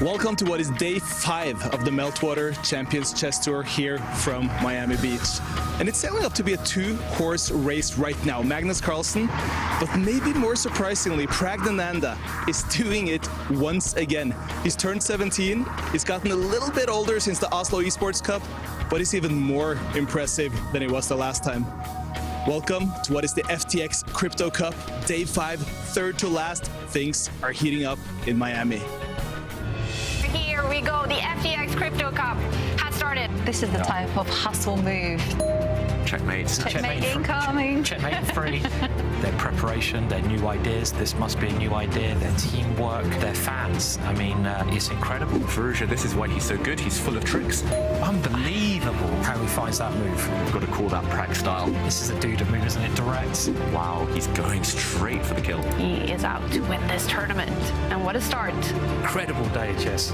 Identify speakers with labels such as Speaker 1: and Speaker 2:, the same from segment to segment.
Speaker 1: Welcome to what is day 5 of the Meltwater Champions Chess Tour here from Miami Beach. And it's sailing up to be a 2-horse race right now. Magnus Carlsen, but maybe more surprisingly, Praggnanandhaa is doing it once again. He's turned 17, he's gotten a little bit older since the Oslo Esports Cup, but he's even more impressive than he was the last time. Welcome to what is the FTX Crypto Cup, day 5, third to last. Things are heating up in Miami.
Speaker 2: Here we go, the FTX Crypto Cup has started.
Speaker 3: This is the type of hustle move.
Speaker 4: Checkmate.
Speaker 3: Checkmate incoming.
Speaker 5: Checkmate 3. Their preparation, their new ideas. This must be a new idea. Their teamwork, their fans. I mean, it's incredible.
Speaker 4: Farouja, this is why he's so good. He's full of tricks.
Speaker 5: Unbelievable how he finds that move.
Speaker 4: We've got to call that Prag style.
Speaker 5: This is a Duda move, isn't it? Direct.
Speaker 4: Wow, he's going straight for the kill.
Speaker 2: He is out to win this tournament. And what a start.
Speaker 5: Incredible day of chess.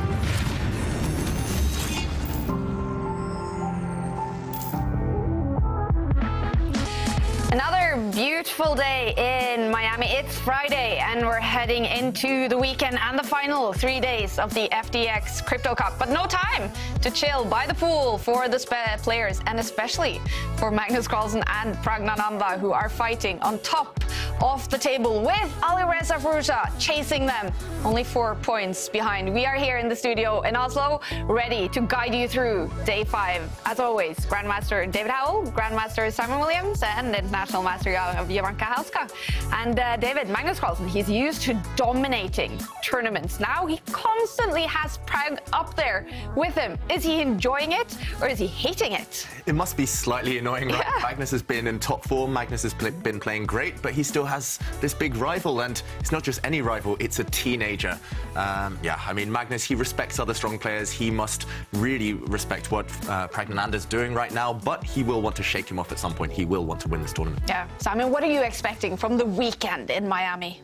Speaker 2: Another beautiful day in Miami. It's Friday and we're heading into the weekend and the final 3 days of the FTX Crypto Cup. But no time to chill by the pool for the players, and especially for Magnus Carlsen and Praggnanandhaa, who are fighting on top of the table with Alireza Farouja chasing them only 4 points behind. We are here in the studio in Oslo, ready to guide you through day 5. As always, Grandmaster David Howell, Grandmaster Simon Williams, and International Master of Jovanka. And David, Magnus Carlsen, he's used to dominating tournaments. Now he constantly has Prag up there with him. Is he enjoying it or is he hating it?
Speaker 4: It must be slightly annoying, right?
Speaker 2: Yeah.
Speaker 4: Magnus has been in top form. Magnus has been playing great, but he still has this big rival, and it's not just any rival, it's a teenager. Yeah, I mean, Magnus, he respects other strong players. He must really respect what Praggnanandha's doing right now, but he will want to shake him off at some point. He will want to win this tournament.
Speaker 2: Yeah. Simon, what are you expecting from the weekend in Miami?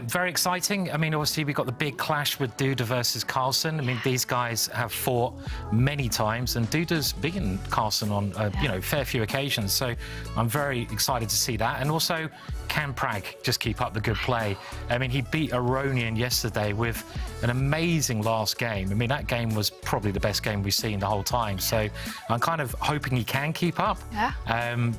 Speaker 5: Very exciting. I mean, obviously, we got the big clash with Duda versus Carlsen. I mean, these guys have fought many times, and Duda's beaten Carlsen on, fair few occasions. So I'm very excited to see that. And also, can Prag just keep up the good play? I mean, he beat Aronian yesterday with an amazing last game. I mean, that game was probably the best game we've seen the whole time. So I'm kind of hoping he can keep up,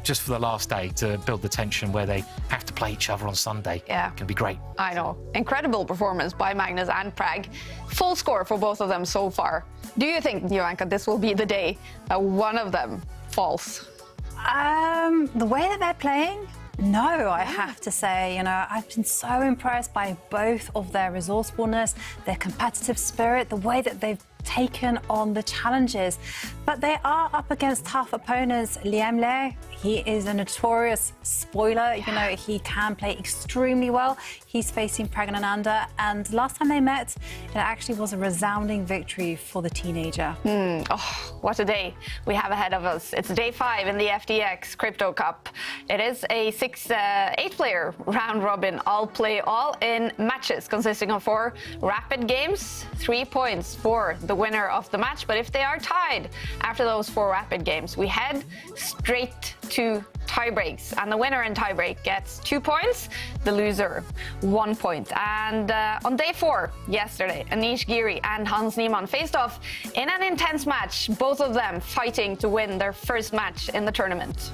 Speaker 5: just for the last day to build the tension where they have to play each other on Sunday.
Speaker 2: Yeah.
Speaker 5: It can be great.
Speaker 2: I know. Incredible performance by Magnus and Prag. Full score for both of them so far. Do you think, Jovanka, this will be the day that one of them falls?
Speaker 3: The way that they're playing, no, I have to say, I've been so impressed by both of their resourcefulness, their competitive spirit, the way that they've taken on the challenges. But they are up against tough opponents. Liam, he is a notorious spoiler. He can play extremely well. He's facing Praggnanandhaa, and last time they met, it actually was a resounding victory for the teenager.
Speaker 2: Oh, what a day we have ahead of us. It's day 5 in the FTX Crypto Cup. It is a 8-player round robin, all play all in matches consisting of 4 rapid games, 3 points for the winner of the match. But if they are tied after those 4 rapid games, we head straight to tiebreaks, and the winner in tiebreak gets 2 points, the loser 1 point. And on day 4 yesterday, Giri and Niemann faced off in an intense match, both of them fighting to win their first match in the tournament.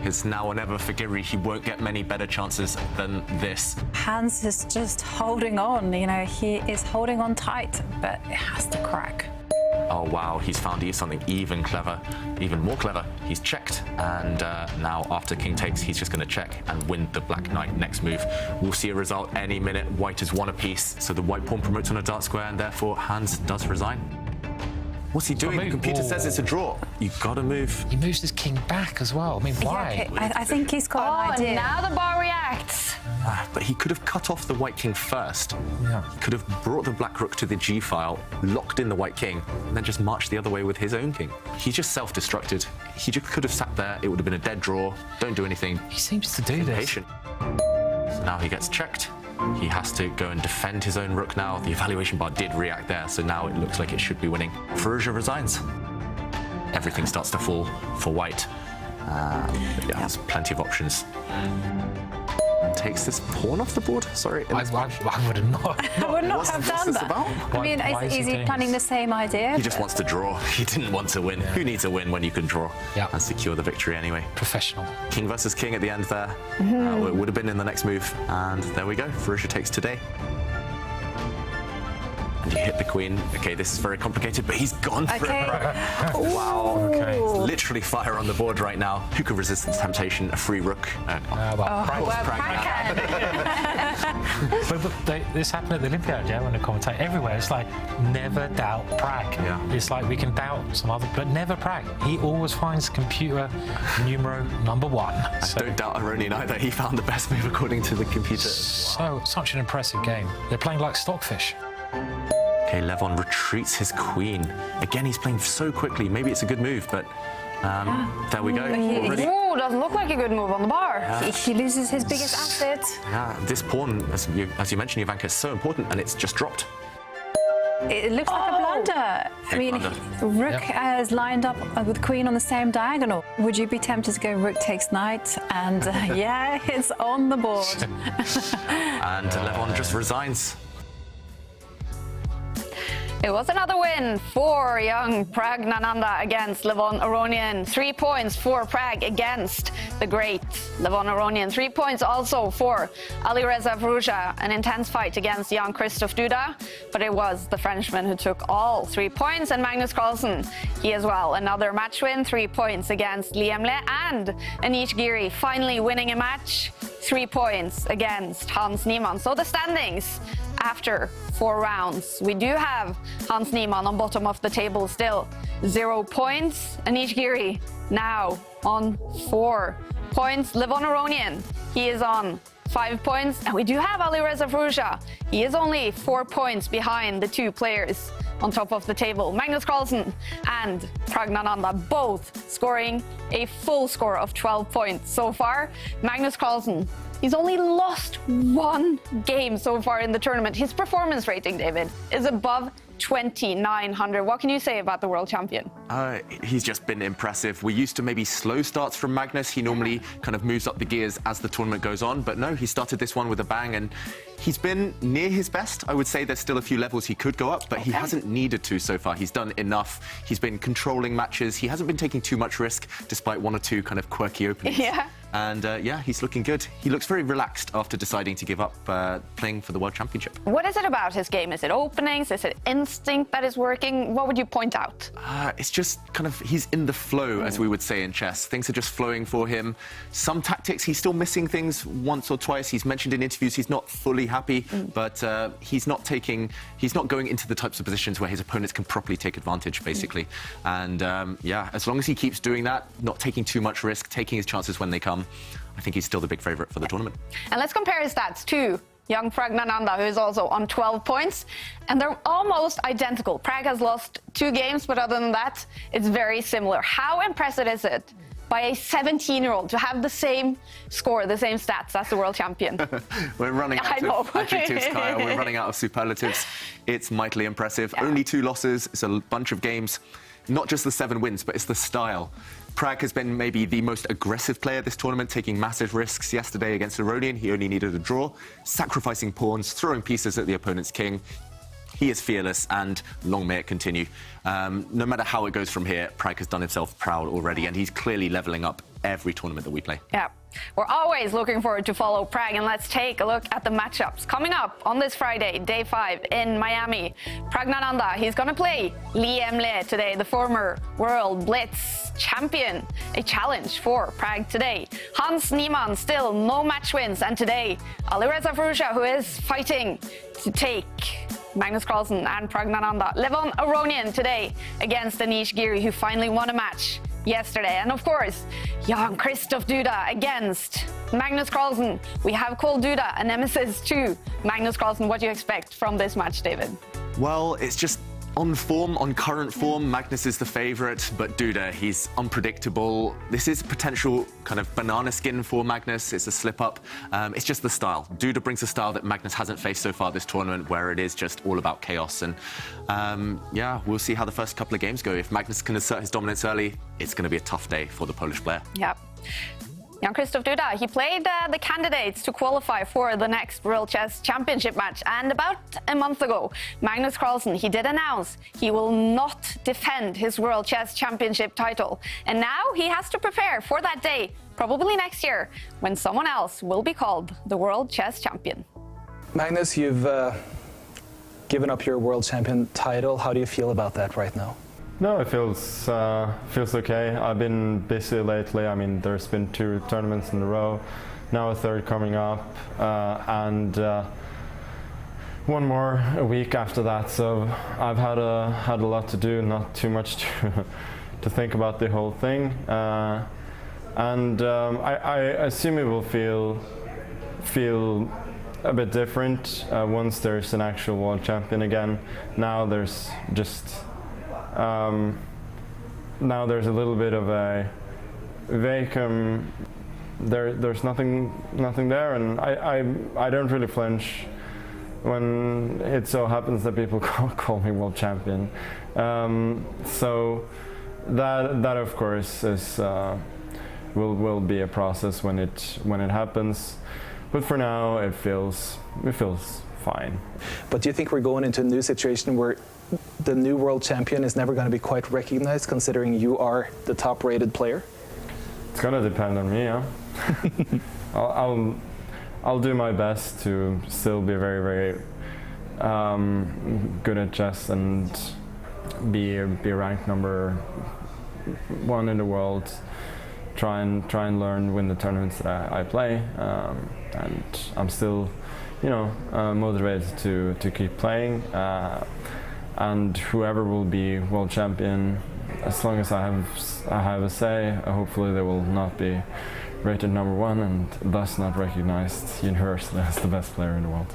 Speaker 4: It's now or never for Giri. He won't get many better chances than this.
Speaker 3: Hans is just holding on, he is holding on tight, but it has to crack.
Speaker 4: Oh, wow, he's found something even more clever. He's checked, and now after king takes, he's just going to check and win the black knight next move. We'll see a result any minute. White is 1 apiece, so the white pawn promotes on a dark square, and therefore Hans does resign. What's he doing? The computer says it's a draw. You've got to move.
Speaker 5: He moves his king back as well. I mean, why?
Speaker 3: Yeah, I think he's got an idea.
Speaker 2: And now the bar reacts.
Speaker 4: But he could have cut off the white king first.
Speaker 5: Yeah.
Speaker 4: He could have brought the black rook to the g file, locked in the white king, and then just marched the other way with his own king. He's just self-destructed. He just could have sat there. It would have been a dead draw. Don't do anything.
Speaker 5: He seems to do this.
Speaker 4: Patient. So now he gets checked. He has to go and defend his own rook now. The evaluation bar did react there, so now it looks like it should be winning. Farouja resigns. Everything starts to fall for white. There's plenty of options. takes this pawn off the board. Sorry.
Speaker 5: I would have not.
Speaker 3: I would not have done that. I mean, is he planning the same idea?
Speaker 4: He just wants to draw. He didn't want to win. Who needs a win when you can draw and secure the victory anyway?
Speaker 5: Professional.
Speaker 4: King versus king at the end there. It would have been in the next move. And there we go. Furusha takes today. And you hit the queen. Okay, this is very complicated, but he's gone for it. Wow.
Speaker 5: Okay.
Speaker 4: Literally fire on the board right now. Who could resist the temptation? A free rook.
Speaker 5: This happened at the Olympiad, yeah, when the commentator everywhere. It's like, never doubt Pragg.
Speaker 4: Yeah.
Speaker 5: It's like we can doubt some other, but never Pragg. He always finds computer numero number one.
Speaker 4: So, don't doubt Aronian either. He found the best move according to the computer.
Speaker 5: Such an impressive game. They're playing like stockfish.
Speaker 4: Okay, Levon retreats his queen. Again, he's playing so quickly. Maybe it's a good move, but there we go. Already.
Speaker 2: Ooh, doesn't look like a good move on the bar.
Speaker 3: He loses his biggest asset.
Speaker 4: Yeah, this pawn, as you mentioned, Jovanka, is so important, and it's just dropped.
Speaker 3: It looks like a blunder. I mean, rook is lined up with queen on the same diagonal. Would you be tempted to go rook takes knight? And yeah, it's on the board.
Speaker 4: And Levon just resigns.
Speaker 2: It was another win for young Praggnanandhaa against Levon Aronian. 3 points for Pragg against the great Levon Aronian. 3 points also for Alireza Firouzja. An intense fight against Jan-Krzysztof Duda, but it was the Frenchman who took all 3 points. And Magnus Carlsen, he as well. Another match win, 3 points against Niemann and Giri finally winning a match. 3 points against Niemann. So the standings after 4 rounds. We do have Niemann on bottom of the table still. 0 points. Giri now on 4 points. Levon Aronian, he is on 5 points. And we do have Alireza Firouzja. He is only 4 points behind the 2 players on top of the table. Magnus Carlsen and Praggnanandhaa both scoring a full score of 12 points so far. Magnus Carlsen, he's only lost 1 game so far in the tournament. His performance rating, David, is above 2,900. What can you say about the world champion?
Speaker 4: He's just been impressive. We're used to maybe slow starts from Magnus. He normally kind of moves up the gears as the tournament goes on. But no, he started this one with a bang, and he's been near his best. I would say there's still a few levels he could go up, but he hasn't needed to so far. He's done enough. He's been controlling matches. He hasn't been taking too much risk, despite 1 or 2 kind of quirky openings.
Speaker 2: Yeah.
Speaker 4: And yeah, he's looking good. He looks very relaxed after deciding to give up playing for the World Championship.
Speaker 2: What is it about his game? Is it openings? Is it instinct that is working? What would you point out?
Speaker 4: It's just kind of, he's in the flow, as we would say in chess. Things are just flowing for him. Some tactics, he's still missing things once or twice. He's mentioned in interviews he's not fully happy, but he's not going into the types of positions where his opponents can properly take advantage, basically. And yeah, as long as he keeps doing that, not taking too much risk, taking his chances when they come, I think he's still the big favourite for the tournament. And
Speaker 2: let's compare his stats to young Praggnanandhaa, who is also on 12 points. And they're almost identical. Pragg has lost 2 games, but other than that, it's very similar. How impressive is it by a 17-year-old to have the same score, the same stats as the world champion?
Speaker 4: We're running out of adjectives, Kaja. We're running out of superlatives. It's mightily impressive. Only 2 losses. It's a bunch of games. Not just the 7 wins, but it's the style. Pragg has been maybe the most aggressive player this tournament, taking massive risks yesterday against Aronian. He only needed a draw, sacrificing pawns, throwing pieces at the opponent's king. He is fearless, and long may it continue. No matter how it goes from here, Pragg has done himself proud already, and he's clearly leveling up every tournament that we play.
Speaker 2: Yeah. We're always looking forward to follow Pragg, and let's take a look at the matchups. Coming up on this Friday, day 5 in Miami, Praggnanandhaa, he's going to play Niemann today, the former world Blitz champion. A challenge for Pragg today. Niemann, still no match wins, and today, Alireza Firouzja, who is fighting to take Magnus Carlsen and Praggnanandhaa. Levon Aronian today against Giri, who finally won a match yesterday. And of course, Jan-Krzysztof Duda against Magnus Carlsen. We have called Duda a nemesis to Magnus Carlsen. What do you expect from this match, David?
Speaker 4: Well, it's just on form, on current form, Magnus is the favourite, but Duda, he's unpredictable. This is potential kind of banana skin for Magnus. It's a slip-up. It's just the style. Duda brings a style that Magnus hasn't faced so far this tournament, where it is just all about chaos. And yeah, we'll see how the first couple of games go. If Magnus can assert his dominance early, it's going to be a tough day for the Polish player.
Speaker 2: Yeah. Jan-Krzysztof Duda, he played the candidates to qualify for the next World Chess Championship match. And about a month ago, Magnus Carlsen, he did announce he will not defend his World Chess Championship title. And now he has to prepare for that day, probably next year, when someone else will be called the World Chess Champion.
Speaker 1: Magnus, you've given up your world champion title. How do you feel about that right now?
Speaker 6: No, it feels okay. I've been busy lately. I mean, there's been 2 tournaments in a row, now a 3rd coming up, and 1 more a week after that. So I've had a lot to do, not too much to think about the whole thing, and I assume it will feel a bit different once there's an actual world champion again. Now there's just now there's a little bit of a vacuum. There's nothing there, and I don't really flinch when it so happens that people call me world champion. So that of course is will be a process when it happens. But for now, it feels fine.
Speaker 1: But do you think we're going into a new situation where the new world champion is never going to be quite recognized, considering you are the top-rated player?
Speaker 6: It's going to depend on me, yeah. I'll do my best to still be very, very good at chess and be ranked number 1 in the world. Try and learn, win the tournaments that I play, and I'm still, motivated to keep playing. And whoever will be world champion, as long as I have a say, hopefully they will not be rated number 1 and thus not recognized universally as the best player in the world.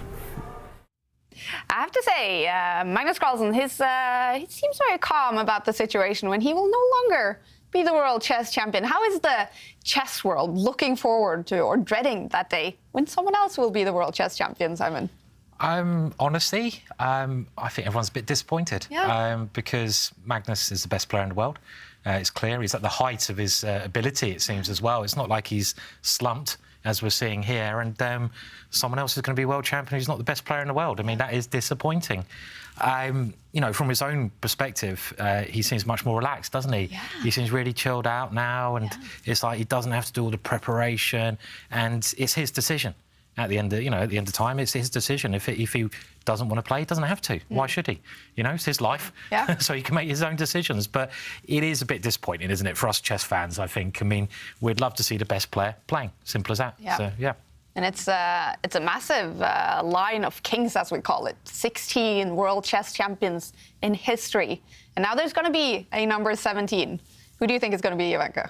Speaker 2: I have to say, Magnus Carlsen, he seems very calm about the situation when he will no longer be the world chess champion. How is the chess world looking forward to or dreading that day when someone else will be the world chess champion, Simon?
Speaker 5: Honestly, I think everyone's a bit disappointed because Magnus is the best player in the world. It's clear he's at the height of his ability, it seems, as well. It's not like he's slumped, as we're seeing here, and someone else is going to be world champion who's not the best player in the world. I mean, that is disappointing. From his own perspective, he seems much more relaxed, doesn't he? Yeah. He seems really chilled out now, and it's like he doesn't have to do all the preparation, and it's his decision. At the end of time, it's his decision. If he doesn't want to play, he doesn't have to. Why should he? It's his life, so he can make his own decisions. But it is a bit disappointing, isn't it, for us chess fans, I think. I mean, we'd love to see the best player playing. Simple as that.
Speaker 2: Yeah.
Speaker 5: So, yeah.
Speaker 2: And it's a massive line of kings, as we call it. 16 world chess champions in history. And now there's going to be a number 17. Who do you think is going to be, Jovanka?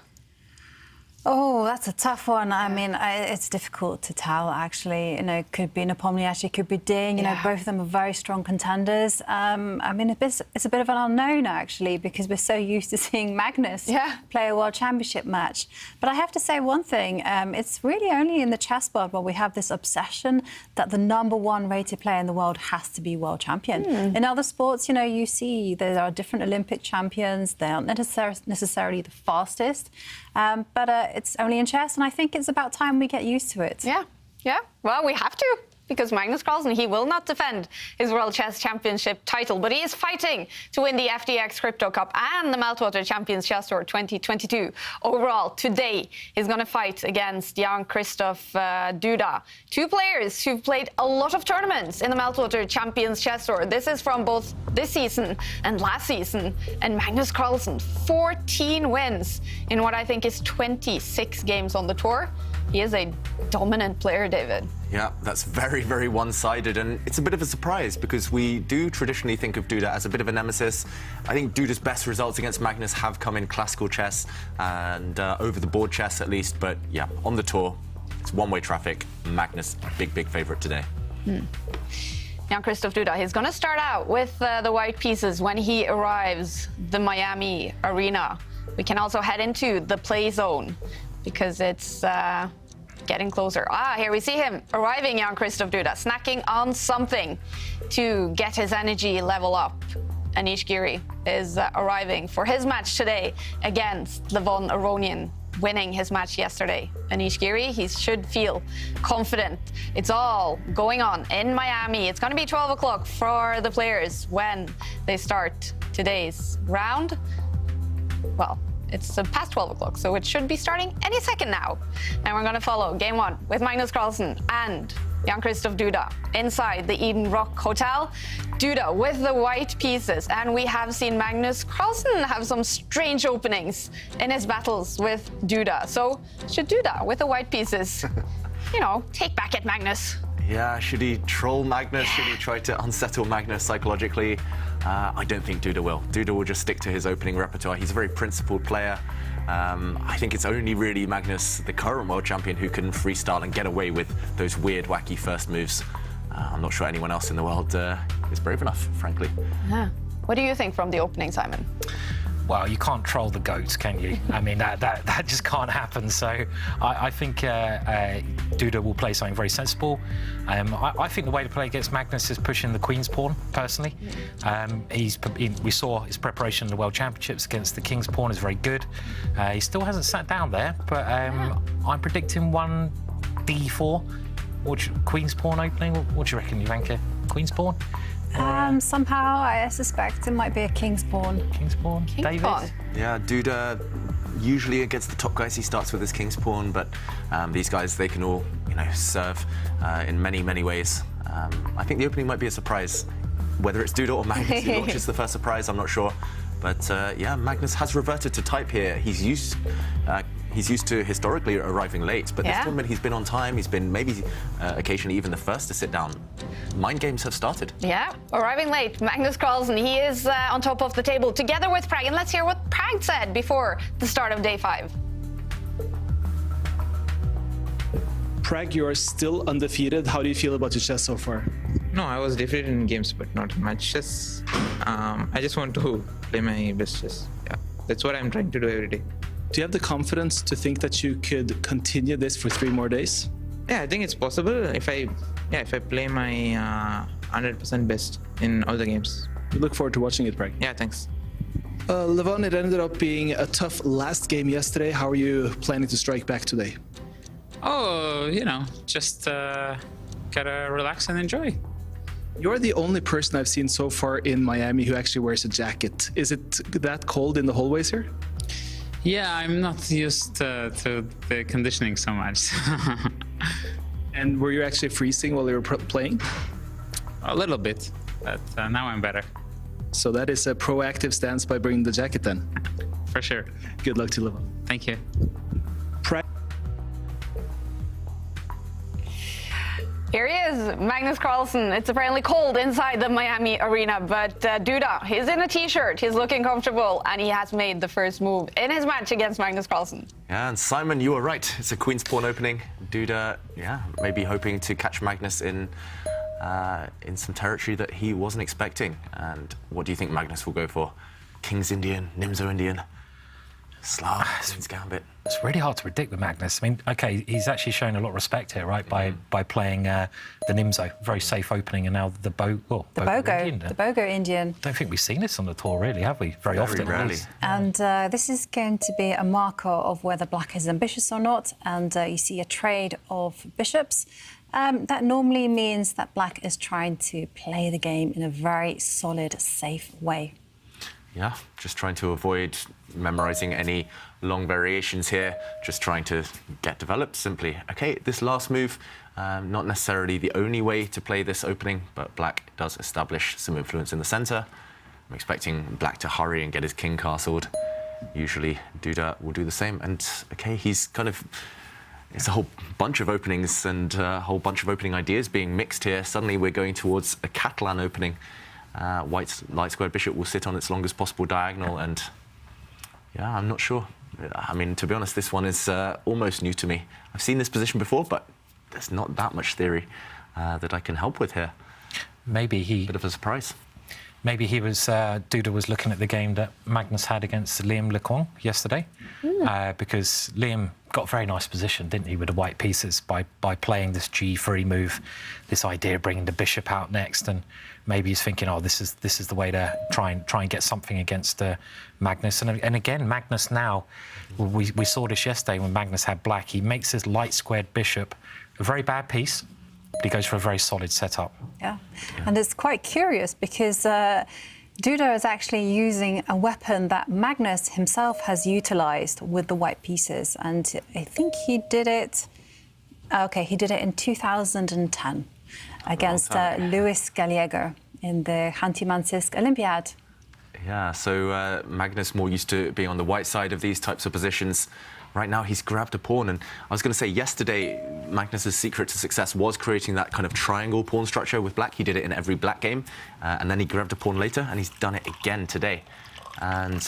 Speaker 3: Oh, that's a tough one. I mean, it's difficult to tell, actually. It could be Nepomniachtchi, it could be Ding. Both of them are very strong contenders. I mean, it's a bit of an unknown, actually, because we're so used to seeing Magnus play a World Championship match. But I have to say one thing. It's really only in the chess world where we have this obsession that the number 1 rated player in the world has to be world champion. In other sports, you see there are different Olympic champions. They aren't necessarily the fastest. But it's only in chess, and I think it's about time we get used to it.
Speaker 2: Yeah. Well, we have to, because Magnus Carlsen, he will not defend his World Chess Championship title, but he is fighting to win the FTX Crypto Cup and the Meltwater Champions Chess Tour 2022. Overall, today, he's going to fight against Jan-Krzysztof Duda, 2 players who've played a lot of tournaments in the Meltwater Champions Chess Tour. This is from both this season and last season. And Magnus Carlsen, 14 wins in what I think is 26 games on the tour. He is a dominant player, David.
Speaker 4: Yeah, that's very, very one-sided, and it's a bit of a surprise because we do traditionally think of Duda as a bit of a nemesis. I think Duda's best results against Magnus have come in classical chess and over-the-board chess, at least. But yeah, on the tour, it's one-way traffic. Magnus, big favourite today.
Speaker 2: Jan-Krzysztof Duda, he's going to start out with the white pieces when he arrives the Miami arena. We can also head into the play zone because it's getting closer. Here we see him arriving, Jan-Krzysztof Duda, snacking on something to get his energy level up. Anish Giri is arriving for his match today against Levon Aronian. winning his match yesterday. Anish Giri, he should feel confident. It's all going on in Miami. It's going to be 12 o'clock for the players when they start today's round. Well, it's past 12 o'clock, so it should be starting any second now. And we're going to follow game one with Magnus Carlsen and Jan-Krzysztof Duda inside the Eden Rock Hotel. Duda with the white pieces, and we have seen Magnus Carlsen have some strange openings in his battles with Duda. So should Duda with the white pieces, you know, take back at Magnus?
Speaker 4: Yeah, should he troll Magnus? Should he try to unsettle Magnus psychologically? I don't think Duda will. Duda will just stick to his opening repertoire. He's a very principled player. I think it's only really Magnus, the current world champion, who can freestyle and get away with those weird, wacky first moves. I'm not sure anyone else in the world is brave enough, frankly.
Speaker 2: Yeah. What do you think from the opening, Simon?
Speaker 5: Well, you can't troll the goats, can you? I mean, that just can't happen. So I think Duda will play something very sensible. I think the way to play against Magnus is pushing the Queen's Pawn, personally. We saw his preparation in the World Championships against the King's Pawn is very good. He still hasn't sat down there, but I'm predicting 1 D4. Queen's Pawn opening? What do you reckon, Jovanka? Queen's Pawn?
Speaker 3: Somehow, I suspect it might be a King's Pawn.
Speaker 5: King's Pawn? David?
Speaker 2: Pawn.
Speaker 4: Yeah, Duda, usually against the top guys, he starts with his King's Pawn, but these guys, they can all, serve in many, many ways. I think the opening might be a surprise. Whether it's Duda or Magnus who launches the first surprise, I'm not sure. But yeah, Magnus has reverted to type here. He's used to historically arriving late, but this tournament he's been on time. He's been maybe occasionally even the first to sit down. Mind games have started.
Speaker 2: Yeah, arriving late. Magnus Carlsen, he is on top of the table together with Pragg. And let's hear what Pragg said before the start of day 5.
Speaker 1: Pragg, you are still undefeated. How do you feel about your chess so far?
Speaker 7: No, I was defeated in games, but not in match chess. I just want to play my best chess. Yeah, that's what I'm trying to do every day.
Speaker 1: Do you have the confidence to think that you could continue this for 3 more days?
Speaker 7: Yeah, I think it's possible if I play my 100% best in all the games.
Speaker 1: We look forward to watching it, Pragg.
Speaker 7: Yeah, thanks.
Speaker 1: Levon, it ended up being a tough last game yesterday. How are you planning to strike back today?
Speaker 8: Oh, just gotta relax and enjoy.
Speaker 1: You're the only person I've seen so far in Miami who actually wears a jacket. Is it that cold in the hallways here?
Speaker 8: Yeah, I'm not used to the conditioning so much.
Speaker 1: And were you actually freezing while you were playing?
Speaker 8: A little bit, but now I'm better.
Speaker 1: So that is a proactive stance by bringing the jacket then?
Speaker 8: For sure.
Speaker 1: Good luck to Levon.
Speaker 8: Thank you.
Speaker 2: Here he is, Magnus Carlsen. It's apparently cold inside the Miami arena, but Duda, he's in a t-shirt, he's looking comfortable, and he has made the first move in his match against Magnus Carlsen.
Speaker 4: Yeah, and Simon, you were right. It's a Queen's Pawn opening. Duda, maybe hoping to catch Magnus in some territory that he wasn't expecting. And what do you think Magnus will go for? King's Indian, Nimzo Indian, Slav, Queen's Gambit.
Speaker 5: It's really hard to predict with Magnus. I mean, OK, he's actually shown a lot of respect here, right, by playing the Nimzo. Very safe opening, and now the
Speaker 3: Bogo Indian.
Speaker 5: I don't think we've seen this on the tour, really, have we? Very often.
Speaker 4: Rarely.
Speaker 3: And this is going to be a marker of whether Black is ambitious or not. And you see a trade of bishops. That normally means that Black is trying to play the game in a very solid, safe way.
Speaker 4: Yeah, just trying to avoid memorizing any long variations here, just trying to get developed simply. OK, this last move, not necessarily the only way to play this opening, but Black does establish some influence in the centre. I'm expecting Black to hurry and get his king castled. Usually Duda will do the same. And OK, he's kind of... It's a whole bunch of openings and a whole bunch of opening ideas being mixed here. Suddenly we're going towards a Catalan opening. White's light squared bishop will sit on its longest possible diagonal, and yeah, I'm not sure. I mean, to be honest, this one is almost new to me. I've seen this position before, but there's not that much theory that I can help with here.
Speaker 5: Maybe
Speaker 4: Bit of a surprise.
Speaker 5: maybe Duda was looking at the game that Magnus had against Liam Lequan yesterday, because Liam got a very nice position, didn't he, with the white pieces by playing this G3 move, this idea of bringing the bishop out next, and maybe he's thinking, oh, this is the way to try and get something against Magnus. And again, Magnus now, we saw this yesterday when Magnus had black. He makes his light squared bishop a very bad piece, but he goes for a very solid setup.
Speaker 3: Yeah, and it's quite curious because Duda is actually using a weapon that Magnus himself has utilised with the white pieces, and I think he did it. Okay, he did it in 2010 against Luis Gallego in the Khanty-Mansiysk Olympiad.
Speaker 4: Yeah, so Magnus more used to being on the white side of these types of positions. Right now, he's grabbed a pawn, and I was going to say yesterday, Magnus's secret to success was creating that kind of triangle pawn structure with black. He did it in every black game, and then he grabbed a pawn later, and he's done it again today. And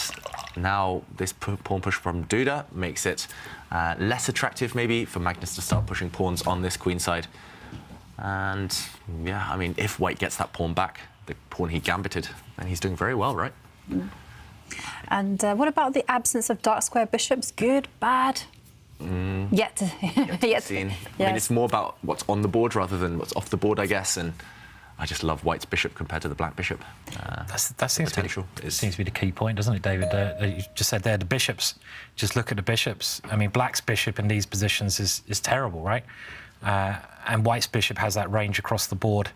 Speaker 4: now this pawn push from Duda makes it less attractive, maybe, for Magnus to start pushing pawns on this queen side. And yeah, I mean, if white gets that pawn back, the pawn he gambited, then he's doing very well, right?
Speaker 3: And what about the absence of dark square bishops? Good, bad? Yet to
Speaker 4: see. I mean, it's more about what's on the board rather than what's off the board, I guess. And I just love white's bishop compared to the black bishop.
Speaker 5: That seems to be the key point, doesn't it, David? You just said there, the bishops. Just look at the bishops. I mean, black's bishop in these positions is terrible, right? And white's bishop has that range across the board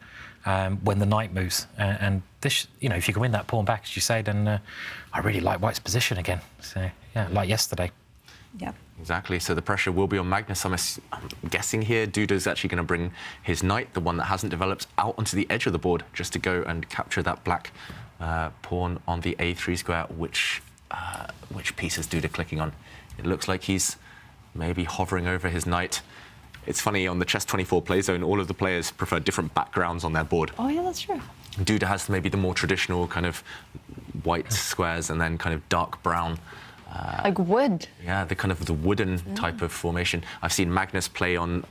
Speaker 5: when the knight moves. And this, you know, if you can win that pawn back, as you say, then I really like white's position again. So, yeah, like yesterday.
Speaker 3: Yeah.
Speaker 4: Exactly. So the pressure will be on Magnus. I'm guessing here Duda's actually going to bring his knight, the one that hasn't developed, out onto the edge of the board just to go and capture that black pawn on the A3 square. Which piece is Duda clicking on? It looks like he's maybe hovering over his knight. It's funny, on the Chess24 play zone, all of the players prefer different backgrounds on their board.
Speaker 2: Oh, yeah, that's true.
Speaker 4: Duda has maybe the more traditional kind of white squares and then kind of dark brown.
Speaker 2: Like wood.
Speaker 4: Yeah, the wooden type of formation. I've seen Magnus play on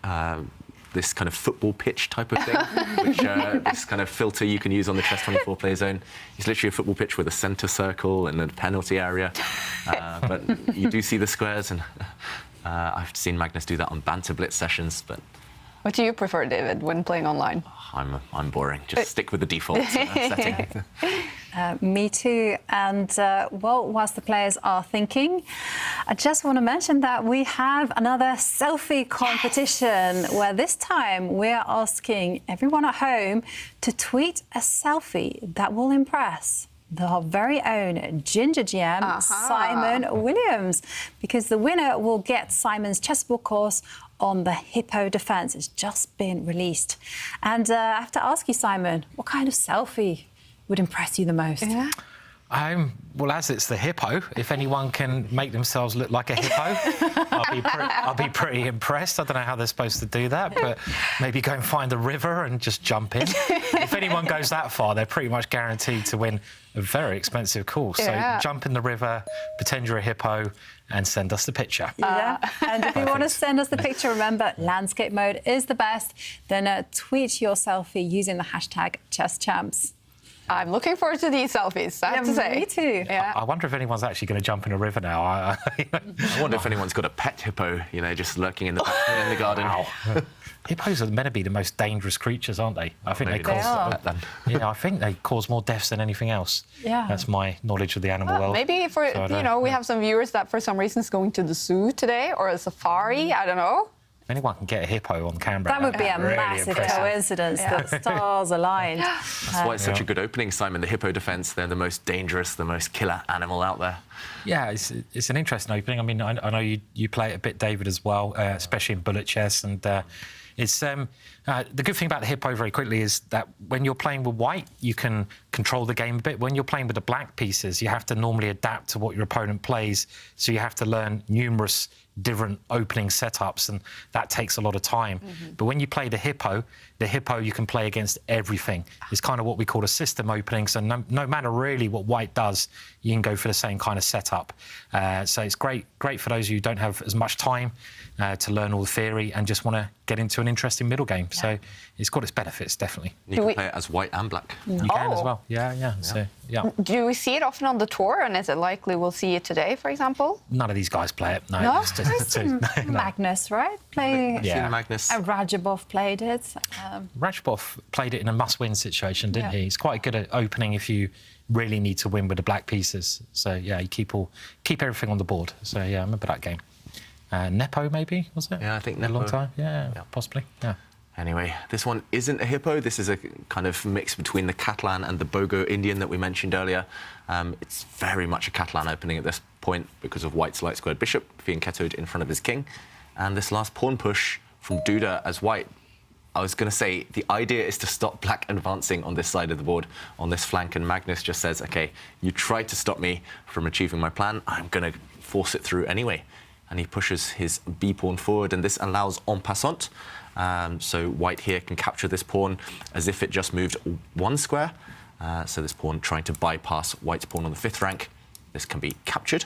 Speaker 4: this kind of football pitch type of thing, which this kind of filter you can use on the Chess24 play zone. It's literally a football pitch with a centre circle and a penalty area. But you do see the squares, and I've seen Magnus do that on banter Blitz sessions. But
Speaker 2: what do you prefer, David, when playing online?
Speaker 4: I'm boring. Just stick with the default setting.
Speaker 3: Me too. And well, whilst the players are thinking, I just want to mention that we have another selfie competition where this time we're asking everyone at home to tweet a selfie that will impress our very own Ginger GM, Simon Williams, because the winner will get Simon's chessboard course on the hippo defense. It's just been released. And I have to ask you, Simon, what kind of selfie would impress you the most?
Speaker 2: Yeah.
Speaker 5: Well, as it's the hippo, if anyone can make themselves look like a hippo, I'll be pretty impressed. I don't know how they're supposed to do that, but maybe go and find a river and just jump in. If anyone goes that far, they're pretty much guaranteed to win a very expensive course.
Speaker 2: Yeah.
Speaker 5: So jump in the river, pretend you're a hippo, and send us the picture.
Speaker 3: Yeah, and if you want to send us the picture, remember, landscape mode is the best. Then tweet your selfie using the hashtag #ChessChamps.
Speaker 2: I'm looking forward to these selfies, I have to say.
Speaker 3: Me too.
Speaker 2: Yeah.
Speaker 5: I wonder if anyone's actually going to jump in a river now.
Speaker 4: I wonder if anyone's got a pet hippo, you know, just lurking in the garden.
Speaker 5: Wow. Hippos are meant to be the most dangerous creatures, aren't they? I think I think they cause more deaths than anything else.
Speaker 3: Yeah.
Speaker 5: That's my knowledge of the animal world.
Speaker 2: Maybe for, we have some viewers that for some reason is going to the zoo today or a safari, I don't know.
Speaker 5: If anyone can get a hippo on camera,
Speaker 3: that would be a
Speaker 5: really
Speaker 3: massive
Speaker 5: impressive.
Speaker 3: coincidence that stars aligned.
Speaker 4: That's why it's such a good opening, Simon. The hippo defense, they're the most dangerous, the most killer animal out there.
Speaker 5: Yeah, it's an interesting opening. I mean, I know you play it a bit, David, as well, especially in bullet chess. And it's the good thing about the hippo, very quickly, is that when you're playing with white, you can control the game a bit. When you're playing with the black pieces, you have to normally adapt to what your opponent plays. So you have to learn numerous different opening setups, and that takes a lot of time. But when you play the hippo you can play against everything. It's kind of what we call a system opening, so no matter really what white does, you can go for the same kind of setup. So it's great for those of you who don't have as much time to learn all the theory and just want to get into an interesting middle game. So it's got its benefits, definitely.
Speaker 4: You can play it as white and black.
Speaker 5: You can as well. Yeah. So, yeah.
Speaker 2: Do we see it often on the tour, and is it likely we'll see it today, for example?
Speaker 5: None of these guys play it. No.
Speaker 3: No,
Speaker 5: it's just- no.
Speaker 3: Magnus, right?
Speaker 5: Yeah.
Speaker 4: Magnus.
Speaker 3: Radjabov played it.
Speaker 5: Radjabov played it in a must-win situation, didn't
Speaker 3: Yeah.
Speaker 5: he? He's quite good at opening if you really need to win with the black pieces. So, yeah, you keep everything on the board. So, yeah, I remember that game. Nepo, maybe, was it?
Speaker 4: Yeah, I think
Speaker 5: A
Speaker 4: Nepo.
Speaker 5: long time? Yeah, possibly. Yeah.
Speaker 4: Anyway, this one isn't a hippo. This is a kind of mix between the Catalan and the Bogo Indian that we mentioned earlier. It's very much a Catalan opening at this point because of white's light squared bishop being ketoed in front of his king. And this last pawn push from Duda as white, I was going to say the idea is to stop black advancing on this side of the board, on this flank, and Magnus just says, OK, you tried to stop me from achieving my plan. I'm going to force it through anyway. And he pushes his b-pawn forward, and this allows en passant. So white here can capture this pawn as if it just moved one square. So this pawn trying to bypass white's pawn on the 5th rank. This can be captured.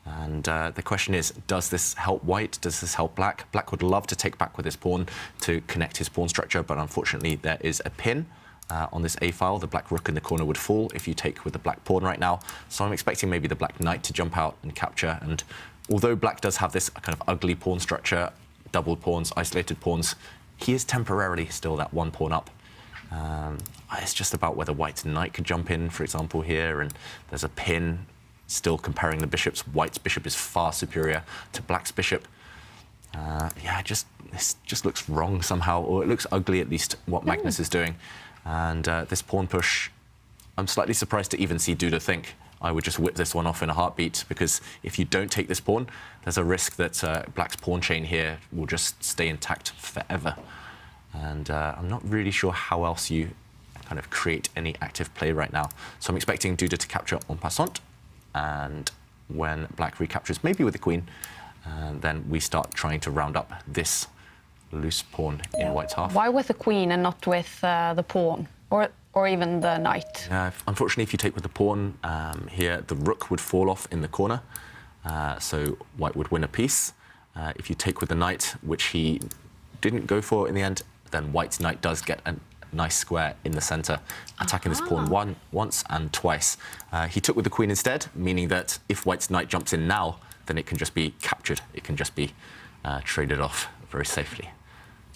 Speaker 4: And the question is, does this help white? Does this help black? Black would love to take back with his pawn to connect his pawn structure, but unfortunately there is a pin on this A file. The black rook in the corner would fall if you take with the black pawn right now. So I'm expecting maybe the black knight to jump out and capture. And although black does have this kind of ugly pawn structure, doubled pawns, isolated pawns, he is temporarily still that one pawn up. It's just about whether white's knight could jump in, for example, here, and there's a pin. Still comparing the bishops, white's bishop is far superior to black's bishop. This just looks wrong somehow, or it looks ugly at least, what Magnus is doing. And this pawn push, I'm slightly surprised to even see Duda think, I would just whip this one off in a heartbeat, because if you don't take this pawn, there's a risk that black's pawn chain here will just stay intact forever. And I'm not really sure how else you kind of create any active play right now. So I'm expecting Duda to capture en passant. And when black recaptures, maybe with the queen, then we start trying to round up this loose pawn in white's half.
Speaker 2: Why with the queen and not with the pawn, or even the knight?
Speaker 4: Unfortunately, if you take with the pawn here, the rook would fall off in the corner, so white would win a piece. If you take with the knight, which he didn't go for in the end, then white's knight does get a nice square in the center, attacking this pawn once and twice. He took with the queen instead, meaning that if white's knight jumps in now, then it can just be captured. It can just be traded off very safely.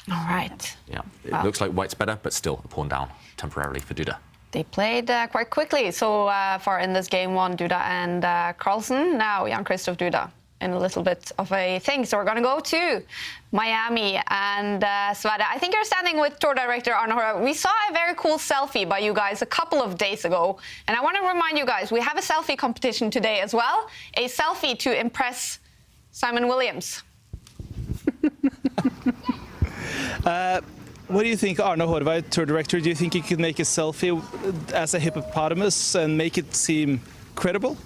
Speaker 2: All right.
Speaker 4: Yeah, it looks like white's better, but still a pawn down temporarily for Duda.
Speaker 2: They played quite quickly so far in this game one, Duda and Carlsen. Now Jan-Krzysztof Duda in a little bit of a thing. So we're going to go to Miami and Sverre. I think you're standing with tour director Arne. We saw a very cool selfie by you guys a couple of days ago. And I want to remind you guys, we have a selfie competition today as well. A selfie to impress Simon Williams.
Speaker 1: What do you think, Arne Horvath, tour director? Do you think you could make a selfie as a hippopotamus and make it seem credible?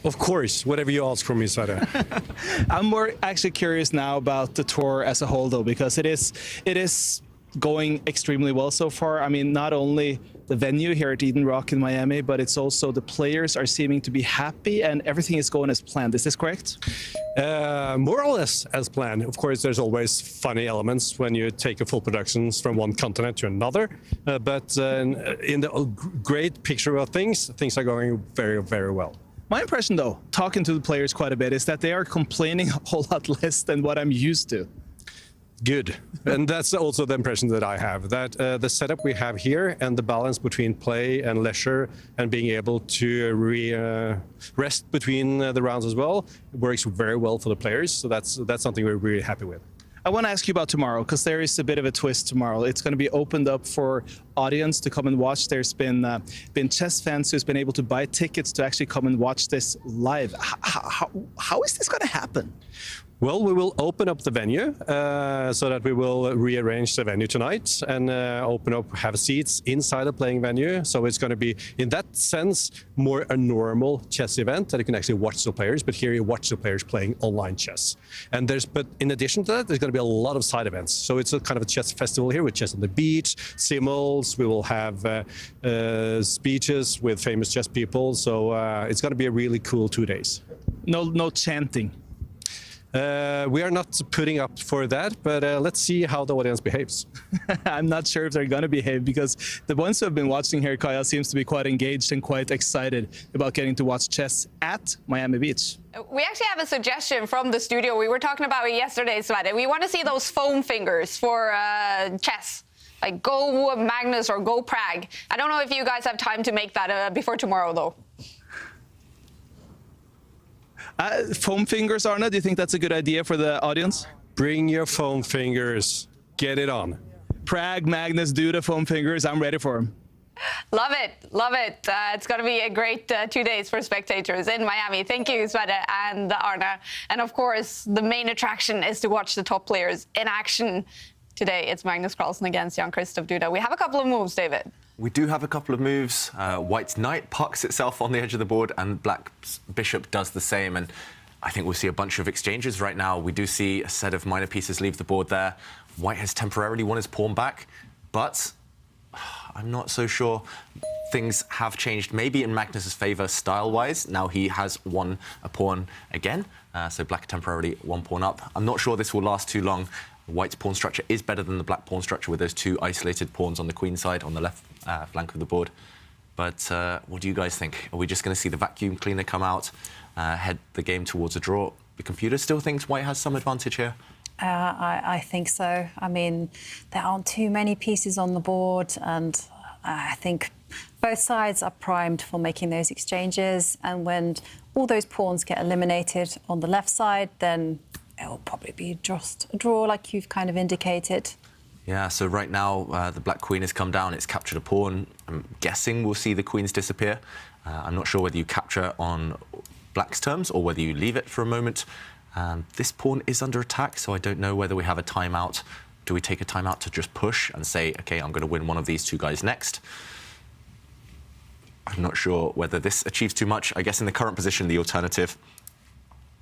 Speaker 9: Of course, whatever you ask from me, Sverre.
Speaker 1: I'm more actually curious now about the tour as a whole, though, because it is going extremely well so far. I mean, not only the venue here at Eden Rock in Miami, but it's also the players are seeming to be happy and everything is going as planned. Is this correct?
Speaker 9: More or less as planned. Of course, there's always funny elements when you take a full productions from one continent to another. But in the great picture of things are going very, very well.
Speaker 1: My impression, though, talking to the players quite a bit, is that they are complaining a whole lot less than what I'm used to.
Speaker 9: Good. And that's also the impression that I have, that the setup we have here and the balance between play and leisure and being able to rest between the rounds as well works very well for the players. So that's something we're really happy with.
Speaker 1: I want to ask you about tomorrow, because there is a bit of a twist tomorrow. It's going to be opened up for audience to come and watch. There's been chess fans who's been able to buy tickets to actually come and watch this live. How is this going to happen?
Speaker 9: Well, we will open up the venue so that we will rearrange the venue tonight and have seats inside the playing venue. So it's going to be, in that sense, more a normal chess event that you can actually watch the players, but here you watch the players playing online chess. But in addition to that, there's going to be a lot of side events. So it's a kind of a chess festival here with chess on the beach, simuls. We will have speeches with famous chess people. So it's going to be a really cool 2 days.
Speaker 1: No chanting.
Speaker 9: We are not putting up for that, but let's see how the audience behaves.
Speaker 1: I'm not sure if they're going to behave, because the ones who have been watching here, Kaja, seems to be quite engaged and quite excited about getting to watch chess at Miami Beach.
Speaker 2: We actually have a suggestion from the studio. We were talking about it yesterday, Sverre. We want to see those foam fingers for chess. Like, go Magnus or go Pragg. I don't know if you guys have time to make that before tomorrow, though.
Speaker 1: Foam fingers, Arne, do you think that's a good idea for the audience?
Speaker 9: Bring your foam fingers. Get it on.
Speaker 1: Pragg, Magnus, Duda, foam fingers. I'm ready for them.
Speaker 2: Love it. Love it. It's going to be a great 2 days for spectators in Miami. Thank you, Sverre and Arne. And, of course, the main attraction is to watch the top players in action. Today, it's Magnus Carlsen against Jan-Krzysztof Duda. We have a couple of moves, David.
Speaker 4: We do have a couple of moves. White's knight parks itself on the edge of the board, and Black's bishop does the same. And I think we'll see a bunch of exchanges right now. We do see a set of minor pieces leave the board there. White has temporarily won his pawn back, but I'm not so sure. Things have changed, maybe in Magnus's favour style-wise. Now he has won a pawn again, so Black temporarily one pawn up. I'm not sure this will last too long. White's pawn structure is better than the Black pawn structure with those two isolated pawns on the queen side, on the left flank of the board. But what do you guys think? Are we just going to see the vacuum cleaner come out, head the game towards a draw? The computer still thinks White has some advantage here?
Speaker 3: I think so. I mean, there aren't too many pieces on the board, and I think both sides are primed for making those exchanges. And when all those pawns get eliminated on the left side, then it will probably be just a draw, like you've kind of indicated.
Speaker 4: Yeah, so right now the Black queen has come down. It's captured a pawn. I'm guessing we'll see the queens disappear. I'm not sure whether you capture on Black's terms or whether you leave it for a moment. This pawn is under attack, so I don't know whether we have a timeout. Do we take a timeout to just push and say, OK, I'm going to win one of these two guys next? I'm not sure whether this achieves too much. I guess in the current position, the alternative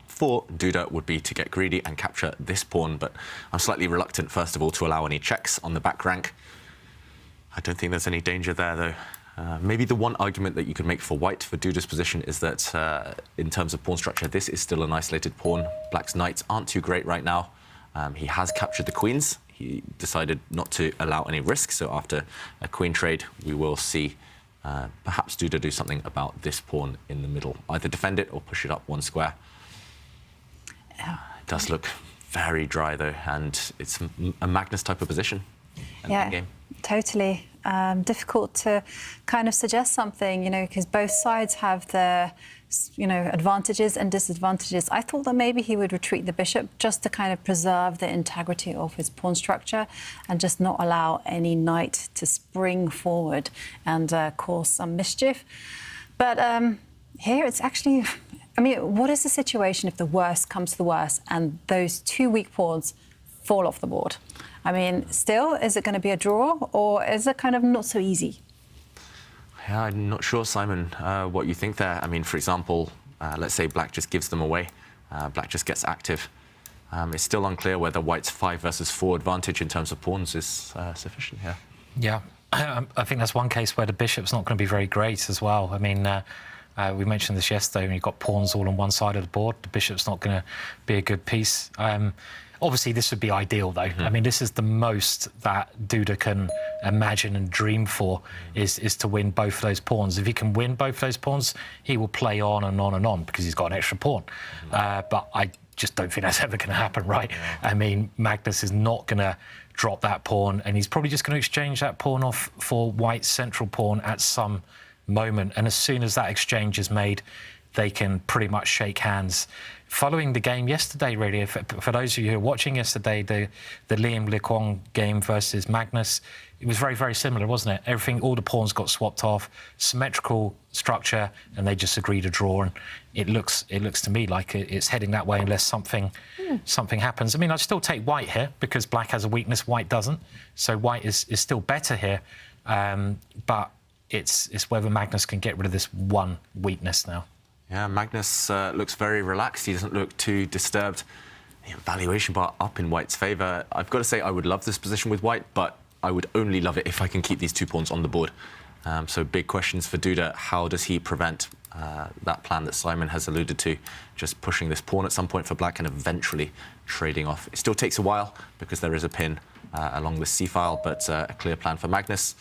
Speaker 4: for Duda would be to get greedy and capture this pawn, but I'm slightly reluctant, first of all, to allow any checks on the back rank. I don't think there's any danger there, though. Maybe the one argument that you could make for White for Duda's position is that in terms of pawn structure, this is still an isolated pawn. Black's knights aren't too great right now. He has captured the queens. He decided not to allow any risk, so after a queen trade, we will see perhaps Duda do something about this pawn in the middle. Either defend it or push it up one square. It does look very dry, though, and it's a Magnus type of position.
Speaker 3: Yeah,
Speaker 4: game.
Speaker 3: Totally. Difficult to kind of suggest something, you know, because both sides have their, you know, advantages and disadvantages. I thought that maybe he would retreat the bishop just to kind of preserve the integrity of his pawn structure and just not allow any knight to spring forward and cause some mischief. But here it's actually... I mean, what is the situation if the worst comes to the worst and those two weak pawns fall off the board? I mean, still, is it going to be a draw, or is it kind of not so easy?
Speaker 4: Yeah, I'm not sure, Simon, what you think there. I mean, for example, let's say Black just gives them away. Black just gets active. It's still unclear whether White's 5 versus 4 advantage in terms of pawns is sufficient here.
Speaker 5: Yeah, I think that's one case where the bishop's not going to be very great as well. I mean, we mentioned this yesterday, when you've got pawns all on one side of the board, the bishop's not going to be a good piece. Obviously, this would be ideal, though. I mean, this is the most that Duda can imagine and dream for, is to win both of those pawns. If he can win both of those pawns, he will play on and on and on, because he's got an extra pawn. But I just don't think that's ever going to happen, right? I mean, Magnus is not going to drop that pawn, and he's probably just going to exchange that pawn off for White's central pawn at some moment. And as soon as that exchange is made, they can pretty much shake hands. Following the game yesterday, really, for those of you who were watching yesterday, the Liam Lequang game versus Magnus, it was very, very similar, wasn't it? Everything, all the pawns got swapped off, symmetrical structure, and they just agreed to draw. And it looks to me like it's heading that way unless something happens. I mean, I'd still take White here because Black has a weakness, White doesn't. So White is still better here, but it's whether Magnus can get rid of this one weakness now.
Speaker 4: Yeah, Magnus looks very relaxed. He doesn't look too disturbed. The valuation bar up in White's favour. I've got to say, I would love this position with White, but I would only love it if I can keep these two pawns on the board. So big questions for Duda. How does he prevent that plan that Simon has alluded to, just pushing this pawn at some point for black and eventually trading off? It still takes a while because there is a pin along the c-file, but a clear plan for Magnus.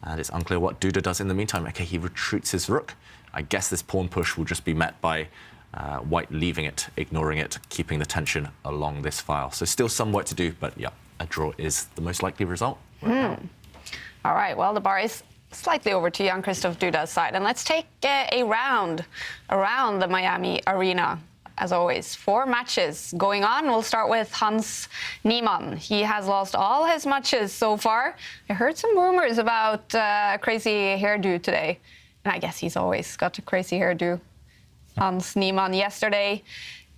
Speaker 4: And it's unclear what Duda does in the meantime. OK, he retreats his rook. I guess this pawn push will just be met by white leaving it, ignoring it, keeping the tension along this file. So still some work to do, but yeah, a draw is the most likely result.
Speaker 2: All right, well, the bar is slightly over to Jan-Krzysztof Duda's side. And let's take a round around the Miami arena. As always, 4 matches going on. We'll start with Hans Niemann. He has lost all his matches so far. I heard some rumors about crazy hairdo today. And I guess he's always got a crazy hairdo. Hans Niemann yesterday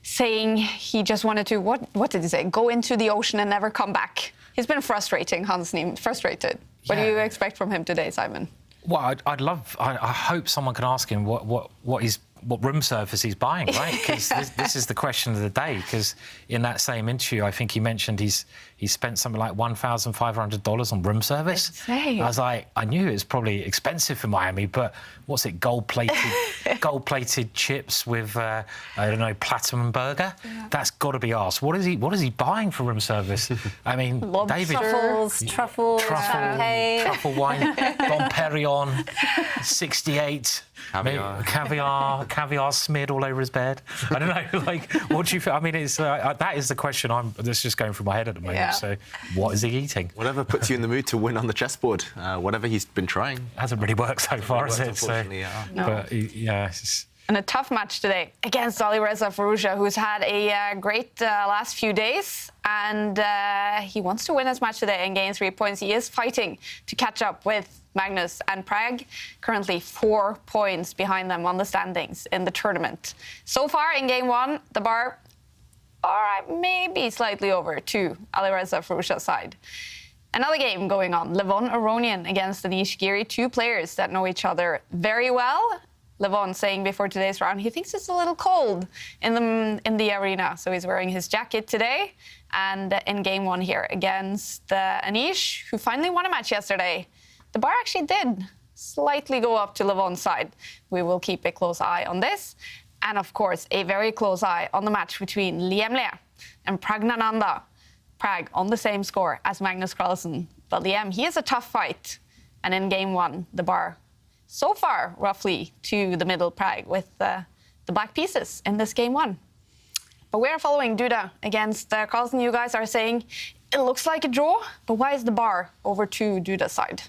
Speaker 2: saying he just wanted to, what did he say? Go into the ocean and never come back. He's been frustrating, Hans Niemann, frustrated. What do you expect from him today, Simon?
Speaker 5: Well, I hope someone can ask him what room service he's buying, right? Because this is the question of the day. Because in that same interview, I think he mentioned he spent something like $1,500 on room service. I was like, I knew it was probably expensive for Miami, but what's it, gold-plated chips with I don't know, platinum burger? Yeah. That's got to be asked. What is he buying for room service? I mean, David,
Speaker 3: truffles, champagne,
Speaker 5: truffle wine, Dom Perignon, 68. Caviar smeared all over his bed. I don't know. Like, what do you feel? I mean, it's that is the question that's just going through my head at the moment. Yeah. So, what is he eating?
Speaker 4: Whatever puts you in the mood to win on the chessboard. Whatever he's been trying.
Speaker 5: Hasn't really worked so far, has it? So,
Speaker 2: no.
Speaker 5: But yeah.
Speaker 2: And a tough match today against Alireza Firouzja, who's had a great last few days. And he wants to win his match today and gain 3 points. He is fighting to catch up with Magnus and Pragg, currently 4 points behind them on the standings in the tournament. So far in game 1, the bar, all right, maybe slightly over to Alireza Firouzja's side. Another game going on, Levon Aronian against Anish Giri, 2 players that know each other very well. Levon saying before today's round he thinks it's a little cold in the arena, so he's wearing his jacket today. And in game 1 here against Anish, who finally won a match yesterday, the bar actually did slightly go up to Levon's side. We will keep a close eye on this. And of course, a very close eye on the match between Liam Le and Praggnanandhaa. Pragg on the same score as Magnus Carlsen. But Liam, he is a tough fight. And in game 1, the bar so far roughly to the middle Pragg with the black pieces in this game 1. But we're following Duda against Carlsen. You guys are saying it looks like a draw, but why is the bar over to Duda's side?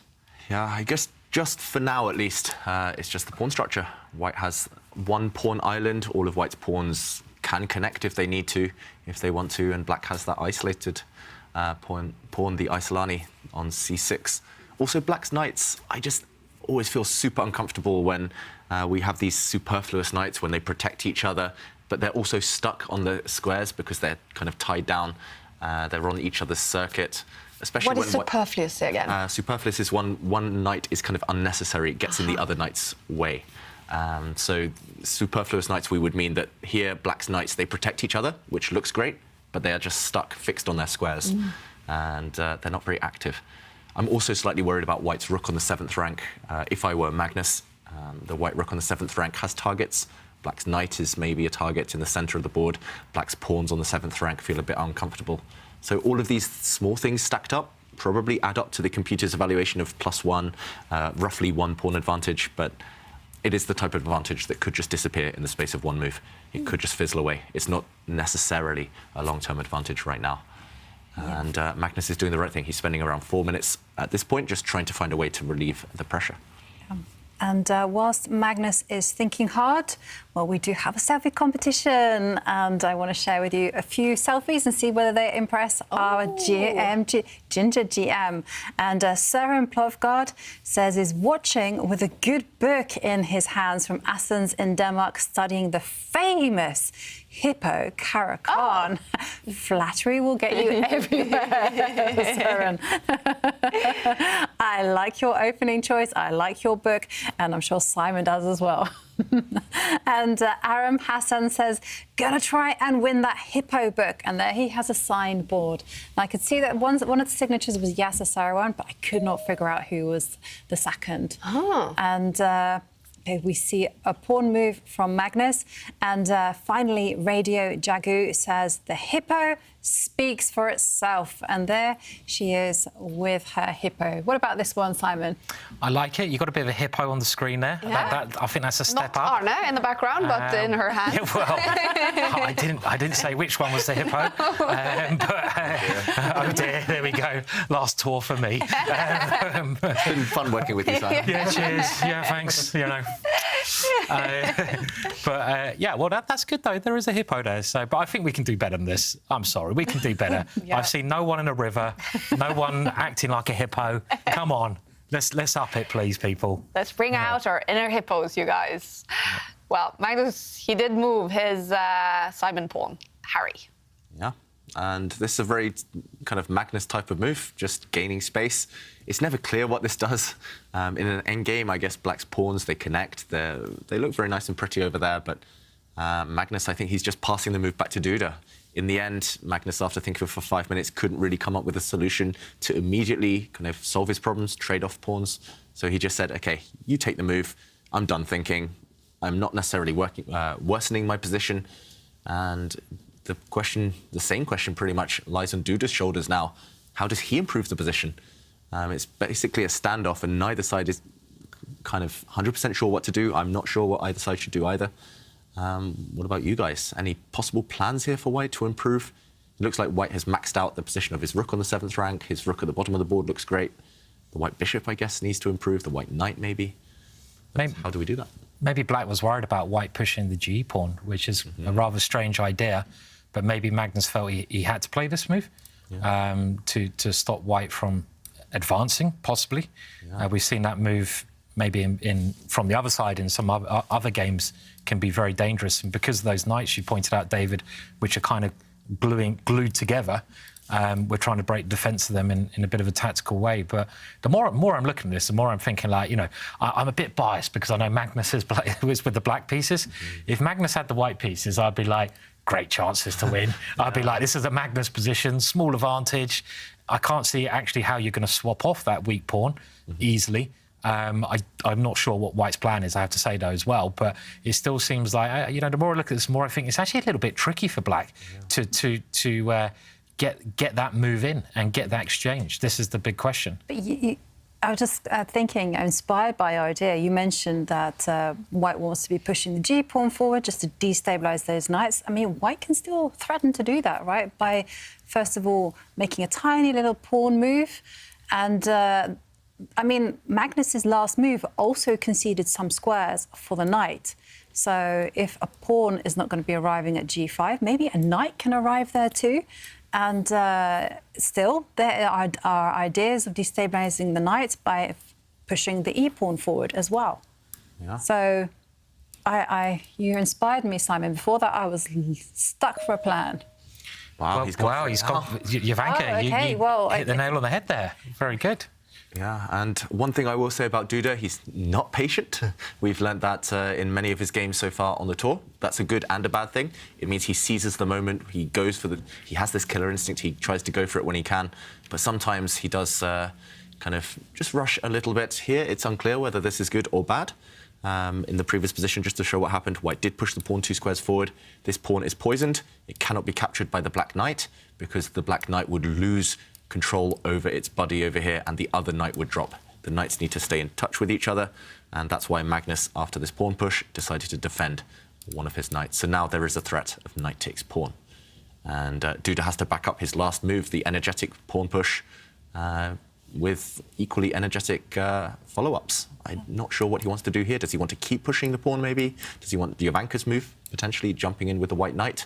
Speaker 4: Yeah, I guess just for now at least, it's just the pawn structure. White has 1 pawn island. All of White's pawns can connect if they need to, if they want to, and Black has that isolated pawn, the Isolani on c6. Also, Black's knights, I just always feel super uncomfortable when we have these superfluous knights when they protect each other, but they're also stuck on the squares because they're kind of tied down. They're on each other's circuit. Especially
Speaker 2: what is superfluous again?
Speaker 4: Superfluous is one knight is kind of unnecessary, it gets in the other knight's way. So superfluous knights, we would mean that here, Black's knights, they protect each other, which looks great, but they are just stuck, fixed on their squares, and they're not very active. I'm also slightly worried about White's rook on the 7th rank. If I were Magnus, the White rook on the 7th rank has targets. Black's knight is maybe a target in the centre of the board. Black's pawns on the 7th rank feel a bit uncomfortable. So all of these small things stacked up probably add up to the computer's evaluation of +1, roughly 1 pawn advantage, but it is the type of advantage that could just disappear in the space of 1 move. It could just fizzle away. It's not necessarily a long-term advantage right now. And Magnus is doing the right thing. He's spending around 4 minutes at this point just trying to find a way to relieve the pressure.
Speaker 3: And whilst Magnus is thinking hard, well, we do have a selfie competition, and I want to share with you a few selfies and see whether they impress our Ginger GM. And Søren Plovgaard says he's watching with a good book in his hands from Athens in Denmark, studying the famous Hippo Caracan. Flattery will get you everywhere, Søren. I like your opening choice. I like your book, and I'm sure Simon does as well. And Aram Hassan says, gonna try and win that Hippo book. And there he has a signed board. And I could see that one of the signatures was Yasser Sarawan, but I could not figure out who was the second.
Speaker 2: Oh.
Speaker 3: And we see a pawn move from Magnus. And finally, Radio Jagu says the Hippo speaks for itself. And there she is with her Hippo. What about this one, Simon?
Speaker 5: I like it. You've got a bit of a hippo on the screen there.
Speaker 2: Yeah.
Speaker 5: I think that's a step
Speaker 2: Not
Speaker 5: up.
Speaker 2: Arne in the background, but in her hand.
Speaker 5: Yeah, well, I didn't say which one was the hippo. Oh dear, there we go. Last tour for me.
Speaker 4: It's been fun working with you, Simon.
Speaker 5: Yeah, cheers. Yeah, thanks. You know. Yeah, well, that's good though. There is a hippo there. So, but I think we can do better than this. I'm sorry, we can do better.
Speaker 2: Yeah.
Speaker 5: I've seen no one in a river, no one acting like a hippo. Come on, let's up it, please, people.
Speaker 2: Let's bring out our inner hippos, you guys. Well, Magnus, he did move his Simon pawn, Harry.
Speaker 4: Yeah, and this is a very kind of Magnus type of move, just gaining space. It's never clear what this does. In an endgame, I guess Black's pawns, they connect. They look very nice and pretty over there, but Magnus, I think he's just passing the move back to Duda. In the end, Magnus, after thinking for 5 minutes, couldn't really come up with a solution to immediately kind of solve his problems, trade off pawns. So he just said, OK, you take the move. I'm done thinking. I'm not necessarily worsening my position. And the same question pretty much lies on Duda's shoulders now. How does he improve the position? It's basically a standoff, and neither side is kind of 100% sure what to do. I'm not sure what either side should do either. What about you guys? Any possible plans here for White to improve? It looks like White has maxed out the position of his rook on the 7th rank. His rook at the bottom of the board looks great. The White bishop, I guess, needs to improve. The White knight, maybe. How do we do that? Maybe
Speaker 5: Black was worried about White pushing the G pawn, which is a rather strange idea. But maybe Magnus felt he had to play this move to stop White from advancing, possibly. Yeah. We've seen that move maybe from the other side in some other games can be very dangerous. And because of those knights you pointed out, David, which are kind of glued together, we're trying to break the defence of them in a bit of a tactical way. But the more I'm looking at this, the more I'm thinking, like, you know, I'm a bit biased because I know Magnus is with the black pieces. If Magnus had the white pieces, I'd be like, great chances to win. I'd be like, this is a Magnus position, small advantage. I can't see actually how you're going to swap off that weak pawn easily. I'm not sure what White's plan is, I have to say, though, as well. But it still seems like, you know, the more I look at this, the more I think it's actually a little bit tricky for Black to get that move in and get that exchange. This is the big question.
Speaker 3: But I was just thinking, inspired by your idea, you mentioned that White wants to be pushing the G pawn forward just to destabilise those knights. I mean, White can still threaten to do that, right? By, first of all, making a tiny little pawn move. And, I mean, Magnus's last move also conceded some squares for the knight. So if a pawn is not going to be arriving at G5, maybe a knight can arrive there too. And still, there are ideas of destabilising the knight by pushing the e-pawn forward as well. Yeah. So you inspired me, Simon. Before that, I was stuck for a plan.
Speaker 4: Wow, he's got
Speaker 5: Jovanka, you hit the nail on the head there. Very good.
Speaker 4: Yeah, and one thing I will say about Duda, he's not patient. We've learnt that in many of his games so far on the tour. That's a good and a bad thing. It means he seizes the moment. He goes for he has this killer instinct. He tries to go for it when he can. But sometimes he does kind of just rush a little bit. Here, it's unclear whether this is good or bad. In the previous position, just to show what happened, White did push the pawn 2 squares forward. This pawn is poisoned. It cannot be captured by the black knight because the black knight would lose control over its buddy over here, and the other knight would drop. The knights need to stay in touch with each other, and that's why Magnus, after this pawn push, decided to defend one of his knights. So now there is a threat of knight takes pawn. And Duda has to back up his last move, the energetic pawn push, with equally energetic follow-ups. I'm not sure what he wants to do here. Does he want to keep pushing the pawn, maybe? Does he want Jovanka's move, potentially jumping in with the white knight?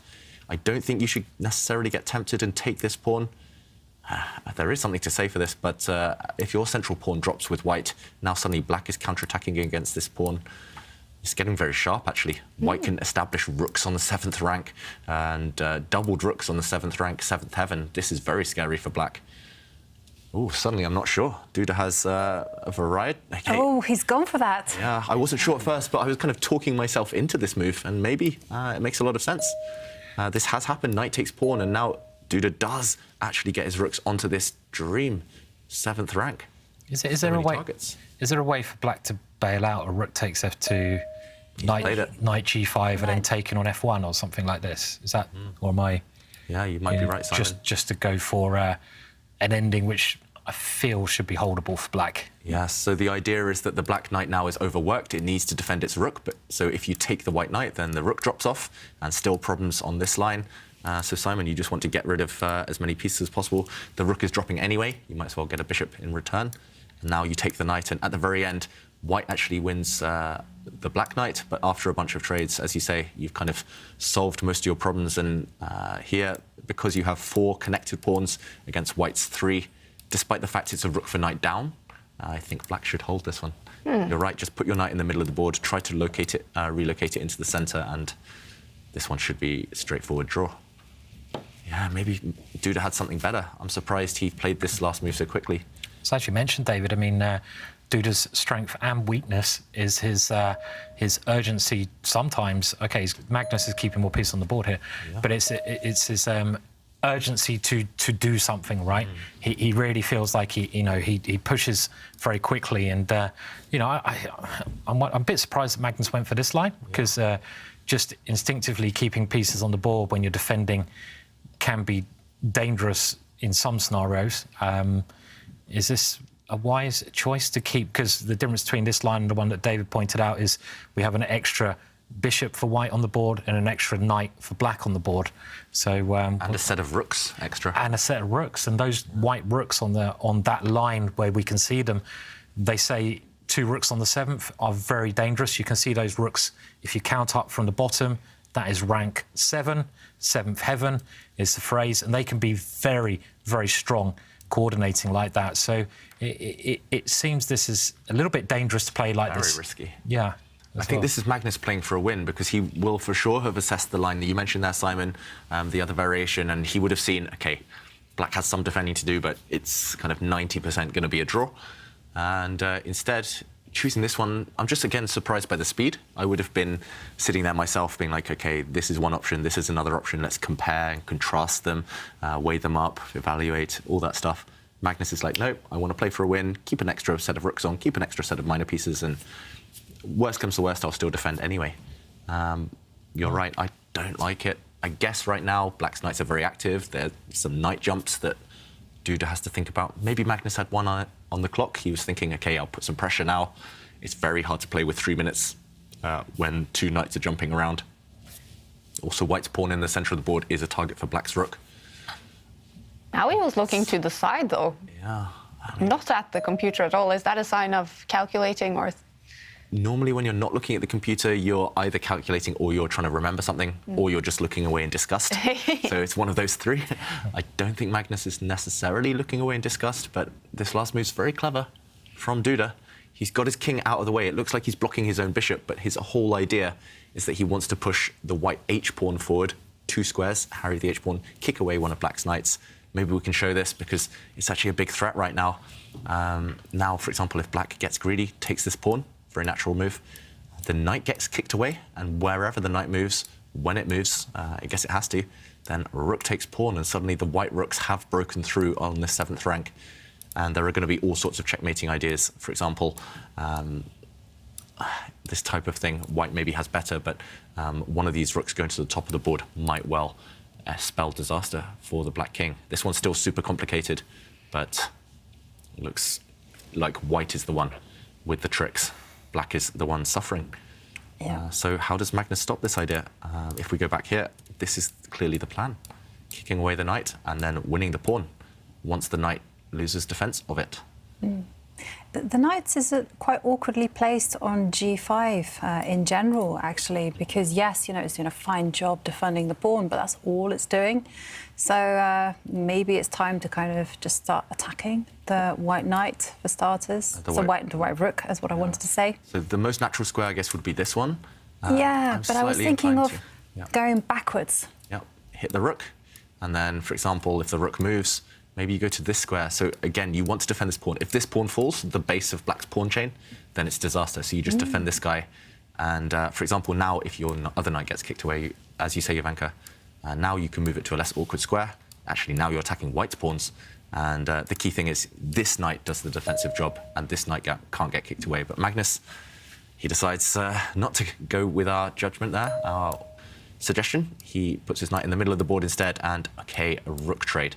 Speaker 4: I don't think you should necessarily get tempted and take this pawn. There is something to say for this, but if your central pawn drops with White, now suddenly Black is counter-attacking against this pawn. It's getting very sharp, actually. White can establish rooks on the 7th rank and doubled rooks on the 7th rank, 7th heaven. This is very scary for black. Oh, suddenly I'm not sure. Duda has a variety. Okay.
Speaker 3: Oh, he's gone for that.
Speaker 4: Yeah, I wasn't sure at first, but I was kind of talking myself into this move, and maybe it makes a lot of sense. This has happened. Knight takes pawn, and now Duda does actually get his rooks onto this dream 7th rank.
Speaker 5: Is there a way? Is there a way for black to bail out a rook takes f2, knight g5, and then taken on f1 or something like this? Is that, or am I?
Speaker 4: Yeah, you might be right, Simon.
Speaker 5: Just to go for an ending which I feel should be holdable for black.
Speaker 4: Yeah, so the idea is that the black knight now is overworked. It needs to defend its rook, but so if you take the white knight, then the rook drops off, and still problems on this line. So Simon, you just want to get rid of as many pieces as possible. The rook is dropping anyway. You might as well get a bishop in return. And now you take the knight, and at the very end, white actually wins the black knight. But after a bunch of trades, as you say, you've kind of solved most of your problems. And here, because you have 4 connected pawns against white's 3, despite the fact it's a rook for knight down, I think black should hold this one. You're right, just put your knight in the middle of the board, try to locate it, relocate it into the center, and this one should be a straightforward draw. Yeah, maybe Duda had something better. I'm surprised he played this last move so quickly.
Speaker 5: So as you mentioned, David, I mean, Duda's strength and weakness is his urgency sometimes. OK, Magnus is keeping more pieces on the board here, but it's his urgency to do something, right? He really feels like he pushes very quickly, and I'm a bit surprised that Magnus went for this line, because just instinctively keeping pieces on the board when you're defending can be dangerous in some scenarios. Is this a wise choice to keep? Because the difference between this line and the one that David pointed out is we have an extra bishop for white on the board and an extra knight for black on the board. So
Speaker 4: and a set of rooks extra.
Speaker 5: And a set of rooks, and those white rooks on that line where we can see them, they say 2 rooks on the 7th are very dangerous. You can see those rooks if you count up from the bottom. That is rank 7, 7th heaven is the phrase, and they can be very, very strong coordinating like that. So it seems this is a little bit dangerous to play like this.
Speaker 4: Very risky.
Speaker 5: Yeah.
Speaker 4: I think this is Magnus playing for a win, because he will for sure have assessed the line that you mentioned there, Simon, the other variation, and he would have seen, OK, black has some defending to do, but it's kind of 90% going to be a draw. And instead, choosing this one, I'm just, again, surprised by the speed. I would have been sitting there myself being like, OK, this is one option, this is another option, let's compare and contrast them, weigh them up, evaluate, all that stuff. Magnus is like, no, I want to play for a win, keep an extra set of rooks on, keep an extra set of minor pieces, and worst comes to worst, I'll still defend anyway. You're right, I don't like it. I guess right now, black's knights are very active. There's some knight jumps that Duda has to think about. Maybe Magnus had one on the clock. He was thinking, OK, I'll put some pressure now. It's very hard to play with 3 minutes when 2 knights are jumping around. Also, white's pawn in the centre of the board is a target for black's rook.
Speaker 2: Now he was looking to the side, though.
Speaker 4: Yeah.
Speaker 2: Not at the computer at all. Is that a sign of calculating or...
Speaker 4: Normally, when you're not looking at the computer, you're either calculating or you're trying to remember something, or you're just looking away in disgust. So it's one of those 3. I don't think Magnus is necessarily looking away in disgust, but this last move's very clever from Duda. He's got his king out of the way. It looks like he's blocking his own bishop, but his whole idea is that he wants to push the white h-pawn forward 2 squares, harry the h-pawn, kick away one of black's knights. Maybe we can show this, because it's actually a big threat right now. Now, for example, if black gets greedy, takes this pawn, very natural move, the knight gets kicked away, and wherever the knight moves, when it moves, I guess it has to, then rook takes pawn, and suddenly the white rooks have broken through on the 7th rank. And there are going to be all sorts of checkmating ideas. For example, this type of thing, white maybe has better, but one of these rooks going to the top of the board might well spell disaster for the black king. This one's still super complicated, but it looks like white is the one with the tricks. Black is the one suffering. Yeah. So how does Magnus stop this idea? If we go back here, this is clearly the plan. Kicking away the knight and then winning the pawn once the knight loses defense of it.
Speaker 3: The knight is quite awkwardly placed on g5 in general, actually, because yes, it's doing a fine job defending the pawn, but that's all it's doing. So maybe it's time to kind of just start attacking the white knight for starters. The white rook, is what I wanted to say.
Speaker 4: So the most natural square, I guess, would be this one.
Speaker 3: Yeah, but I was thinking of going backwards.
Speaker 4: Yeah, hit the rook, and then, for example, if the rook moves, maybe you go to this square. So again, you want to defend this pawn. If this pawn falls, the base of black's pawn chain, then it's disaster. So you just defend this guy. And for example, now if your other knight gets kicked away, as you say, Jovanka, now you can move it to a less awkward square. Actually, now you're attacking white's pawns. And the key thing is this knight does the defensive job, and this knight can't get kicked away. But Magnus, he decides not to go with our judgment there, our suggestion. He puts his knight in the middle of the board instead, and, OK, a rook trade.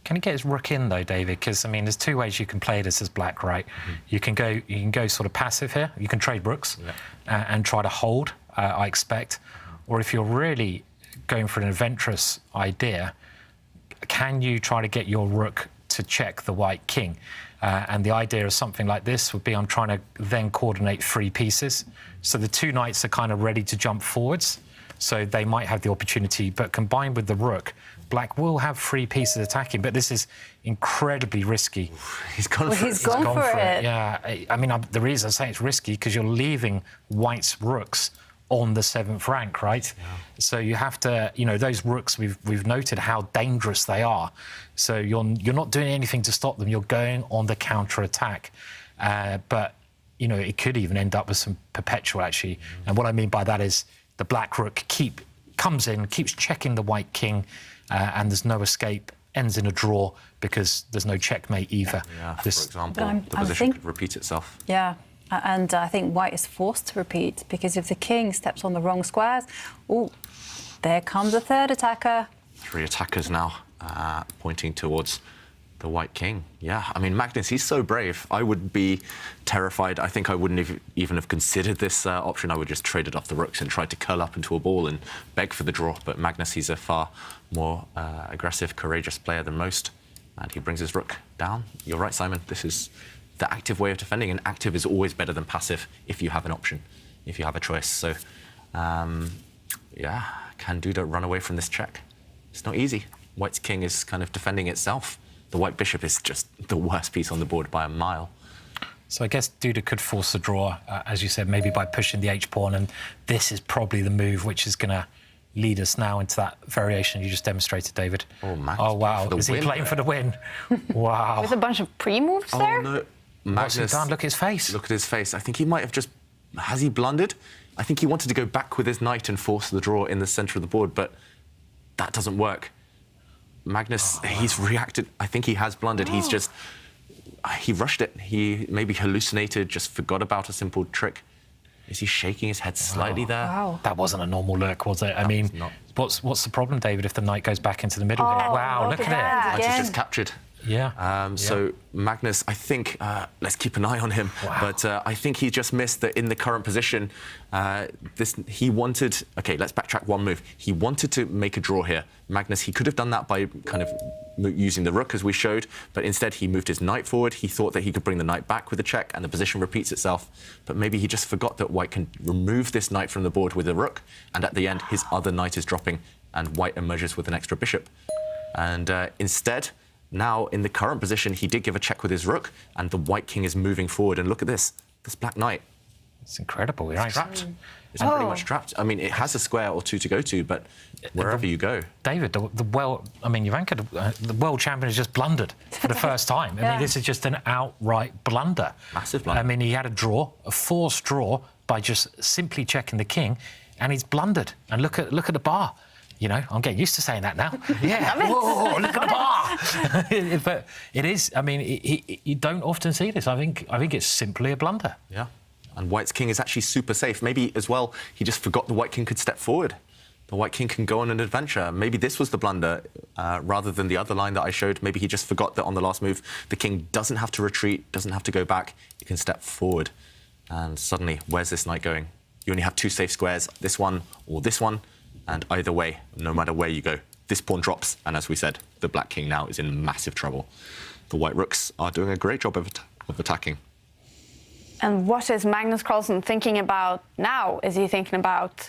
Speaker 5: Can he get his rook in, though, David? Because, I mean, there's two ways you can play this as black, right? You can go sort of passive here. You can trade rooks and try to hold, I expect. Or if you're really going for an adventurous idea, can you try to get your rook to check the white king? And the idea of something like this would be I'm trying to then coordinate 3 pieces. So the 2 knights are kind of ready to jump forwards. So they might have the opportunity, but combined with the rook, black will have 3 pieces attacking, but this is incredibly risky.
Speaker 4: He's gone for it.
Speaker 3: He's gone for it.
Speaker 5: Yeah, I mean, the reason I say it's risky because you're leaving white's rooks on the 7th rank, right? Yeah. So you have to, those rooks, we've noted how dangerous they are. So you're not doing anything to stop them. You're going on the counter-attack. But, it could even end up with some perpetual, actually. And what I mean by that is the black rook comes in, keeps checking the white king, and there's no escape, ends in a draw because there's no checkmate either.
Speaker 4: Yeah, for example, the position could repeat itself.
Speaker 3: Yeah. And I think white is forced to repeat, because if the king steps on the wrong squares, there comes a 3rd attacker.
Speaker 4: 3 attackers now pointing towards the white king. Yeah, I mean, Magnus, he's so brave. I would be terrified. I think I wouldn't even have considered this option. I would just trade it off the rooks and try to curl up into a ball and beg for the draw. But Magnus, he's a far more aggressive, courageous player than most. And he brings his rook down. You're right, Simon. This is the active way of defending, and active is always better than passive if you have an option, if you have a choice. So, yeah, can Duda run away from this check? It's not easy. White's king is kind of defending itself. The white bishop is just the worst piece on the board by a mile.
Speaker 5: So I guess Duda could force a draw, as you said, maybe by pushing the h-pawn, and this is probably the move which is going to lead us now into that variation you just demonstrated, David.
Speaker 4: Oh, Magnus,
Speaker 5: oh wow, is he playing for the win? Wow.
Speaker 2: With a bunch of pre-moves there?
Speaker 4: Oh, no. Magnus,
Speaker 5: what's he done? Look at his face.
Speaker 4: Look at his face. I think he might have just... Has he blundered? I think he wanted to go back with his knight and force the draw in the centre of the board, but that doesn't work. Magnus, he's reacted. I think he has blundered. He's just... He rushed it. He maybe hallucinated, just forgot about a simple trick. Is he shaking his head slightly there?
Speaker 3: Wow.
Speaker 5: That wasn't a normal look, was it? I mean, what's the problem, David, if the knight goes back into the middle here? Wow, look at it.
Speaker 4: Knight is just captured.
Speaker 5: Yeah.
Speaker 4: So Magnus, I think, let's keep an eye on him.
Speaker 5: Wow.
Speaker 4: But I think he just missed that in the current position. He wanted... OK, let's backtrack one move. He wanted to make a draw here. Magnus, he could have done that by kind of using the rook, as we showed, but instead he moved his knight forward. He thought that he could bring the knight back with a check, and the position repeats itself. But maybe he just forgot that white can remove this knight from the board with a rook, and at the end, his other knight is dropping, and white emerges with an extra bishop. And instead... Now, in the current position, he did give a check with his rook, and the white king is moving forward. And look at this black knight.
Speaker 5: It's incredible. It's trapped.
Speaker 4: It's pretty much trapped. I mean, it has a square or 2 to go to, but wherever you go.
Speaker 5: David, Jovanka, the world champion has just blundered for the first time. I mean, this is just an outright blunder.
Speaker 4: Massive blunder.
Speaker 5: I mean, he had a forced draw by just simply checking the king, and he's blundered. And look at the bar. I'm getting used to saying that now. Yeah. Whoa, look at the bar. But it is. I mean, you don't often see this. I think it's simply a blunder.
Speaker 4: Yeah. And white's king is actually super safe. Maybe as well, he just forgot the white king could step forward. The white king can go on an adventure. Maybe this was the blunder rather than the other line that I showed. Maybe he just forgot that on the last move, the king doesn't have to retreat, doesn't have to go back. He can step forward. And suddenly, where's this knight going? You only have 2 safe squares, this one or this one. And either way, no matter where you go, this pawn drops. And as we said, the black king now is in massive trouble. The white rooks are doing a great job of attacking.
Speaker 2: And what is Magnus Carlsen thinking about now? Is he thinking about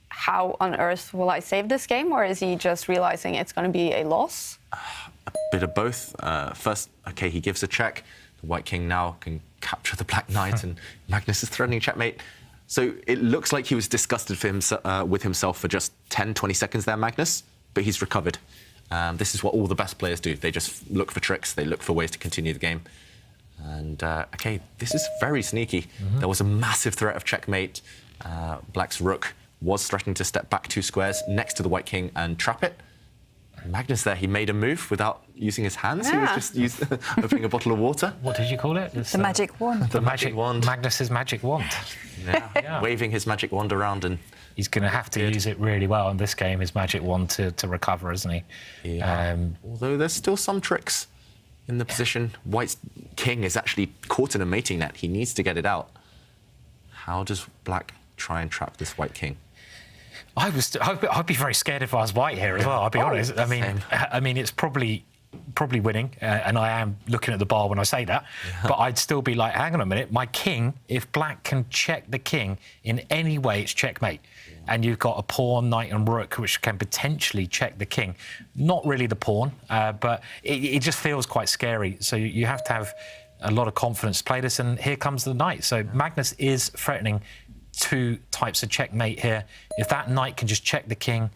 Speaker 2: how on earth will I save this game, or is he just realizing it's going to be a loss?
Speaker 4: A bit of both. First, okay, he gives a check. The White King now can capture the Black Knight, and Magnus is threatening checkmate. So it looks like he was disgusted with himself for just 10, 20 seconds there, Magnus, but he's recovered. This is what all the best players do. They just look for tricks. They look for ways to continue the game. And, OK, this is very sneaky. There was a massive threat of checkmate. Black's rook was threatening to step back 2 squares next to the White King and trap it. Magnus there, he made a move without using his hands.
Speaker 2: Yeah.
Speaker 4: He was just opening a bottle of water.
Speaker 5: What did you call it?
Speaker 3: The magic wand.
Speaker 4: The magic wand.
Speaker 5: Magnus's magic wand.
Speaker 4: Yeah. Waving his magic wand around, and
Speaker 5: he's going to have to use it really well in this game, his magic wand, to recover, isn't he?
Speaker 4: Yeah. Although there's still some tricks in the position. White's king is actually caught in a mating net. He needs to get it out. How does Black try and trap this White King?
Speaker 5: I'd be very scared if I was White here as well. I'll be honest. I mean, it's probably winning, and I am looking at the bar when I say that. Yeah. But I'd still be like, hang on a minute, my king. If Black can check the king in any way, it's checkmate. Yeah. And you've got a pawn, knight, and rook, which can potentially check the king. Not really the pawn, but it just feels quite scary. So you have to have a lot of confidence to play this. And here comes the knight. So Magnus is threatening 2 types of checkmate here. If that knight can just check the king.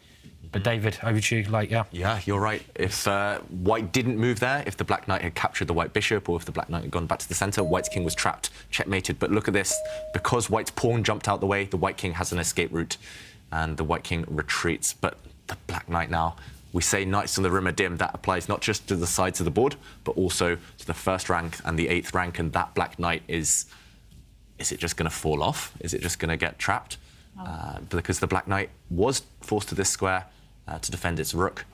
Speaker 5: But David, over to you. Yeah, you're right. If White didn't move there, if the Black Knight had captured the White Bishop, or if the Black Knight had gone back to the centre, White's king was trapped, checkmated. But look at this. Because White's pawn jumped out the way, the White King has an escape route, and the White King retreats. But the Black Knight now, we say knights on the rim are dim. That applies not just to the sides of the board, but also to the 1st rank and the 8th rank. And that Black Knight is it just going to fall off? Is it just going to get trapped? Because the Black Knight was forced to this square to defend its rook.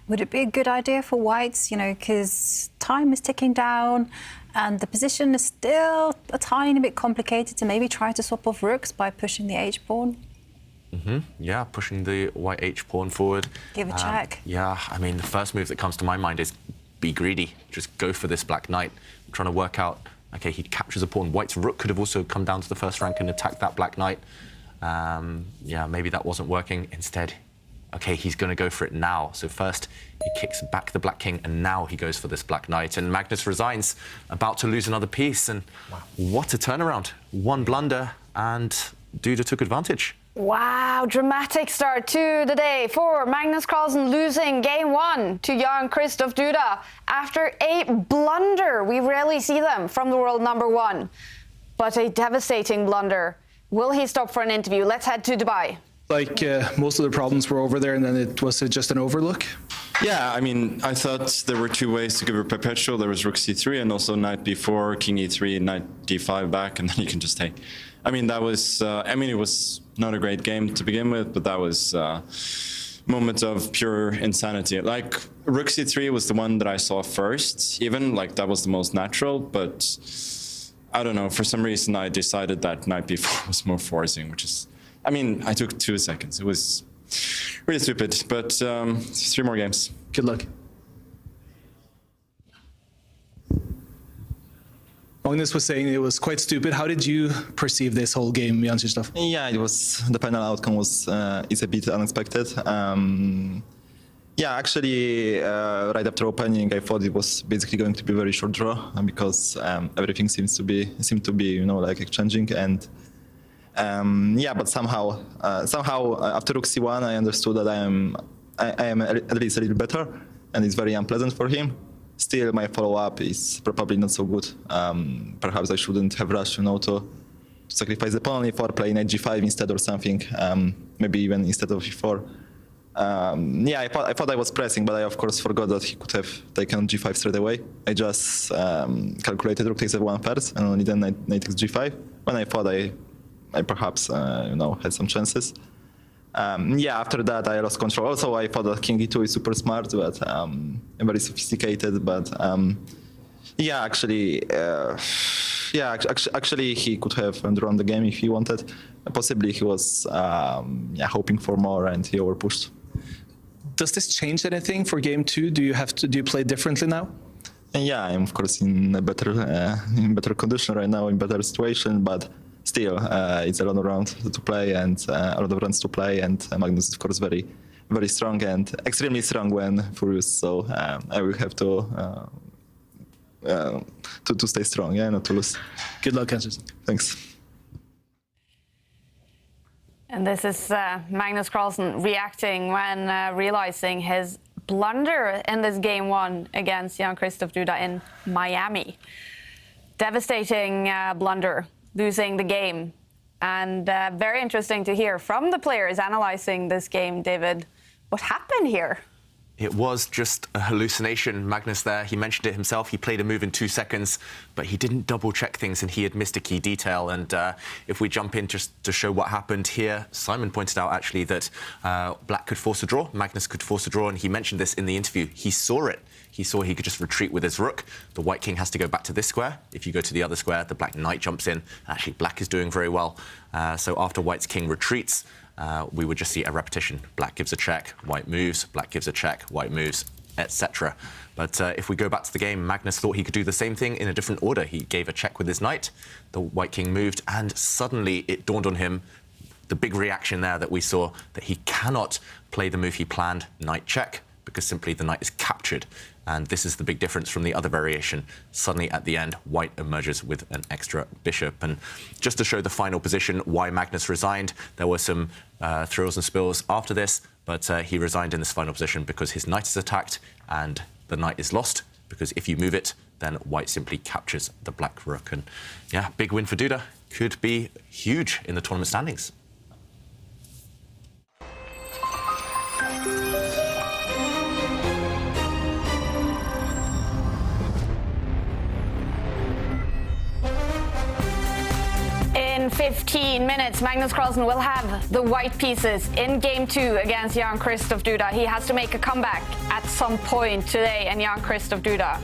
Speaker 3: Would it be a good idea for Whites, because time is ticking down and the position is still a tiny bit complicated, to maybe try to swap off rooks by pushing the H-pawn?
Speaker 4: Yeah, pushing the White H-pawn forward.
Speaker 3: Give a check.
Speaker 4: Yeah, I mean, the first move that comes to my mind is be greedy. Just go for this Black Knight. I'm trying to work out, OK, he captures a pawn. White's rook could have also come down to the 1st rank and attacked that Black Knight. Yeah, maybe that wasn't working. Instead, OK, he's going to go for it now. So first, he kicks back the Black King, and now he goes for this Black Knight. And Magnus resigns, about to lose another piece. And what a turnaround. 1 blunder, and Duda took advantage.
Speaker 2: Wow, dramatic start to the day for Magnus Carlsen, losing game 1 to Jan-Krzysztof Duda after a blunder. We rarely see them from the world #1, but a devastating blunder. Will he stop for an interview? Let's head to Dubai.
Speaker 1: Like most of the problems were over there, and then it was just an overlook?
Speaker 10: Yeah, I mean, I thought there were 2 ways to give a perpetual. There was rook c3 and also knight b4, king e3, knight d5 back, and then you can just take. I mean, that was, it was not a great game to begin with, but that was moment of pure insanity. Like, rook c3 was the one that I saw first, even, like, that was the most natural, but I don't know, for some reason I decided that knight b4 was more forcing, which is, I mean, I took 2 seconds. It was really stupid, but 3 more games.
Speaker 1: Good luck. Magnus was saying it was quite stupid. How did you perceive this whole game, Jan-Krzysztof?
Speaker 11: Yeah, it was, the final outcome was is a bit unexpected. Yeah, actually, right after opening, I thought it was basically going to be a very short draw because everything seemed to be, you know, like exchanging, and yeah, but somehow after rook c1, I understood that I am at least a little better, and it's very unpleasant for him. Still, my follow-up is probably not so good. Perhaps I shouldn't have rushed, you know, to sacrifice the pawn for playing knight g5 instead or something. Maybe even instead of e4. Yeah, I thought I was pressing, but I of course forgot that he could have taken g5 straight away. I just calculated rook takes f1 first, and only then knight takes g5. When I thought I perhaps you know, had some chances. Yeah, after that I lost control. Also, I thought that king e2 is super smart, but very sophisticated. But yeah, actually, actually, he could have drawn the game if he wanted. Possibly, he was yeah, hoping for more, and he overpushed.
Speaker 1: Does this change anything for game 2? Do you play differently now?
Speaker 11: Yeah, I'm of course in a better condition right now, in better situation, but still, it's a lot of rounds to play and a lot of runs to play, and Magnus is of course very, very strong and extremely strong when furious. So I will have to stay strong, yeah, not to lose.
Speaker 1: Good luck, Kaja.
Speaker 11: Thanks.
Speaker 2: And this is Magnus Carlsen reacting when realizing his blunder in this game one against Jan-Krzysztof Duda in Miami. Devastating blunder, losing the game. And very interesting to hear from the players analyzing this game, David. What happened here?
Speaker 4: It was just a hallucination. Magnus there, he mentioned it himself. He played a move in 2 seconds, but he didn't double-check things, and he had missed a key detail. And if we jump in just to show what happened here, Simon pointed out, actually, that Black could force a draw, Magnus could force a draw, and he mentioned this in the interview. He saw it. He saw he could just retreat with his rook. The White King has to go back to this square. If you go to the other square, the Black Knight jumps in. Actually, Black is doing very well. So after White's King retreats, we would just see a repetition. Black gives a check, White moves, Black gives a check, White moves, etc. But if we go back to the game, Magnus thought he could do the same thing in a different order. He gave a check with his knight, the White King moved, and suddenly it dawned on him, the big reaction there that we saw, that he cannot play the move he planned, knight check, because simply the knight is captured. And this is the big difference from the other variation. Suddenly, at the end, White emerges with an extra bishop. And just to show the final position, why Magnus resigned, there were some thrills and spills after this, but he resigned in this final position because his knight is attacked and the knight is lost, because if you move it, then White simply captures the Black rook. And yeah, big win for Duda. Could be huge in the tournament standings.
Speaker 2: In 15 minutes, Magnus Carlsen will have the white pieces in game 2 against Jan-Krzysztof Duda. He has to make a comeback at some point today, and Jan-Krzysztof Duda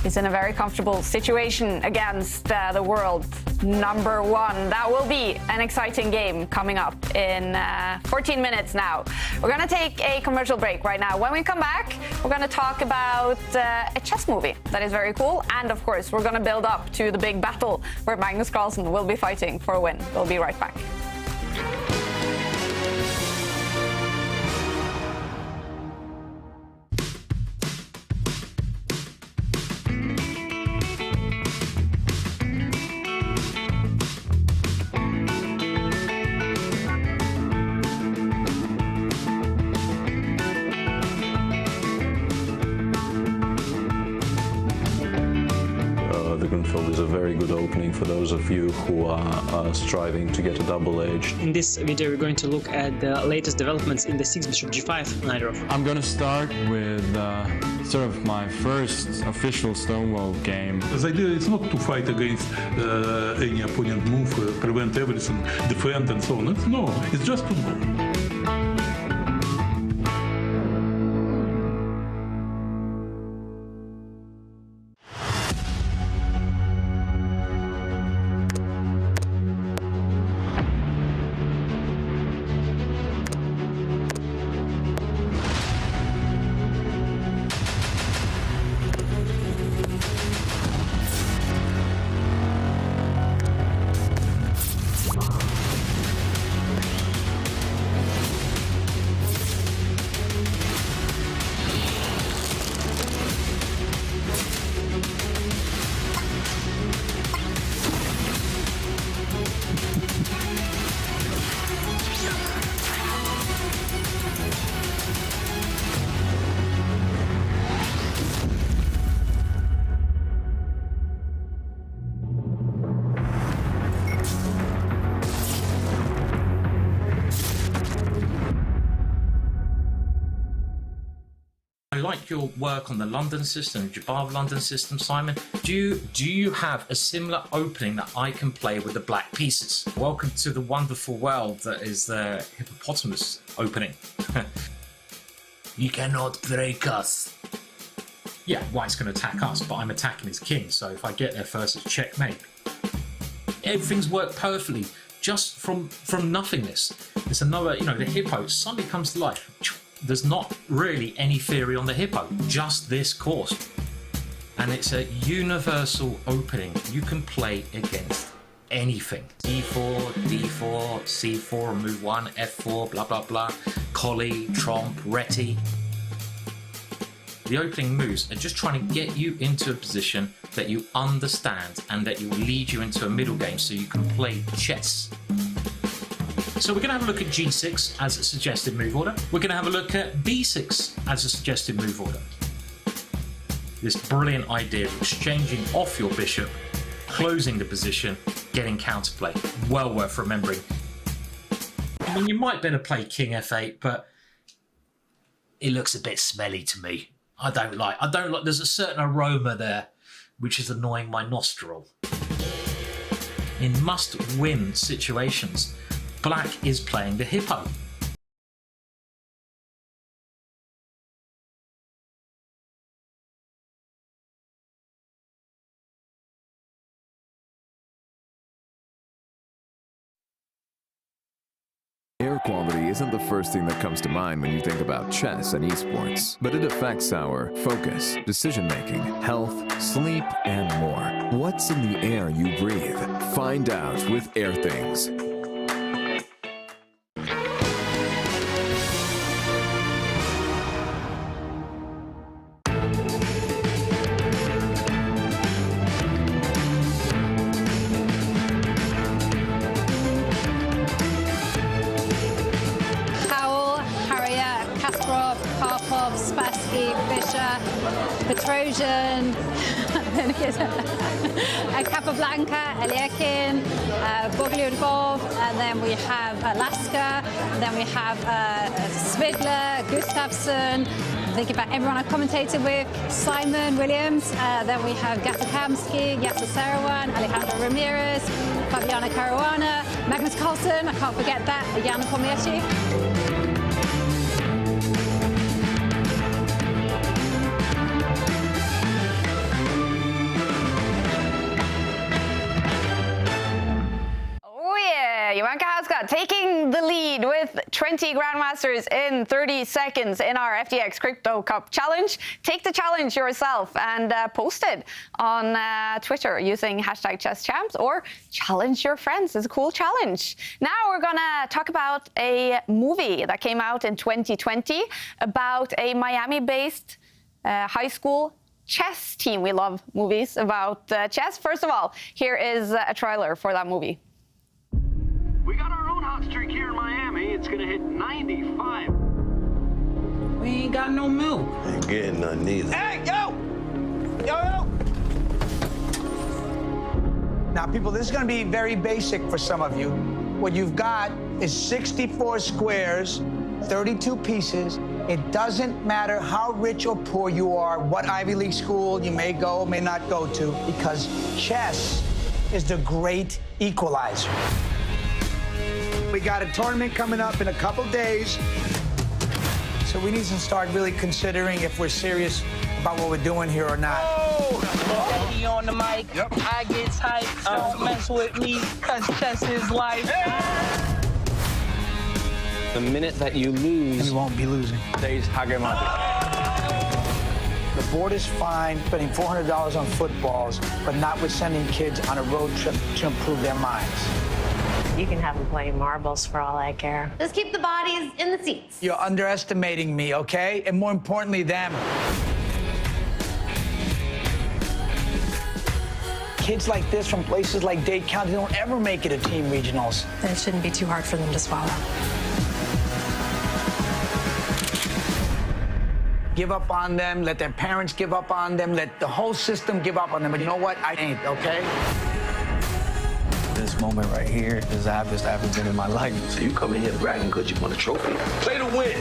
Speaker 2: is in a very comfortable situation against the world #1. That will be an exciting game coming up in 14 minutes now. We're going to take a commercial break right now. When we come back, we're going to talk about a chess movie that is very cool. And of course, we're going to build up to the big battle where Magnus Carlsen will be fighting for a win. We'll be right back.
Speaker 12: is a very good opening for those of you who are striving to get a double edge.
Speaker 13: In this video we're going to look at the latest developments in the 6 bishop g5 knight off.
Speaker 6: I'm going to start with sort of my first official Stonewall game.
Speaker 14: The idea is not to fight against any opponent move, prevent everything, defend and so on. No, it's just to move.
Speaker 5: I like your work on the London system, Jabbar London system, Simon. Do you have a similar opening that I can play with the black pieces? Welcome to the wonderful world that is the hippopotamus opening. You cannot break us. Yeah, White's going to attack us, but I'm attacking his king, so if I get there first, it's checkmate. Everything's worked perfectly, just from nothingness. It's another, the hippo suddenly comes to life. There's not really any theory on the hippo, just this course. and it's a universal opening. You can play against anything. E4, D4, C4, move 1, F4, blah, blah, blah. Collie, trompe, reti. The opening moves are just trying to get you into a position that you understand and that will lead you into a middle game so you can play chess. So we're going to have a look at G6 as a suggested move order. We're going to have a look at B6 as a suggested move order. This brilliant idea of exchanging off your bishop, closing the position, getting counterplay. Well worth remembering. I mean, you might better play King F8, but it looks a bit smelly to me. I don't like, there's a certain aroma there which is annoying my nostril. In must-win situations, Black is playing the hippo.
Speaker 15: Air quality isn't the first thing that comes to mind when you think about chess and esports, but it affects our focus, decision-making, health, sleep, and more. What's in the air you breathe? Find out with Air Things.
Speaker 3: Petrosian, Capablanca, Eliakin, Bogliudkov, and then we have Alaska, and then we have Svidler, Gustafsson. Think about everyone I commentated with, Simon Williams, then we have Gatakamsky, Yasser Seirawan, Alejandro Ramirez, Fabiana Caruana, Magnus Carlsen, I can't forget that, Jan Komiechi.
Speaker 2: Jovanka taking the lead with 20 Grandmasters in 30 seconds in our FTX Crypto Cup Challenge. Take the challenge yourself and post it on Twitter using #ChessChamps or challenge your friends. It's a cool challenge. Now we're gonna talk about a movie that came out in 2020 about a Miami-based high school chess team. We love movies about chess. First of all, here is a trailer for that movie.
Speaker 16: We got our own hot streak here in Miami. It's gonna hit 95. We ain't got no milk.
Speaker 17: Ain't getting none neither.
Speaker 16: Hey, yo! Yo!
Speaker 18: Now, people, this is gonna be very basic for some of you. What you've got is 64 squares, 32 pieces. It doesn't matter how rich or poor you are, what Ivy League school you may go, may not go to, because chess is the great equalizer. We got a tournament coming up in a couple days, so we need to start really considering if we're serious about what we're doing here or not.
Speaker 16: Oh!
Speaker 19: Be on the mic.
Speaker 16: Yep.
Speaker 19: I get hyped. Don't mess with me, cause chess is life.
Speaker 20: The minute that you lose,
Speaker 18: and we won't be losing.
Speaker 20: There's Hagermati.
Speaker 18: The board is fine spending $400 on footballs, but not with sending kids on a road trip to improve their minds.
Speaker 21: You can have them playing marbles for all I care.
Speaker 22: Just keep the bodies in the seats.
Speaker 18: You're underestimating me, okay? And more importantly, them. Kids like this from places like Dade County don't ever make it to team regionals.
Speaker 22: Then it shouldn't be too hard for them to swallow.
Speaker 18: Give up on them, let their parents give up on them, let the whole system give up on them. But you know what? I ain't, okay?
Speaker 20: This moment right here is the happiest I've ever been in my life.
Speaker 17: So you come in here bragging because you won a trophy. Play to win.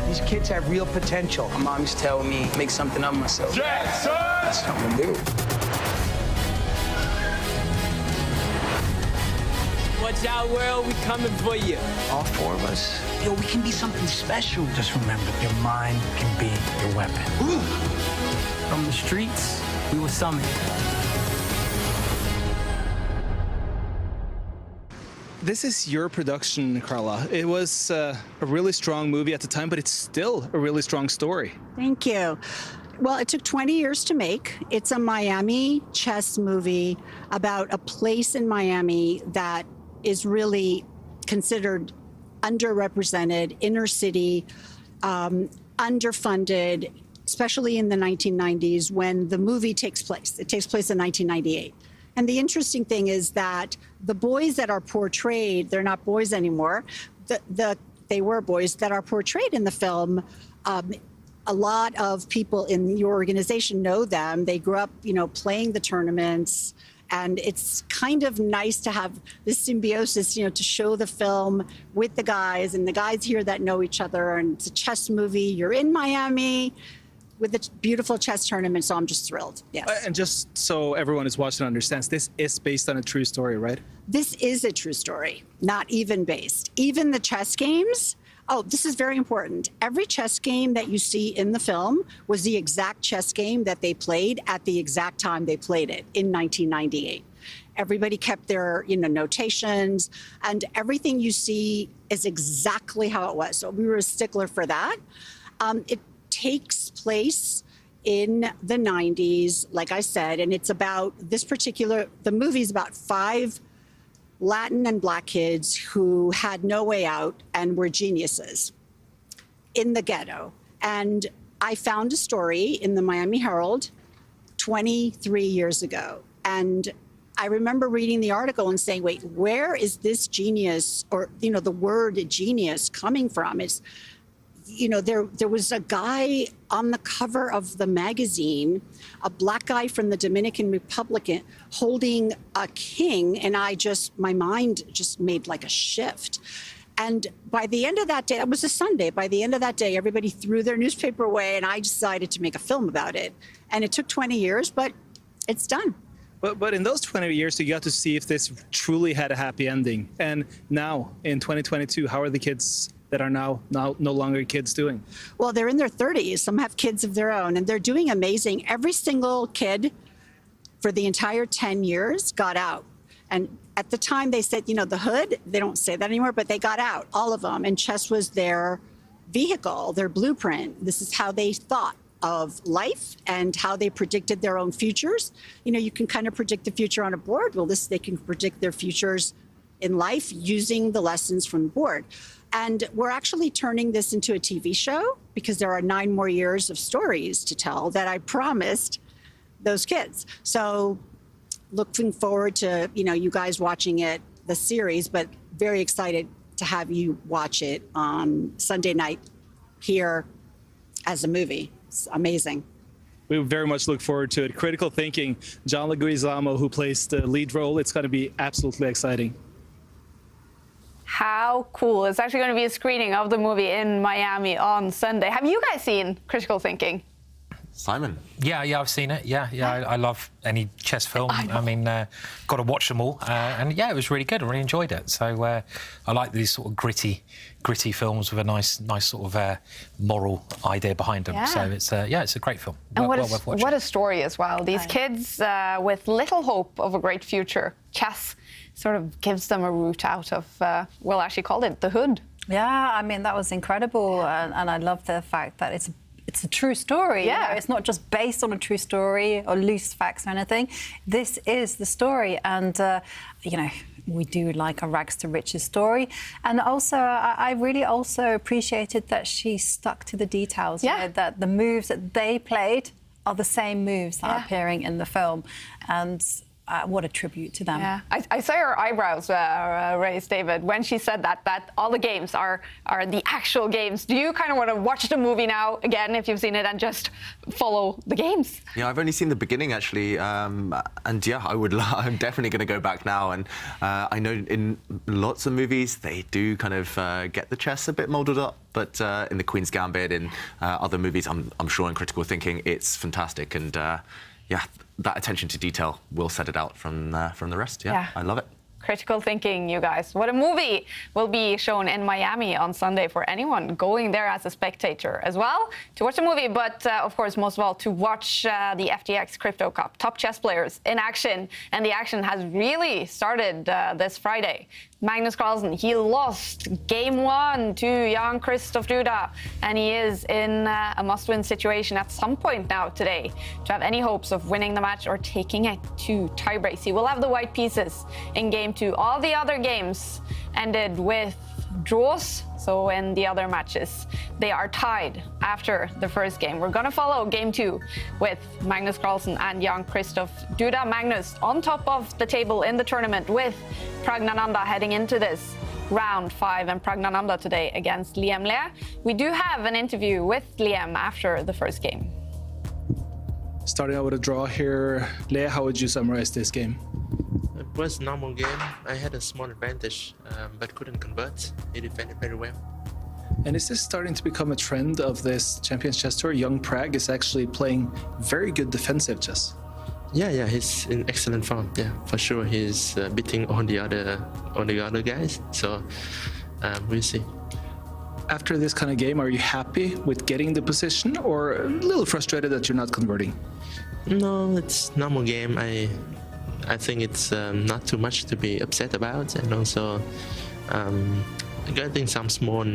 Speaker 18: These kids have real potential.
Speaker 20: My mom used to tell me, make something of myself.
Speaker 17: Jackson!
Speaker 20: That's what I'm gonna do.
Speaker 19: Watch out, world, we coming for you.
Speaker 20: All four of us.
Speaker 18: Yo, we can be something special. Just remember, your mind can be your weapon.
Speaker 20: Ooh.
Speaker 19: From the streets, we were summoned.
Speaker 1: This is your production, Carla. It was a really strong movie at the time, but it's still a really strong story.
Speaker 23: Thank you.
Speaker 7: Well, it took 20 years to make. It's a Miami chess movie about a place in Miami that is really considered underrepresented, inner city, underfunded, especially in the 1990s when the movie takes place. It takes place in 1998. And the interesting thing is that the boys that are portrayed, they're not boys anymore, they were boys that are portrayed in the film. A lot of people in your organization know them. They grew up, playing the tournaments. And it's kind of nice to have this symbiosis, to show the film with the guys and the guys here that know each other. And it's a chess movie. You're in Miami with a beautiful chess tournament, so I'm just thrilled. Yes.
Speaker 1: And just so everyone who's watching understands, this is based on a true story, right?
Speaker 7: This is a true story, not even based. Even the chess games. Oh, this is very important. Every chess game that you see in the film was the exact chess game that they played at the exact time they played it in 1998. Everybody kept their, notations, and everything you see is exactly how it was. So we were a stickler for that. It takes place in the 90s, like I said, and it's about the movie's about 5 Latin and Black kids who had no way out and were geniuses in the ghetto. And I found a story in the Miami Herald 23 years ago. And I remember reading the article and saying, wait, where is this genius or, the word genius coming from? It's, there was a guy on the cover of the magazine, a Black guy from the Dominican Republic holding a king, and my mind just made like a shift. And by the end of that day, it was a Sunday, by the end of that day, everybody threw their newspaper away, and I decided to make a film about it. And it took 20 years, but it's done.
Speaker 1: But in those 20 years, you got to see if this truly had a happy ending. And now, in 2022, how are the kids that are now no longer kids doing? Well, they're in their 30s. Some have kids of their own, and they're doing amazing. Every single kid for the entire 10 years got out. And at the time they said, the hood, they don't say that anymore, but they got out, all of them. And chess was their vehicle, their blueprint. This is how they thought of life and how they predicted their own futures. You can kind of predict the future on a board. Well, they can predict their futures in life using the lessons from the board. And we're actually turning this into a TV show because there are 9 more years of stories to tell that I promised those kids. So looking forward to, you guys watching it, the series, but very excited to have you watch it on Sunday night here as a movie. It's amazing. We very much look forward to it. Critical Thinking, John Leguizamo, who plays the lead role. It's going to be absolutely exciting. How cool. It's actually going to be a screening of the movie in Miami on Sunday. Have you guys seen Critical Thinking?
Speaker 4: Simon?
Speaker 5: Yeah, I've seen it. Yeah, I love any chess film. I mean, got to watch them all. And yeah, it was really good. I really enjoyed it. So I like these sort of gritty films with a nice sort of moral idea behind them. Yeah. So it's a great film.
Speaker 2: And what a story as well. These kids with little hope of a great future. Chess sort of gives them a route out of, actually called it the hood. Yeah, I mean, that was incredible. And I love the fact that it's a true story. Yeah. It's not just based on a true story or loose facts or anything. This is the story. And, we do like a rags to riches story. And also, I really also appreciated that she stuck to the details. Yeah. That the moves that they played are the same moves that are appearing in the film. And what a tribute to them. Yeah. I saw her eyebrows raise, David, when she said that all the games are the actual games. Do you kind of want to watch the movie now, again, if you've seen it, and just follow the games?
Speaker 4: Yeah, I've only seen the beginning, actually. And yeah, I'm definitely going to go back now. And I know in lots of movies, they do kind of get the chess a bit moulded up. But in The Queen's Gambit, in other movies, I'm sure in Critical Thinking, it's fantastic. And yeah, that attention to detail will set it out from the rest. Yeah, I love it. Critical Thinking, you guys. What a movie will be shown in Miami on Sunday for anyone going there as a spectator as well to watch the movie. But of course, most of all, to watch the FTX Crypto Cup. Top chess players in action. And the action has really started this Friday.
Speaker 2: Magnus Carlsen, he lost game 1 to Jan-Krzysztof Duda, and he is in a must-win situation at some point now today to have any hopes of winning the match or taking it to tiebreaks. He will have the white pieces in game 2. All the other games ended with draws, so in the other matches they are tied after the first game. We're gonna follow game 2 with Magnus Carlsen and Jan-Krzysztof Duda. Magnus on top of the table in the tournament with Praggnanandhaa heading into this round 5, and Praggnanandhaa today against Liam Le. We do have an interview with Liam after the first game.
Speaker 1: Starting out with a draw here, Le, how would you summarize this game?
Speaker 8: It was a normal game. I had a small advantage, but couldn't convert. He defended very well.
Speaker 1: And is this starting to become a trend of this Champions Chess Tour? Young Pragg is actually playing very good defensive chess.
Speaker 8: Yeah, he's in excellent form. Yeah, for sure. He's beating all the other guys. So we'll see.
Speaker 1: After this kind of game, are you happy with getting the position, or a little frustrated that you're not converting?
Speaker 8: No, it's normal game. I think it's not too much to be upset about, and also getting some small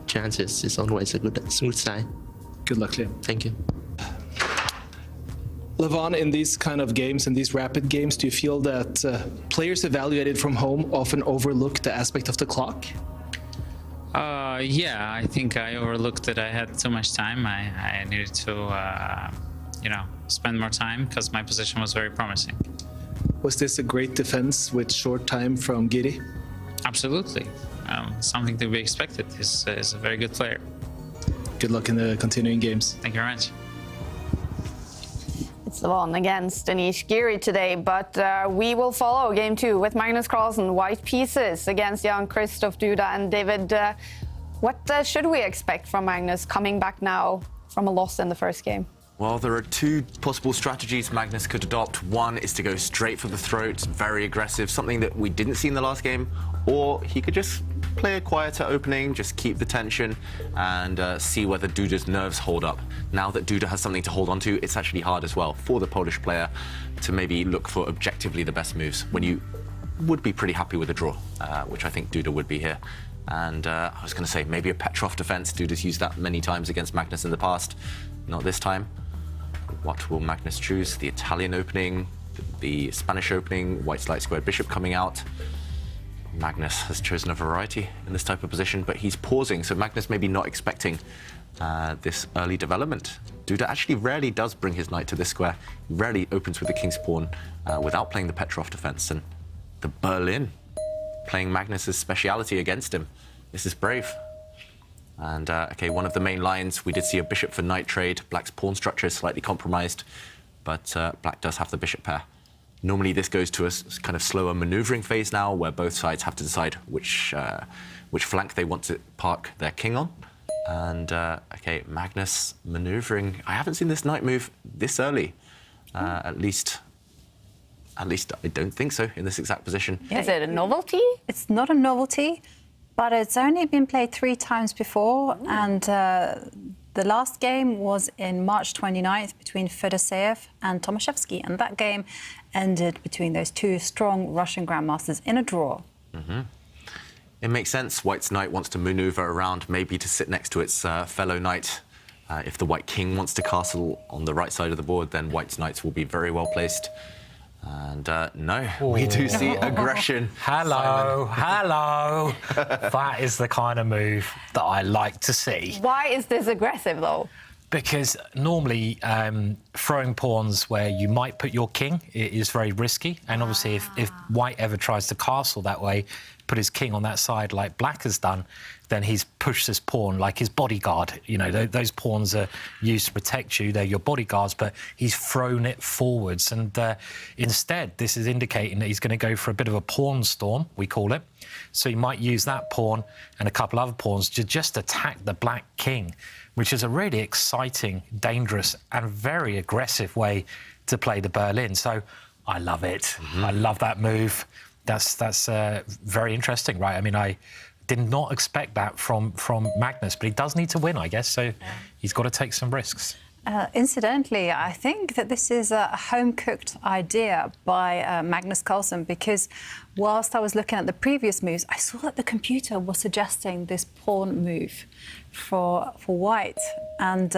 Speaker 8: chances is always a good sign.
Speaker 1: Good luck, Liam.
Speaker 8: Thank you.
Speaker 1: Levon, in these kind of games, in these rapid games, do you feel that players evaluated from home often overlook the aspect of the clock?
Speaker 9: Yeah, I think I overlooked that I had too much time. I needed to, spend more time because my position was very promising.
Speaker 1: Was this a great defense with short time from Giri?
Speaker 9: Absolutely. Something to be expected. He's a very good player.
Speaker 1: Good luck in the continuing games.
Speaker 9: Thank you very much.
Speaker 2: It's Levon against Anish Giri today, but we will follow game 2 with Magnus Carlsen, white pieces against Jan-Krzysztof Duda. And David, what should we expect from Magnus coming back now from a loss in the first game?
Speaker 4: Well, there are 2 possible strategies Magnus could adopt. One is to go straight for the throat, very aggressive, something that we didn't see in the last game, or he could just play a quieter opening, just keep the tension and see whether Duda's nerves hold up. Now that Duda has something to hold on to, it's actually hard as well for the Polish player to maybe look for objectively the best moves when you would be pretty happy with a draw, which I think Duda would be here. And I was going to say maybe a Petrov defense. Duda's used that many times against Magnus in the past, not this time. What will Magnus choose? The Italian opening, the Spanish opening, white slight squared bishop coming out. Magnus has chosen a variety in this type of position, but he's pausing, so Magnus may be not expecting this early development. Duda actually rarely does bring his knight to this square. He rarely opens with the king's pawn without playing the Petrov defense, and the Berlin playing Magnus's speciality against him. This is brave. And okay, one of the main lines, we did see a bishop for knight trade. Black's pawn structure is slightly compromised, but Black does have the bishop pair. Normally this goes to a kind of slower maneuvering phase now, where both sides have to decide which flank they want to park their king on. And okay, Magnus maneuvering. I haven't seen this knight move this early. At least I don't think so in this exact position.
Speaker 2: Yeah. Is it a novelty?
Speaker 3: It's not a novelty, but it's only been played 3 times before. Ooh. And the last game was in March 29th between Fedoseev and Tomaszewski, and that game ended between those 2 strong Russian grandmasters in a draw.
Speaker 4: Mm-hmm. It makes sense. White's knight wants to maneuver around, maybe to sit next to its fellow knight. If the white king wants to castle on the right side of the board, then White's knights will be very well placed. And no, we do see aggression.
Speaker 5: Hello. That is the kind of move that I like to see.
Speaker 2: Why is this aggressive, though?
Speaker 5: Because normally throwing pawns where you might put your king is very risky. And obviously if White ever tries to castle that way, put his king on that side like Black has done, then he's pushed this pawn like his bodyguard. You know, those pawns are used to protect you. They're your bodyguards, but he's thrown it forwards. And instead, this is indicating that he's going to go for a bit of a pawn storm, we call it. So he might use that pawn and a couple other pawns to just attack the Black king, which is a really exciting, dangerous and very aggressive way to play the Berlin. So I love it. Mm-hmm. I love that move. That's very interesting, right? I mean, I did not expect that from Magnus, but he does need to win, I guess, so he's got to take some risks.
Speaker 3: Incidentally, I think that this is a home-cooked idea by Magnus Carlsen, because whilst I was looking at the previous moves, I saw that the computer was suggesting this pawn move for white. And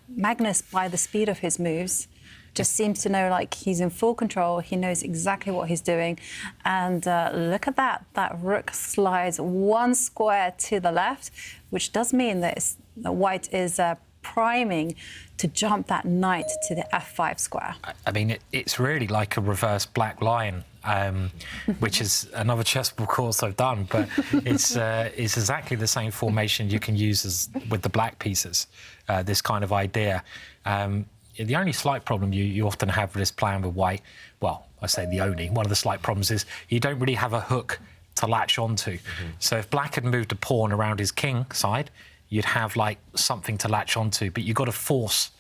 Speaker 3: Magnus, by the speed of his moves, just seems to know, like, he's in full control. He knows exactly what he's doing. And look at that. That rook slides one square to the left, which does mean that white is priming to jump that knight to the f5 square.
Speaker 5: I mean, it's really like a reverse black lion, which is another chessboard course I've done, but it's exactly the same formation you can use as with the black pieces, this kind of idea. The only slight problem you often have with this plan with white, well, I say the only, one of the slight problems is you don't really have a hook to latch onto. So if black had moved a pawn around his king side, you'd have like something to latch onto, but you've got to force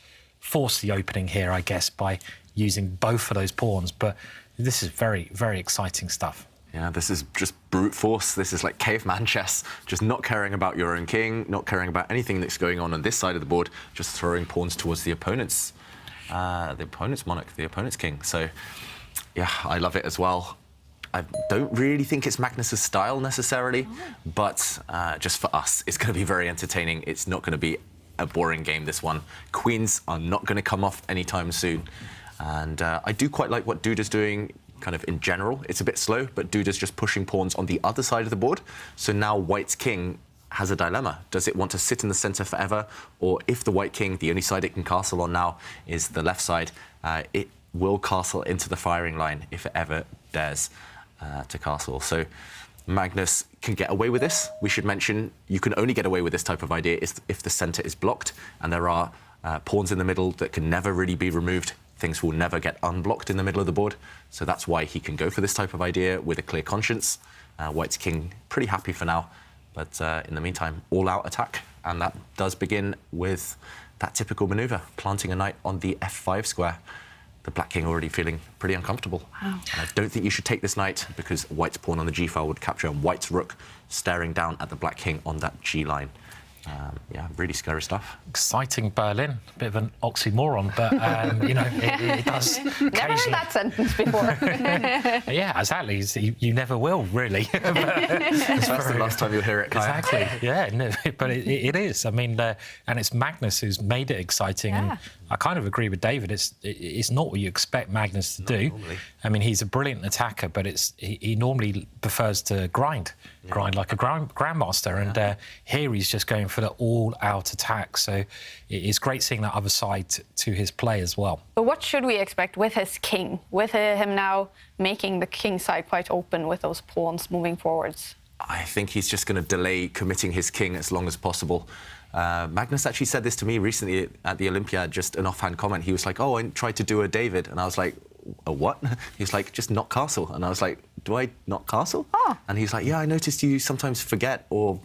Speaker 5: the opening here, I guess, by using both of those pawns. But this is very, very exciting stuff.
Speaker 4: Yeah, this is just brute force. This is like caveman chess, just not caring about your own king, not caring about anything that's going on this side of the board, just throwing pawns towards the opponent's monarch, the opponent's king. So, yeah, I love it as well. I don't really think it's Magnus's style necessarily, but just for us, it's going to be very entertaining. It's not going to be a boring game, this one. Queens are not going to come off anytime soon. And I do quite like what Duda's doing, kind of in general. It's a bit slow, but Duda's just pushing pawns on the other side of the board. So now white's king has a dilemma. Does it want to sit in the center forever? Or if the white king, the only side it can castle on now is the left side, it will castle into the firing line if it ever dares to castle. So Magnus can get away with this. We should mention you can only get away with this type of idea if the center is blocked and there are pawns in the middle that can never really be removed. Things will never get unblocked in the middle of the board. So that's why he can go for this type of idea with a clear conscience. White's king pretty happy for now. But in the meantime, all-out attack. And that does begin with that typical maneuver, planting a knight on the f5 square. The black king already feeling pretty uncomfortable. Wow. And I don't think you should take this knight because white's pawn on the g file would capture and white's rook staring down at the black king on that g line. Yeah, really scary stuff.
Speaker 5: Exciting Berlin. A bit of an oxymoron, but, you know, it does occasionally...
Speaker 2: Never heard that sentence before.
Speaker 5: Yeah, exactly. You never will, really.
Speaker 4: That's the last time you'll hear it, Kaja.
Speaker 5: Exactly, yeah. No, but it is. I mean, and it's Magnus who's made it exciting. Yeah. And I kind of agree with David. It's not what you expect Magnus to do. Normally. I mean, he's a brilliant attacker, but he normally prefers to grind like a grandmaster. And here he's just going for the all-out attack. So it's great seeing that other side to his play as well.
Speaker 2: But what should we expect with his king? With him now making the king side quite open with those pawns moving forwards?
Speaker 4: I think he's just going to delay committing his king as long as possible. Magnus actually said this to me recently at the Olympiad, just an offhand comment. He was like, oh, I tried to do a David. And I was like, a what? He's like, just not castle. And I was like, do I not castle? Oh. And he's like, yeah, I noticed you sometimes forget or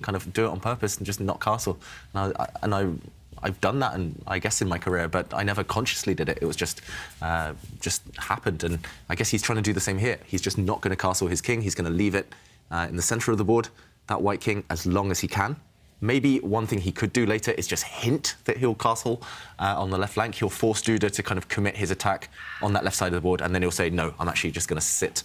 Speaker 4: kind of do it on purpose and just not castle. And I've done that, and I guess in my career, but I never consciously did it. It was just happened. And I guess he's trying to do the same here. He's just not going to castle his king. He's going to leave it in the center of the board, that white king, as long as he can. Maybe one thing he could do later is just hint that he'll castle on the left flank. He'll force Duda to kind of commit his attack on that left side of the board, and then he'll say, no, I'm actually just going to sit.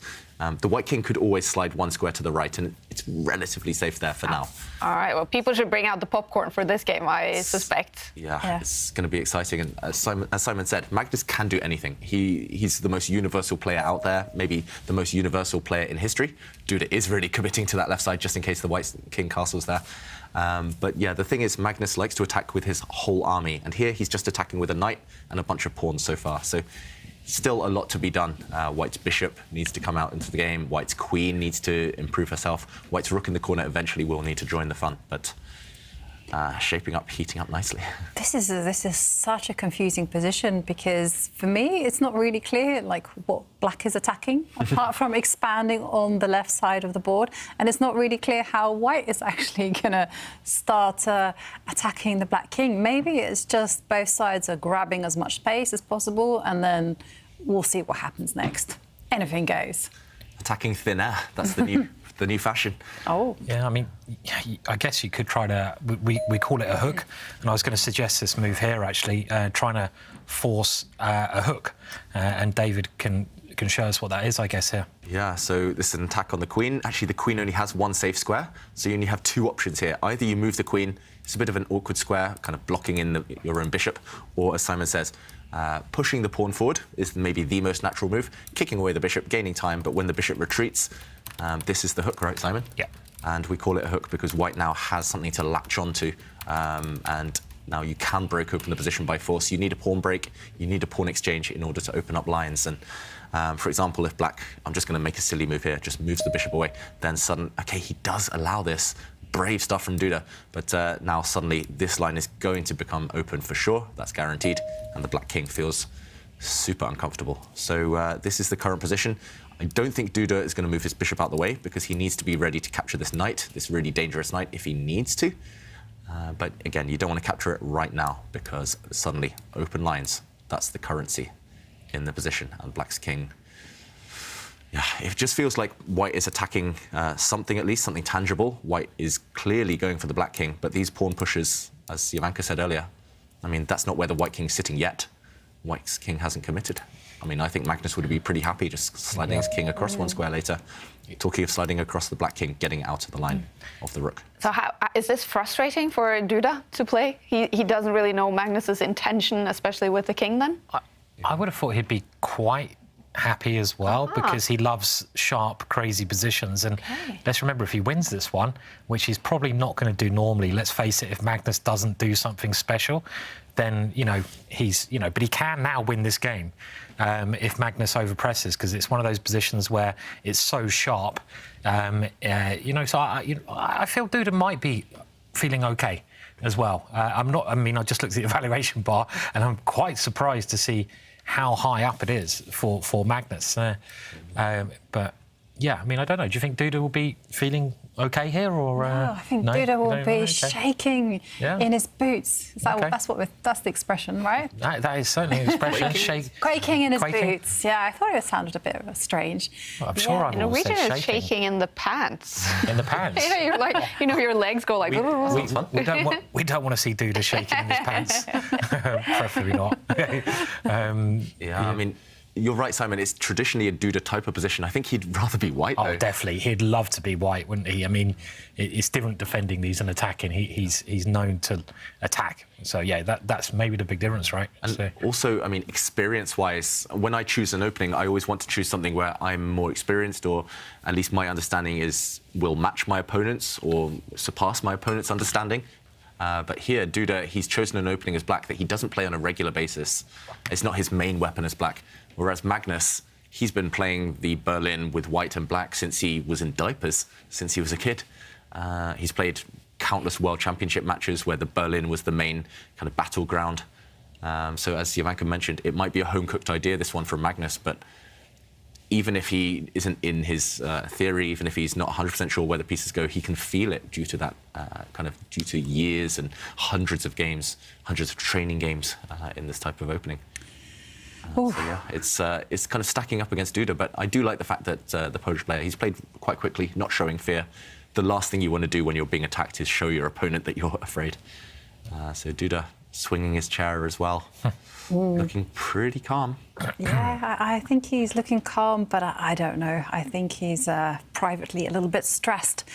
Speaker 4: The white king could always slide one square to the right, and it's relatively safe there for now.
Speaker 2: All right, well, people should bring out the popcorn for this game, I suspect.
Speaker 4: Yeah, it's going to be exciting. And as Simon said, Magnus can do anything. He's the most universal player out there, maybe the most universal player in history. Duda is really committing to that left side just in case the white king castles there. But yeah, the thing is, Magnus likes to attack with his whole army, and here he's just attacking with a knight and a bunch of pawns so far. So still a lot to be done. White's bishop needs to come out into the game. White's queen needs to improve herself. White's rook in the corner eventually will need to join the fun, but shaping up, heating up nicely.
Speaker 3: This is such a confusing position because for me it's not really clear like what black is attacking apart from expanding on the left side of the board, and it's not really clear how white is actually gonna start attacking the black king. Maybe it's just both sides are grabbing as much space as possible, and then we'll see what happens next. Anything goes.
Speaker 4: Attacking thin air, that's the new the new fashion.
Speaker 2: Oh.
Speaker 5: Yeah, I mean, I guess you could try to... We call it a hook, and I was going to suggest this move here, actually, trying to force a hook, and David can show us what that is, I guess, here.
Speaker 4: Yeah, so this is an attack on the queen. Actually, the queen only has one safe square, so you only have two options here. Either you move the queen, it's a bit of an awkward square, kind of blocking in your own bishop, or, as Simon says, pushing the pawn forward is maybe the most natural move, kicking away the bishop, gaining time, but when the bishop retreats, this is the hook, right, Simon?
Speaker 5: Yeah.
Speaker 4: And we call it a hook because white now has something to latch onto, and now you can break open the position by force. You need a pawn break, you need a pawn exchange in order to open up lines. And for example, if black, I'm just going to make a silly move here, just moves the bishop away, then okay, he does allow this. Brave stuff from Duda, but now suddenly this line is going to become open for sure. That's guaranteed, and the black king feels super uncomfortable. So this is the current position. I don't think Duda is going to move his bishop out the way because he needs to be ready to capture this knight, this really dangerous knight, if he needs to. But again, you don't want to capture it right now because suddenly open lines, that's the currency in the position, and black's king. Yeah, it just feels like white is attacking something, at least something tangible. White is clearly going for the black king, but these pawn pushes, as Jovanka said earlier, I mean, that's not where the white king's sitting yet. White's king hasn't committed. I mean, I think Magnus would be pretty happy just sliding his king across one square later. Talking of sliding across the black king, getting out of the line of the rook.
Speaker 2: So is this frustrating for Duda to play? He doesn't really know Magnus's intention, especially with the king then?
Speaker 5: I would have thought he'd be quite happy as well because he loves sharp, crazy positions. And let's remember, if he wins this one, which he's probably not going to do normally, let's face it, if Magnus doesn't do something special, then, but he can now win this game if Magnus overpresses, because it's one of those positions where it's so sharp. So I feel Duda might be feeling okay as well. I just looked at the evaluation bar and I'm quite surprised to see how high up it is for Magnus. But yeah, I mean, I don't know. Do you think Duda will be feeling okay here, or
Speaker 3: no, I think Duda will be shaking in his boots. That's the expression, right?
Speaker 5: That is certainly an expression.
Speaker 3: Quaking in his boots. Yeah, I thought it sounded a bit strange.
Speaker 5: Well, I'm sure
Speaker 2: in Norwegian is shaking in the pants.
Speaker 5: In the pants.
Speaker 2: You're like, your legs go like.
Speaker 5: We don't want to see Duda shaking in his pants. Preferably not.
Speaker 4: I mean, you're right, Simon. It's traditionally a Duda type of position. I think he'd rather be white, though.
Speaker 5: Oh, definitely. He'd love to be white, wouldn't he? I mean, it's different defending these and attacking. He's known to attack. So, yeah, that's maybe the big difference, right?
Speaker 4: And also, I mean, experience-wise, when I choose an opening, I always want to choose something where I'm more experienced, or at least my understanding will match my opponent's or surpass my opponent's understanding. But here, Duda, he's chosen an opening as black that he doesn't play on a regular basis. It's not his main weapon as black. Whereas Magnus, he's been playing the Berlin with white and black since he was in diapers, since he was a kid. He's played countless World Championship matches where the Berlin was the main kind of battleground. So as Jovanka mentioned, it might be a home-cooked idea, this one from Magnus, but even if he isn't in his theory, even if he's not 100% sure where the pieces go, he can feel it due to that due to years and hundreds of games, hundreds of training games in this type of opening. So yeah, it's kind of stacking up against Duda, but I do like the fact that the Polish player, he's played quite quickly, not showing fear. The last thing you want to do when you're being attacked is show your opponent that you're afraid. So Duda swinging his chair as well, looking pretty calm.
Speaker 3: Yeah, I think he's looking calm, but I don't know. I think he's privately a little bit stressed.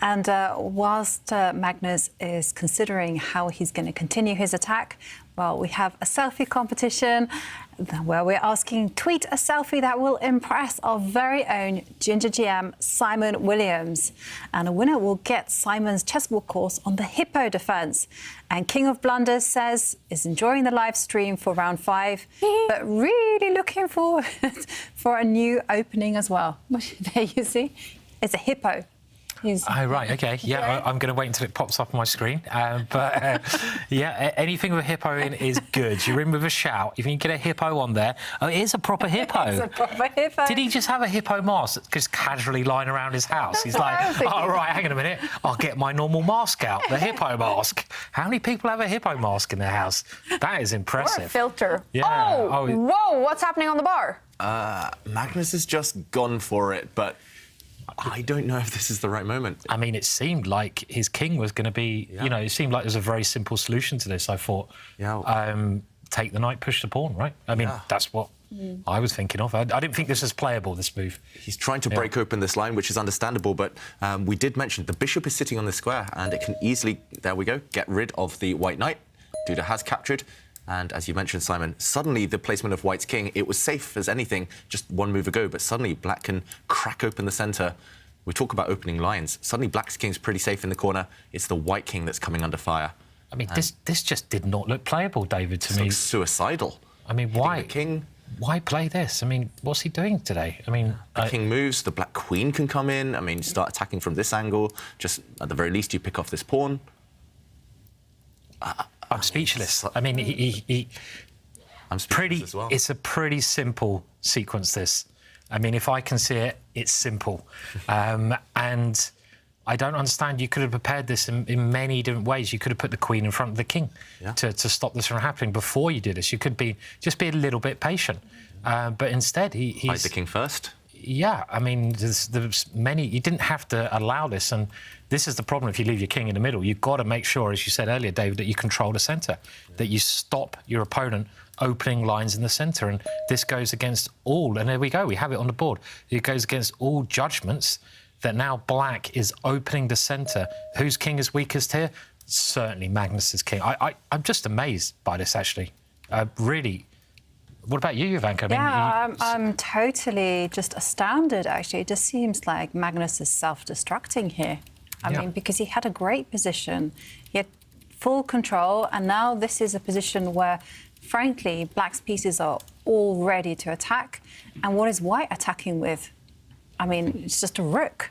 Speaker 3: And whilst Magnus is considering how he's going to continue his attack, well, we have a selfie competition where we're asking, tweet a selfie that will impress our very own Ginger GM, Simon Williams. And a winner will get Simon's chessboard course on the hippo defense. And King of Blunders says is enjoying the live stream for round 5, but really looking forward for a new opening as well. There you see, it's a hippo.
Speaker 5: Oh, right, OK. Yeah, I'm going to wait until it pops up on my screen. Yeah, anything with a hippo in is good. You're in with a shout. If you can get a hippo on there. Oh, it is a proper hippo.
Speaker 3: It's a proper hippo.
Speaker 5: Did he just have a hippo mask just casually lying around his house? He's like, oh, right, hang on a minute. I'll get my normal mask out, the hippo mask. How many people have a hippo mask in their house? That is impressive.
Speaker 2: Or a filter.
Speaker 5: Yeah.
Speaker 2: Oh, whoa, what's happening on the bar?
Speaker 4: Magnus has just gone for it, but I don't know if this is the right moment.
Speaker 5: I mean, it seemed like his king was going to be, you know, it seemed like there was a very simple solution to this, I thought.
Speaker 4: Yeah.
Speaker 5: Take the knight, push the pawn, right? I mean, that's what I was thinking of. I didn't think this was playable, this move.
Speaker 4: He's trying to break open this line, which is understandable, but we did mention the bishop is sitting on the square, and it can easily, there we go, get rid of the white knight. Duda has captured. And as you mentioned, Simon, suddenly the placement of white's king, it was safe as anything just one move ago, but suddenly black can crack open the centre. We talk about opening lines. Suddenly black's king's pretty safe in the corner. It's the white king that's coming under fire.
Speaker 5: I mean, this just did not look playable, David, to me.
Speaker 4: Looks suicidal.
Speaker 5: I mean, why?
Speaker 4: The king.
Speaker 5: Why play this? I mean, what's he doing today? I mean...
Speaker 4: The king moves, the black queen can come in. I mean, start attacking from this angle. Just, at the very least, you pick off this pawn.
Speaker 5: I'm speechless. I mean,
Speaker 4: I'm speechless as well.
Speaker 5: It's a pretty simple sequence, this. I mean, if I can see it, it's simple. And I don't understand. You could have prepared this in many different ways. You could have put the queen in front of the king to stop this from happening before you did this. You could just be a little bit patient. But instead, he's...
Speaker 4: Hide the king first?
Speaker 5: Yeah, I mean, there's many... You didn't have to allow this, and this is the problem if you leave your king in the middle. You've got to make sure, as you said earlier, David, that you control the centre, that you stop your opponent opening lines in the centre, and this goes against all... And there we go, we have it on the board. It goes against all judgments that now black is opening the centre. Whose king is weakest here? Certainly Magnus's king. I'm just amazed by this, actually. Really... What about you, Jovanka? I mean,
Speaker 3: I'm totally just astounded, actually. It just seems like Magnus is self-destructing here. I mean, because he had a great position, he had full control, and now this is a position where, frankly, black's pieces are all ready to attack. And what is white attacking with? I mean, it's just a rook.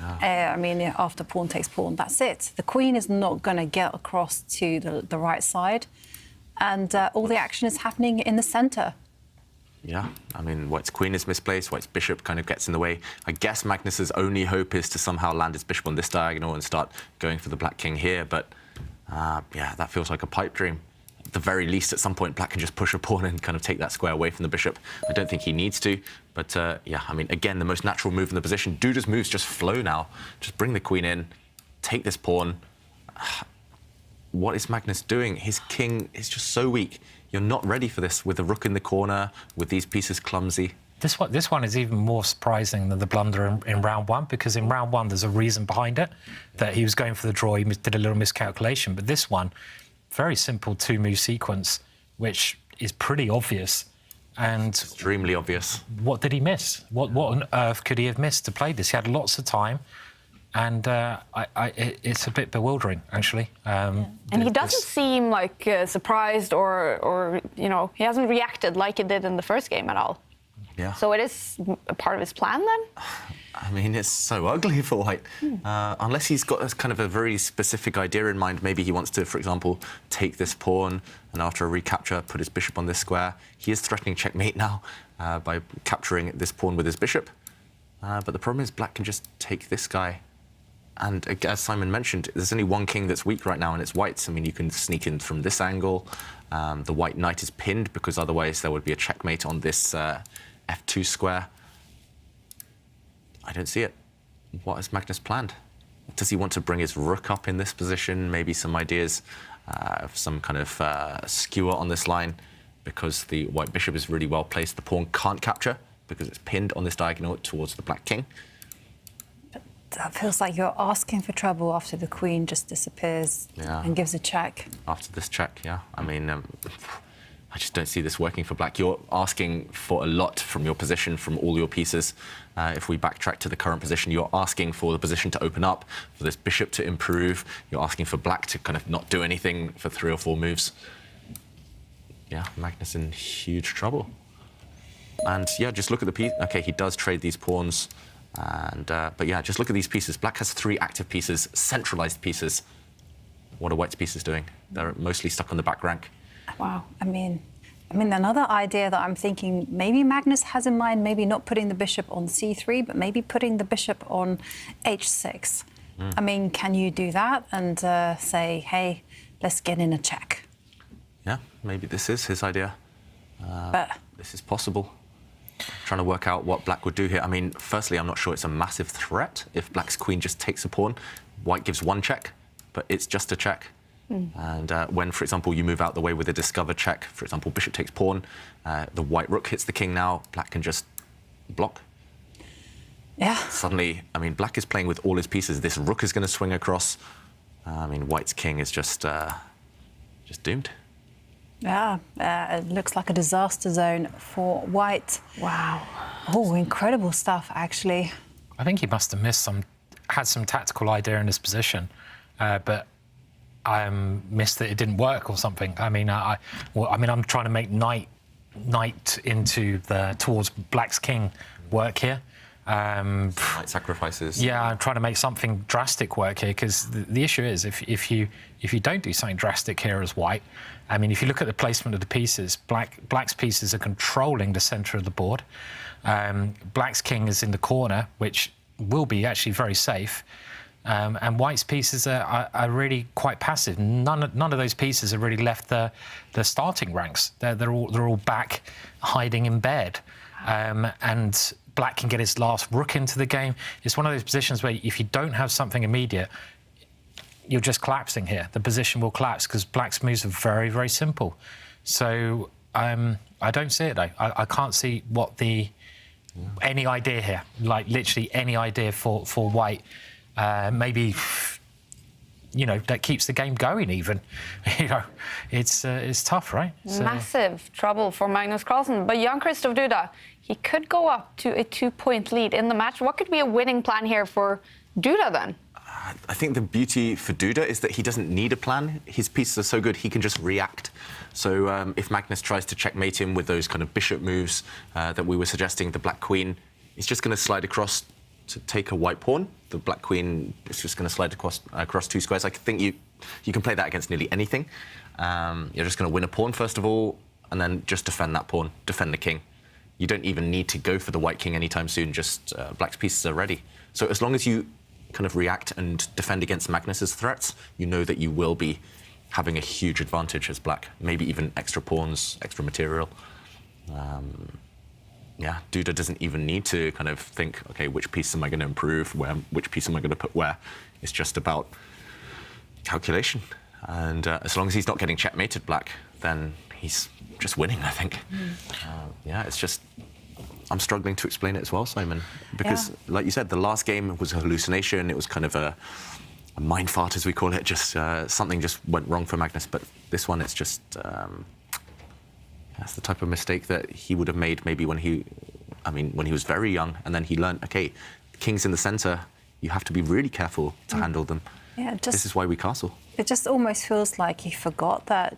Speaker 3: I mean, after pawn takes pawn, that's it. The queen is not going to get across to the right side. And all the action is happening in the centre.
Speaker 4: Yeah, I mean, white's queen is misplaced, white's bishop kind of gets in the way. I guess Magnus's only hope is to somehow land his bishop on this diagonal and start going for the black king here, but yeah, that feels like a pipe dream. At the very least, at some point, black can just push a pawn and kind of take that square away from the bishop. I don't think he needs to, but yeah, I mean, again, the most natural move in the position. Duda's moves just flow now. Just bring the queen in, take this pawn. What is Magnus doing? His king is just so weak. You're not ready for this with the rook in the corner, with these pieces clumsy.
Speaker 5: This one is even more surprising than the blunder in round one, because in round one there's a reason behind it, that he was going for the draw, he did a little miscalculation. But this one, very simple two-move sequence, which is pretty obvious. And
Speaker 4: extremely obvious.
Speaker 5: What did he miss? What on earth could he have missed to play this? He had lots of time. And it's a bit bewildering, actually.
Speaker 2: And he doesn't seem like surprised or, you know, he hasn't reacted like he did in the first game at all.
Speaker 4: Yeah.
Speaker 2: So it is a part of his plan, then?
Speaker 4: I mean, it's so ugly for white. Unless he's got a kind of a very specific idea in mind. Maybe he wants to, for example, take this pawn and after a recapture, put his bishop on this square. He is threatening checkmate now by capturing this pawn with his bishop. But the problem is black can just take this guy. And as Simon mentioned, there's only one king that's weak right now, and it's white's. I mean, you can sneak in from this angle. The white knight is pinned, because otherwise there would be a checkmate on this f2 square. I don't see it. What has Magnus planned? Does he want to bring his rook up in this position? Maybe some ideas of some kind of skewer on this line, because the white bishop is really well placed. The pawn can't capture, because it's pinned on this diagonal towards the black king.
Speaker 3: That feels like you're asking for trouble after the queen just disappears and gives a check.
Speaker 4: After this check, yeah. I mean, I just don't see this working for black. You're asking for a lot from your position, from all your pieces. If we backtrack to the current position, you're asking for the position to open up, for this bishop to improve. You're asking for black to kind of not do anything for 3 or 4 moves. Yeah, Magnus in huge trouble. And yeah, just look at the piece. OK, he does trade these pawns. And but yeah, just look at these pieces. Black has 3 active pieces, centralized pieces. What are white's pieces doing? They're mostly stuck on the back rank.
Speaker 3: Wow. I mean, another idea that I'm thinking maybe Magnus has in mind, maybe not putting the bishop on c3, but maybe putting the bishop on h6. I mean, can you do that and say, hey, let's get in a check?
Speaker 4: Yeah, maybe this is his idea. But this is possible. Trying to work out what black would do here. I mean, firstly, I'm not sure it's a massive threat if black's queen just takes a pawn. White gives one check, but it's just a check. And when, for example, you move out the way with a discover check, for example, bishop takes pawn, the white rook hits the king now, black can just block.
Speaker 3: Yeah.
Speaker 4: Suddenly, I mean, black is playing with all his pieces. This rook is going to swing across. I mean, white's king is just doomed.
Speaker 3: Yeah, it looks like a disaster zone for white.
Speaker 2: Wow.
Speaker 3: Oh, incredible stuff, actually.
Speaker 5: I think he must have had some tactical idea in his position, but missed that it didn't work or something. I mean, I'm trying to make knight into towards black's king work here.
Speaker 4: Knight sacrifices.
Speaker 5: Yeah, I'm trying to make something drastic work here, because the issue is if you don't do something drastic here as white, I mean, if you look at the placement of the pieces, black's pieces are controlling the centre of the board. Black's king is in the corner, which will be actually very safe. And white's pieces are really quite passive. None of those pieces have really left the starting ranks. They're all back, hiding in bed. And black can get his last rook into the game. It's one of those positions where if you don't have something immediate, you're just collapsing here. The position will collapse because black's moves are very, very simple. So I don't see it, though. I can't see what any idea here, like literally any idea for white. Maybe, you know, that keeps the game going even. You know, it's tough, right? So...
Speaker 2: Massive trouble for Magnus Carlsen. But Jan-Krzysztof Duda, he could go up to a 2-point lead in the match. What could be a winning plan here for Duda then?
Speaker 4: I think the beauty for Duda is that he doesn't need a plan. His pieces are so good, he can just react. So if Magnus tries to checkmate him with those kind of bishop moves that we were suggesting, the black queen, he's just going to slide across to take a white pawn. The black queen is just going to slide across 2 squares. I think you can play that against nearly anything. You're just going to win a pawn, first of all, and then just defend that pawn, defend the king. You don't even need to go for the white king anytime soon, just black's pieces are ready. So as long as you kind of react and defend against Magnus's threats, you know that you will be having a huge advantage as black, maybe even extra pawns, extra material. Yeah, Duda doesn't even need to kind of think, OK, which piece am I going to improve, which piece am I going to put where? It's just about calculation. And as long as he's not getting checkmated black, then he's just winning, I think. Yeah, it's just... I'm struggling to explain it as well, Simon, because, like you said, the last game was a hallucination. It was kind of a mind fart, as we call it. Just something just went wrong for Magnus. But this one, it's just... that's the type of mistake that he would have made maybe when he was very young, and then he learned, OK, king's in the centre, you have to be really careful to handle them. Yeah, this is why we castle.
Speaker 3: It just almost feels like he forgot that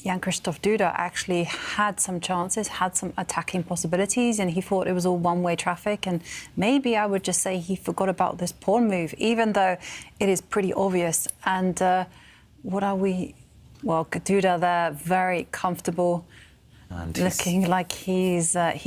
Speaker 3: Jan-Krzysztof Duda actually had some chances, had some attacking possibilities, and he thought it was all one-way traffic. And maybe I would just say he forgot about this pawn move, even though it is pretty obvious. And what are we... Well, Duda there, very comfortable, and looking like he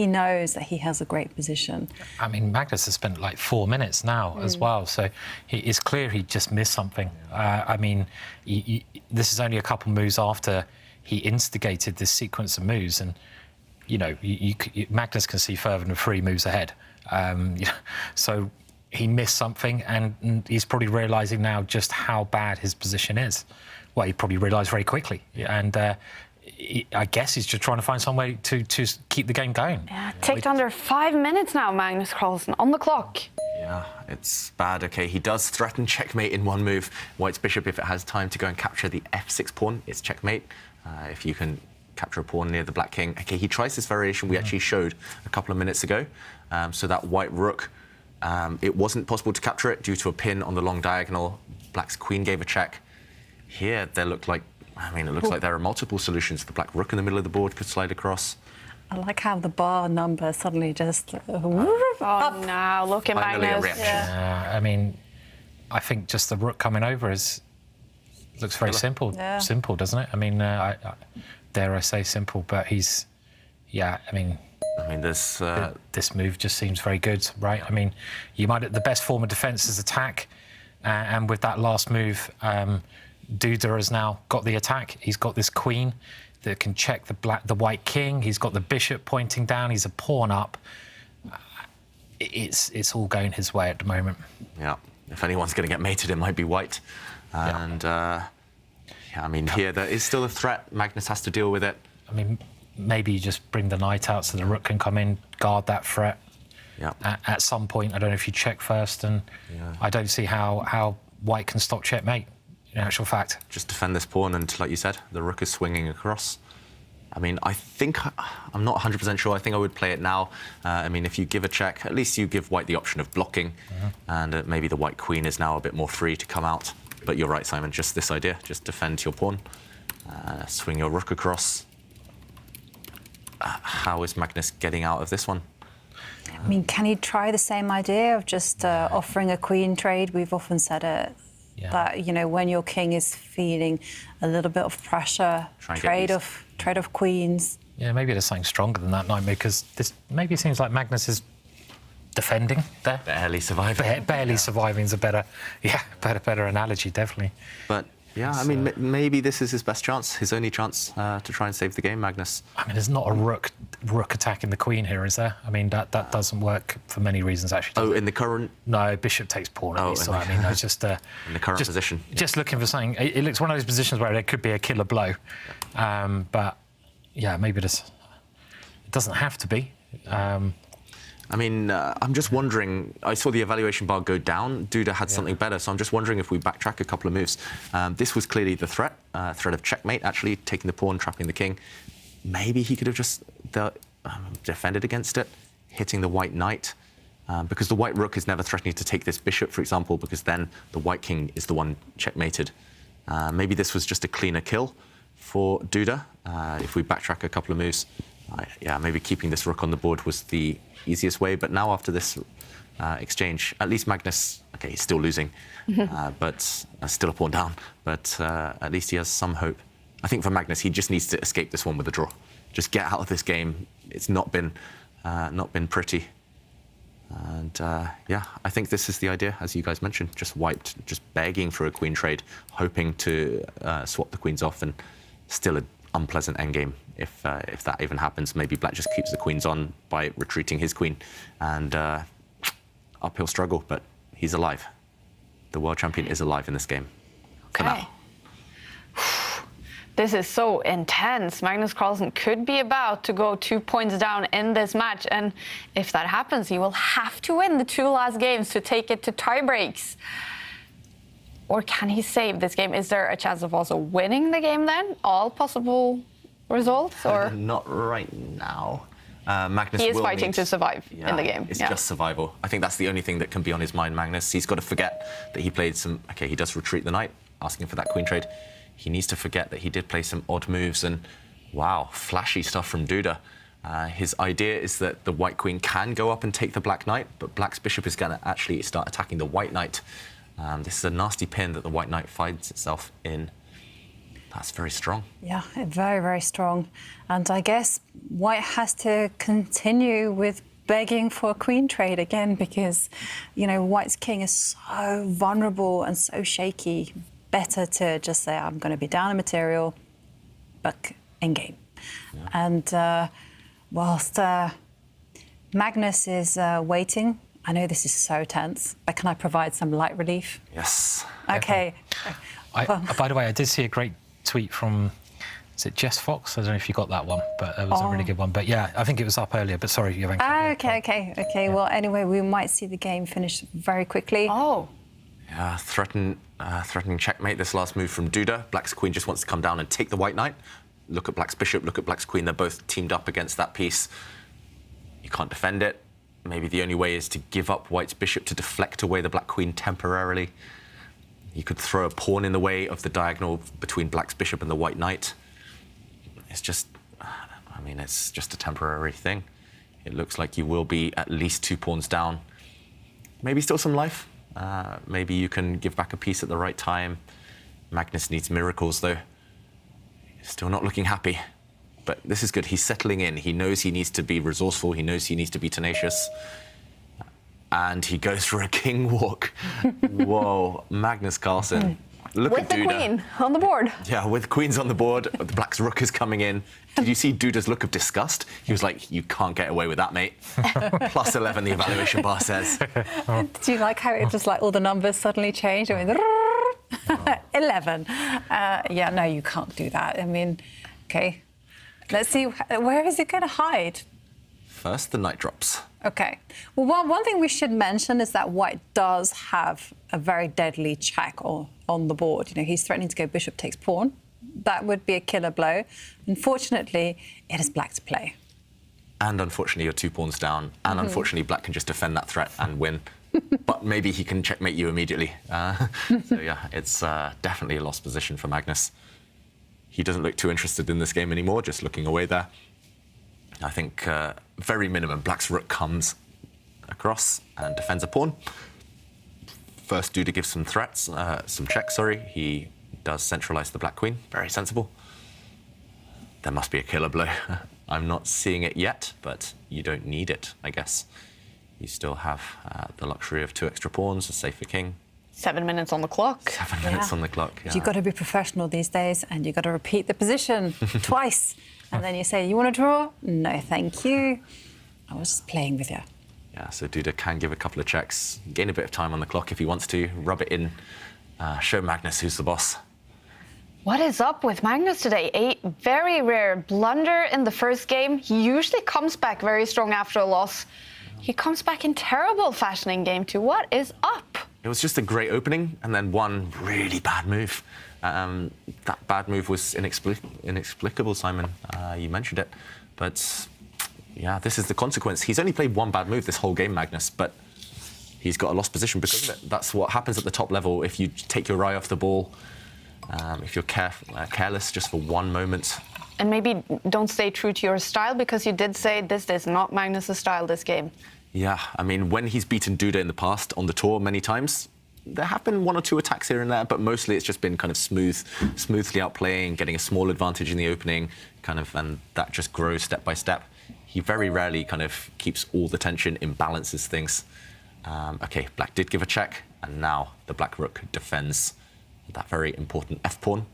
Speaker 3: knows that he has a great position.
Speaker 5: I mean, Magnus has spent like 4 minutes now as well, so it's clear he just missed something. I mean, this is only a couple moves after he instigated this sequence of moves, and you know, Magnus can see further than 3 moves ahead. You know, so he missed something, and he's probably realising now just how bad his position is. Well, he probably realised very quickly, and I guess he's just trying to find some way to keep the game going.
Speaker 2: Yeah, ticked under 5 minutes now, Magnus Carlsen, on the clock.
Speaker 4: Yeah, it's bad. OK, he does threaten checkmate in one move. White's bishop, if it has time to go and capture the f6 pawn, it's checkmate. If you can capture a pawn near the black king. OK, he tries this variation we actually showed a couple of minutes ago. So that white rook, it wasn't possible to capture it due to a pin on the long diagonal. Black's queen gave a check. Here, it looks like there are multiple solutions. The black rook in the middle of the board could slide across.
Speaker 3: I like how the bar number suddenly just...
Speaker 2: Oh, no, look at Magnus.
Speaker 5: Yeah. I mean, I think just the rook coming over looks very simple. Yeah. Simple, doesn't it? I mean, dare I say simple, but he's... Yeah, I mean,
Speaker 4: this
Speaker 5: move just seems very good, right? I mean, the best form of defence is attack, and with that last move... Duda has now got the attack. He's got this queen. that can check the white king. He's got the bishop pointing down. He's a pawn up. It's all going his way at the moment.
Speaker 4: Yeah. If anyone's going to get mated, it might be white. And yeah, I mean, here there is still a threat. Magnus has to deal with it.
Speaker 5: I mean, maybe you just bring the knight out so the rook can come in, guard that threat.
Speaker 4: Yeah.
Speaker 5: At some point, I don't know if you check first, and I don't see how white can stop checkmate, in actual fact.
Speaker 4: Just defend this pawn, and like you said, the rook is swinging across. I mean, I think, I'm not 100% sure, I think I would play it now. I mean, if you give a check, at least you give white the option of blocking, and maybe the white queen is now a bit more free to come out. But you're right, Simon, just this idea, just defend your pawn, swing your rook across. How is Magnus getting out of this one?
Speaker 3: I mean, can he try the same idea of just offering a queen trade? We've often said it, that, you know, when your king is feeling a little bit of pressure, trade of queens.
Speaker 5: Yeah, maybe there's something stronger than that, Nightmare, because this maybe it seems like Magnus is defending there.
Speaker 4: Barely surviving.
Speaker 5: Barely surviving is a better analogy, definitely.
Speaker 4: But yeah, I mean, maybe this is his best chance, his only chance to try and save the game, Magnus.
Speaker 5: I mean, there's not a rook attacking the queen here, is there? I mean, that doesn't work for many reasons, actually.
Speaker 4: Oh, in the current?
Speaker 5: No, bishop takes pawn. So I mean, it's just in
Speaker 4: the current position.
Speaker 5: Just looking for something. It looks one of those positions where there could be a killer blow, but yeah, maybe it doesn't have to be.
Speaker 4: I mean, I'm just wondering, I saw the evaluation bar go down. Duda had something better, so I'm just wondering if we backtrack a couple of moves. This was clearly the threat of checkmate, actually, taking the pawn, trapping the king. Maybe he could have just defended against it, hitting the white knight, because the white rook is never threatening to take this bishop, for example, because then the white king is the one checkmated. Maybe this was just a cleaner kill for Duda, if we backtrack a couple of moves. Yeah, maybe keeping this rook on the board was the easiest way, but now after this exchange, at least Magnus, okay, he's still losing, but still a pawn down, but at least he has some hope. I think for Magnus, he just needs to escape this one with a draw. Just get out of this game. It's not been pretty. And yeah, I think this is the idea, as you guys mentioned, just wiped, just begging for a queen trade, hoping to swap the queens off, and still an unpleasant endgame. If that even happens, maybe Black just keeps the queens on by retreating his queen, and uphill struggle, but he's alive. The world champion is alive in this game. For now.
Speaker 2: This is so intense. Magnus Carlsen could be about to go 2 points down in this match, and if that happens, he will have to win the 2 last games to take it to tiebreaks. Or can he save this game? Is there a chance of also winning the game then? All possible results, or
Speaker 4: not right now. Magnus
Speaker 2: he is fighting to survive in the game.
Speaker 4: It's just survival. I think that's the only thing that can be on his mind, Magnus. He's got to forget that he played some. Okay, he does retreat the knight, asking for that queen trade. He needs to forget that he did play some odd moves, and wow, flashy stuff from Duda. His idea is that the white queen can go up and take the black knight, but Black's bishop is going to actually start attacking the white knight. This is a nasty pin that the white knight finds itself in. That's very strong. Yeah,
Speaker 3: very, very strong. And I guess white has to continue with begging for a queen trade again, because, you know, white's king is so vulnerable and so shaky. Better to just say, I'm going to be down in material, but in game. Yeah. And whilst Magnus is waiting, I know this is so tense, but can I provide some light relief?
Speaker 4: Yes.
Speaker 3: Okay.
Speaker 5: By the way, I did see a great tweet from, is it Jess Fox? I don't know if you got that one, but it was a really good one. But yeah, I think it was up earlier, but sorry, Jovanka.
Speaker 3: Okay. Yeah. Well, anyway, we might see the game finish very quickly.
Speaker 2: Oh.
Speaker 4: Yeah, threatening checkmate, this last move from Duda. Black's queen just wants to come down and take the white knight. Look at Black's bishop, look at Black's queen. They're both teamed up against that piece. You can't defend it. Maybe the only way is to give up white's bishop to deflect away the black queen temporarily. You could throw a pawn in the way of the diagonal between Black's bishop and the white knight. It's just, I mean, it's just a temporary thing. It looks like you will be at least 2 pawns down. Maybe still some life. Maybe you can give back a piece at the right time. Magnus needs miracles, though. Still not looking happy. But this is good. He's settling in. He knows he needs to be resourceful. He knows he needs to be tenacious. And he goes for a king walk. Whoa, Magnus Carlsen. Look
Speaker 2: with
Speaker 4: at
Speaker 2: the
Speaker 4: Duda.
Speaker 2: queen on the board.
Speaker 4: Yeah, with queens on the board, the black's rook is coming in. Did you see Duda's look of disgust? He was like, you can't get away with that, mate. Plus 11, the evaluation bar says.
Speaker 3: Do you like how it just like all the numbers suddenly changed? I mean, 11. Yeah, no, you can't do that. I mean, okay. Let's see, where is it going to hide?
Speaker 4: First, the knight drops.
Speaker 3: Okay. Well, one thing we should mention is that white does have a very deadly check on the board. You know, he's threatening to go bishop takes pawn. That would be a killer blow. Unfortunately, it is black to play.
Speaker 4: And unfortunately, you're 2 pawns down. And unfortunately, black can just defend that threat and win. But maybe he can checkmate you immediately. So yeah, it's definitely a lost position for Magnus. He doesn't look too interested in this game anymore, just looking away there. I think very minimum, black's rook comes across and defends a pawn. First, Duda gives some threats, some checks, sorry. He does centralize the black queen, very sensible. There must be a killer blow. I'm not seeing it yet, but you don't need it, I guess. You still have the luxury of 2 extra pawns, a safer king.
Speaker 2: 7 minutes on the clock.
Speaker 4: 7 minutes on the clock, yeah.
Speaker 3: You've got to be professional these days, and you've got to repeat the position twice. And then you say, you want to draw? No, thank you. I was just playing with you.
Speaker 4: Yeah, so Duda can give a couple of checks, gain a bit of time on the clock if he wants to, rub it in, show Magnus who's the boss.
Speaker 2: What is up with Magnus today? A very rare blunder in the first game. He usually comes back very strong after a loss. He comes back in terrible fashion in game 2. What is up?
Speaker 4: It was just a great opening and then one really bad move. That bad move was inexplicable, Simon. You mentioned it. But yeah, this is the consequence. He's only played one bad move this whole game, Magnus, but he's got a lost position because of it. That's what happens at the top level if you take your eye off the ball, if you're careless just for one moment.
Speaker 2: And maybe don't stay true to your style, because you did say this is not Magnus' style this game.
Speaker 4: Yeah, I mean, when he's beaten Duda in the past on the tour many times, there have been 1 or 2 attacks here and there, but mostly it's just been kind of smoothly outplaying, getting a small advantage in the opening, and that just grows step by step. He very rarely kind of keeps all the tension, imbalances things. Okay, black did give a check, and now the black rook defends that very important f-pawn.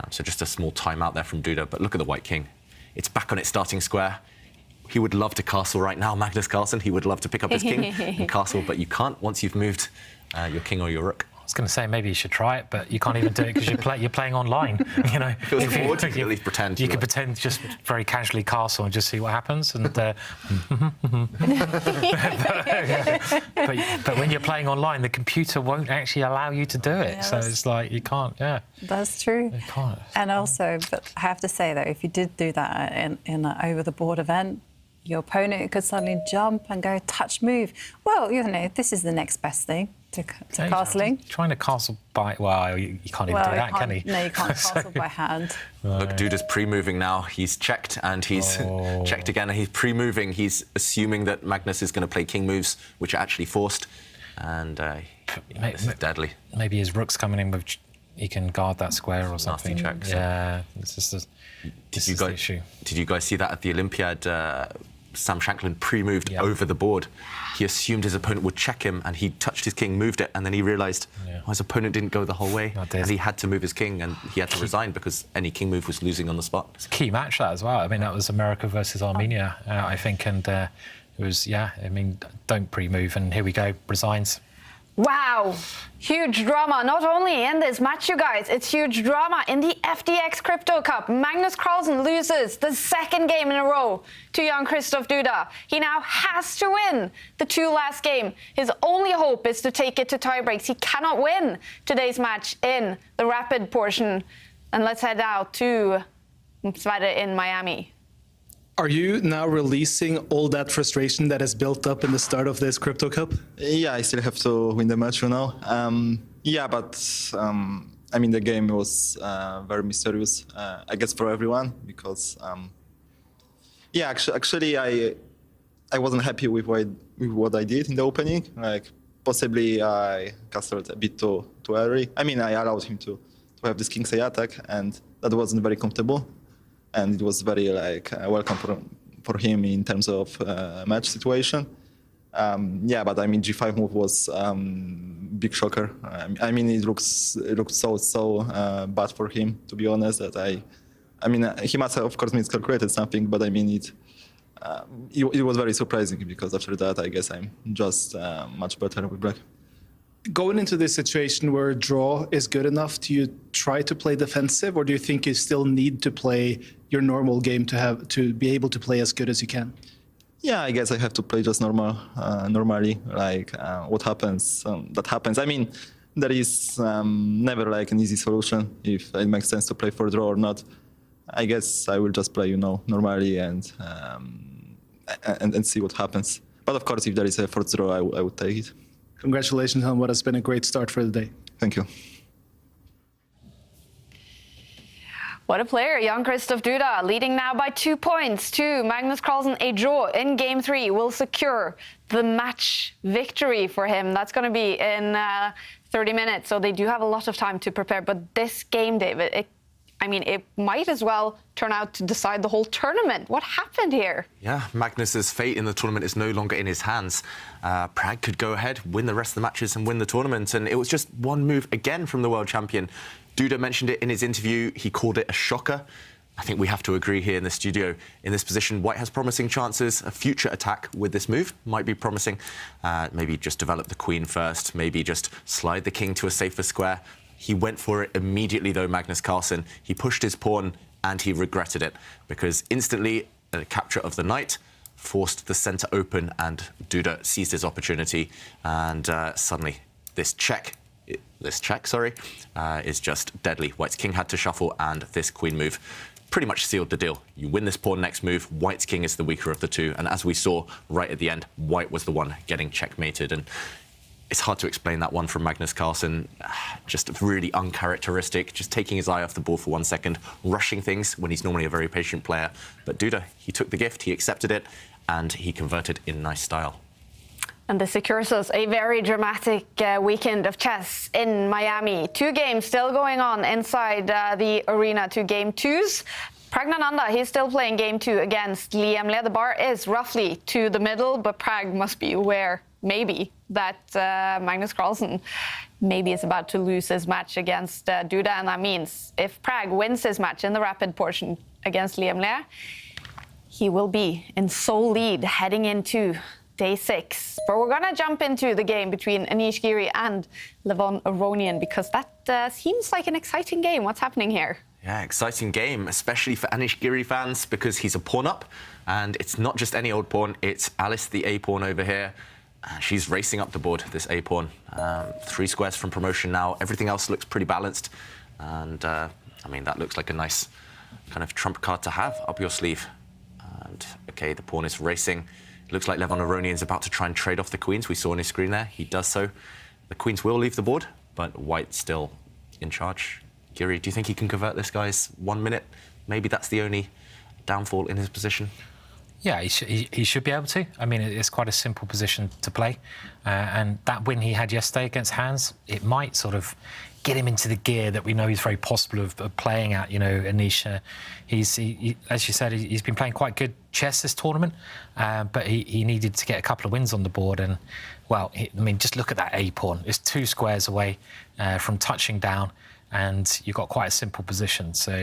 Speaker 4: So just a small timeout there from Duda, but look at the white king. It's back on its starting square. He would love to castle right now, Magnus Carlsen. He would love to pick up his king and castle, but you can't once you've moved your king or your rook.
Speaker 5: I was going to say maybe you should try it, but you can't even do it because you're playing online. You know,
Speaker 4: if it was forward, you could at least pretend.
Speaker 5: You could pretend just very casually castle and just see what happens. And but when you're playing online, the computer won't actually allow you to do it. Yeah, so it's like you can't. Yeah,
Speaker 3: that's true.
Speaker 5: You can't.
Speaker 3: And also, but I have to say though, if you did do that in an over-the-board event, your opponent could suddenly jump and go touch move. Well, you know, this is the next best thing to castling.
Speaker 5: Trying to castle by... Well, you can't even do that, can he?
Speaker 3: No, you can't castle by hand.
Speaker 4: Look, Duda's pre-moving now. He's checked and he's checked again. And he's pre-moving. He's assuming that Magnus is going to play king moves, which are actually forced. And this is deadly.
Speaker 5: Maybe his rook's coming in with... He can guard that square or something.
Speaker 4: Nasty checks.
Speaker 5: Yeah, this is the issue.
Speaker 4: Did you guys see that at the Olympiad? Sam Shanklin pre-moved over the board. He assumed his opponent would check him, and he touched his king, moved it, and then he realised his opponent didn't go the whole way, and he had to move his king, and he had to resign because any king move was losing on the spot.
Speaker 5: It's a key match, that, as well. I mean, that was America versus Armenia, I think, and it was, I mean, don't pre-move, and here we go, resigns.
Speaker 2: Wow, huge drama, not only in this match, you guys, it's huge drama in the FTX Crypto Cup. Magnus Carlsen loses the 2nd game in a row to Jan-Krzysztof Duda. He now has to win the 2 last game. His only hope is to take it to tiebreaks. He cannot win today's match in the rapid portion. And let's head out to Sverre in Miami.
Speaker 1: Are you now releasing all that frustration that has built up in the start of this Crypto Cup?
Speaker 10: Yeah, I still have to win the match, you know. Yeah, but I mean, the game was very mysterious, I guess, for everyone, because yeah, actually, I wasn't happy with what I did in the opening. Like, possibly I castled a bit too early. I mean, I allowed him to have this King's A attack, and that wasn't very comfortable. And it was very welcome for him in terms of match situation. Yeah, but I mean, G5 move was big shocker. I mean, it looks so bad for him, to be honest. That I mean, he must have, of course, miscalculated something, but I mean, it was very surprising because after that, I guess I'm just much better with black.
Speaker 1: Going into this situation where a draw is good enough, do you try to play defensive, or do you think you still need to play your normal game to be able to play as good as you can?
Speaker 10: Yeah, I guess I have to play just normally. Like what happens, that happens. I mean, there is never like an easy solution if it makes sense to play for draw or not. I guess I will just play, normally and see what happens. But of course, if there is a fourth draw, I would take it.
Speaker 1: Congratulations on what has been a great start for the day.
Speaker 10: Thank you.
Speaker 2: What a player, Jan-Krzysztof Duda, leading now by 2 points to Magnus Carlsen. A draw in Game 3 will secure the match victory for him. That's going to be in 30 minutes, so they do have a lot of time to prepare. But this game, David, it might as well turn out to decide the whole tournament. What happened here?
Speaker 4: Yeah, Magnus's fate in the tournament is no longer in his hands. Pragg could go ahead, win the rest of the matches and win the tournament. And it was just one move again from the world champion. Duda mentioned it in his interview. He called it a shocker. I think we have to agree here in the studio. In this position, White has promising chances. A future attack with this move might be promising. Maybe just develop the queen first. Maybe just slide the king to a safer square. He went for it immediately, though, Magnus Carlsen. He pushed his pawn and he regretted it because instantly a capture of the knight forced the centre open and Duda seized his opportunity. And suddenly this check, is just deadly. White's king had to shuffle and this queen move pretty much sealed the deal. You win this pawn next move, White's king is the weaker of the two. And as we saw right at the end, White was the one getting checkmated. And it's hard to explain that one from Magnus Carlsen. Just really uncharacteristic, just taking his eye off the ball for 1 second, rushing things when he's normally a very patient player. But Duda, he took the gift, he accepted it, and he converted in nice style.
Speaker 2: And this secures us a very dramatic weekend of chess in Miami. 2 games still going on inside the arena, 2 Game 2s. Praggnanandhaa, he's still playing Game 2 against Liam Le. The bar is roughly to the middle, but Pragg must be aware, maybe, that Magnus Carlsen maybe is about to lose his match against Duda. And that means if Pragg wins his match in the rapid portion against Liam Le, he will be in sole lead heading into Day 6. But we're going to jump into the game between Anish Giri and Levon Aronian because that seems like an exciting game. What's happening here?
Speaker 4: Yeah, exciting game, especially for Anish Giri fans because he's a pawn up. And it's not just any old pawn, it's Alice, the A-pawn over here. She's racing up the board, this A-pawn. 3 squares from promotion now. Everything else looks pretty balanced. And, I mean, that looks like a nice kind of trump card to have up your sleeve. And, OK, the pawn is racing. It looks like Levon Aronian's about to try and trade off the queens. We saw on his screen there. He does so. The queens will leave the board, but White's still in charge. Giri, do you think he can convert this guy's 1 minute? Maybe that's the only downfall in his position.
Speaker 5: Yeah, he should be able to. I mean, it's quite a simple position to play. And that win he had yesterday against Hans, it might sort of get him into the gear that we know he's very possible of playing at. Anish, as you said, he's been playing quite good chess this tournament, but he needed to get a couple of wins on the board. And, well, just look at that A-pawn. It's 2 squares away from touching down, and you've got quite a simple position. So,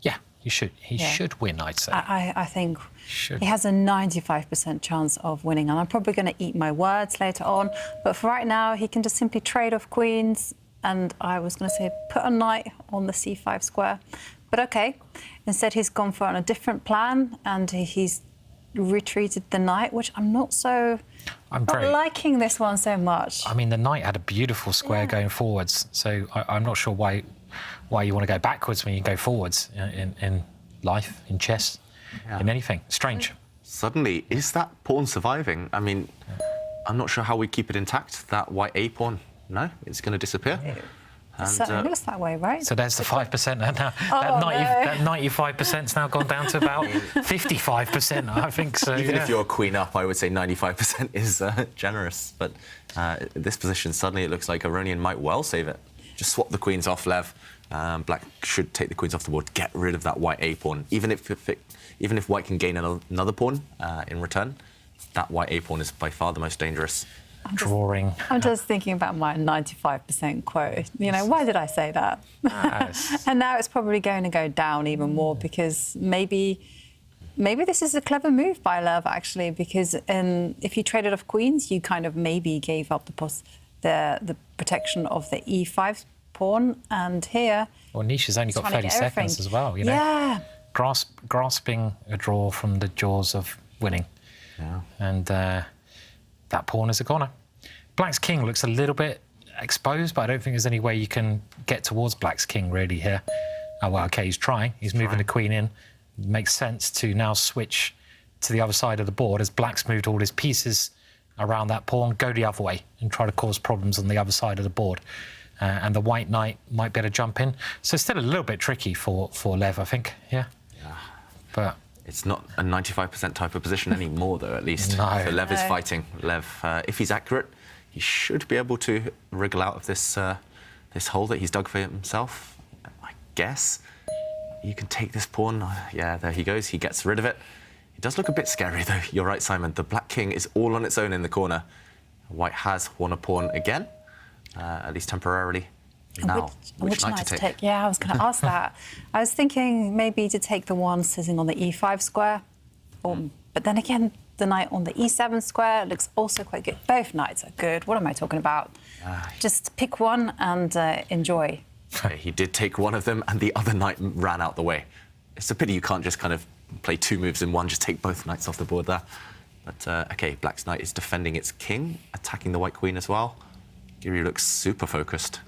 Speaker 5: yeah, he should win, I'd say.
Speaker 3: I think he has a 95% chance of winning, and I'm probably going to eat my words later on. But for right now, he can just simply trade off queens, and I was going to say put a knight on the c5 square. But OK, instead he's gone for a different plan, and he's retreated the knight, which I'm not liking this one so much.
Speaker 5: I mean, the knight had a beautiful square going forwards, so I'm not sure why you want to go backwards when you go forwards in life, in chess, in anything. Strange.
Speaker 4: Suddenly, is that pawn surviving? I mean, I'm not sure how we keep it intact. That white A-pawn, no, it's going to disappear.
Speaker 3: It certainly looks that way, right?
Speaker 5: So there's the 5% now. That 95%'s now gone down to about 55%, I think. So
Speaker 4: even if you're a queen up, I would say 95% is generous. But this position, suddenly it looks like Aronian might well save it. Just swap the queens off, Lev. Black should take the queens off the board, get rid of that white A-pawn. Even if White can gain another pawn in return, that white A-pawn is by far the most dangerous.
Speaker 5: drawing.
Speaker 3: I'm just thinking about my 95% quote. You know, why did I say that? And now it's probably going to go down even more because maybe this is a clever move by Lev, actually, because if you traded off queens, you kind of maybe gave up the protection of the e5 pawn, and here...
Speaker 5: Well, Nisha's only got 30 seconds as well, you know?
Speaker 3: Yeah.
Speaker 5: Grasping a draw from the jaws of winning.
Speaker 4: Yeah.
Speaker 5: And that pawn is a corner. Black's king looks a little bit exposed, but I don't think there's any way you can get towards Black's king, really, here. Oh, well, OK, he's trying. He's moving the queen in. Makes sense to now switch to the other side of the board as Black's moved all his pieces around that pawn, go the other way and try to cause problems on the other side of the board. And the white knight might be able to jump in. So still a little bit tricky for Lev, I think, yeah. But
Speaker 4: it's not a 95% type of position anymore, though, at least.
Speaker 5: No.
Speaker 4: So Lev is fighting. Lev, if he's accurate, he should be able to wriggle out of this this hole that he's dug for himself, I guess. You can take this pawn. Yeah, there he goes. He gets rid of it. It does look a bit scary, though. You're right, Simon. The black king is all on its own in the corner. White has won a pawn again, at least temporarily. Now, which knight to take?
Speaker 3: Yeah, I was going to ask that. I was thinking maybe to take the one sitting on the e5 square, but then again, the knight on the e7 square looks also quite good. Both knights are good. What am I talking about? Just pick one and enjoy.
Speaker 4: He did take one of them, and the other knight ran out the way. It's a pity you can't just kind of play two moves in one, just take both knights off the board there. But, OK, Black's knight is defending its king, attacking the white queen as well. Giri looks super focused.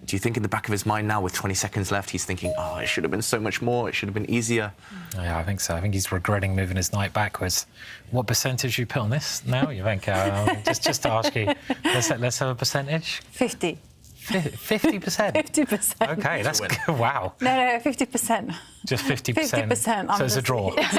Speaker 4: Do you think in the back of his mind now, with 20 seconds left, he's thinking, oh, it should have been so much more, it should have been easier?
Speaker 5: Yeah, I think so. I think he's regretting moving his knight backwards. What percentage you put on this now, Jovanka? just to ask you, let's have a percentage.
Speaker 3: 50.
Speaker 5: 50%?
Speaker 3: 50%.
Speaker 5: OK, that's good. Wow.
Speaker 3: No, 50%.
Speaker 5: Just 50%?
Speaker 3: 50%.
Speaker 5: So it's a draw.
Speaker 2: Just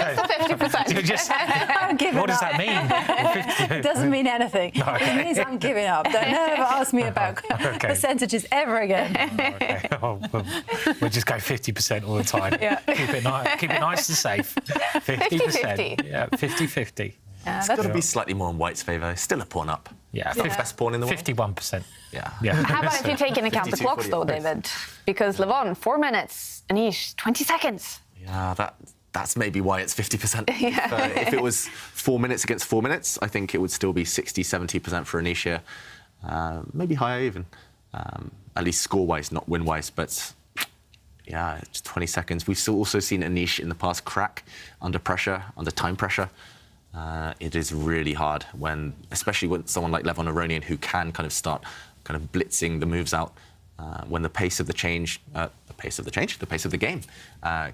Speaker 2: 50%.
Speaker 3: I'm giving
Speaker 5: what does
Speaker 3: up.
Speaker 5: that mean?
Speaker 3: It doesn't mean anything.
Speaker 5: No, okay.
Speaker 3: It means I'm giving up. Don't ever ask me about percentages ever again.
Speaker 5: OK, we'll just go 50% all the time.
Speaker 3: Yeah.
Speaker 5: Keep it nice and safe. 50%. Yeah, 50-50.
Speaker 4: It's got to be slightly more in White's favour. Still a pawn up.
Speaker 5: Yeah,
Speaker 4: best pawn in the world.
Speaker 5: 51%.
Speaker 4: Yeah.
Speaker 2: How about if you take into account the clocks, though, David? Because Levon, 4 minutes, Anish, 20 seconds.
Speaker 4: Yeah, that's maybe why it's 50%. If it was 4 minutes against 4 minutes, I think it would still be 60-70% for Anish here. Maybe higher even, at least score-wise, not win-wise. But yeah, it's 20 seconds. We've also seen Anish in the past crack under pressure, under time pressure. It is really hard especially when someone like Levon Aronian, who can kind of start kind of blitzing the moves out when the pace of the game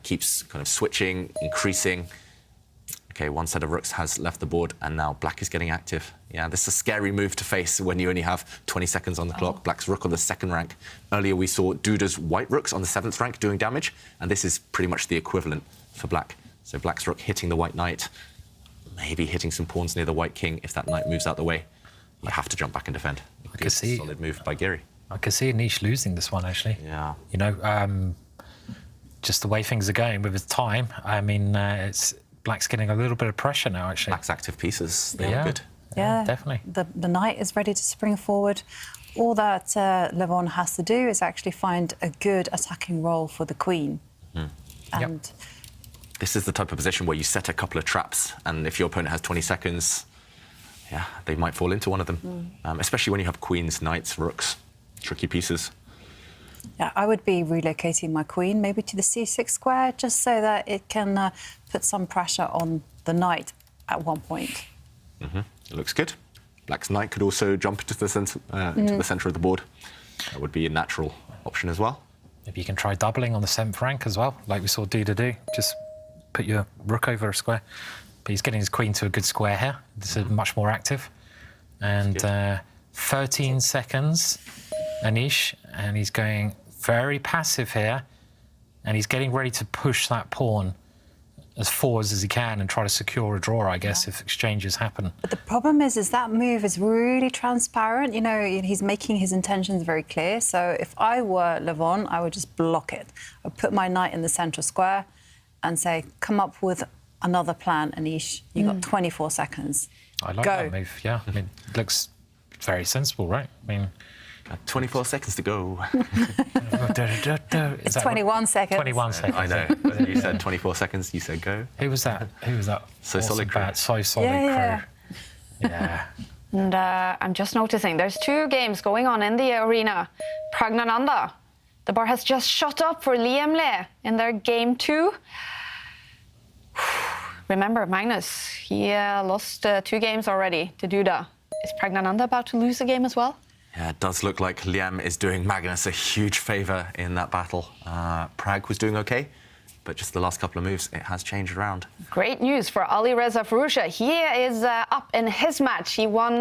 Speaker 4: keeps kind of switching, increasing. OK, one set of rooks has left the board, and now Black is getting active. Yeah, this is a scary move to face when you only have 20 seconds on the clock. Black's rook on the 2nd rank. Earlier we saw Duda's white rooks on the 7th rank doing damage, and this is pretty much the equivalent for Black. So Black's rook hitting the white knight, maybe hitting some pawns near the white king. If that knight moves out the way, you have to jump back and defend.
Speaker 5: I can see
Speaker 4: solid move by Giri.
Speaker 5: I can see Anish losing this one, actually.
Speaker 4: Yeah.
Speaker 5: You know, just the way things are going with his time. I mean, Black's getting a little bit of pressure now, actually.
Speaker 4: Black's active pieces, they are good.
Speaker 3: Yeah,
Speaker 5: definitely.
Speaker 3: The knight is ready to spring forward. All that Levon has to do is actually find a good attacking role for the queen. And
Speaker 4: this is the type of position where you set a couple of traps, and if your opponent has 20 seconds, yeah, they might fall into one of them. Especially when you have queens, knights, rooks, tricky pieces.
Speaker 3: Yeah, I would be relocating my queen maybe to the c6 square, just so that it can put some pressure on the knight at one point.
Speaker 4: It looks good. Black's knight could also jump into the centre of the board. That would be a natural option as well.
Speaker 5: Maybe you can try doubling on the 7th rank as well, like we saw Duda do. Just put your rook over a square. But he's getting his queen to a good square here. This is much more active. And 13 seconds, Anish, and he's going very passive here. And he's getting ready to push that pawn as forwards as he can and try to secure a draw, I guess, if exchanges happen.
Speaker 3: But the problem is that move is really transparent. You know, he's making his intentions very clear. So if I were Levon, I would just block it. I'd put my knight in the central square and say, come up with another plan, Anish. You've got 24 seconds.
Speaker 5: I like
Speaker 3: Go.
Speaker 5: that move, yeah. I mean, it looks very sensible, right? I mean...
Speaker 4: 24 seconds to go.
Speaker 3: It's 21 seconds.
Speaker 5: 21 seconds.
Speaker 4: I know. You said 24 seconds, you said go.
Speaker 5: Who was that?
Speaker 4: So
Speaker 5: awesome
Speaker 4: Solid Crew.
Speaker 5: So Solid
Speaker 3: Yeah.
Speaker 5: Crew. Yeah.
Speaker 2: And I'm just noticing there's 2 games going on in the arena. Praggnanandhaa. The bar has just shot up for Liam Le in their game 2. Remember, Magnus, he lost 2 games already to Duda. Is Praggnanandhaa about to lose a game as well?
Speaker 4: Yeah, it does look like Liam is doing Magnus a huge favour in that battle. Pragg was doing OK, but just the last couple of moves, it has changed around.
Speaker 2: Great news for Alireza Firouzja. He is up in his match. He won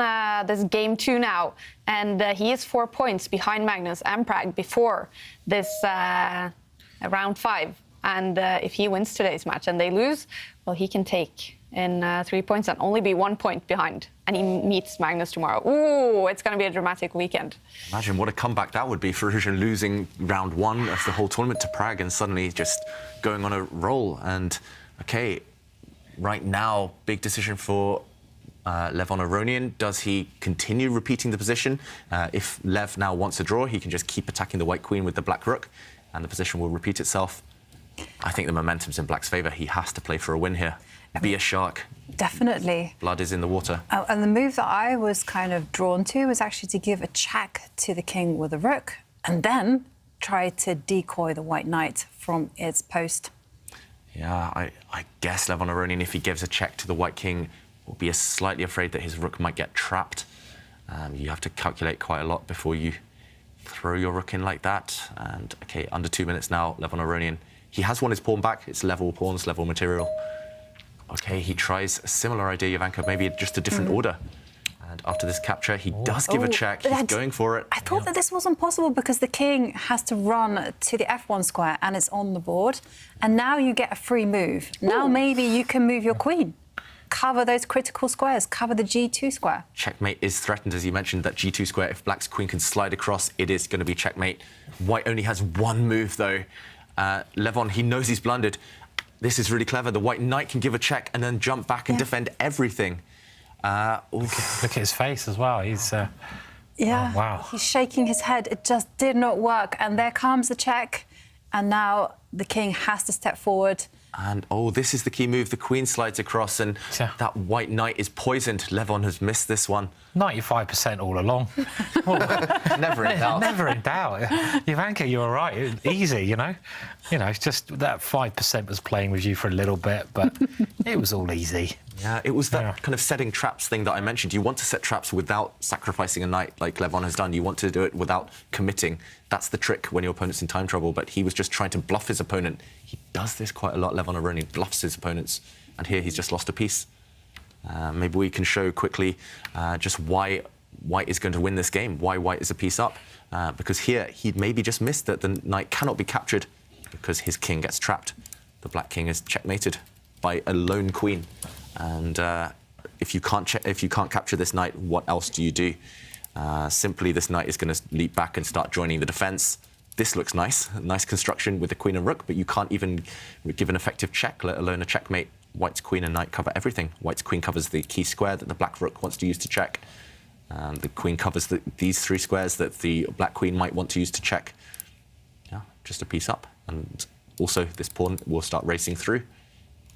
Speaker 2: this game 2 now, and he is 4 points behind Magnus and Pragg before this round 5. And if he wins today's match and they lose, well, he can take in 3 points and only be 1 point behind. And he meets Magnus tomorrow. Ooh, it's going to be a dramatic weekend.
Speaker 4: Imagine what a comeback that would be for Firouzja, losing round 1 of the whole tournament to Pragg and suddenly just going on a roll. And, OK, right now, big decision for Lev on Aronian. Does he continue repeating the position? If Lev now wants a draw, he can just keep attacking the white queen with the black rook, and the position will repeat itself. I think the momentum's in Black's favour. He has to play for a win here. Be a shark.
Speaker 3: Definitely.
Speaker 4: Blood is in the water.
Speaker 3: Oh, and the move that I was kind of drawn to was actually to give a check to the king with a rook and then try to decoy the white knight from its post.
Speaker 4: Yeah, I guess Lev on Aronian, if he gives a check to the white king, will be slightly afraid that his rook might get trapped. You have to calculate quite a lot before you throw your rook in like that. And, OK, under 2 minutes now, Lev on Aronian. He has won his pawn back. It's level pawns, level material. OK, he tries a similar idea, Jovanka, maybe just a different order. And after this capture, he does give a check. He's going for it.
Speaker 3: I thought that this wasn't possible because the king has to run to the f1 square and it's on the board. And now you get a free move. Now maybe you can move your queen. Cover those critical squares. Cover the g2 square.
Speaker 4: Checkmate is threatened, as you mentioned, that g2 square. If Black's queen can slide across, it is going to be checkmate. White only has 1 move, though. Levon, he knows he's blundered. This is really clever. The white knight can give a check and then jump back and defend everything.
Speaker 5: Look at his face as well. He's...
Speaker 3: Yeah,
Speaker 5: oh, wow.
Speaker 3: He's shaking his head. It just did not work. And there comes the check. And now the king has to step forward.
Speaker 4: And, oh, this is the key move. The queen slides across and that white knight is poisoned. Levon has missed this one.
Speaker 5: 95% all along.
Speaker 4: Never in doubt.
Speaker 5: Never in doubt. Jovanka, you were right. Easy, you know. You know, it's just that 5% was playing with you for a little bit, but it was all easy.
Speaker 4: Yeah, it was that kind of setting traps thing that I mentioned. You want to set traps without sacrificing a knight like Levon has done. You want to do it without committing. That's the trick when your opponent's in time trouble, but he was just trying to bluff his opponent. He does this quite a lot, Levon Aronian bluffs his opponents, and here he's just lost a piece. Maybe we can show quickly just why White is going to win this game, why White is a piece up. Because here, he maybe just missed that the knight cannot be captured because his king gets trapped. The black king is checkmated by a lone queen. And if you can't capture this knight, what else do you do? Simply, this knight is going to leap back and start joining the defence. This looks nice, nice construction with the queen and rook, but you can't even give an effective check, let alone a checkmate. White's queen and knight cover everything. White's queen covers the key square that the black rook wants to use to check. The queen covers these 3 squares that the black queen might want to use to check. Yeah, just a piece up. And also, this pawn will start racing through.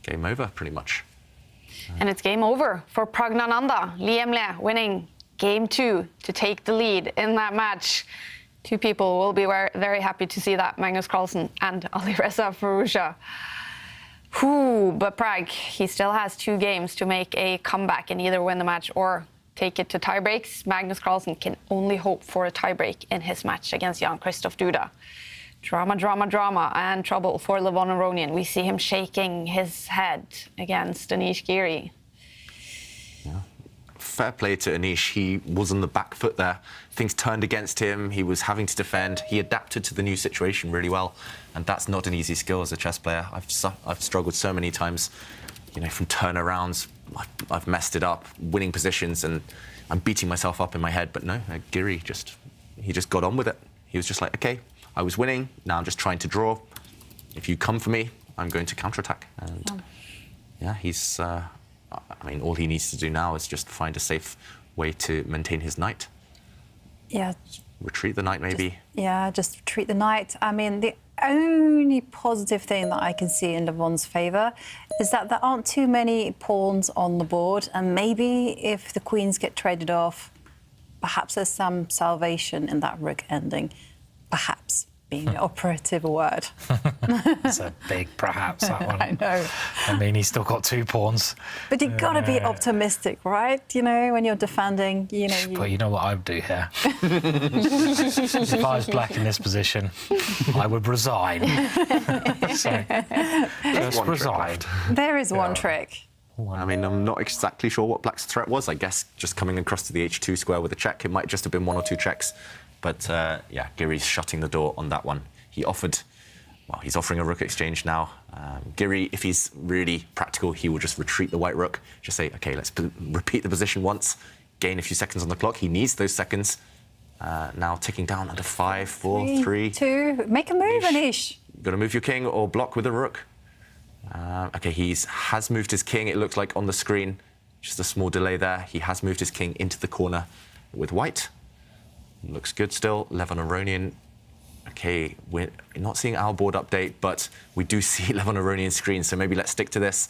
Speaker 4: Game over, pretty much.
Speaker 2: And it's game over for Praggnanandhaa. Liam Le winning game 2 to take the lead in that match. 2 people will be very happy to see that, Magnus Carlsen and Alireza Firouzja. But Pragg, he still has 2 games to make a comeback and either win the match or take it to tiebreaks. Magnus Carlsen can only hope for a tiebreak in his match against Jan-Krzysztof Duda. Drama, drama, drama, and trouble for Levon Aronian. We see him shaking his head against Anish Giri.
Speaker 4: Yeah. Fair play to Anish. He was on the back foot there. Things turned against him. He was having to defend. He adapted to the new situation really well. And that's not an easy skill as a chess player. I've struggled so many times, you know, from turnarounds. I've messed it up, winning positions, and I'm beating myself up in my head. But no, Giri he just got on with it. He was just like, OK, I was winning. Now I'm just trying to draw. If you come for me, I'm going to counterattack. And yeah, he's... I mean, all he needs to do now is just find a safe way to maintain his knight.
Speaker 3: Yeah.
Speaker 4: Retreat the knight, maybe.
Speaker 3: Just retreat the knight. I mean, the only positive thing that I can see in Levon's favour is that there aren't too many pawns on the board, and maybe if the queens get traded off, perhaps there's some salvation in that rook ending. Perhaps being the operative word.
Speaker 5: It's a big perhaps, that one.
Speaker 3: I know.
Speaker 5: I mean, he's still got 2 pawns.
Speaker 3: But you've got to be optimistic, right? You know, when you're defending, you know...
Speaker 5: But you know what I would do here? If I was black in this position, I would resign. So, just resign.
Speaker 3: There is one trick.
Speaker 4: I mean, I'm not exactly sure what black's threat was. I guess just coming across to the h2 square with a check. It might just have been 1 or 2 checks. But, yeah, Giri's shutting the door on that one. He offered... Well, he's offering a rook exchange now. Giri, if he's really practical, he will just retreat the white rook. Just say, OK, let's repeat the position once, gain a few seconds on the clock. He needs those seconds. Now ticking down under 5, 4, 3...
Speaker 3: 2. Make a move, Anish.
Speaker 4: You've got to move your king or block with a rook. OK, he has moved his king, it looks like, on the screen. Just a small delay there. He has moved his king into the corner with white. Looks good still. Levon Aronian. OK, we're not seeing our board update, but we do see Levon Aronian's screen, so maybe let's stick to this.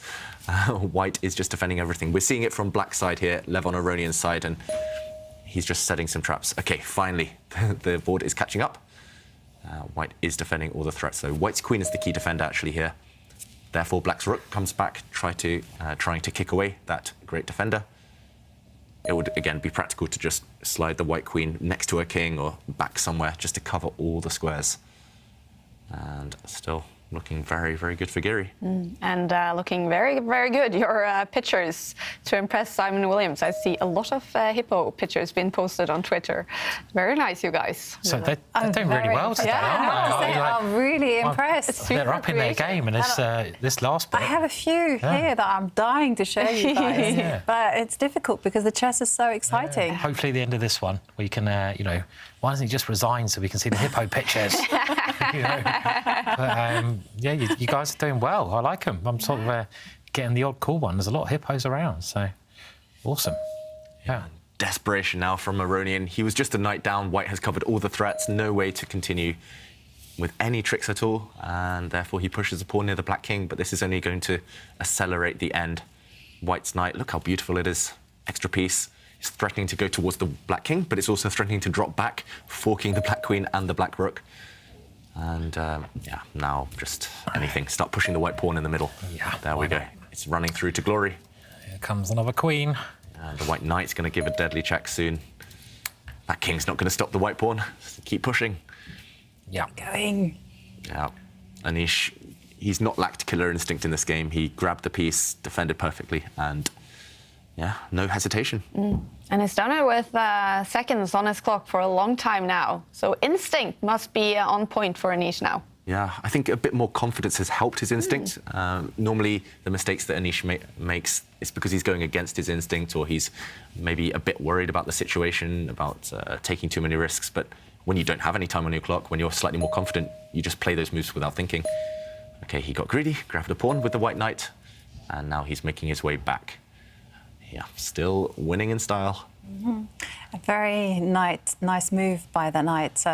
Speaker 4: White is just defending everything. We're seeing it from black side here, Levon Aronian's side, and he's just setting some traps. OK, finally, the board is catching up. White is defending all the threats, so White's queen is the key defender actually here. Therefore, black's rook comes back, trying to kick away that great defender. It would, again, be practical to just slide the white queen next to her king or back somewhere just to cover all the squares. And still looking very, very good for Giri.
Speaker 2: And looking very, very good. Your pictures to impress Simon Williams. I see a lot of hippo pictures being posted on Twitter. Very nice, you guys.
Speaker 5: So they're doing really well today, aren't they?
Speaker 3: I'm really impressed.
Speaker 5: They're up in their game, and this last bit.
Speaker 3: I have a few here that I'm dying to show you guys. But it's difficult because the chess is so exciting.
Speaker 5: Hopefully, at the end of this one, we can, you know, why doesn't he just resign so we can see the hippo pictures? You know? But, yeah, you guys are doing well. I like them. I'm sort of getting the odd cool one. There's a lot of hippos around, so awesome. Yeah.
Speaker 4: Desperation now from Aronian. He was just a knight down. White has covered all the threats. No way to continue with any tricks at all, and therefore he pushes a pawn near the black king, but this is only going to accelerate the end. White's knight, look how beautiful it is. Extra piece. It's threatening to go towards the black king, but it's also threatening to drop back, forking the black queen and the black rook. And, yeah, now just anything. Start pushing the white pawn in the middle.
Speaker 5: Yeah,
Speaker 4: there we go. It's running through to glory.
Speaker 5: Here comes another queen.
Speaker 4: And the white knight's going to give a deadly check soon. That king's not going to stop the white pawn. Keep pushing.
Speaker 5: Yeah.
Speaker 3: Going.
Speaker 4: Yeah. Anish, he's not lacked killer instinct in this game. He grabbed the piece, defended perfectly, and... yeah, no hesitation.
Speaker 2: And he's done it with seconds on his clock for a long time now. So instinct must be on point for Anish now.
Speaker 4: Yeah, I think a bit more confidence has helped his instinct. Normally, the mistakes that Anish makes is because he's going against his instinct, or he's maybe a bit worried about the situation, about taking too many risks. But when you don't have any time on your clock, when you're slightly more confident, you just play those moves without thinking. OK, he got greedy, grabbed a pawn with the white knight, and now he's making his way back. Yeah, still winning in style.
Speaker 3: A very nice move by the knight,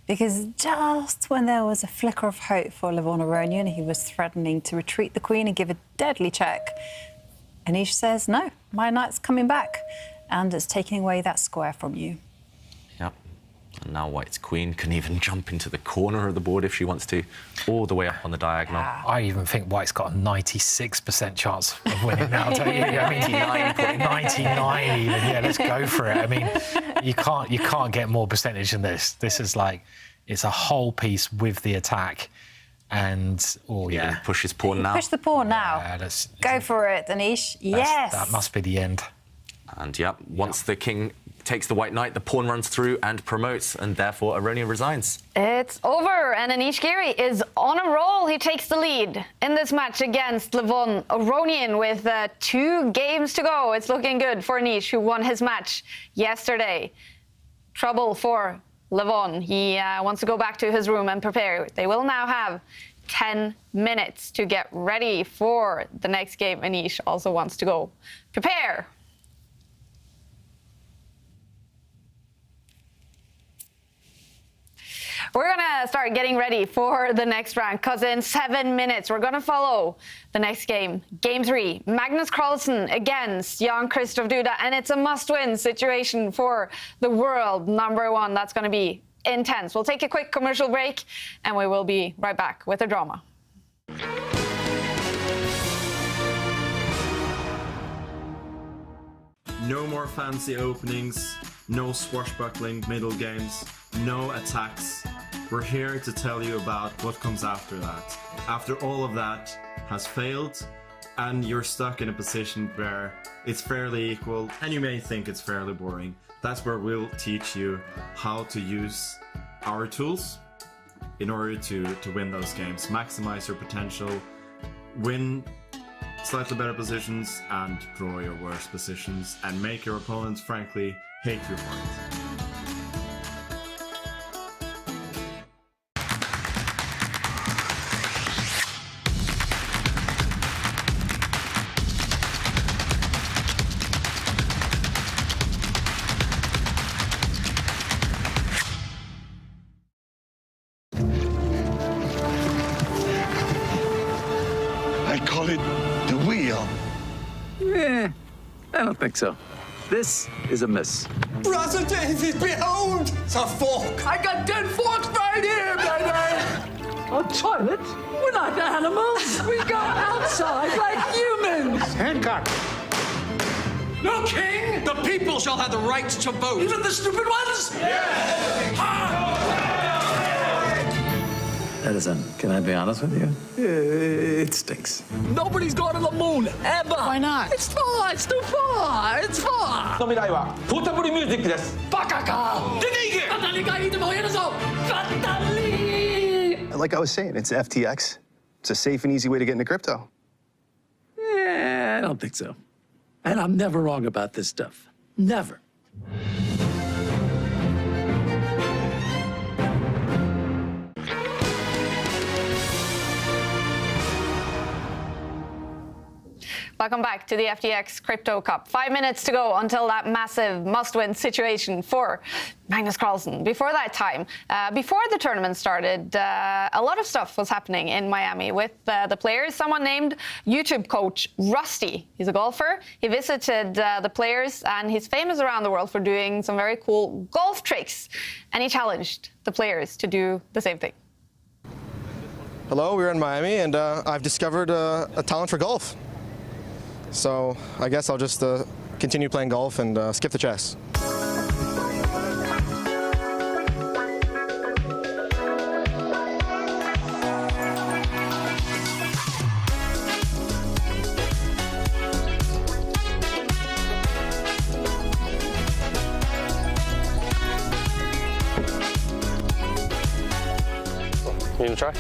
Speaker 3: because just when there was a flicker of hope for Levon Aronian, he was threatening to retreat the queen and give a deadly check. Anish says, no, my knight's coming back, and it's taking away that square from you.
Speaker 4: Yep. And now White's queen can even jump into the corner of the board if she wants to, all the way up on the diagonal.
Speaker 5: I even think White's got a 96% chance of winning now, don't you? I mean, 99 even. Yeah, let's go for it. I mean, you can't get more percentage than this. This is like, it's a whole piece with the attack. And, oh, yeah.
Speaker 4: Push his pawn now.
Speaker 3: Push the pawn now. Go for it, Anish. Yes.
Speaker 5: That must be the end.
Speaker 4: And, yep, once the king takes the white knight, the pawn runs through and promotes, and therefore Aronian resigns.
Speaker 2: It's over, and Anish Giri is on a roll. He takes the lead in this match against Levon Aronian with 2 games to go. It's looking good for Anish, who won his match yesterday. Trouble for Levon. He wants to go back to his room and prepare. They will now have 10 minutes to get ready for the next game. Anish also wants to go prepare. We're gonna start getting ready for the next round, because in 7 minutes we're gonna follow the next game. Game 3, Magnus Carlsen against Jan-Krzysztof Duda, and it's a must-win situation for the world #1. That's gonna be intense. We'll take a quick commercial break, and we will be right back with the drama.
Speaker 11: No more fancy openings, no swashbuckling middle games, no attacks. We're here to tell you about what comes after that. After all of that has failed, and you're stuck in a position where it's fairly equal, and you may think it's fairly boring, that's where we'll teach you how to use our tools in order to win those games, maximize your potential, win slightly better positions, and draw your worst positions, and make your opponents, frankly, hate you for it.
Speaker 12: I don't think so. This is a miss.
Speaker 23: Brother David, behold! It's a fork! I got 10 forks right here, baby!
Speaker 24: A toilet? We're not animals. We go outside like humans.
Speaker 23: Hancock! No king! The people shall have the right to vote. Even the stupid ones? Yes!
Speaker 12: Edison, can I be honest with you? It stinks.
Speaker 24: Nobody's gone to the moon, ever. Why not? It's far. It's too far. It's far.
Speaker 23: の未来はポータブルミュージックです。バカか！出て行け！
Speaker 24: 語りがいいでもやるぞ！語り！
Speaker 25: Like I was saying, it's FTX. It's a safe and easy way to get into crypto.
Speaker 24: I don't think so. And I'm never wrong about this stuff. Never.
Speaker 2: Welcome back to the FTX Crypto Cup. 5 minutes to go until that massive must-win situation for Magnus Carlsen. Before that time, before the tournament started, a lot of stuff was happening in Miami with the players. Someone named YouTube coach Rusty. He's a golfer. He visited the players, and he's famous around the world for doing some very cool golf tricks. And he challenged the players to do the same thing.
Speaker 26: Hello, we're in Miami, and I've discovered a talent for golf. So I guess I'll just continue playing golf and skip the chess. You gonna try?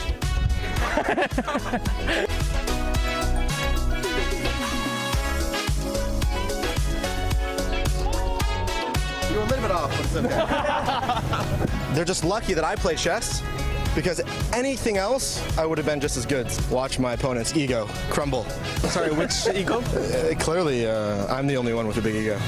Speaker 26: You're a little bit off, but it's okay. They're just lucky that I play chess, because anything else, I would have been just as good. Watch my opponent's ego crumble. Sorry, which ego? Clearly, I'm the only one with a big ego.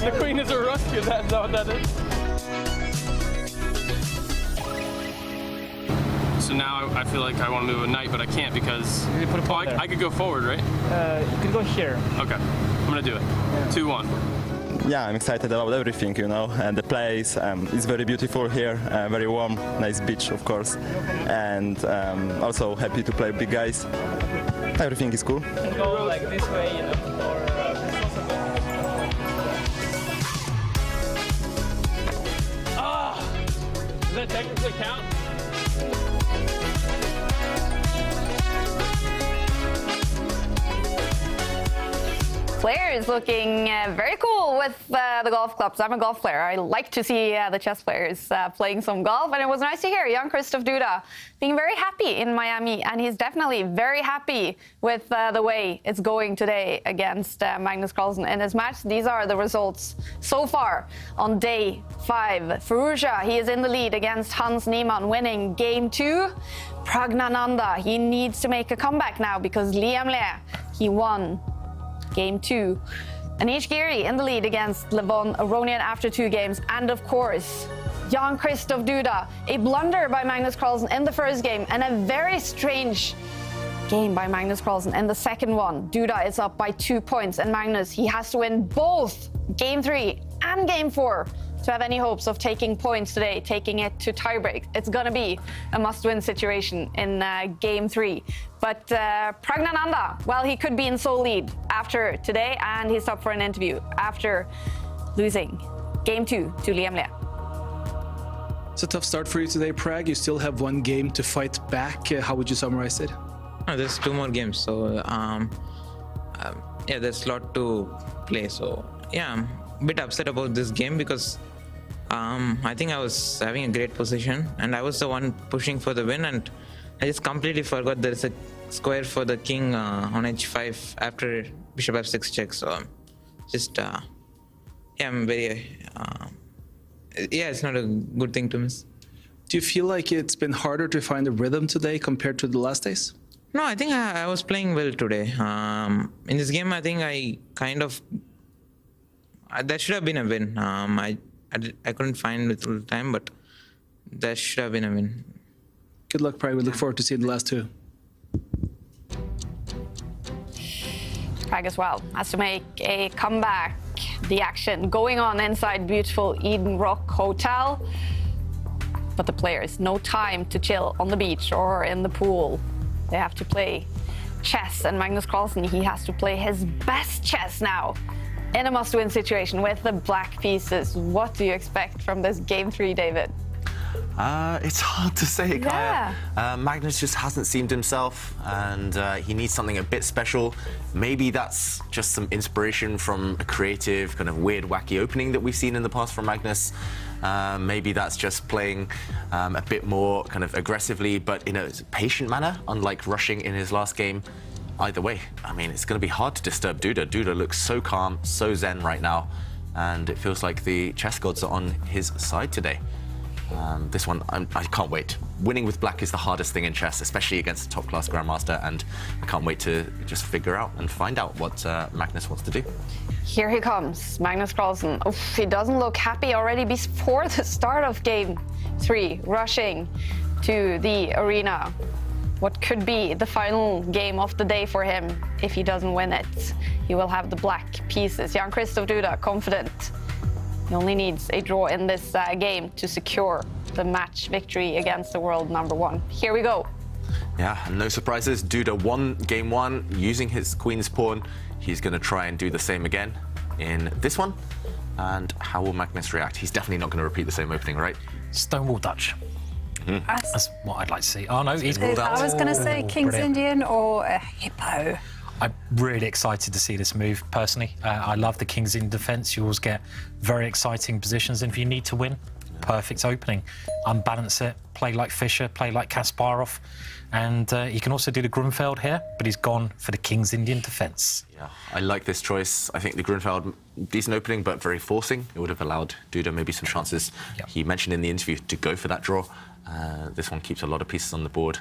Speaker 27: The queen is a rook, is that what that is? So now I feel like I want to move a knight, but I can't because I could go forward, right?
Speaker 28: You could go here.
Speaker 27: Okay, I'm gonna do it. Yeah. 2-1.
Speaker 10: Yeah, I'm excited about everything, you know, and the place is very beautiful here, very warm, nice beach, of course, and also happy to play with big guys. Everything is cool.
Speaker 28: You can go like this way, you know, or
Speaker 27: does that technically count?
Speaker 2: Players looking very cool with the golf clubs. I'm a golf player. I like to see the chess players playing some golf, and it was nice to hear Jan-Krzysztof Duda being very happy in Miami, and he's definitely very happy with the way it's going today against Magnus Carlsen in his match. These are the results so far on day 5. Firouzja, he is in the lead against Hans Niemann, winning game 2. Praggnanandhaa, he needs to make a comeback now because Liam Le, he won game 2. Anish Giri in the lead against Levon Aronian after 2 games. And of course, Jan-Krzysztof Duda, a blunder by Magnus Carlsen in the first game and a very strange game by Magnus Carlsen in the second one. Duda is up by 2 points, and Magnus, he has to win both game 3 and game 4 to have any hopes of taking points today, taking it to tiebreak. It's gonna be a must-win situation in game 3. But Praggnanandhaa, well, he could be in sole lead after today, and he's up for an interview after losing game 2 to Liam Le.
Speaker 1: It's a tough start for you today, Prag. You still have 1 game to fight back. How would you summarize it?
Speaker 6: There's 2 more games, so yeah, there's a lot to play. So yeah, I'm a bit upset about this game because I think I was having a great position and I was the one pushing for the win, and I just completely forgot there's a square for the king on h5 after bishop f6 check. So just yeah, I'm very yeah, it's not a good thing to miss.
Speaker 1: Do you feel like it's been harder to find a rhythm today compared to the last days?
Speaker 6: No, I think I was playing well today. In this game, I think I kind of that should have been a win. I couldn't find it all the time, but that should have been a win.
Speaker 1: Good luck, Prag. We look forward to seeing the last 2.
Speaker 2: Prag as well has to make a comeback. The action going on inside beautiful Eden Rock Hotel. But the players, no time to chill on the beach or in the pool. They have to play chess, and Magnus Carlsen, he has to play his best chess now in a must-win situation with the black pieces. What do you expect from this game 3, David?
Speaker 4: It's hard to say, Kaja.
Speaker 2: Yeah.
Speaker 4: Magnus just hasn't seemed himself, and he needs something a bit special. Maybe that's just some inspiration from a creative, kind of weird, wacky opening that we've seen in the past from Magnus. Maybe that's just playing a bit more kind of aggressively, but in a patient manner, unlike rushing in his last game. Either way, I mean, it's going to be hard to disturb Duda. Duda looks so calm, so zen right now, and it feels like the chess gods are on his side today. This one, I can't wait. Winning with black is the hardest thing in chess, especially against a top-class grandmaster, and I can't wait to just figure out and find out what Magnus wants to do.
Speaker 2: Here he comes, Magnus Carlsen. Oof, he doesn't look happy already before the start of game 3, rushing to the arena. What could be the final game of the day for him if he doesn't win it? He will have the black pieces. Jan-Krzysztof Duda, confident. He only needs a draw in this game to secure the match victory against the world #1. Here we go.
Speaker 4: Yeah, no surprises. Duda won game 1 using his queen's pawn. He's going to try and do the same again in this one. And how will Magnus react? He's definitely not going to repeat the same opening, right?
Speaker 5: Stonewall Dutch. That's what I'd like to see. Oh, no, he's ruled out.
Speaker 3: I was going to say King's
Speaker 5: Brilliant.
Speaker 3: Indian or a hippo.
Speaker 5: I'm really excited to see this move, personally. I love the King's Indian defence. You always get very exciting positions, and if you need to win, perfect opening. Unbalance it, play like Fischer, play like Kasparov, and he can also do the Grunfeld here, but he's gone for the King's Indian defence.
Speaker 4: Yeah, I like this choice. I think the Grunfeld, decent opening, but very forcing. It would have allowed Duda maybe some chances. Yep. He mentioned in the interview to go for that draw. This one keeps a lot of pieces on the board.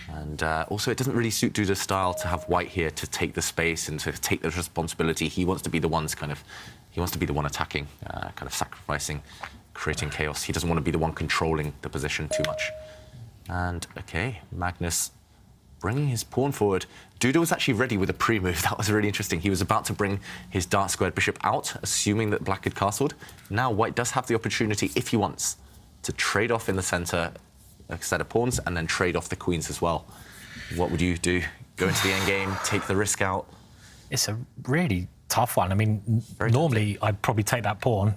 Speaker 4: And also, it doesn't really suit Duda's style to have white here to take the space and to take the responsibility. He wants to be the one attacking, kind of sacrificing, creating chaos. He doesn't want to be the one controlling the position too much. And okay, Magnus bringing his pawn forward. Duda was actually ready with a pre-move. That was really interesting. He was about to bring his dark squared bishop out, assuming that black had castled. Now white does have the opportunity, if he wants, to trade off in the center a set of pawns and then trade off the queens as well. What would you do? Go into the endgame, take the risk out?
Speaker 5: It's a really tough one. I mean, normally I'd probably take that pawn,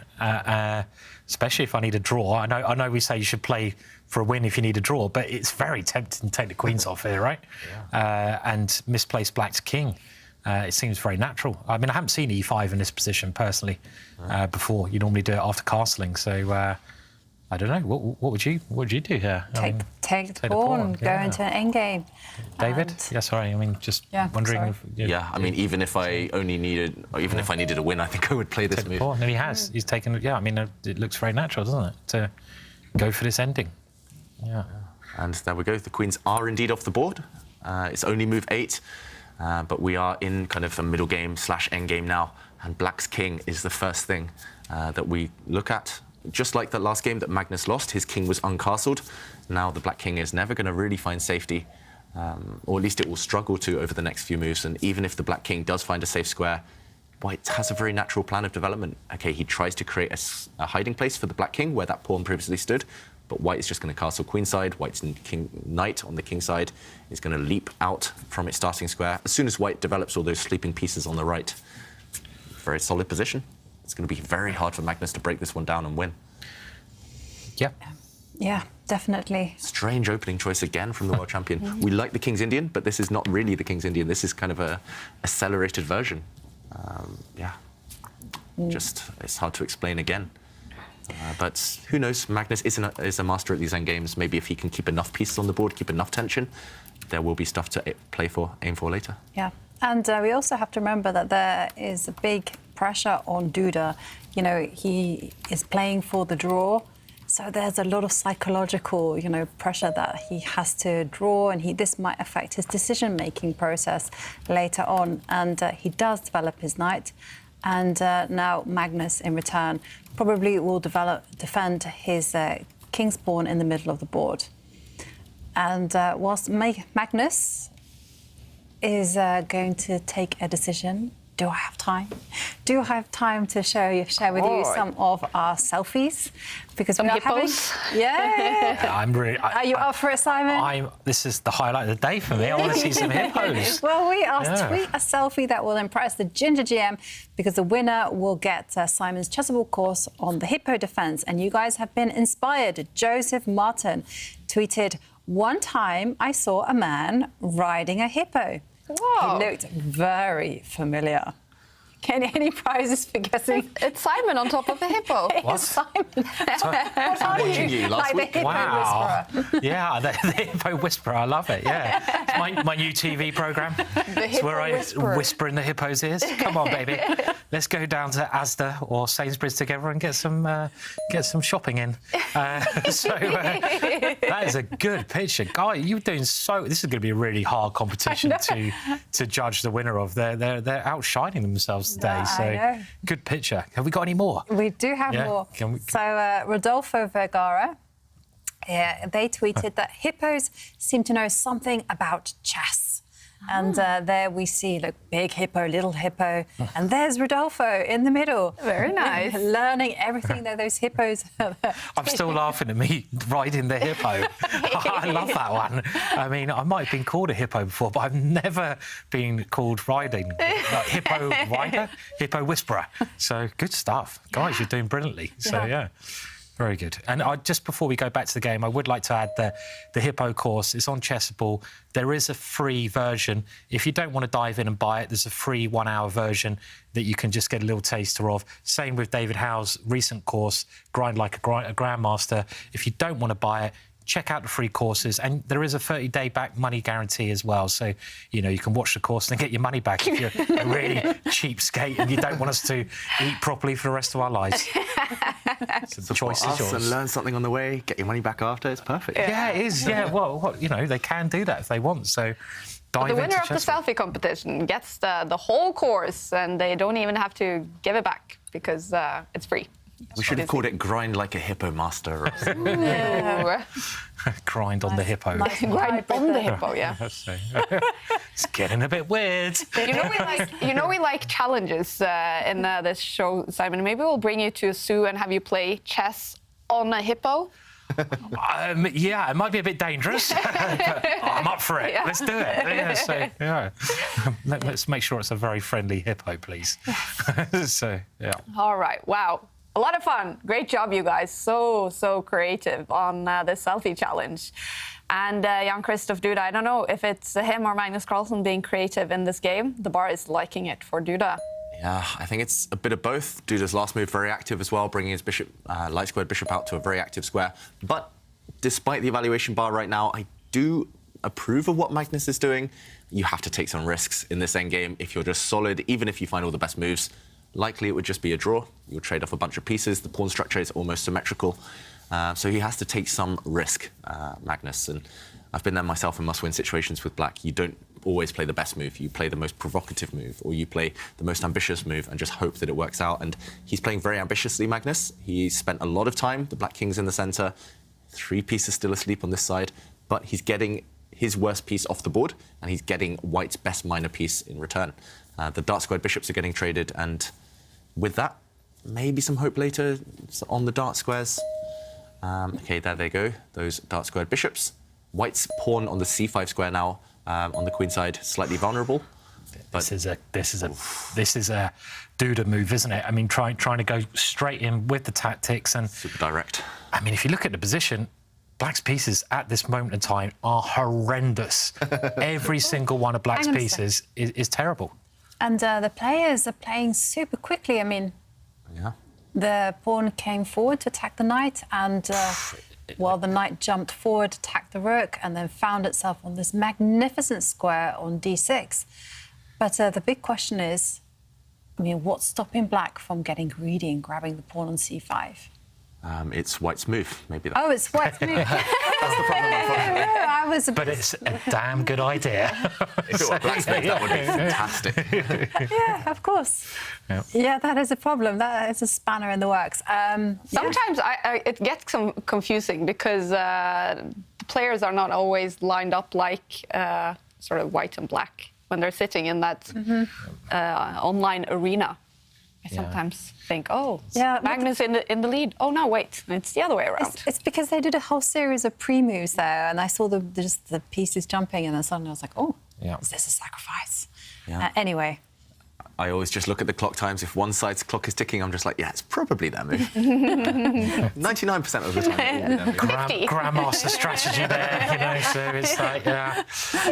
Speaker 5: especially if I need a draw. I know we say you should play for a win if you need a draw, but it's very tempting to take the queens off here, right? Yeah. And misplace black's king. it seems very natural. I mean, I haven't seen e5 in this position personally before. You normally do it after castling, so I don't know. What would you do here?
Speaker 3: Take the pawn, go into an endgame.
Speaker 5: David? Yeah, sorry. I mean, just wondering.
Speaker 4: I mean, even if I needed a win, I think I would play this move.
Speaker 5: And he has. He's taken it. Yeah, I mean, it looks very natural, doesn't it, to go for this ending? Yeah.
Speaker 4: And there we go. The queens are indeed off the board. It's only move 8, but we are in kind of a middle game / end game now. And Black's king is the first thing that we look at. Just like the last game that Magnus lost, his king was uncastled. Now the Black king is never going to really find safety, or at least it will struggle to over the next few moves. And even if the Black king does find a safe square, White has a very natural plan of development. OK, he tries to create a hiding place for the Black king where that pawn previously stood, but White is just going to castle queenside. White's knight on the king side is going to leap out from its starting square. As soon as White develops all those sleeping pieces on the right, very solid position. It's going to be very hard for Magnus to break this one down and win.
Speaker 5: Yep.
Speaker 3: Yeah, definitely.
Speaker 4: Strange opening choice again from the world champion. We like the King's Indian, but this is not really the King's Indian. This is kind of a accelerated version. Just, it's hard to explain again. But who knows? Magnus is a master at these endgames. Maybe if he can keep enough pieces on the board, keep enough tension, there will be stuff to aim for later.
Speaker 3: Yeah. And we also have to remember that there is a big pressure on Duda. You know, he is playing for the draw. So there's a lot of psychological, pressure that he has to draw, and this might affect his decision-making process later on. And he does develop his knight. And now Magnus, in return, probably will defend his king's pawn in the middle of the board. And whilst Magnus is going to take a decision, do I have time? Do I have time to share with you some of our selfies? Because we are
Speaker 2: hippos.
Speaker 3: I'm
Speaker 5: really.
Speaker 3: Are you up for it, Simon?
Speaker 5: This is the highlight of the day for me. I want to see some hippos.
Speaker 3: Well, we asked tweet a selfie that will impress the Ginger GM, because the winner will get Simon's chessable course on the hippo defense. And you guys have been inspired. Joseph Martin tweeted, "One time I saw a man riding a hippo.
Speaker 2: Whoa.
Speaker 3: He looked very familiar." Any prizes for guessing?
Speaker 2: It's Simon on top of the hippo.
Speaker 5: What?
Speaker 3: Simon. What are you?
Speaker 4: Last
Speaker 3: like
Speaker 4: week.
Speaker 3: the hippo whisperer.
Speaker 5: Yeah, the hippo whisperer. I love it. Yeah, it's my new TV program. It's where I whisper in the hippo's ears. Come on, baby. Let's go down to Asda or Sainsbury's together and get some shopping in. That is a good picture, guy. You're doing so. This is going to be a really hard competition to judge the winner of. They're outshining themselves today. So good picture. Have we got any more?
Speaker 3: We do have more. So Rodolfo Vergara, they tweeted that hippos seem to know something about chess. And there we see, look, big hippo, little hippo, and there's Rodolfo in the middle.
Speaker 2: Very nice.
Speaker 3: Learning everything that those hippos...
Speaker 5: I'm still laughing at me riding the hippo. I love that one. I mean, I might have been called a hippo before, but I've never been called riding. Like hippo rider, hippo whisperer. So good stuff. Guys, you're doing brilliantly. So, yeah. Very good. And just before we go back to the game, I would like to add the hippo course. It's on Chessable. There is a free version. If you don't want to dive in and buy it, there's a free 1-hour version that you can just get a little taster of. Same with David Howe's recent course, Grind Like a Grandmaster. If you don't want to buy it, check out the free courses, and there is a 30-day back money guarantee as well. So, you can watch the course and then get your money back if you're a really cheapskate and you don't want us to eat properly for the rest of our lives. So the choice is yours.
Speaker 4: And learn something on the way, get your money back after. It's perfect.
Speaker 5: Yeah, it is. Yeah, well, they can do that if they want. So.
Speaker 2: The winner of the selfie competition gets the whole course, and they don't even have to give it back because it's free.
Speaker 4: We should have called it Grind Like a Hippo Master. Or something.
Speaker 5: Grind on the hippo.
Speaker 2: Grind on the hippo, yeah.
Speaker 5: It's getting a bit weird.
Speaker 2: We like challenges in this show, Simon. Maybe we'll bring you to a zoo and have you play chess on a hippo.
Speaker 5: Yeah, it might be a bit dangerous, but I'm up for it. Yeah. Let's do it. Let's make sure it's a very friendly hippo, please.
Speaker 2: All right. Wow. A lot of fun. Great job, you guys. So creative on the selfie challenge. And Jan-Krzysztof Duda, I don't know if it's him or Magnus Carlsen being creative in this game. The bar is liking it for Duda.
Speaker 4: Yeah, I think it's a bit of both. Duda's last move very active as well, bringing his bishop, light squared bishop out to a very active square. But despite the evaluation bar right now, I do approve of what Magnus is doing. You have to take some risks in this endgame. If you're just solid, even if you find all the best moves, likely it would just be a draw. You'll trade off a bunch of pieces. The pawn structure is almost symmetrical. So he has to take some risk, Magnus. And I've been there myself in must-win situations with black. You don't always play the best move. You play the most provocative move, or you play the most ambitious move and just hope that it works out. And he's playing very ambitiously, Magnus. He spent a lot of time, the black king's in the center, 3 pieces still asleep on this side, but he's getting his worst piece off the board, and he's getting white's best minor piece in return. The dark squared bishops are getting traded, and with that, maybe some hope later on the dark squares. Okay, there they go, those dark squared bishops. White's pawn on the c5 square now, on the queen side, slightly vulnerable. But
Speaker 5: this is a Duda move, isn't it? I mean, trying to go straight in with the tactics and
Speaker 4: super direct.
Speaker 5: I mean, if you look at the position, black's pieces at this moment in time are horrendous. Every single one of black's pieces is terrible.
Speaker 3: And the players are playing super quickly. I mean,
Speaker 4: yeah.
Speaker 3: The pawn came forward to attack the knight, and while the knight jumped forward, attacked the rook, and then found itself on this magnificent square on d6. But the big question is, I mean, what's stopping black from getting greedy and grabbing the pawn on c5?
Speaker 4: It's white's move, maybe. That.
Speaker 3: Oh, it's white's move.
Speaker 4: That's the problem.
Speaker 5: But it's a damn good idea.
Speaker 4: If it were black's move, that would be fantastic.
Speaker 3: Yeah, of course.
Speaker 5: Yep.
Speaker 3: Yeah, that is a problem. That is a spanner in the works.
Speaker 2: Sometimes it gets confusing because the players are not always lined up like sort of white and black when they're sitting in that online arena. I sometimes think, oh, Magnus in the lead. Oh, no, wait, it's the other way around.
Speaker 3: It's because they did a whole series of pre-moves there, and I saw just the pieces jumping, and then suddenly I was like, oh, is this a sacrifice?
Speaker 4: Yeah.
Speaker 3: Anyway.
Speaker 4: I always just look at the clock times. If one side's clock is ticking, I'm just like, yeah, it's probably their move. 99% of the time.
Speaker 5: Grandmaster strategy there, you know, so it's like, yeah.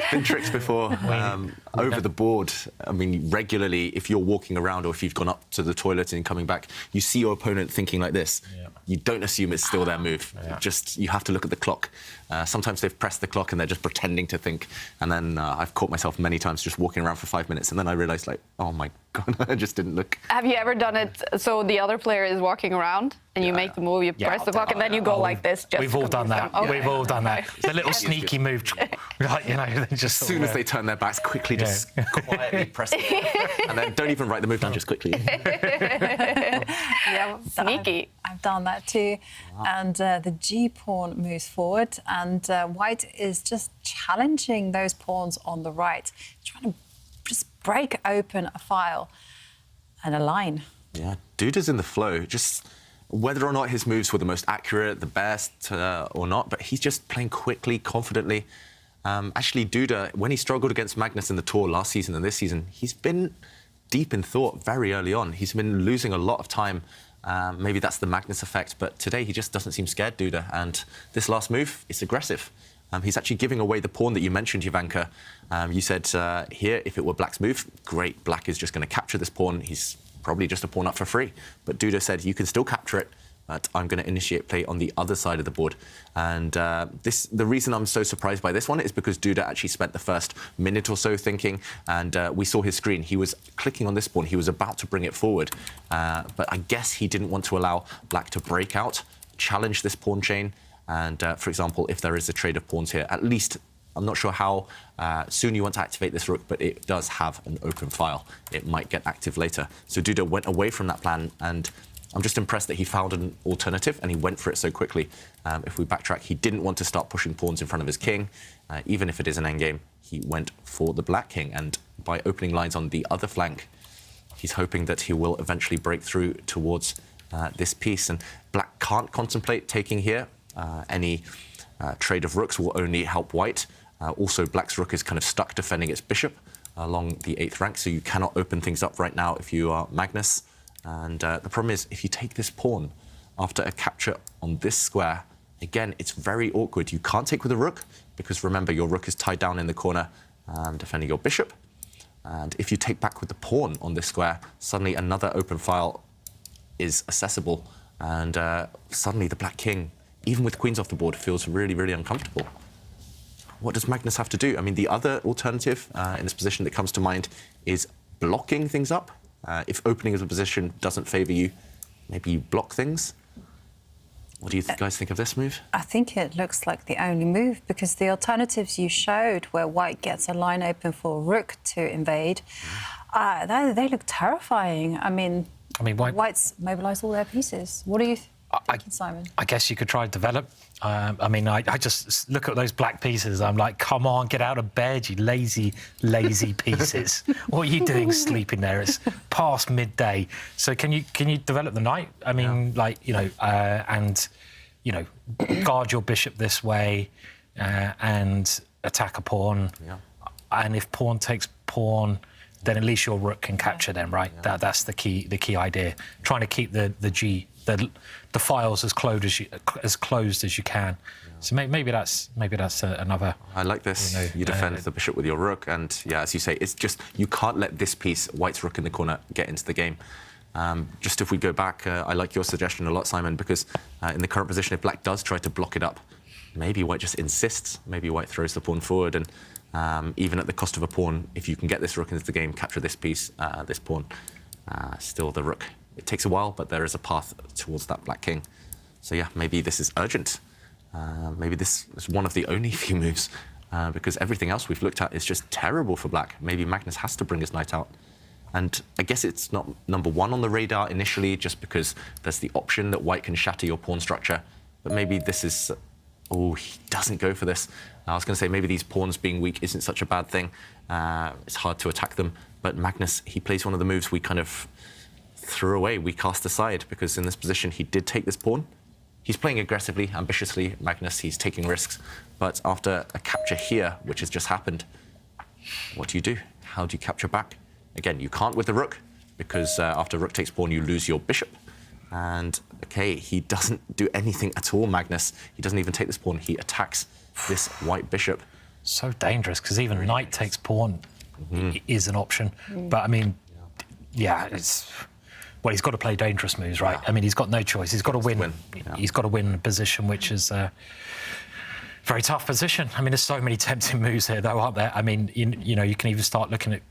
Speaker 4: Been tricked before over the board. I mean, regularly, if you're walking around or if you've gone up to the toilet and coming back, you see your opponent thinking like this. Yeah. You don't assume it's still their move. Yeah. Just, you have to look at the clock. Sometimes they've pressed the clock and they're just pretending to think. And then I've caught myself many times just walking around for 5 minutes, and then I realised, like, oh my God, I just didn't look.
Speaker 2: Have you ever done it so the other player is walking around and you make the move, you press the clock, and then you go like this? Just
Speaker 5: we've all done that. Okay. We've all done that. The little sneaky move. Like, you know, just
Speaker 4: as soon as they turn their backs, quickly just quietly press it. And then don't even write the move down, just quickly.
Speaker 2: Yeah, sneaky.
Speaker 3: I've done that too. Wow. And the G pawn moves forward, and white is just challenging those pawns on the right, trying to just break open a file and a line.
Speaker 4: Yeah, Duda's in the flow. Just whether or not his moves were the most accurate, the best or not, but he's just playing quickly, confidently. Actually, Duda, when he struggled against Magnus in the tour last season and this season, he's been deep in thought very early on. He's been losing a lot of time. Maybe that's the Magnus effect, but today he just doesn't seem scared, Duda. And this last move, it's aggressive. He's actually giving away the pawn that you mentioned, Jovanka. You said here, if it were black's move, great, black is just going to capture this pawn. He's probably just a pawn up for free. But Duda said, you can still capture it, but I'm going to initiate play on the other side of the board. And the reason I'm so surprised by this one is because Duda actually spent the first minute or so thinking, and we saw his screen. He was clicking on this pawn. He was about to bring it forward. But I guess he didn't want to allow black to break out, challenge this pawn chain. And, for example, if there is a trade of pawns here, at least, I'm not sure how soon you want to activate this rook, but it does have an open file. It might get active later. So Duda went away from that plan, and I'm just impressed that he found an alternative, and he went for it so quickly. If we backtrack, he didn't want to start pushing pawns in front of his king. Even if it is an endgame, he went for the black king, and by opening lines on the other flank, he's hoping that he will eventually break through towards this piece. And black can't contemplate taking here. Any trade of rooks will only help white. Also, black's rook is kind of stuck defending its bishop along the 8th rank, so you cannot open things up right now if you are Magnus. And the problem is, if you take this pawn after a capture on this square, again, it's very awkward. You can't take with a rook, because remember, your rook is tied down in the corner, defending your bishop. And if you take back with the pawn on this square, suddenly another open file is accessible, and suddenly the black king, even with queens off the board, feels really, really uncomfortable. What does Magnus have to do? I mean, the other alternative in this position that comes to mind is blocking things up. If opening as a position doesn't favour you, maybe you block things. What do you guys think of this move?
Speaker 3: I think it looks like the only move, because the alternatives you showed where white gets a line open for rook to invade, they look terrifying. I mean white's mobilised all their pieces. What do you thinking, Simon?
Speaker 5: I guess you could try to develop. I mean, I just look at those black pieces. I'm like, come on, get out of bed, you lazy, lazy pieces. What are you doing sleeping there? It's past midday. So can you develop the knight? I mean, and guard your bishop this way and attack a pawn. Yeah. And if pawn takes pawn, then at least your rook can capture them, right? Yeah. That's the key idea. Trying to keep the files as closed as you can. Yeah. So maybe that's another.
Speaker 4: I like this. You defend the bishop with your rook, and yeah, as you say, it's just you can't let this piece, white's rook in the corner, get into the game. Just if we go back, I like your suggestion a lot, Simon, because in the current position, if black does try to block it up, maybe white just insists. Maybe white throws the pawn forward, and even at the cost of a pawn, if you can get this rook into the game, capture this piece, this pawn, still the rook. It takes a while, but there is a path towards that black king. So yeah, maybe this is urgent. Maybe this is one of the only few moves, because everything else we've looked at is just terrible for black. Maybe Magnus has to bring his knight out. And I guess it's not number one on the radar initially, just because there's the option that white can shatter your pawn structure. But maybe this is... Oh, he doesn't go for this. I was going to say maybe these pawns being weak isn't such a bad thing. It's hard to attack them. But Magnus, he plays one of the moves we kind of threw away, we cast aside, because in this position he did take this pawn. He's playing aggressively, ambitiously, Magnus, he's taking risks. But after a capture here, which has just happened, what do? How do you capture back? Again, you can't with the rook, because after rook takes pawn, you lose your bishop. And, OK, he doesn't do anything at all, Magnus. He doesn't even take this pawn. He attacks this white bishop.
Speaker 5: So dangerous, because even knight takes pawn is an option. But, I mean, yeah, it's... Well, he's got to play dangerous moves, right? I mean, he's got no choice. He's got to win. He's got to win a position which is a very tough position. I mean, there's so many tempting moves here, though, aren't there? I mean, you know, you can even start looking at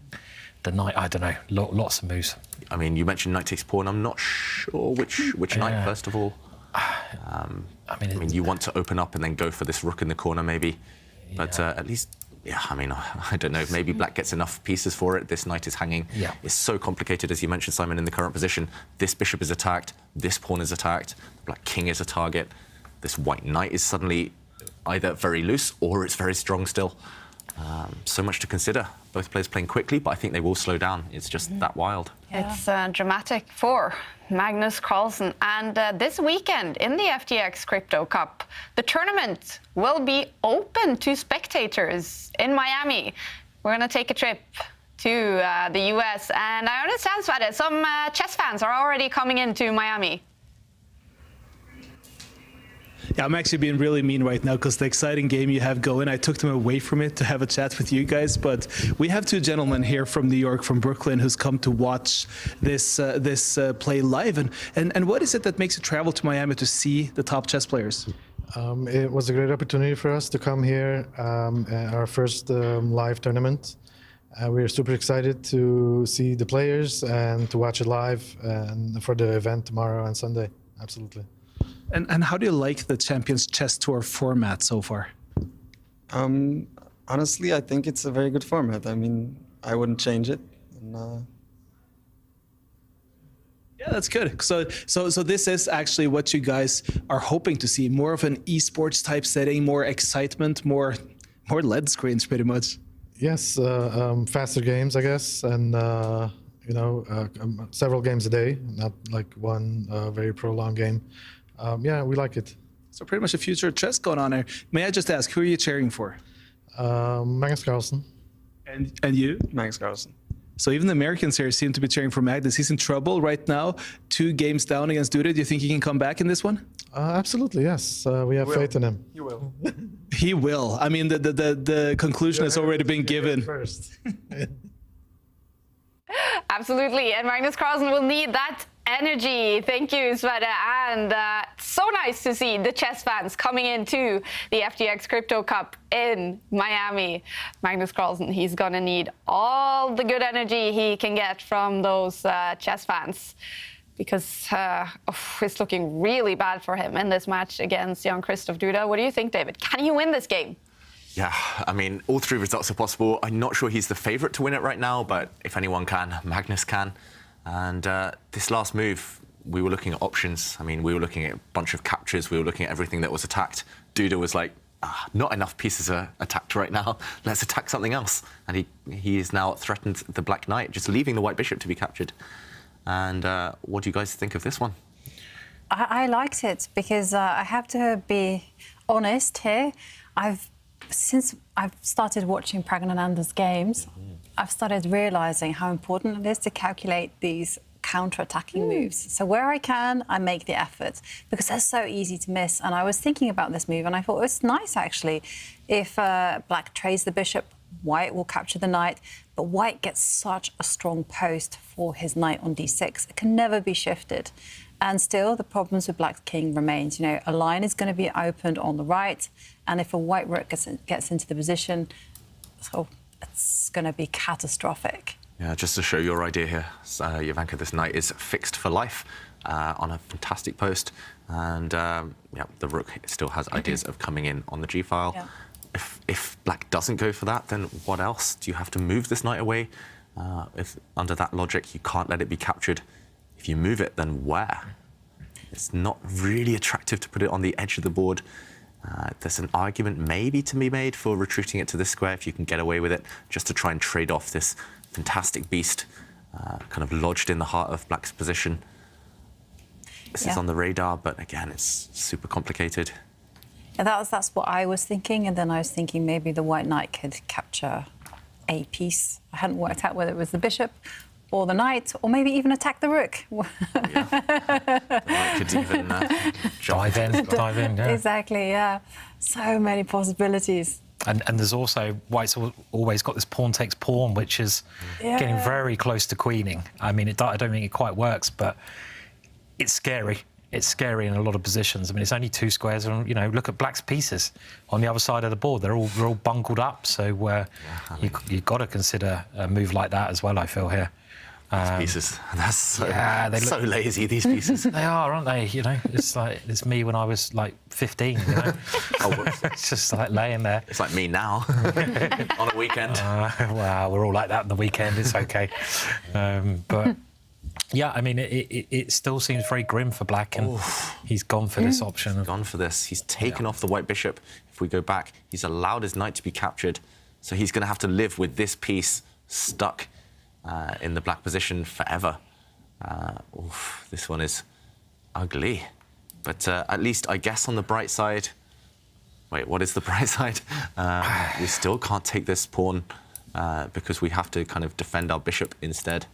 Speaker 5: the knight. I don't know, lots of moves. I
Speaker 4: mean, you mentioned knight takes pawn. I'm not sure which knight, first of all. I mean, you want to open up and then go for this rook in the corner, maybe. But at least... Yeah, I mean, I don't know. Maybe black gets enough pieces for it. This knight is hanging. Yeah. It's so complicated, as you mentioned, Simon, in the current position. This bishop is attacked. This pawn is attacked. The black king is a target. This white knight is suddenly either very loose or it's very strong still. So much to consider. Both players playing quickly, but I think they will slow down. It's just that wild.
Speaker 2: Yeah. It's dramatic for Magnus Carlsen. And this weekend in the FTX Crypto Cup, the tournament will be open to spectators in Miami. We're going to take a trip to the US. And I understand, Sverre, some chess fans are already coming into Miami.
Speaker 1: Yeah, I'm actually being really mean right now because the exciting game you have going, I took them away from it to have a chat with you guys. But we have two gentlemen here from New York, from Brooklyn, who's come to watch this play live. And what is it that makes you travel to Miami to see the top chess players?
Speaker 13: It was a great opportunity for us to come here, our first live tournament. We're super excited to see the players and to watch it live and for the event tomorrow and Sunday. Absolutely.
Speaker 1: And how do you like the Champions Chess Tour format so far?
Speaker 14: Honestly, I think it's a very good format. I mean, I wouldn't change it. And,
Speaker 1: yeah, that's good. So this is actually what you guys are hoping to see, more of an esports type setting, more excitement, more LED screens, pretty much.
Speaker 13: Yes, faster games, I guess, and you know, several games a day, not like one very prolonged game. Yeah, we like it.
Speaker 1: So pretty much a future of chess going on there. May I just ask, who are you cheering for?
Speaker 13: Magnus Carlsen.
Speaker 1: And you?
Speaker 14: Magnus Carlsen.
Speaker 1: So even the Americans here seem to be cheering for Magnus. He's in trouble right now. 2 games down against Duda. Do you think he can come back in this one?
Speaker 13: Absolutely, yes. We have faith in him.
Speaker 1: You will. He will. I mean, the conclusion has already been given.
Speaker 13: First.
Speaker 2: Absolutely, and Magnus Carlsen will need that energy. Thank you, Sverre. And so nice to see the chess fans coming into the FTX Crypto Cup in Miami. Magnus Carlsen, he's gonna need all the good energy he can get from those chess fans, because it's looking really bad for him in this match against Jan-Krzysztof Duda. What do you think, David? Can he win this game?
Speaker 4: Yeah, I mean, all three results are possible. I'm not sure he's the favourite to win it right now, but if anyone can, Magnus can. And this last move, we were looking at options. I mean, we were looking at a bunch of captures. We were looking at everything that was attacked. Duda was like, not enough pieces are attacked right now. Let's attack something else. And he is now threatened the Black Knight, just leaving the White Bishop to be captured. And what do you guys think of this one?
Speaker 3: I liked it because I have to be honest here. Since I've started watching Praggnanandhaa's games, I've started realising how important it is to calculate these counter-attacking moves. So where I can, I make the effort, because they're so easy to miss. And I was thinking about this move, and I thought it's nice, actually. If Black trades the bishop, White will capture the knight, but White gets such a strong post for his knight on d6. It can never be shifted. And still, the problems with Black King remains. You know, a line is going to be opened on the right, and if a White rook gets into the position, so it's going to be catastrophic.
Speaker 4: Yeah, just to show your idea here, Jovanka, this knight is fixed for life on a fantastic post, and yeah, the rook still has ideas of coming in on the g-file. Yeah. If Black doesn't go for that, then what else? Do you have to move this knight away? If under that logic, you can't let it be captured. If you move it, then where? It's not really attractive to put it on the edge of the board. There's an argument maybe to be made for retreating it to this square if you can get away with it, just to try and trade off this fantastic beast kind of lodged in the heart of Black's position. This is on the radar, but again, it's super complicated.
Speaker 3: Yeah, that's what I was thinking, and then I was thinking maybe the White Knight could capture a piece. I hadn't worked out whether it was the bishop or the knight, or maybe even attack the rook.
Speaker 4: The knight could even
Speaker 5: dive in, yeah.
Speaker 3: Exactly, yeah. So many possibilities.
Speaker 5: And there's also, White's always got this pawn takes pawn, which is getting very close to queening. I mean, I don't think it quite works, but it's scary. It's scary in a lot of positions. I mean, it's only two squares, and you know, look at Black's pieces on the other side of the board. They're all bungled up. So you've got to consider a move like that as well, I feel here.
Speaker 4: Pieces. That's so, so lazy, these pieces.
Speaker 5: They are, aren't they? You know, it's like, it's me when I was like 15, you know. It's just like laying there.
Speaker 4: It's like me now on a weekend.
Speaker 5: Well, we're all like that on the weekend. It's okay. But yeah, I mean, it still seems very grim for Black, and he's gone for this option.
Speaker 4: He's gone for this. He's taken off the White Bishop. If we go back, he's allowed his knight to be captured. So he's going to have to live with this piece stuck in the Black position forever. This one is ugly. But at least, I guess, on the bright side... Wait, what is the bright side? We still can't take this pawn because we have to kind of defend our bishop instead.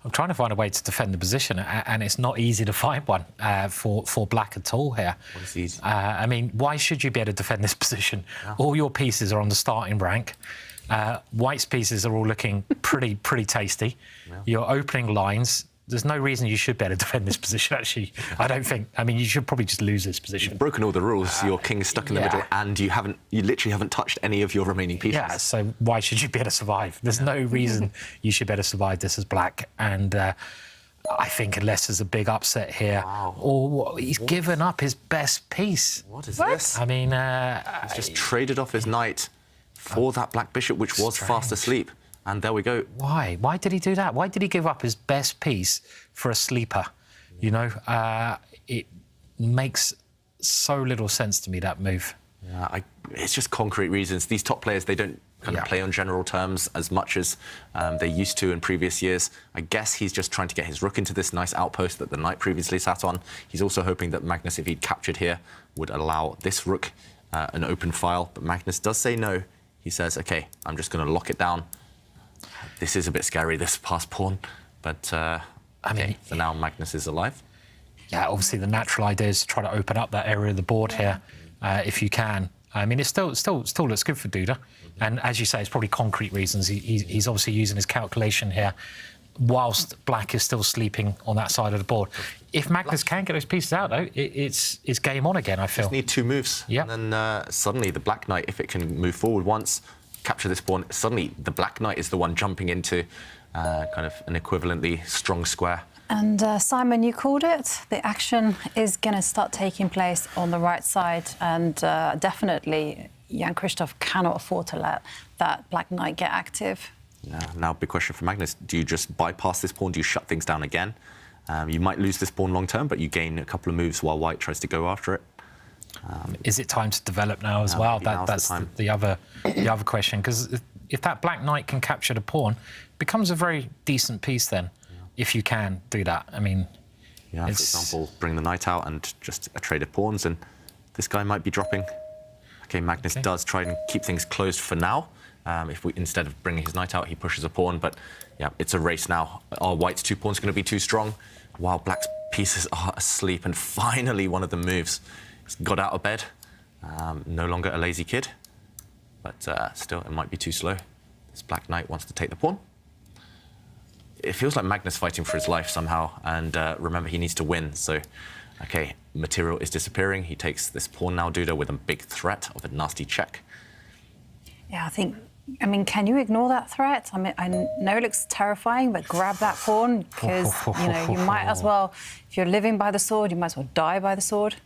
Speaker 5: I'm trying to find a way to defend the position, and it's not easy to find one for Black at all here.
Speaker 4: What is easy?
Speaker 5: I mean, why should you be able to defend this position? Yeah. All your pieces are on the starting rank. White's pieces are all looking pretty tasty. Yeah. Your opening lines, there's no reason you should be able to defend this position, actually. I don't think. I mean, you should probably just lose this position.
Speaker 4: You've broken all the rules. Your king is stuck in the middle, and you literally haven't touched any of your remaining pieces.
Speaker 5: Yeah, so why should you be able to survive? There's no reason you should be able to survive this as Black. And I think unless there's a big upset here, or he's given up his best piece.
Speaker 4: What is this?
Speaker 5: I mean...
Speaker 4: he's just traded off his knight for that Black Bishop, which was fast asleep. And there we go.
Speaker 5: Why? Why did he do that? Why did he give up his best piece for a sleeper? You know, it makes so little sense to me, that move.
Speaker 4: Yeah, it's just concrete reasons. These top players, they don't kind of play on general terms as much as they used to in previous years. I guess he's just trying to get his rook into this nice outpost that the knight previously sat on. He's also hoping that Magnus, if he'd captured here, would allow this rook an open file. But Magnus does say no. He says, OK, I'm just going to lock it down. This is a bit scary, this passed pawn, but I mean, for now, Magnus is alive.
Speaker 5: Yeah, obviously the natural idea is to try to open up that area of the board here, if you can. I mean, it still looks good for Duda. And as you say, it's probably concrete reasons. He's obviously using his calculation here, whilst black is still sleeping on that side of the board. If Magnus can get those pieces out, though, it's game on again, I feel.
Speaker 4: Just need 2 moves. Yeah. And then suddenly the black knight, if it can move forward once, capture this pawn, suddenly the black knight is the one jumping into kind of an equivalently strong square.
Speaker 3: And Simon, you called it. The action is going to start taking place on the right side, and definitely Jan-Krzysztof cannot afford to let that black knight get active.
Speaker 4: Now, big question for Magnus. Do you just bypass this pawn? Do you shut things down again? You might lose this pawn long term, but you gain a couple of moves while white tries to go after it.
Speaker 5: Is it time to develop now as well? That's the other question. Because if that black knight can capture the pawn, it becomes a very decent piece then. If you can do that, I mean,
Speaker 4: for example, bring the knight out and just a trade of pawns, and this guy might be dropping. Okay, Magnus does try and keep things closed for now. If we, instead of bringing his knight out, he pushes a pawn, but yeah, it's a race now. Are white's 2 pawns going to be too strong? While black's pieces are asleep, and finally one of them moves. He's got out of bed. No longer a lazy kid, but still, it might be too slow. This black knight wants to take the pawn. It feels like Magnus fighting for his life somehow, and remember, he needs to win, so... Okay, material is disappearing. He takes this pawn now, Duda, with a big threat of a nasty check.
Speaker 3: Yeah, I mean, can you ignore that threat? I mean, I know it looks terrifying, but grab that pawn, because, you know, you might as well, if you're living by the sword, you might as well die by the sword.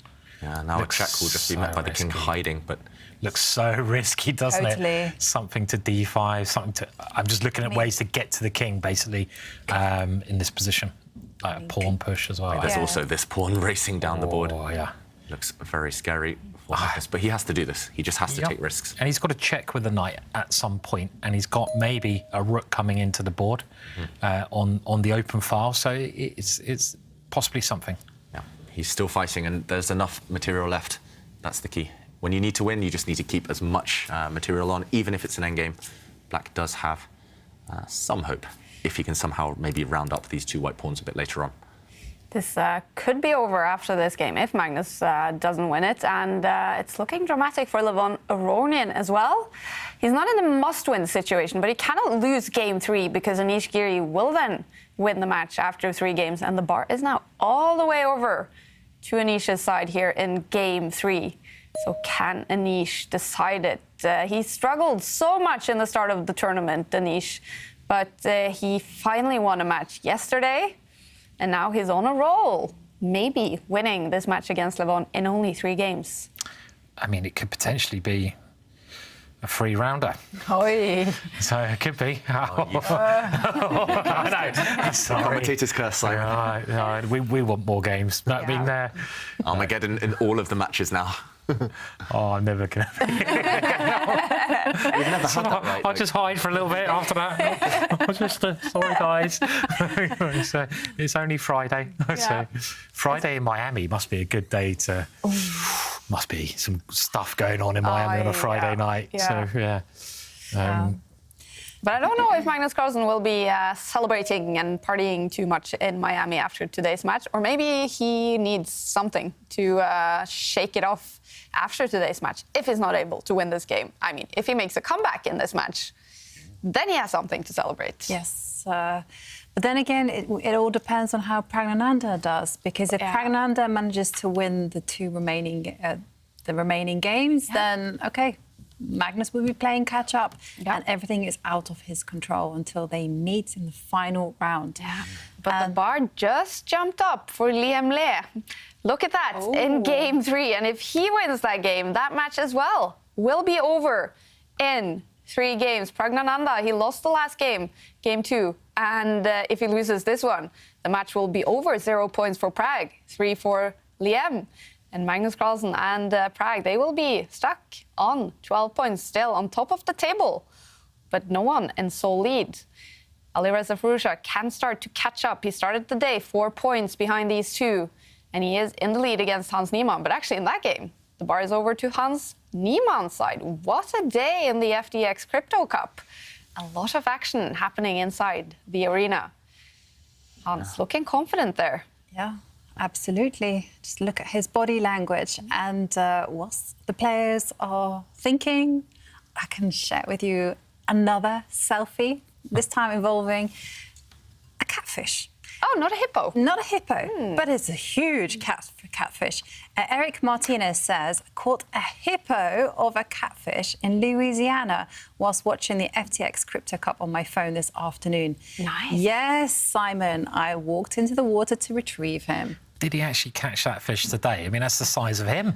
Speaker 4: Yeah, now a check will just be met by the king hiding, but...
Speaker 5: Looks so risky, doesn't it? Something to d5, something to... I'm just looking at ways to get to the king, basically, in this position. Like a pawn push as well.
Speaker 4: There's also this pawn racing down the board.
Speaker 5: Oh, yeah.
Speaker 4: Looks very scary for Magnus, but he has to do this. He just has to take risks.
Speaker 5: And he's got to check with the knight at some point, and he's got maybe a rook coming into the board on the open file, so it's possibly something.
Speaker 4: Yeah, he's still fighting, and there's enough material left. That's the key. When you need to win, you just need to keep as much material on, even if it's an endgame. Black does have some hope, if he can somehow maybe round up these 2 white pawns a bit later on.
Speaker 2: This could be over after this game if Magnus doesn't win it, and it's looking dramatic for Aronian as well. He's not in a must-win situation, but he cannot lose game 3 because Anish Giri will then win the match after 3 games, and the bar is now all the way over to Anish's side here in game 3. So can Anish decide it? He struggled so much in the start of the tournament, Anish, but he finally won a match yesterday, and now he's on a roll, maybe winning this match against Levon in only 3 games.
Speaker 5: I mean, it could potentially be a 3-rounder.
Speaker 2: Oi.
Speaker 5: So it could be.
Speaker 4: I
Speaker 5: know. Sorry.
Speaker 4: Commentator's curse, Simon.
Speaker 5: No, we want more games. I mean,
Speaker 4: Armageddon in all of the matches now.
Speaker 5: Oh, I'm never going to...
Speaker 4: You've never had that, right?
Speaker 5: I'll just hide for a little bit after that. I'll just, sorry, guys. It's only Friday. So Friday in Miami must be a good day to... Must be some stuff going on in Miami on a Friday night.
Speaker 2: Yeah.
Speaker 5: So, yeah.
Speaker 2: But I don't know if Magnus Carlsen will be celebrating and partying too much in Miami after today's match, or maybe he needs something to shake it off after today's match, if he's not able to win this game. I mean, if he makes a comeback in this match, then he has something to celebrate.
Speaker 3: Yes, but then again, it all depends on how Praggnanandhaa does, because if Praggnanandhaa manages to win the 2 remaining games, then, OK, Magnus will be playing catch-up, and everything is out of his control until they meet in the final round.
Speaker 2: Yeah. But the bar just jumped up for Liam Le. Look at that, in game 3. And if he wins that game, that match as well will be over in 3 games. Praggnanandhaa, he lost the last game, game 2. And if he loses this one, the match will be over. 0 points for Pragg, 3 for Liam. And Magnus Carlsen and Pragg, they will be stuck on 12 points still on top of the table. But no one in sole lead. Alireza Firouzja can start to catch up. He started the day 4 points behind these 2. And he is in the lead against Hans Niemann. But actually in that game, the bar is over to Hans Niemann's side. What a day in the FTX Crypto Cup. A lot of action happening inside the arena. Hans looking confident there.
Speaker 3: Yeah. Absolutely. Just look at his body language and what the players are thinking. I can share with you another selfie, this time involving a catfish.
Speaker 2: Oh, not a hippo.
Speaker 3: Not a hippo, but it's a huge catfish. Eric Martinez says, caught a hippo of a catfish in Louisiana whilst watching the FTX Crypto Cup on my phone this afternoon.
Speaker 2: Nice.
Speaker 3: Yes, Simon, I walked into the water to retrieve him.
Speaker 5: Did he actually catch that fish today? I mean, that's the size of him.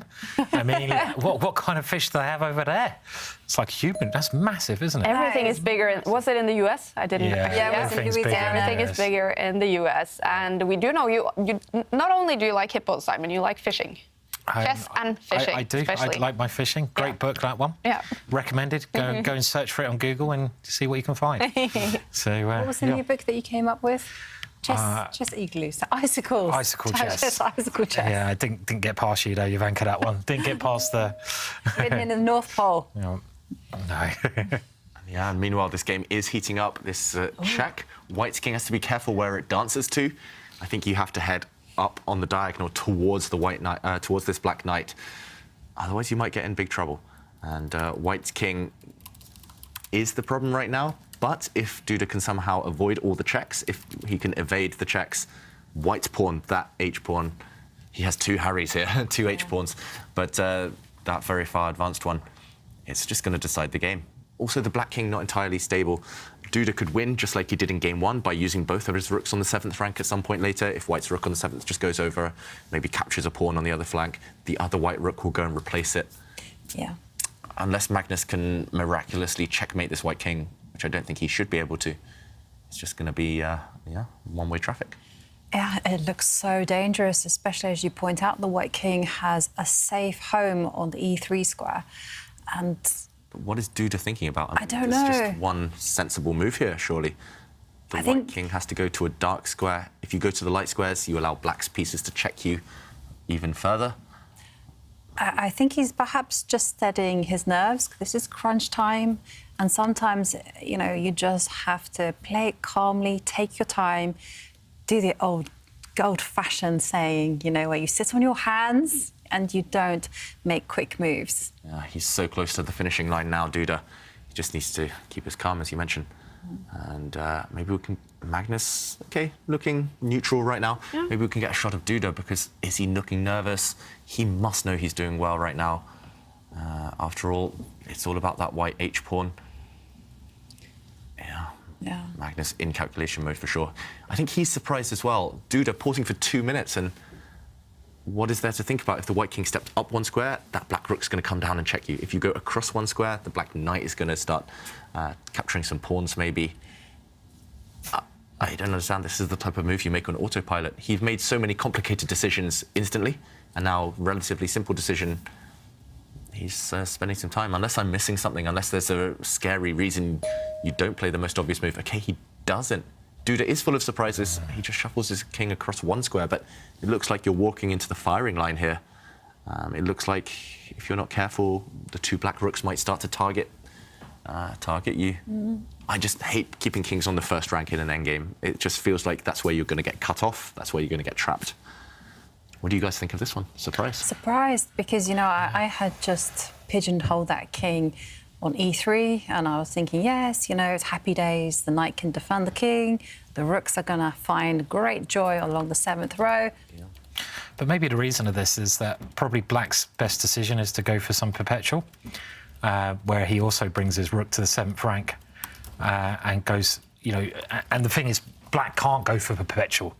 Speaker 5: I mean, what kind of fish do they have over there? It's like human. That's massive, isn't it?
Speaker 2: Everything is bigger. Was it in the US? I didn't.
Speaker 5: Yeah,
Speaker 3: everything's bigger.
Speaker 2: Everything is bigger in the US. And we do know you not only do you like hippos, Simon, you like fishing. Chess and fishing.
Speaker 5: I do.
Speaker 2: Especially.
Speaker 5: I like my fishing. Great book, that one.
Speaker 2: Yeah.
Speaker 5: Recommended. Go and search for it on Google and see what you can find. So,
Speaker 3: what was the new book that you came up with? Chess igloos, icicles.
Speaker 5: Icicle chess.
Speaker 3: Icicle chess.
Speaker 5: Yeah, I didn't get past you though, Jovanka, that one. Didn't get past the...
Speaker 3: Written in the North Pole.
Speaker 5: No.
Speaker 4: Yeah, and meanwhile, this game is heating up. This check. White's king has to be careful where it dances to. I think you have to head up on the diagonal towards the white knight, towards this black knight. Otherwise, you might get in big trouble. And White's king is the problem right now. But if Duda can somehow avoid all the checks, if he can evade the checks, White's pawn, that H-pawn, he has two Harrys here, two H-pawns. But that very far advanced one, it's just going to decide the game. Also, the black king not entirely stable. Duda could win, just like he did in game one, by using both of his rooks on the 7th rank at some point later. If White's rook on the 7th just goes over, maybe captures a pawn on the other flank, the other white rook will go and replace it.
Speaker 3: Yeah.
Speaker 4: Unless Magnus can miraculously checkmate this white king, which I don't think he should be able to. It's just going to be, one-way traffic.
Speaker 3: Yeah, it looks so dangerous, especially as you point out, the white king has a safe home on the E3 square. And
Speaker 4: but what is Duda thinking about?
Speaker 3: I don't
Speaker 4: There's
Speaker 3: know.
Speaker 4: just one sensible move here, surely. The white king has to go to a dark square. If you go to the light squares, you allow black's pieces to check you even further.
Speaker 3: I think he's perhaps just steadying his nerves. This is crunch time. And sometimes, you just have to play it calmly, take your time, do the old-fashioned saying, where you sit on your hands and you don't make quick moves.
Speaker 4: Yeah, he's so close to the finishing line now, Duda. He just needs to keep his calm, as you mentioned. And maybe we can... Magnus, OK, looking neutral right now. Yeah. Maybe we can get a shot of Duda, because is he looking nervous? He must know he's doing well right now. After all, it's all about that white H-pawn. Yeah. Magnus in calculation mode for sure. I think he's surprised as well. Duda pausing for 2 minutes, and what is there to think about? If the white king stepped up one square, that black rook's going to come down and check you. If you go across one square, the black knight is going to start capturing some pawns, maybe. I don't understand. This is the type of move you make on autopilot. He's made so many complicated decisions instantly, and now relatively simple decision. He's spending some time. Unless I'm missing something, unless there's a scary reason you don't play the most obvious move. OK, he doesn't. Duda is full of surprises. He just shuffles his king across one square, but it looks like you're walking into the firing line here. It looks like, if you're not careful, the two black rooks might start to target you. I just hate keeping kings on the first rank in an endgame. It just feels like that's where you're going to get cut off. That's where you're going to get trapped. What do you guys think of this one? Surprised?
Speaker 3: Surprised, because, I had just pigeonholed that king on E3, and I was thinking, yes, it's happy days. The knight can defend the king. The rooks are going to find great joy along the 7th row.
Speaker 5: Yeah. But maybe the reason of this is that probably black's best decision is to go for some perpetual, where he also brings his rook to the 7th rank and goes, and the thing is, black can't go for perpetual.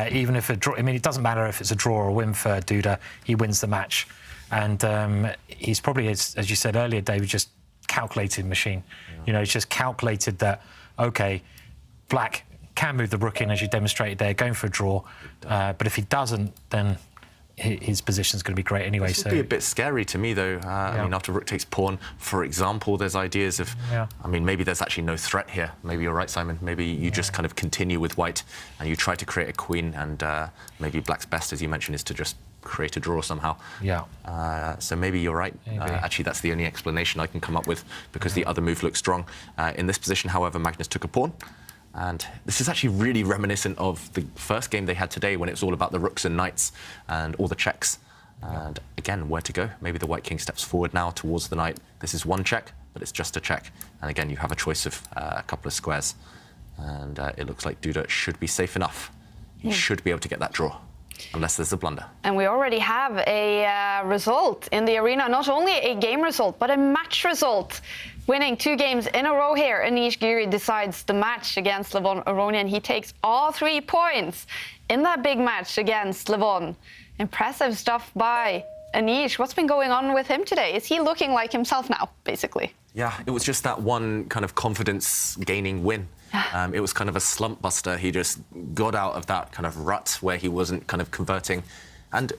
Speaker 5: Even if a draw, it doesn't matter if it's a draw or a win for Duda, he wins the match. And he's probably, as you said earlier, David, just calculated machine. Yeah. It's just calculated that, OK, black can move the rook in, as you demonstrated there, going for a draw. But if he doesn't, then his position's going to be great anyway.
Speaker 4: This would be a bit scary to me, though. I mean, after rook takes pawn, for example, there's ideas of... I mean, maybe there's actually no threat here. Maybe you're right, Simon. Maybe you just kind of continue with white and you try to create a queen, and maybe black's best, as you mentioned, is to just create a draw somehow. Yeah. So maybe you're right. Actually, that's the only explanation I can come up with, because the other move looks strong. In this position, however, Magnus took a pawn. And this is actually really reminiscent of the first game they had today when it was all about the rooks and knights and all the checks. And again, where to go? Maybe the white king steps forward now towards the knight. This is one check, but it's just a check. And again, you have a choice of a couple of squares. And it looks like Duda should be safe enough. He should be able to get that draw, unless there's a blunder.
Speaker 2: And we already have a result in the arena, not only a game result, but a match result. Winning 2 games in a row here, Anish Giri decides the match against Levon Aronian. He takes all 3 points in that big match against Levon. Impressive stuff by Anish. What's been going on with him today? Is he looking like himself now, basically?
Speaker 4: Yeah, it was just that one kind of confidence-gaining win. It was kind of a slump buster. He just got out of that kind of rut where he wasn't kind of converting. And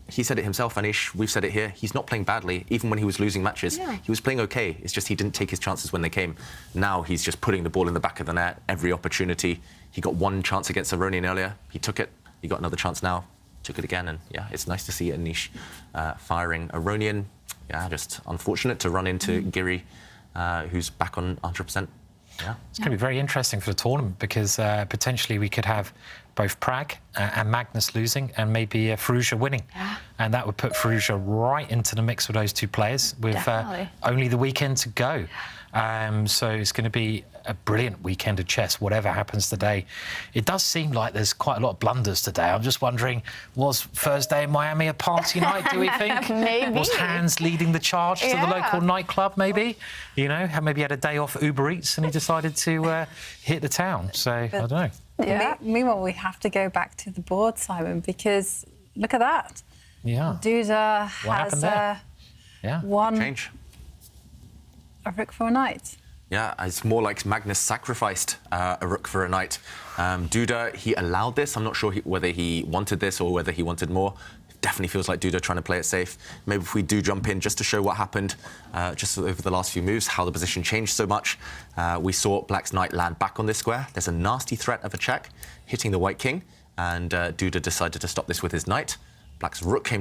Speaker 4: he said it himself, Anish, we've said it here, he's not playing badly. Even when he was losing matches, he was playing okay. It's just he didn't take his chances when they came. Now he's just putting the ball in the back of the net every opportunity. He got 1 chance against Aronian earlier. He took it. He got another chance now. Took it again. And yeah, it's nice to see Anish firing. Aronian, yeah, just unfortunate to run into Giri, who's back on 100%. Yeah.
Speaker 5: It's going to be very interesting for the tournament because potentially we could have both Pragg and Magnus losing and maybe Firouzja winning. And that would put Firouzja right into the mix with those 2 players with only the weekend to go. So it's going to be a brilliant weekend of chess, whatever happens today. It does seem like there's quite a lot of blunders today. I'm just wondering, was Thursday in Miami a party night, do we think?
Speaker 2: Maybe.
Speaker 5: Was Hans leading the charge to the local nightclub, maybe? You know, maybe he had a day off Uber Eats and he decided to hit the town. So, I don't know.
Speaker 3: Yeah. Meanwhile, we have to go back to the board, Simon, because look at that.
Speaker 5: Yeah.
Speaker 3: Duda has won
Speaker 4: Change.
Speaker 3: a rook for a knight.
Speaker 4: Yeah, it's more like Magnus sacrificed a rook for a knight. Duda, he allowed this. I'm not sure whether he wanted this or whether he wanted more. It definitely feels like Duda trying to play it safe. Maybe if we do jump in just to show what happened just over the last few moves, how the position changed so much. We saw Black's knight land back on this square. There's a nasty threat of a check hitting the white king, and Duda decided to stop this with his knight. Black's rook came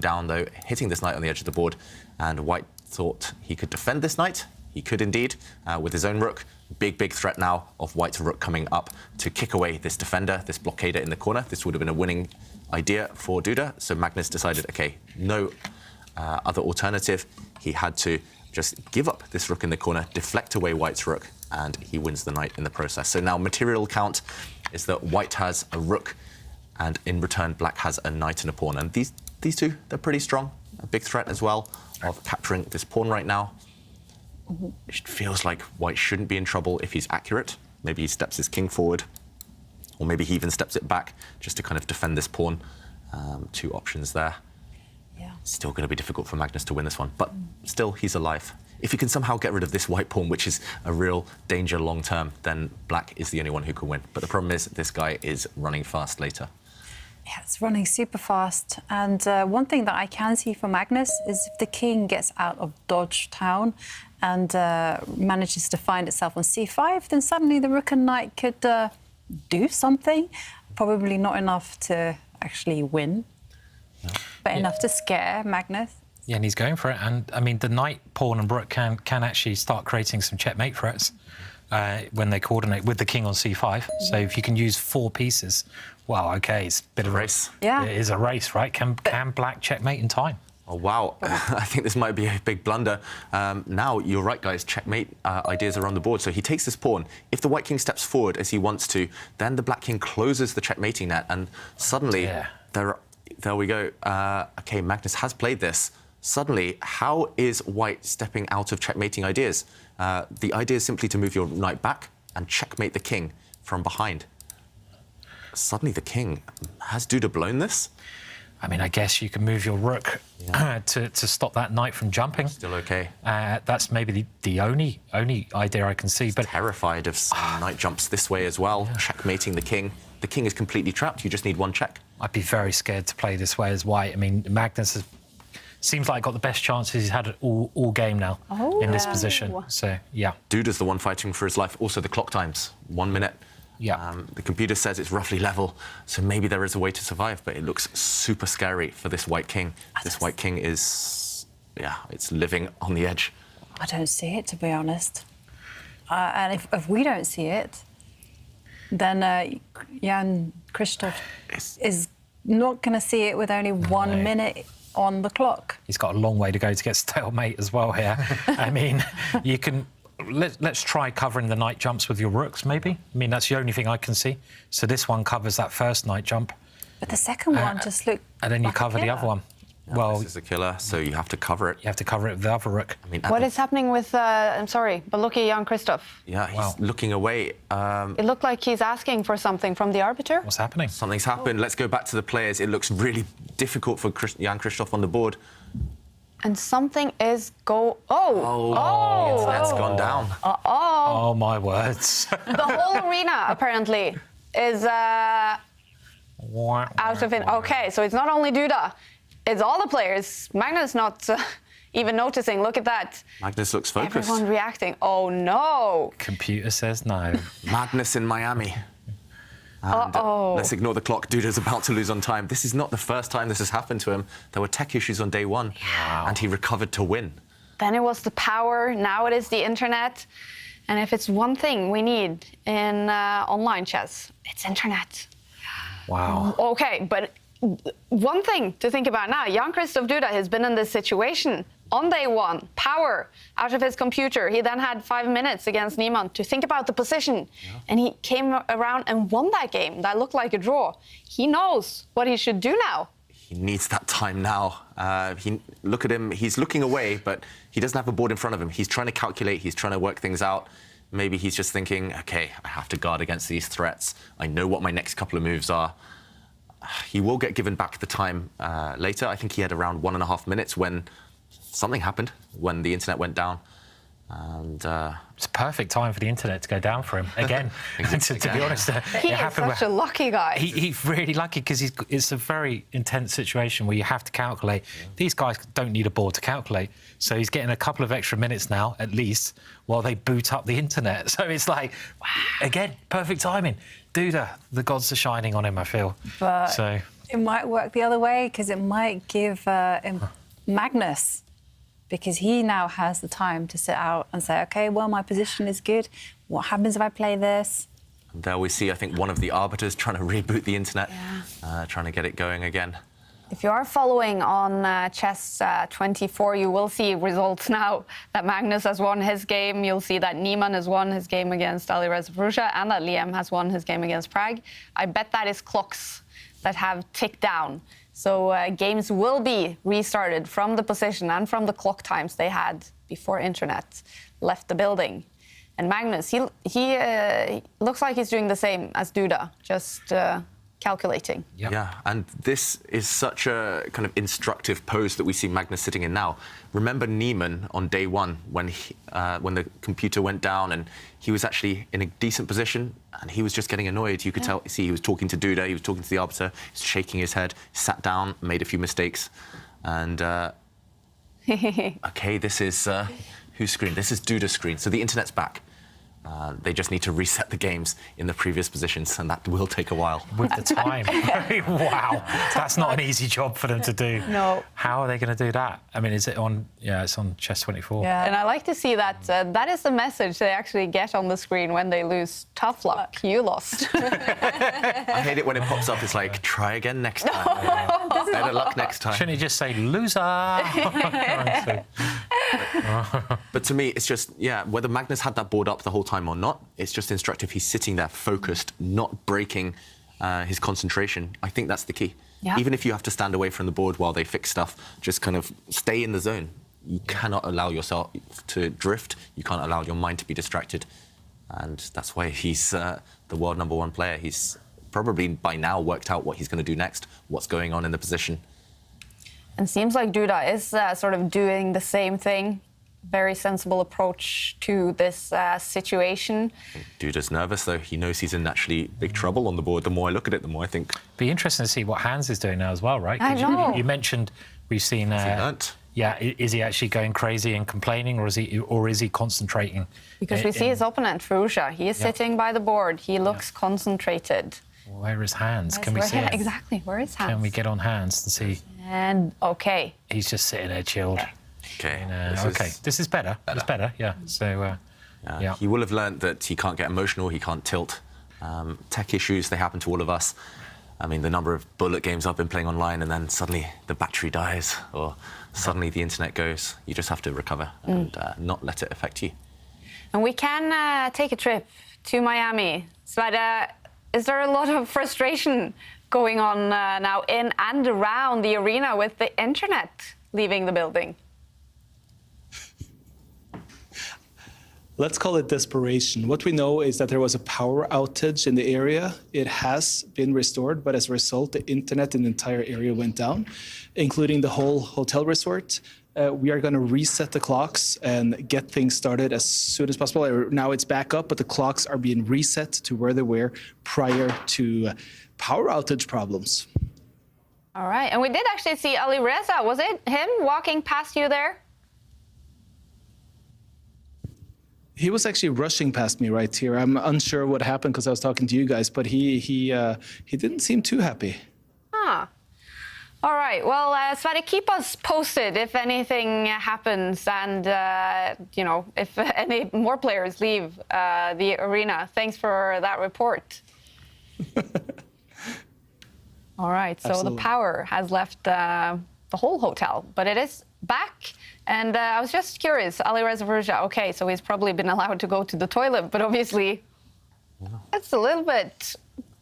Speaker 4: down, though, hitting this knight on the edge of the board, and white thought he could defend this knight. He could indeed, with his own rook. Big threat now of white's rook coming up to kick away this defender, this blockader in the corner. This would have been a winning idea for Duda. So Magnus decided, OK, no other alternative. He had to just give up this rook in the corner, deflect away white's rook, and he wins the knight in the process. So now material count is that white has a rook, and in return, black has a knight and a pawn. And these 2, they're pretty strong. A big threat as well of capturing this pawn right now. It feels like white shouldn't be in trouble if he's accurate. Maybe he steps his king forward, or maybe he even steps it back just to kind of defend this pawn. 2 options there. Yeah. Still going to be difficult for Magnus to win this one, but still, he's alive. If he can somehow get rid of this white pawn, which is a real danger long term, then black is the only one who can win. But the problem is this guy is running fast later.
Speaker 3: Yeah, it's running super fast. And one thing that I can see for Magnus is if the king gets out of dodge town and manages to find itself on c5, then suddenly the rook and knight could do something. Probably not enough to actually win, but enough to scare Magnus.
Speaker 5: Yeah, and he's going for it. And, I mean, the knight, pawn and rook can actually start creating some checkmate threats when they coordinate with the king on c5. So if you can use 4 pieces, well, OK, it's a bit of a race.
Speaker 3: Yeah.
Speaker 5: It is a race, right? Can black checkmate in time?
Speaker 4: Oh, wow. I think this might be a big blunder. Now, you're right, guys, checkmate ideas are on the board. So he takes this pawn. If the white king steps forward as he wants to, then the black king closes the checkmating net. And suddenly, there we go. OK, Magnus has played this. Suddenly, how is white stepping out of checkmating ideas? The idea is simply to move your knight back and checkmate the king from behind. Suddenly, the king. Has Duda blown this?
Speaker 5: I mean, I guess you can move your rook to stop that knight from jumping.
Speaker 4: Still OK.
Speaker 5: That's maybe the only idea I can see. But
Speaker 4: terrified of knight jumps this way as well, checkmating the king. The king is completely trapped. You just need 1 check.
Speaker 5: I'd be very scared to play this way as white. I mean, Magnus seems like got the best chances he's had all game now in this position. So, yeah.
Speaker 4: Duda's the one fighting for his life. Also, the clock times, 1 minute.
Speaker 5: Yeah.
Speaker 4: The computer says it's roughly level, so maybe there is a way to survive, but it looks super scary for this white king. This white king is, it's living on the edge.
Speaker 3: I don't see it, to be honest. And if we don't see it, then Jan-Krzysztof is not going to see it with only 1 minute on the clock.
Speaker 5: He's got a long way to go to get stalemate as well here. I mean, you can... Let's try covering the night jumps with your rooks, maybe. I mean, that's the only thing I can see. So this one covers that first night jump.
Speaker 3: But the second one just looked
Speaker 5: and then you
Speaker 3: like
Speaker 5: cover the other one.
Speaker 4: No, well, this is a killer, so you have to cover it.
Speaker 5: You have to cover it with the other rook.
Speaker 4: I mean,
Speaker 2: what is happening with, I'm sorry, but look at Jan-Krzysztof.
Speaker 4: Yeah, he's looking away.
Speaker 2: It looked like he's asking for something from the arbiter.
Speaker 5: What's happening?
Speaker 4: Something's happened. Let's go back to the players. It looks really difficult for Jan-Krzysztof on the board.
Speaker 2: And something is
Speaker 4: the internet's gone down.
Speaker 5: Oh, my words.
Speaker 2: The whole arena, apparently, is out of it. OK, so it's not only Duda. It's all the players. Magnus not even noticing. Look at that.
Speaker 4: Magnus looks focused.
Speaker 2: Everyone reacting. Oh, no.
Speaker 5: Computer says no.
Speaker 4: Madness in Miami. And, let's ignore the clock. Duda's about to lose on time. This is not the first time this has happened to him. There were tech issues on day one, and he recovered to win.
Speaker 2: Then it was the power. Now it is the internet. And if it's one thing we need in online chess, it's internet.
Speaker 5: Wow.
Speaker 2: OK, but one thing to think about now, Jan-Krzysztof Duda has been in this situation on day one, power out of his computer. He then had 5 minutes against Niemann to think about the position. Yeah. And he came around and won that game. That looked like a draw. He knows what he should do now.
Speaker 4: He needs that time now. Look at him. He's looking away, but he doesn't have a board in front of him. He's trying to calculate. He's trying to work things out. Maybe he's just thinking, OK, I have to guard against these threats. I know what my next couple of moves are. He will get given back the time later. I think he had around 1.5 minutes when something happened, when the internet went down. And
Speaker 5: it's a perfect time for the internet to go down for him again. to be honest,
Speaker 2: he is such a lucky guy.
Speaker 5: He's really lucky because it's a very intense situation where you have to calculate. Yeah. These guys don't need a board to calculate, so he's getting a couple of extra minutes now, at least, while they boot up the internet. So it's like, wow, again, perfect timing. Duda, the gods are shining on him, I feel.
Speaker 3: But it might work the other way because it might give Magnus. Because he now has the time to sit out and say, OK, well, my position is good. What happens if I play this?
Speaker 4: And there we see, I think, one of the arbiters trying to reboot the internet, trying to get it going again.
Speaker 2: If you are following on Chess 24, you will see results now that Magnus has won his game. You'll see that Niemann has won his game against Alireza Firouzja and that Liam has won his game against Pragg. I bet that is clocks that have ticked down. So games will be restarted from the position and from the clock times they had before internet left the building. And Magnus, he looks like he's doing the same as Duda, just calculating.
Speaker 4: Yep. Yeah, and this is such a kind of instructive pose that we see Magnus sitting in now. Remember Niemann on day one when the computer went down and he was actually in a decent position and he was just getting annoyed. You could see he was talking to Duda, he was talking to the arbiter, he was shaking his head, sat down, made a few mistakes, and OK, this is whose screen? This is Duda's screen, so the internet's back. They just need to reset the games in the previous positions, and that will take a while.
Speaker 5: With the time. Wow. That's not an easy job for them to do.
Speaker 2: No.
Speaker 5: How are they going to do that? I mean, is it on... Yeah, it's on Chess 24.
Speaker 2: Yeah. And I like to see that that is the message they actually get on the screen when they lose. Tough luck. You lost.
Speaker 4: I hate it when it pops up. It's like, try again next time. Better luck next time.
Speaker 5: Shouldn't you just say, loser?
Speaker 4: But to me, it's just, whether Magnus had that board up the whole time or not, it's just instructive. He's sitting there focused, not breaking his concentration. I think that's the key. Yeah. Even if you have to stand away from the board while they fix stuff, just kind of stay in the zone. You cannot allow yourself to drift. You can't allow your mind to be distracted. And that's why he's the world #1 player. He's probably by now worked out what he's going to do next, what's going on in the position.
Speaker 2: And seems like Duda is sort of doing the same thing. Very sensible approach to this situation.
Speaker 4: Duda's nervous, though. He knows he's in actually big trouble on the board. The more I look at it, the more I think...
Speaker 5: Be interesting to see what Hans is doing now as well, right?
Speaker 2: I know.
Speaker 5: You mentioned we've seen...
Speaker 4: Has he learnt?
Speaker 5: Yeah, is he actually going crazy and complaining, or is he concentrating?
Speaker 2: Because we see his opponent, Firouzja. He is sitting by the board. He looks concentrated.
Speaker 5: Where is Hans? Can we see him?
Speaker 2: Exactly, where is Hans?
Speaker 5: Can we get on Hans and see?
Speaker 2: And, OK.
Speaker 5: He's just sitting there chilled.
Speaker 4: OK.
Speaker 5: This is better. It's better, yeah. So,
Speaker 4: He will have learnt that he can't get emotional, he can't tilt. Tech issues, they happen to all of us. I mean, the number of bullet games I've been playing online and then suddenly the battery dies or suddenly the internet goes. You just have to recover and not let it affect you.
Speaker 2: And we can take a trip to Miami. Sverre, is there a lot of frustration going on now in and around the arena with the internet leaving the building?
Speaker 1: Let's call it desperation. What we know is that there was a power outage in the area. It has been restored, but as a result, the internet in the entire area went down, including the whole hotel resort. We are going to reset the clocks and get things started as soon as possible. Now it's back up, but the clocks are being reset to where they were prior to power outage problems.
Speaker 2: All right, and we did actually see Alireza. Was it him walking past you there?
Speaker 1: He was actually rushing past me right here. I'm unsure what happened because I was talking to you guys, but he didn't seem too happy.
Speaker 2: Huh. All right. Well, Sverre, keep us posted if anything happens and, you know, if any more players leave the arena. Thanks for that report. All right. So
Speaker 1: Absolutely.
Speaker 2: the power has left the whole hotel, but it is back. And I was just curious, Alireza Firouzja, okay, so he's probably been allowed to go to the toilet, but obviously it's a little bit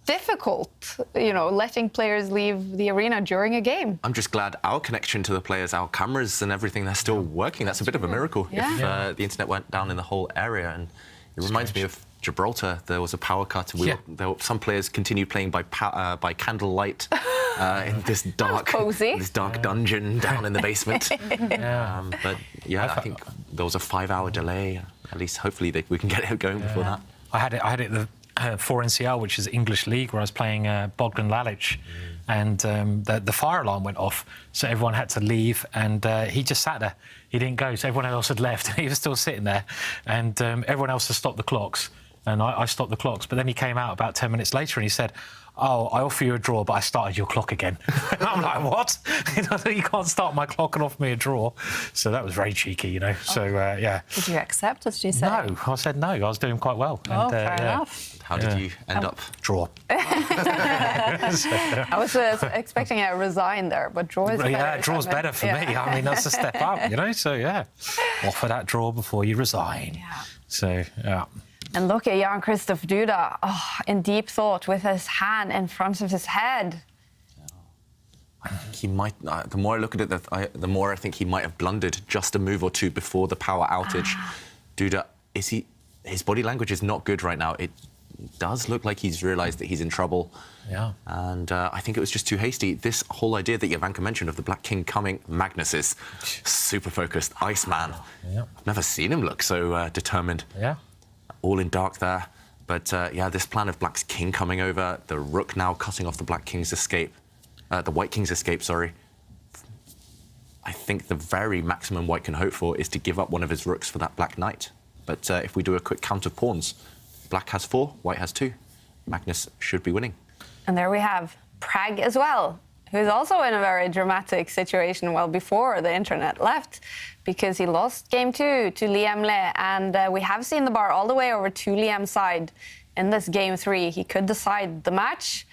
Speaker 2: difficult, you know, letting players leave the arena during a game.
Speaker 4: I'm just glad our connection to the players, our cameras and everything, they're still working. That's a bit of a miracle if the internet went down in the whole area. And it reminds me of Gibraltar. There was a power cut. Some players continued playing by candlelight in this dark dungeon down in the basement. But yeah, I think there was a 5-hour delay. At least, hopefully, we can get it going before that.
Speaker 5: I had it the 4NCL, which is English League, where I was playing Bogdan Lalic, and the fire alarm went off, so everyone had to leave, and he just sat there. He didn't go, so everyone else had left, and he was still sitting there, and everyone else had stopped the clocks, and I stopped the clocks. But then he came out about 10 minutes later, and he said, "Oh, I offer you a draw, but I started your clock again." And I'm like, "What? You can't start my clock and offer me a draw." So that was very cheeky, you know. So, yeah.
Speaker 3: Did you accept? What did you say?
Speaker 5: No, I said no. I was doing quite well.
Speaker 3: Oh, fair enough.
Speaker 4: How did you end up?
Speaker 5: Draw.
Speaker 2: I was expecting a resign there, but draw is better.
Speaker 5: Yeah, draw's better for me. I mean, that's a step up, you know. So, yeah, offer that draw before you resign.
Speaker 2: Yeah.
Speaker 5: So, yeah.
Speaker 2: And look at Jan-Krzysztof Duda, in deep thought with his hand in front of his head.
Speaker 4: I think he might. The more I look at it, the more I think he might have blundered just a move or two before the power outage. Duda, his body language is not good right now. It does look like he's realised that he's in trouble.
Speaker 5: Yeah.
Speaker 4: And I think it was just too hasty. This whole idea that Jovanka mentioned of the Black King coming, Magnus is super focused, Iceman.
Speaker 5: Yeah.
Speaker 4: I've never seen him look so determined.
Speaker 5: Yeah.
Speaker 4: All in dark there. But yeah, this plan of Black's King coming over, the Rook now cutting off the Black King's escape, the White King's escape, sorry. I think the very maximum White can hope for is to give up one of his Rooks for that Black Knight. But if we do a quick count of pawns, Black has 4, White has 2. Magnus should be winning.
Speaker 2: And there we have Pragg as well, who's also in a very dramatic situation well before the internet left, because he lost game 2 to Liam Le, and we have seen the bar all the way over to Liam's side in this game 3. He could decide the match.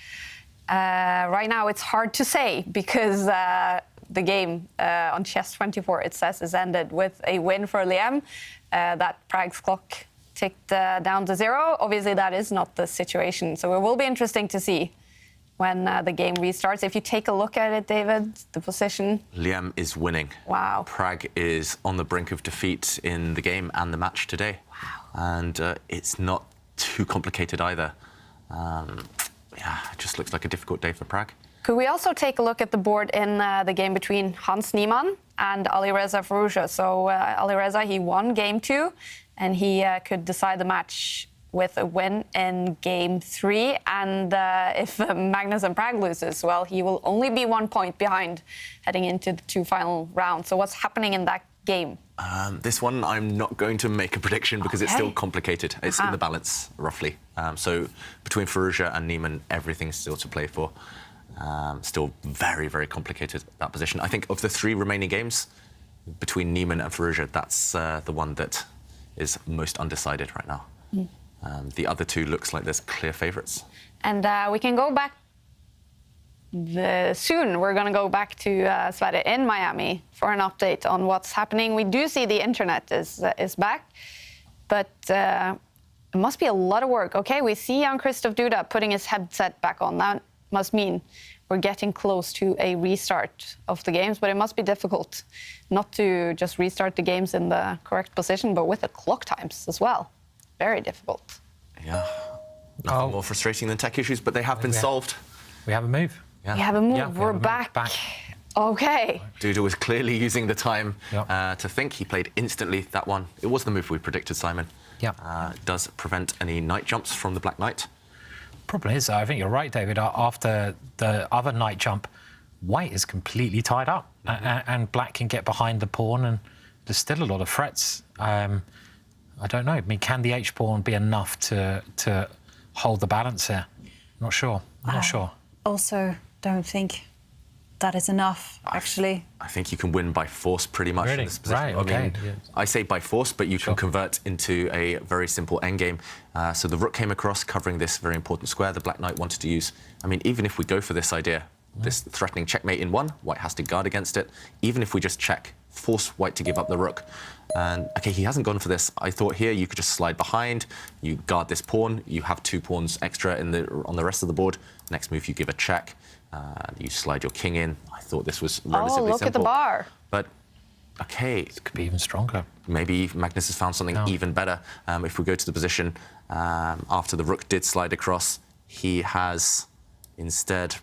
Speaker 2: Right now it's hard to say, because the game on Chess24, it says, is ended with a win for Liam. That Pragg's clock ticked down to 0. Obviously, that is not the situation, so it will be interesting to see when the game restarts. If you take a look at it, David, the position.
Speaker 4: Liam is winning.
Speaker 2: Wow.
Speaker 4: Pragg is on the brink of defeat in the game and the match today. Wow. And it's not too complicated either. Yeah, it just looks like a difficult day for Pragg.
Speaker 2: Could we also take a look at the board in the game between Hans Niemann and Alireza Firouzja? So Alireza, he won game 2, and he could decide the match with a win in game 3. And if Magnus and Pragg loses, well, he will only be 1 point behind heading into the 2 final rounds. So what's happening in that game?
Speaker 4: This one, I'm not going to make a prediction because it's still complicated. It's in the balance, roughly. So between Firouzja and Niemann, everything's still to play for. Still very, very complicated, that position. I think of the 3 remaining games, between Niemann and Firouzja, that's the one that is most undecided right now. The other two looks like there's clear favourites.
Speaker 2: And we can go back soon. We're going to go back to Sverige in Miami for an update on what's happening. We do see the internet is back, but it must be a lot of work. Okay, we see Jan-Krzysztof Duda putting his headset back on. That must mean we're getting close to a restart of the games, but it must be difficult not to just restart the games in the correct position, but with the clock times as well. Very difficult.
Speaker 4: Yeah. Nothing more frustrating than tech issues, but they have been solved.
Speaker 5: We have a move.
Speaker 4: Yeah.
Speaker 2: We have a move. We're back. Okay.
Speaker 4: Duda was clearly using the time to think. He played instantly that one. It was the move we predicted, Simon.
Speaker 5: Yeah.
Speaker 4: Does prevent any knight jumps from the Black Knight.
Speaker 5: Problem is, I think you're right, David. After the other knight jump, white is completely tied up, and black can get behind the pawn, and there's still a lot of threats. I don't know. I mean, can the H pawn be enough to hold the balance here? Not sure. Not sure.
Speaker 3: Also, don't think that is enough, actually.
Speaker 4: I think you can win by force pretty much in this position.
Speaker 5: Right, okay.
Speaker 4: I mean, I say by force, but you can convert into a very simple endgame. So the rook came across, covering this very important square the Black Knight wanted to use. I mean, even if we go for this idea, this threatening checkmate in one, white has to guard against it. Even if we just check, force white to give up the rook. And, OK, he hasn't gone for this. I thought here you could just slide behind, you guard this pawn, you have 2 pawns extra on the rest of the board. Next move, you give a check. You slide your king in. I thought this was relatively simple.
Speaker 2: Oh, look at the bar.
Speaker 4: But, OK.
Speaker 5: It could be even stronger.
Speaker 4: Maybe Magnus has found something even better. If we go to the position, after the rook did slide across, he has instead...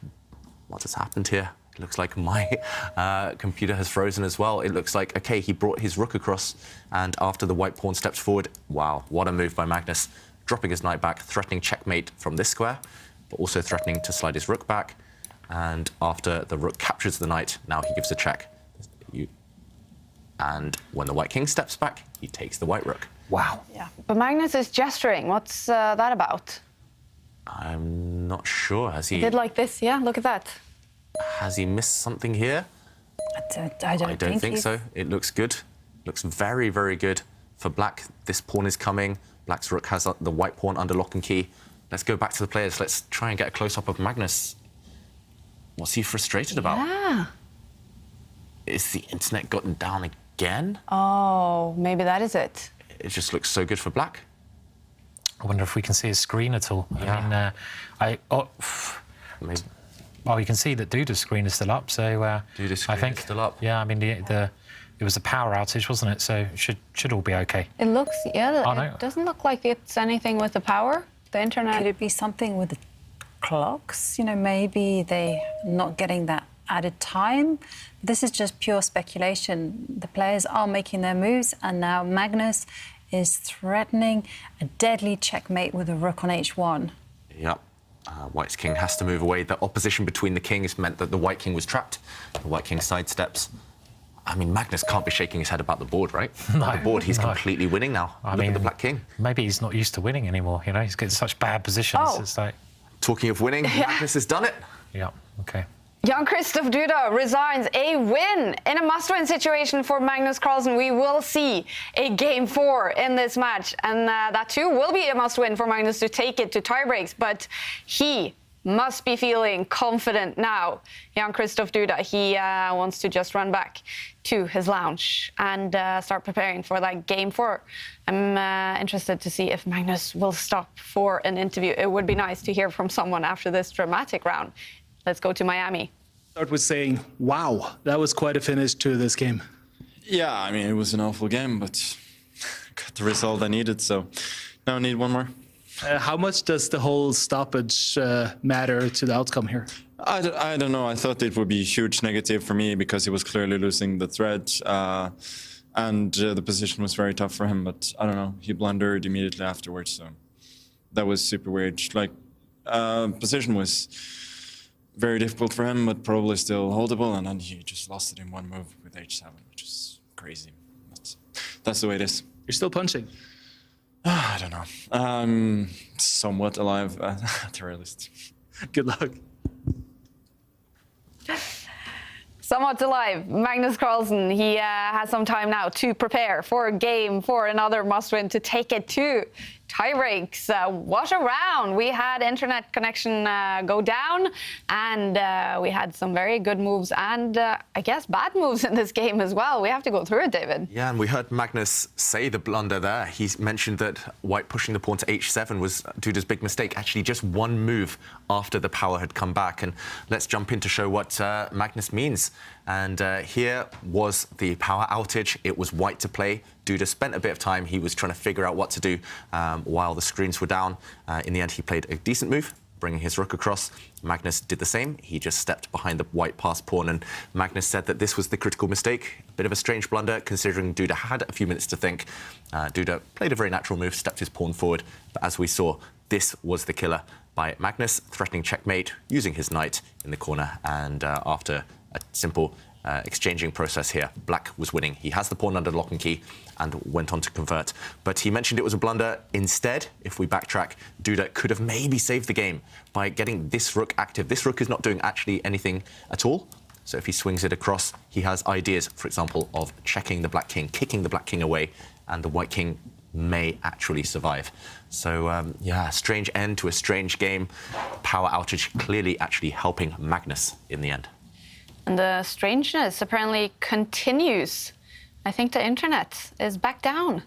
Speaker 4: What has happened here? It looks like my computer has frozen as well. It looks like, OK, he brought his rook across, and after the white pawn steps forward, wow, what a move by Magnus. Dropping his knight back, threatening checkmate from this square, but also threatening to slide his rook back. And after the rook captures the knight, now he gives a check. And when the white king steps back, he takes the white rook.
Speaker 5: Wow.
Speaker 2: Yeah. But Magnus is gesturing. What's that about?
Speaker 4: I'm not sure. Has he...
Speaker 2: He did like this, yeah? Look at that.
Speaker 4: Has he missed something here?
Speaker 3: I don't think
Speaker 4: so. It looks good. Looks very, very good for black. This pawn is coming. Black's rook has the white pawn under lock and key. Let's go back to the players. Let's try and get a close-up of Magnus. What's he frustrated about?
Speaker 2: Yeah.
Speaker 4: Is the internet gotten down again?
Speaker 2: Oh, maybe that is it.
Speaker 4: It just looks so good for black.
Speaker 5: I wonder if we can see his screen at all.
Speaker 4: Yeah.
Speaker 5: I mean, well, you can see that Duda's screen is still up, so
Speaker 4: Duda's screen is still up.
Speaker 5: Yeah, I mean, it was a power outage, wasn't it? So it should all be okay.
Speaker 2: It looks, it doesn't look like it's anything with the power, the internet.
Speaker 3: Could it be something with the clocks? You know, maybe they're not getting that added time. This is just pure speculation. The players are making their moves, and now Magnus is threatening a deadly checkmate with a rook on h1.
Speaker 4: Yep. White's king has to move away. The opposition between the kings meant that the white king was trapped. The white king sidesteps. I mean, Magnus can't be shaking his head about the board, right?
Speaker 5: No,
Speaker 4: the board, he's completely winning now. Look at the black king.
Speaker 5: Maybe he's not used to winning anymore, you know? He's getting such bad positions.
Speaker 2: Oh.
Speaker 5: It's like...
Speaker 4: Talking of winning, Magnus has done it.
Speaker 5: Yeah, OK.
Speaker 2: Jan-Krzysztof Duda resigns. A win in a must-win situation for Magnus Carlsen. We will see a game 4 in this match, and that too will be a must-win for Magnus to take it to tiebreaks. But he must be feeling confident now. Jan-Krzysztof Duda, he wants to just run back to his lounge and start preparing for that game 4. I'm interested to see if Magnus will stop for an interview. It would be nice to hear from someone after this dramatic round. Let's go to Miami.
Speaker 1: Start with saying, wow, that was quite a finish to this game.
Speaker 15: Yeah, I mean, it was an awful game, but got the result I needed, so now I need one more.
Speaker 1: How much does the whole stoppage matter to the outcome here?
Speaker 15: I don't know. I thought it would be a huge negative for me because he was clearly losing the thread, and the position was very tough for him, but I don't know. He blundered immediately afterwards, so that was super weird. Like, position was very difficult for him, but probably still holdable, and then he just lost it in one move with h7, which is crazy. But that's the way it is.
Speaker 1: You're still punching?
Speaker 15: I don't know. I'm somewhat alive at the very least.
Speaker 1: Good luck.
Speaker 2: Somewhat alive. Magnus Carlsen, he has some time now to prepare for a game, for another must-win, to take it to tiebreaks. What a round. We had internet connection go down, and we had some very good moves and I guess bad moves in this game as well. We have to go through it, David.
Speaker 4: Yeah, and we heard Magnus say the blunder there. He's mentioned that white pushing the pawn to h7 was Duda's big mistake. Actually, just one move after the power had come back. And let's jump in to show what Magnus means. And here was the power outage. It was white to play. Duda spent a bit of time. He was trying to figure out what to do while the screens were down. In the end, he played a decent move, bringing his rook across. Magnus did the same. He just stepped behind the white passed pawn, and Magnus said that this was the critical mistake. A bit of a strange blunder, considering Duda had a few minutes to think. Duda played a very natural move, stepped his pawn forward, but as we saw, this was the killer by Magnus, threatening checkmate, using his knight in the corner, and after a simple exchanging process here, black was winning. He has the pawn under lock and key and went on to convert. But he mentioned it was a blunder. Instead, if we backtrack, Duda could have maybe saved the game by getting this rook active. This rook is not doing actually anything at all. So if he swings it across, he has ideas, for example, of checking the black king, kicking the black king away, and the white king may actually survive. So, yeah, strange end to a strange game. Power outage clearly actually helping Magnus in the end.
Speaker 2: And the strangeness apparently continues. I think the internet is back down.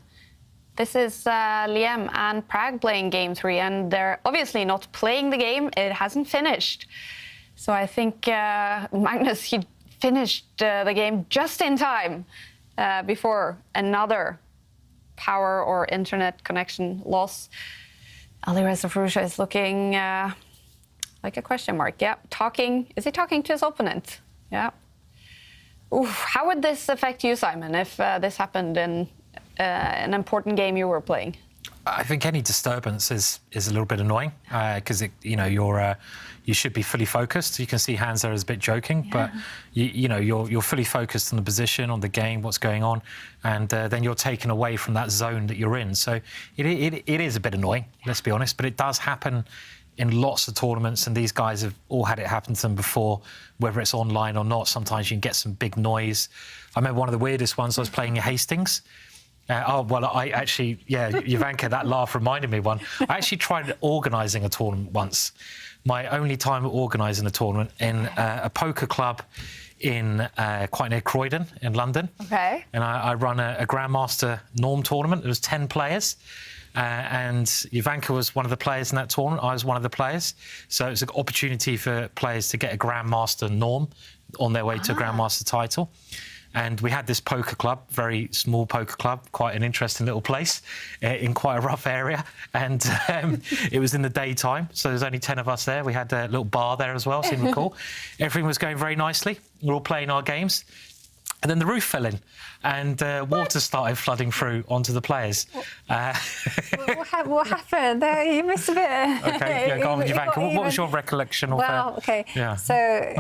Speaker 2: This is Liam and Pragg playing game 3, and they're obviously not playing the game. It hasn't finished. So I think Magnus, he finished the game just in time before another power or internet connection loss. Alireza Firouzja is looking like a question mark. Yeah, is he talking to his opponent? Yeah. Oof. How would this affect you, Simon, if this happened in an important game you were playing?
Speaker 5: I think any disturbance is a little bit annoying because you should be fully focused. You can see Hans there is a bit joking, but you're fully focused on the position, on the game, what's going on, and then you're taken away from that zone that you're in. So it is a bit annoying, let's be honest, but it does happen in lots of tournaments, and these guys have all had it happen to them before, whether it's online or not. Sometimes you can get some big noise. I remember one of the weirdest ones I was playing in Hastings. Jovanka, that laugh reminded me of one. I actually tried organising a tournament once. My only time organising a tournament in a poker club in quite near Croydon in London.
Speaker 2: Okay.
Speaker 5: And I run a Grandmaster Norm tournament. There was 10 players. And Jovanka was one of the players in that tournament. I was one of the players. So it was an opportunity for players to get a Grandmaster Norm on their way to a Grandmaster title. And we had this poker club, very small poker club, quite an interesting little place in quite a rough area. And it was in the daytime, so there's only 10 of us there. We had a little bar there as well, seemed cool. Everything was going very nicely. We were all playing our games. And then the roof fell in, and water started flooding through onto the players.
Speaker 3: What happened? You missed a bit.
Speaker 5: OK, yeah, go on, Jovanka. What was your recollection of that?
Speaker 3: Well, OK,
Speaker 5: yeah.
Speaker 3: So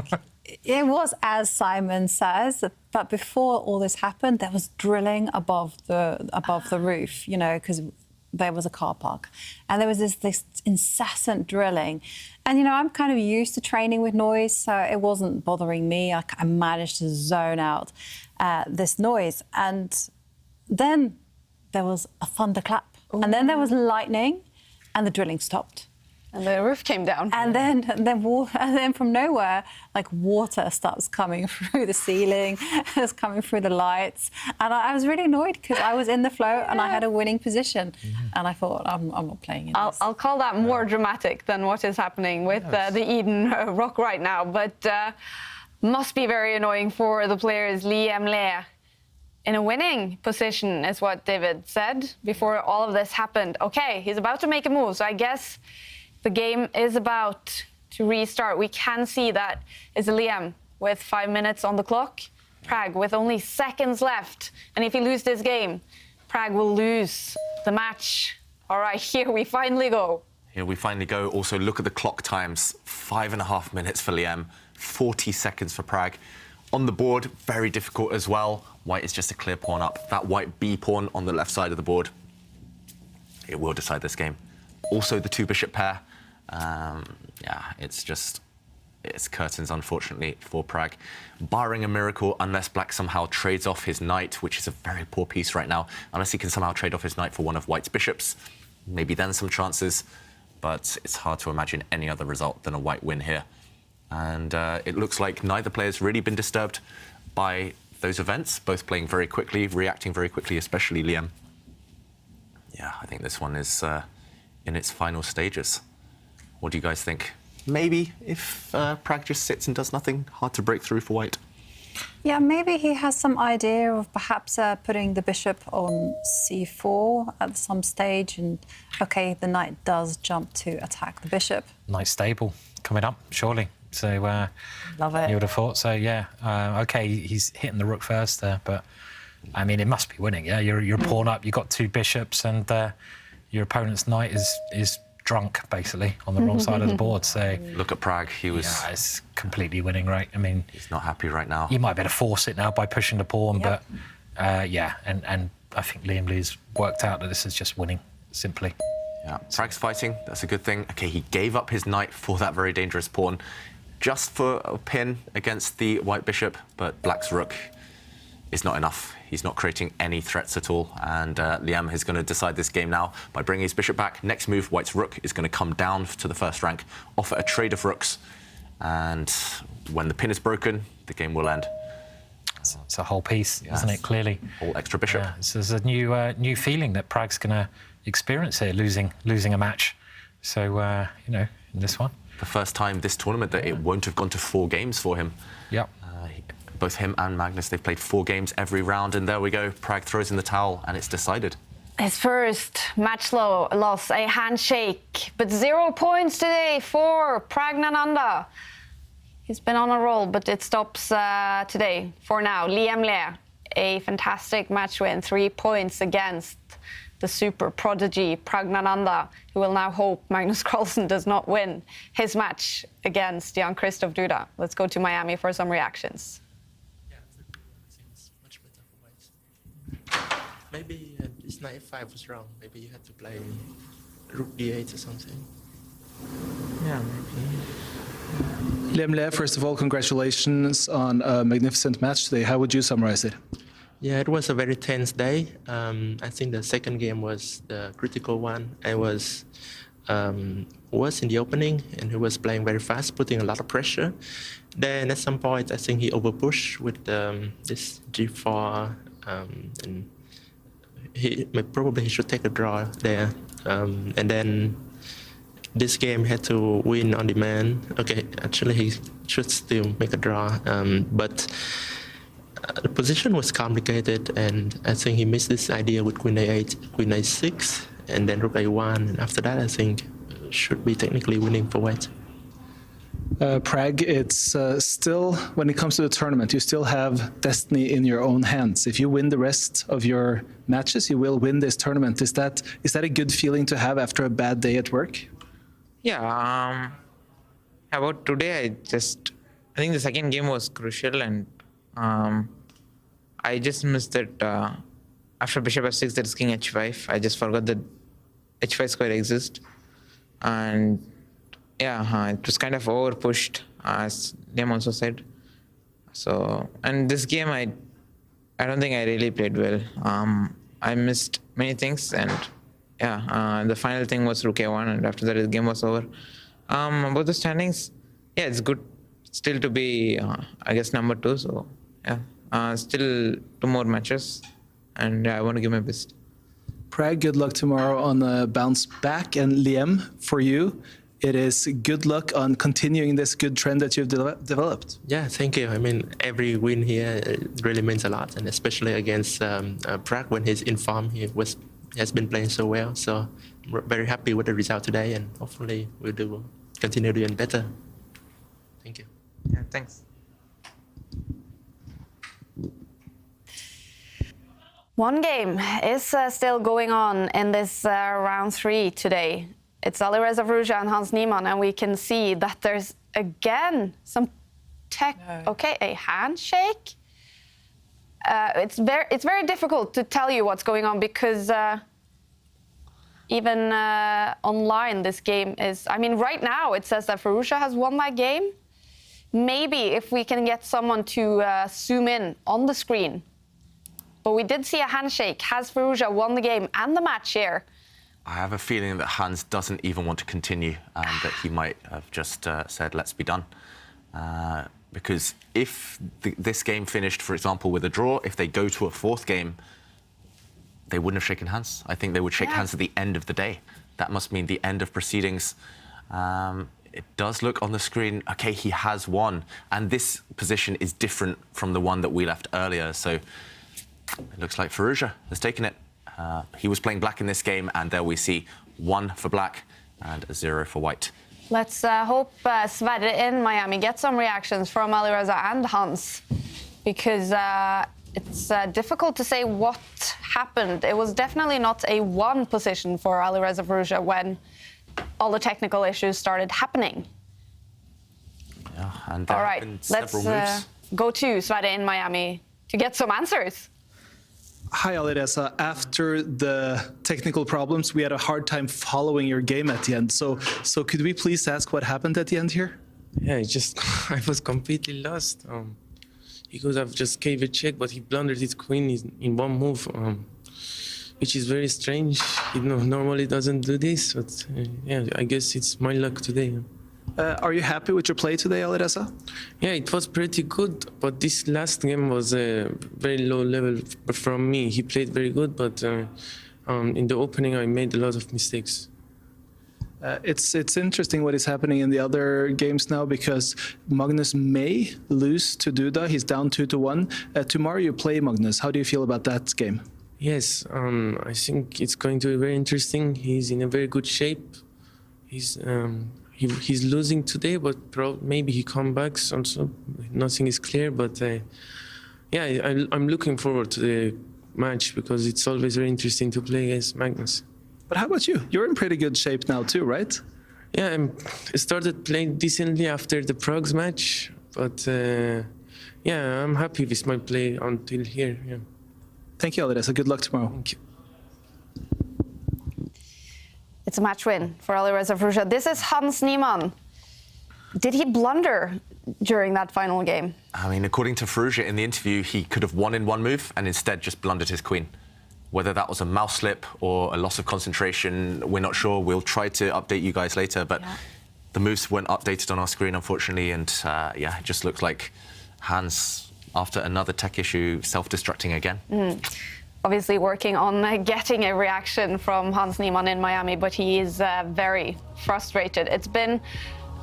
Speaker 3: it was as Simon says, but before all this happened, there was drilling above the roof, because there was a car park, and there was this incessant drilling. And, I'm kind of used to training with noise, so it wasn't bothering me. I managed to zone out this noise. And then there was a thunderclap. Ooh. And then there was lightning, and the drilling stopped.
Speaker 2: And the roof came down.
Speaker 3: And then from nowhere, water starts coming through the ceiling, it's coming through the lights. And I was really annoyed because I was in the flow and I had a winning position. And I thought, I'm not playing in this.
Speaker 2: I'll call that more dramatic than what is happening with the Eden Rock right now. But must be very annoying for the players. Liam Le in a winning position is what David said before all of this happened. OK, he's about to make a move, so I guess the game is about to restart. We can see that is Liam with 5 minutes on the clock. Pragg with only seconds left. And if he loses this game, Pragg will lose the match. All right, here we finally go.
Speaker 4: Here we finally go. Also, look at the clock times. 5.5 minutes for Liam, 40 seconds for Pragg. On the board, very difficult as well. White is just a clear pawn up. That white B pawn on the left side of the board, it will decide this game. Also, the 2-bishop pair. Yeah, it's curtains, unfortunately, for Pragg. Barring a miracle, unless black somehow trades off his knight, which is a very poor piece right now, unless he can somehow trade off his knight for one of white's bishops, maybe then some chances, but it's hard to imagine any other result than a white win here. And it looks like neither player's really been disturbed by those events, both playing very quickly, reacting very quickly, especially Liam. Yeah, I think this one is in its final stages. What do you guys think? Maybe if Pragg just sits and does nothing, hard to break through for white.
Speaker 3: Yeah, maybe he has some idea of perhaps putting the bishop on c4 at some stage, and OK, the knight does jump to attack the bishop.
Speaker 5: Knight stable coming up, surely. So
Speaker 3: love it.
Speaker 5: You would have thought so, yeah. OK, he's hitting the rook first there, but I mean, it must be winning, yeah? You're pawn up, you've got two bishops, and your opponent's knight is drunk, basically, on the wrong side of the board. So
Speaker 4: look at Pragg. He was...
Speaker 5: Yeah, it's completely winning, right? I mean...
Speaker 4: He's not happy right now.
Speaker 5: You might be able to force it now by pushing the pawn, but yeah, and I think Liam Lee's worked out that this is just winning, simply.
Speaker 4: Yeah, Pragg's fighting. That's a good thing. OK, he gave up his knight for that very dangerous pawn, just for a pin against the white bishop, but black's rook is not enough. He's not creating any threats at all, and Liam is going to decide this game now by bringing his bishop back. Next move, white's rook is going to come down to the first rank, offer a trade of rooks, and when the pin is broken, the game will end.
Speaker 5: It's a whole piece, isn't it, clearly?
Speaker 4: Whole extra bishop.
Speaker 5: Yeah, this is a new feeling that Pragg's going to experience here, losing a match. So, you know, in this one.
Speaker 4: The first time this tournament that it won't have gone to 4 games for him.
Speaker 5: Yep.
Speaker 4: Both him and Magnus, they've played 4 games every round, and there we go. Pragg throws in the towel, and it's decided.
Speaker 2: His first match loss, a handshake, but 0 points today for Praggnanandhaa. He's been on a roll, but it stops today for now. Liam Lee, a fantastic match win, 3 points against the super prodigy Praggnanandhaa, who will now hope Magnus Carlsen does not win his match against Jan-Krzysztof Duda. Let's go to Miami for some reactions.
Speaker 8: Maybe this knight f5 was wrong. Maybe you had to play rook d8 or something.
Speaker 6: Yeah, maybe.
Speaker 1: Liam Lee, first of all, congratulations on a magnificent match today. How would you summarize it?
Speaker 8: Yeah, it was a very tense day. I think the second game was the critical one. I was in the opening, and he was playing very fast, putting a lot of pressure. Then at some point, I think he overpushed with this g4, and probably he should take a draw there. And then this game had to win on demand. Okay, actually he should still make a draw, but the position was complicated, and I think he missed this idea with queen a8, queen a6, and then rook a1, and after that I think should be technically winning for white.
Speaker 1: Pragg, it's still, when it comes to the tournament, you still have destiny in your own hands. If you win the rest of your matches, you will win this tournament. Is that a good feeling to have after a bad day at work?
Speaker 6: Yeah, about today, I think the second game was crucial, and I just missed that after bishop f6, there is king h5. I just forgot that h5 square exists, and yeah, it was kind of over pushed, as Liam also said. So, and this game, I don't think I really played well. I missed many things, and yeah, the final thing was rook a1, and after that the game was over. About the standings, yeah, it's good still to be, I guess, number 2. So yeah, still 2 more matches, and I want to give my best.
Speaker 1: Pragg, good luck tomorrow on the bounce back, and Liam, for you, it is good luck on continuing this good trend that you've developed.
Speaker 8: Yeah, thank you. I mean, every win here really means a lot, and especially against Pragg when he's in form. He has been playing so well, so I'm very happy with the result today, and hopefully we'll continue doing better. Thank you.
Speaker 6: Yeah, thanks.
Speaker 2: One game is still going on in this round 3 today. It's Alireza Firouzja and Hans Niemann, and we can see that there's again some tech. No. Okay, a handshake. It's very difficult to tell you what's going on because even online this game is. I mean, right now it says that Firouzja has won that game. Maybe if we can get someone to zoom in on the screen. But we did see a handshake. Has Firouzja won the game and the match here?
Speaker 4: I have a feeling that Hans doesn't even want to continue and that he might have just said, let's be done. Because if this game finished, for example, with a draw, if they go to a fourth game, they wouldn't have shaken hands. I think they would shake hands at the end of the day. That must mean the end of proceedings. It does look on the screen, okay, he has won. And this position is different from the one that we left earlier. So it looks like Firouzja has taken it. He was playing black in this game, and there we see 1 for black and a 0 for white.
Speaker 2: Let's hope Sverre in Miami gets some reactions from Alireza and Hans, because it's difficult to say what happened. It was definitely not a one position for Alireza Firouzja when all the technical issues started happening.
Speaker 4: Yeah, and
Speaker 2: all right, let's go to Sverre in Miami to get some answers.
Speaker 1: Hi, Alireza. After the technical problems, we had a hard time following your game at the end. So could we please ask what happened at the end here?
Speaker 7: Yeah, I was completely lost. He could have just gave a check, but he blundered his queen in one move, which is very strange. He normally doesn't do this, but yeah, I guess it's my luck today.
Speaker 1: Are you happy with your play today, Alireza?
Speaker 7: Yeah, it was pretty good, but this last game was a very low level from me. He played very good, but in the opening I made a lot of mistakes.
Speaker 1: It's interesting what is happening in the other games now, because Magnus may lose to Duda. He's down 2-1. Tomorrow you play Magnus. How do you feel about that game?
Speaker 7: Yes, I think it's going to be very interesting. He's in a very good shape. He's losing today, but maybe he comes back. Also, nothing is clear, but yeah, I'm looking forward to the match because it's always very interesting to play against Magnus.
Speaker 1: But how about you? You're in pretty good shape now too, right?
Speaker 7: Yeah, I started playing decently after the Prague's match, but yeah, I'm happy with my play until here. Yeah.
Speaker 1: Thank you, Alireza. Good luck tomorrow.
Speaker 7: Thank you.
Speaker 2: It's a match win for Alireza Firouzja. This is Hans Niemann. Did he blunder during that final game?
Speaker 4: I mean, according to Firouzja in the interview, he could have won in one move and instead just blundered his queen. Whether that was a mouse slip or a loss of concentration, we're not sure. We'll try to update you guys later, but the moves weren't updated on our screen, unfortunately, and yeah, it just looks like Hans, after another tech issue, self-destructing again.
Speaker 2: Obviously working on getting a reaction from Hans Niemann in Miami, but he is very frustrated. It's been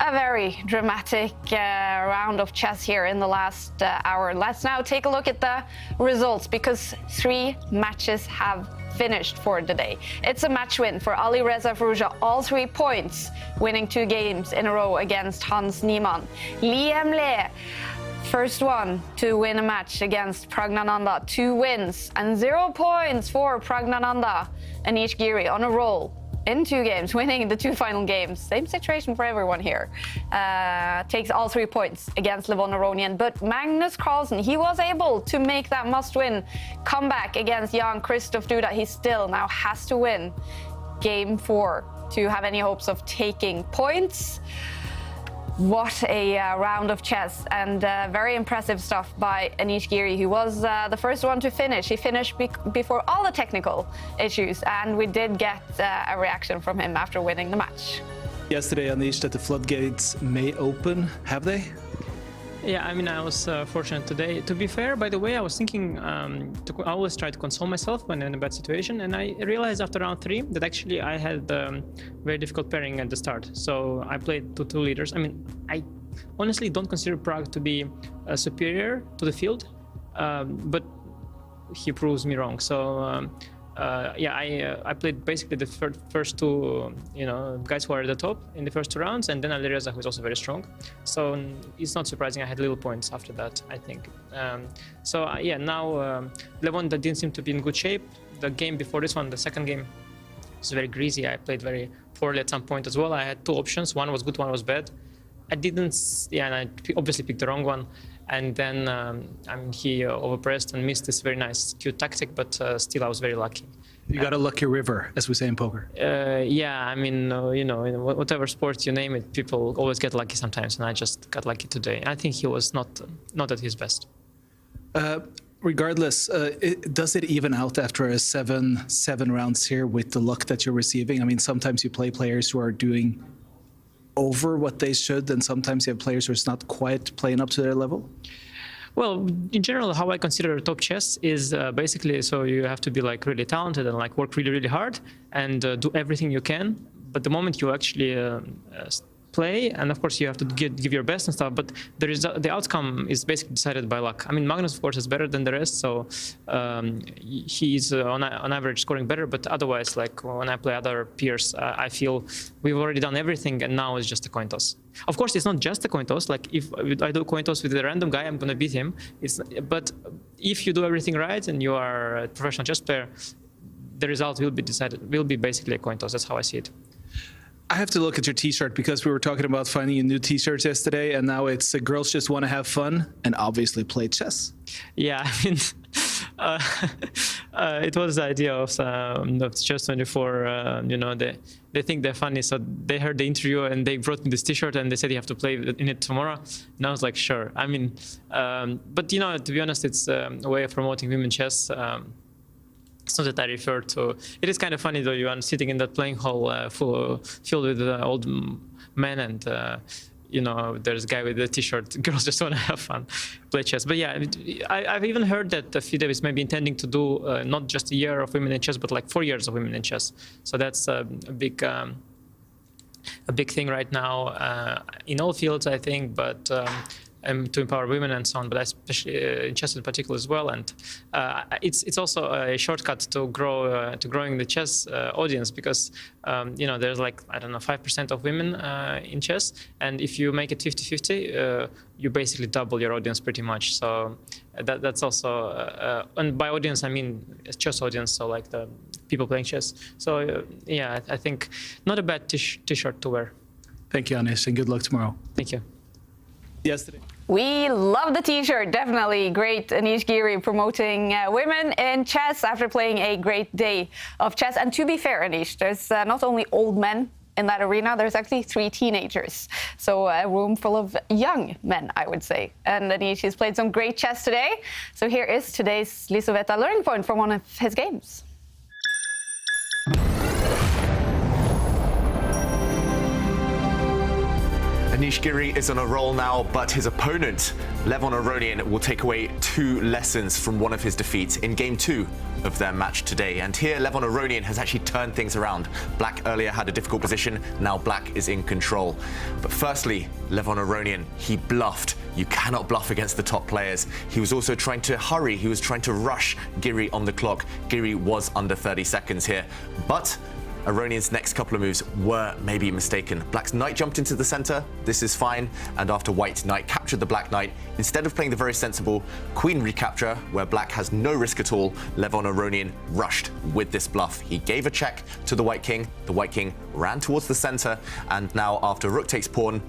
Speaker 2: a very dramatic round of chess here in the last hour. Let's now take a look at the results, because 3 matches have finished for the day. It's a match win for Alireza Firouzja, all 3 points, winning 2 games in a row against Hans Niemann. Liam Le, first one to win a match against Praggnanandhaa, 2 wins and 0 points for Praggnanandhaa. Anish Giri on a roll in 2 games, winning the 2 final games. Same situation for everyone here. Takes all 3 points against Aronian. But Magnus Carlsen, he was able to make that must-win comeback against Jan-Krzysztof Duda. He still now has to win game 4 to have any hopes of taking points. What a round of chess, and very impressive stuff by Anish Giri, who was the first one to finish. He finished before all the technical issues, and we did get a reaction from him after winning the match.
Speaker 1: Yesterday, Anish, that the floodgates may open. Have they?
Speaker 28: Yeah, I mean, I was fortunate today. To be fair, by the way, I was thinking I always try to console myself when in a bad situation, and I realized after round 3 that actually I had very difficult pairing at the start. So I played 2 leaders. I mean, I honestly don't consider Prague to be superior to the field, but he proves me wrong. So yeah, I played basically the first 2, guys who are at the top in the first 2 rounds, and then Alireza, who is also very strong. So it's not surprising I had little points after that, I think. So yeah, now Levon that didn't seem to be in good shape. The game before this one, the second game, was very greasy. I played very poorly at some point as well. I had 2 options. One was good, one was bad. I didn't, yeah, and I obviously picked the wrong one. And then he overpressed and missed this very nice, cute tactic, but still I was very lucky.
Speaker 1: You got a lucky river, as we say in poker.
Speaker 28: Yeah, I mean, in whatever sport you name it, people always get lucky sometimes, and I just got lucky today. I think he was not at his best.
Speaker 1: Regardless, does it even out after a seven rounds here with the luck that you're receiving? I mean, sometimes you play players who are doing over what they should, and sometimes you have players who are not quite playing up to their level.
Speaker 28: Well, in general, how I consider top chess is basically so you have to be like really talented and like work really, really hard and do everything you can. But the moment you actually play, and of course you have to give your best and stuff, but the outcome is basically decided by luck. I mean, Magnus, of course, is better than the rest, so he's on average scoring better, but otherwise, like when I play other peers, I feel we've already done everything, and now it's just a coin toss. Of course, it's not just a coin toss. Like if I do a coin toss with a random guy, I'm gonna beat him. But if you do everything right and you are a professional chess player, the result will be basically a coin toss. That's how I see it.
Speaker 1: I have to look at your t-shirt because we were talking about finding a new t-shirt yesterday, and now it's girls just want to have fun and obviously play chess.
Speaker 28: Yeah, I mean, it was the idea of Chess24. You know, they think they're funny, so they heard the interview and they brought me this t-shirt and they said you have to play in it tomorrow. And I was like, sure. I mean, but you know, to be honest, it's a way of promoting women chess. It's not that I refer to. It is kind of funny though. You are sitting in that playing hall filled with old men, and you know, there's a guy with a t-shirt. Girls just want to have fun, play chess. But yeah, I've even heard that FIDE is maybe intending to do not just a year of women in chess, but like 4 years of women in chess. So that's a big thing right now in all fields, I think. But to empower women and so on, but especially in chess in particular as well. And it's also a shortcut to growing the chess audience, because you know, there's like, I don't know, 5% of women in chess, and if you make it 50-50, you basically double your audience pretty much. So that's also, and by audience I mean chess audience, so like the people playing chess. So yeah, I think not a bad t-shirt to wear.
Speaker 1: Thank you, Anish, and good luck tomorrow.
Speaker 28: Thank you.
Speaker 1: Yesterday.
Speaker 2: We love the t-shirt, definitely. Great, Anish Giri promoting women in chess after playing a great day of chess. And to be fair, Anish, there's not only old men in that arena, there's actually 3 teenagers. So a room full of young men, I would say. And Anish has played some great chess today. So here is today's Lisoveta learning point from one of his games.
Speaker 4: Anish Giri is on a roll now, but his opponent, Levon Aronian, will take away 2 lessons from one of his defeats in Game 2 of their match today. And here, Levon Aronian has actually turned things around. Black earlier had a difficult position, now Black is in control. But firstly, Levon Aronian, he bluffed. You cannot bluff against the top players. He was also trying to hurry, he was trying to rush Giri on the clock. Giri was under 30 seconds here, but Aronian's next couple of moves were maybe mistaken. Black's knight jumped into the center, this is fine, and after white knight captured the black knight, instead of playing the very sensible queen recapture, where Black has no risk at all, Levon Aronian rushed with this bluff. He gave a check to the white king ran towards the center, and now after rook takes pawn,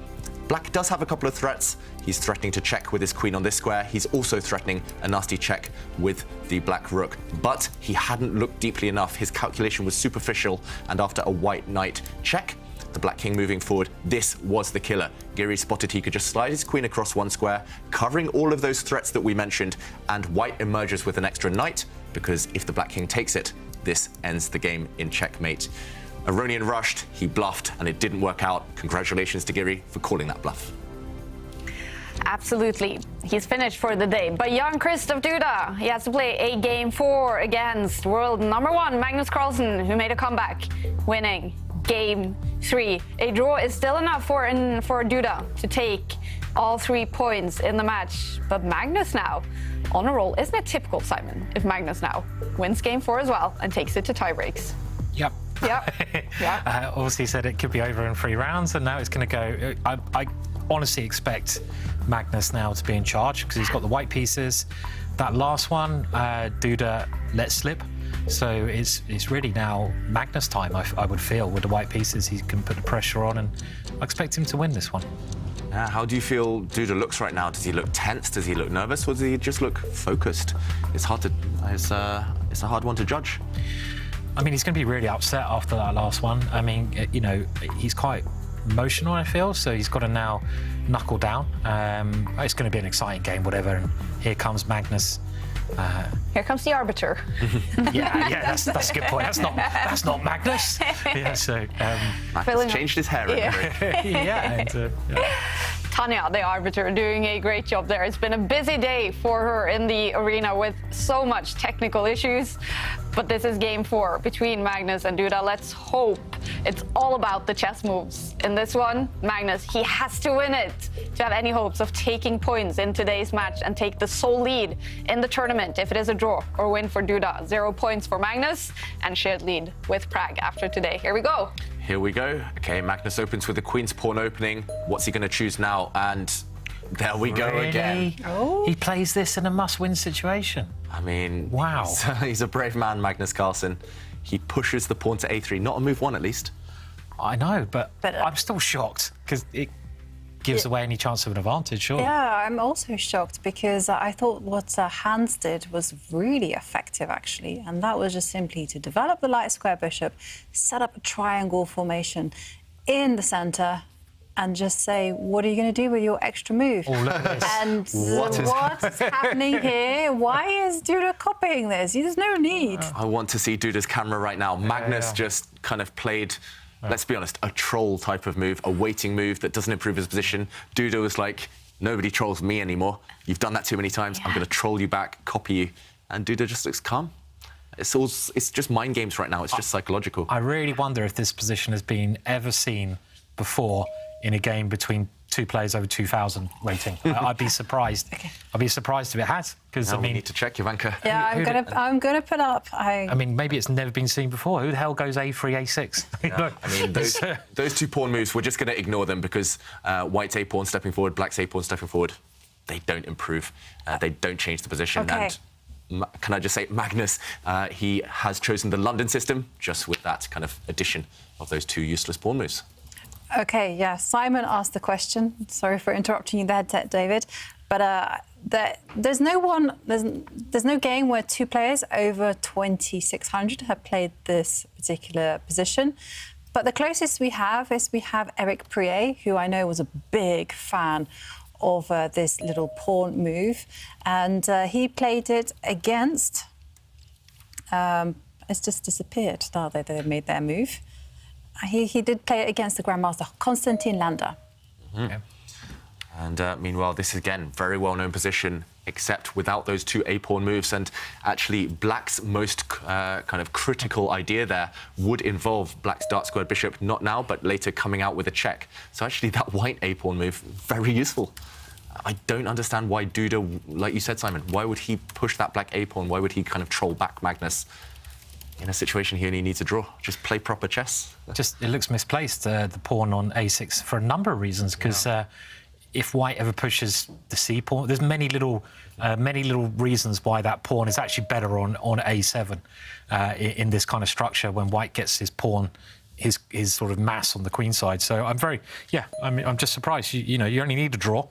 Speaker 4: Black does have a couple of threats. He's threatening to check with his queen on this square. He's also threatening a nasty check with the black rook. But he hadn't looked deeply enough. His calculation was superficial. And after a white knight check, the black king moving forward, this was the killer. Giri spotted he could just slide his queen across one square, covering all of those threats that we mentioned, and white emerges with an extra knight, because if the black king takes it, this ends the game in checkmate. Aronian rushed, he bluffed, and it didn't work out. Congratulations to Giri for calling that bluff.
Speaker 2: Absolutely. He's finished for the day. But Jan-Krzysztof Duda, he has to play a Game 4 against world #1 Magnus Carlsen, who made a comeback, winning Game 3. A draw is still enough for Duda to take all 3 points in the match. But Magnus now on a roll. Isn't it typical, Simon, if Magnus now wins Game 4 as well and takes it to tiebreaks?
Speaker 5: Yep.
Speaker 2: Yep. Yeah.
Speaker 5: Obviously said it could be over in 3 rounds, and now it's going to go. I honestly expect Magnus now to be in charge because he's got the white pieces. That last one, Duda let slip. So it's really now Magnus time, I would feel. With the white pieces, he can put the pressure on, and I expect him to win this one.
Speaker 4: How do you feel Duda looks right now? Does he look tense? Does he look nervous? Or does he just look focused? It's hard to. It's a hard one to judge.
Speaker 5: I mean, he's going to be really upset after that last one. I mean, you know, he's quite emotional, I feel, so he's got to now knuckle down. It's going to be an exciting game, whatever. And here comes Magnus
Speaker 2: Here comes the arbiter.
Speaker 5: yeah, that's a good point. That's not Magnus. Yeah, so
Speaker 4: Magnus changed his hair.
Speaker 2: Tanya, the arbiter, doing a great job there. It's been a busy day for her in the arena with so much technical issues. But this is game 4 between Magnus and Duda. Let's hope it's all about the chess moves. In this one, Magnus, he has to win it to have any hopes of taking points in today's match and take the sole lead in the tournament if it is a draw or win for Duda. 0 points for Magnus and shared lead with Pragg after today. Here we go.
Speaker 4: Here we go. Okay, Magnus opens with the Queen's Pawn opening. What's he going to choose now? And there we go again.
Speaker 5: He plays this in a must-win situation.
Speaker 4: I mean,
Speaker 5: wow.
Speaker 4: He's a brave man, Magnus Carlsen. He pushes the pawn to a3, not on move 1 at least.
Speaker 5: I know, but I'm still shocked because it gives away any chance of an advantage, sure.
Speaker 3: Yeah, I'm also shocked because I thought what Hans did was really effective, actually, and that was just simply to develop the light square bishop, set up a triangle formation in the centre, and just say, what are you going to do with your extra move?
Speaker 5: Oh, look at this.
Speaker 3: And what's happening here? Why is Duda copying this? There's no need.
Speaker 4: I want to see Duda's camera right now. Magnus just kind of played, let's be honest, a troll type of move, a waiting move that doesn't improve his position. Duda was like, nobody trolls me anymore. You've done that too many times. I'm going to troll you back, copy you. And Duda just looks calm. It's just mind games right now. It's just psychological.
Speaker 5: I really wonder if this position has been ever seen before in a game between 2 players over 2,000 rating. I'd be surprised. I'd be surprised if it has, because I mean,
Speaker 4: we need to check, Jovanka.
Speaker 3: Yeah, I'm gonna put up.
Speaker 5: I mean, maybe it's never been seen before. Who the hell goes a3, a6?
Speaker 4: Yeah. I mean, those 2 pawn moves, we're just going to ignore them because white's a pawn stepping forward, black's a pawn stepping forward. They don't improve. They don't change the position.
Speaker 3: Okay.
Speaker 4: And can I just say, Magnus, he has chosen the London system just with that kind of addition of those 2 useless pawn moves.
Speaker 3: Okay, yeah. Simon asked the question. Sorry for interrupting you there, David. But there's no game where 2 players over 2,600 have played this particular position. But the closest we have is Eric Prier, who I know was a big fan of this little pawn move, and he played it against. It's just disappeared now that they made their move. He did play it against the Grandmaster, Konstantin Lander.
Speaker 4: Mm-hmm. And meanwhile, this is, again, very well-known position, except without those 2 a-pawn moves. And actually, Black's most kind of critical idea there would involve Black's dark squared bishop, not now, but later coming out with a check. So actually, that white a-pawn move, very useful. I don't understand why Duda, like you said, Simon, why would he push that black a-pawn? Why would he kind of troll back Magnus? In a situation he only needs a draw. Just play proper chess.
Speaker 5: Just, it looks misplaced, the pawn on a6, for a number of reasons, because if white ever pushes the c pawn, there's many little reasons why that pawn is actually better on a7 in this kind of structure when white gets his pawn, his sort of mass on the queen side. So I'm just surprised. You know, you only need a draw,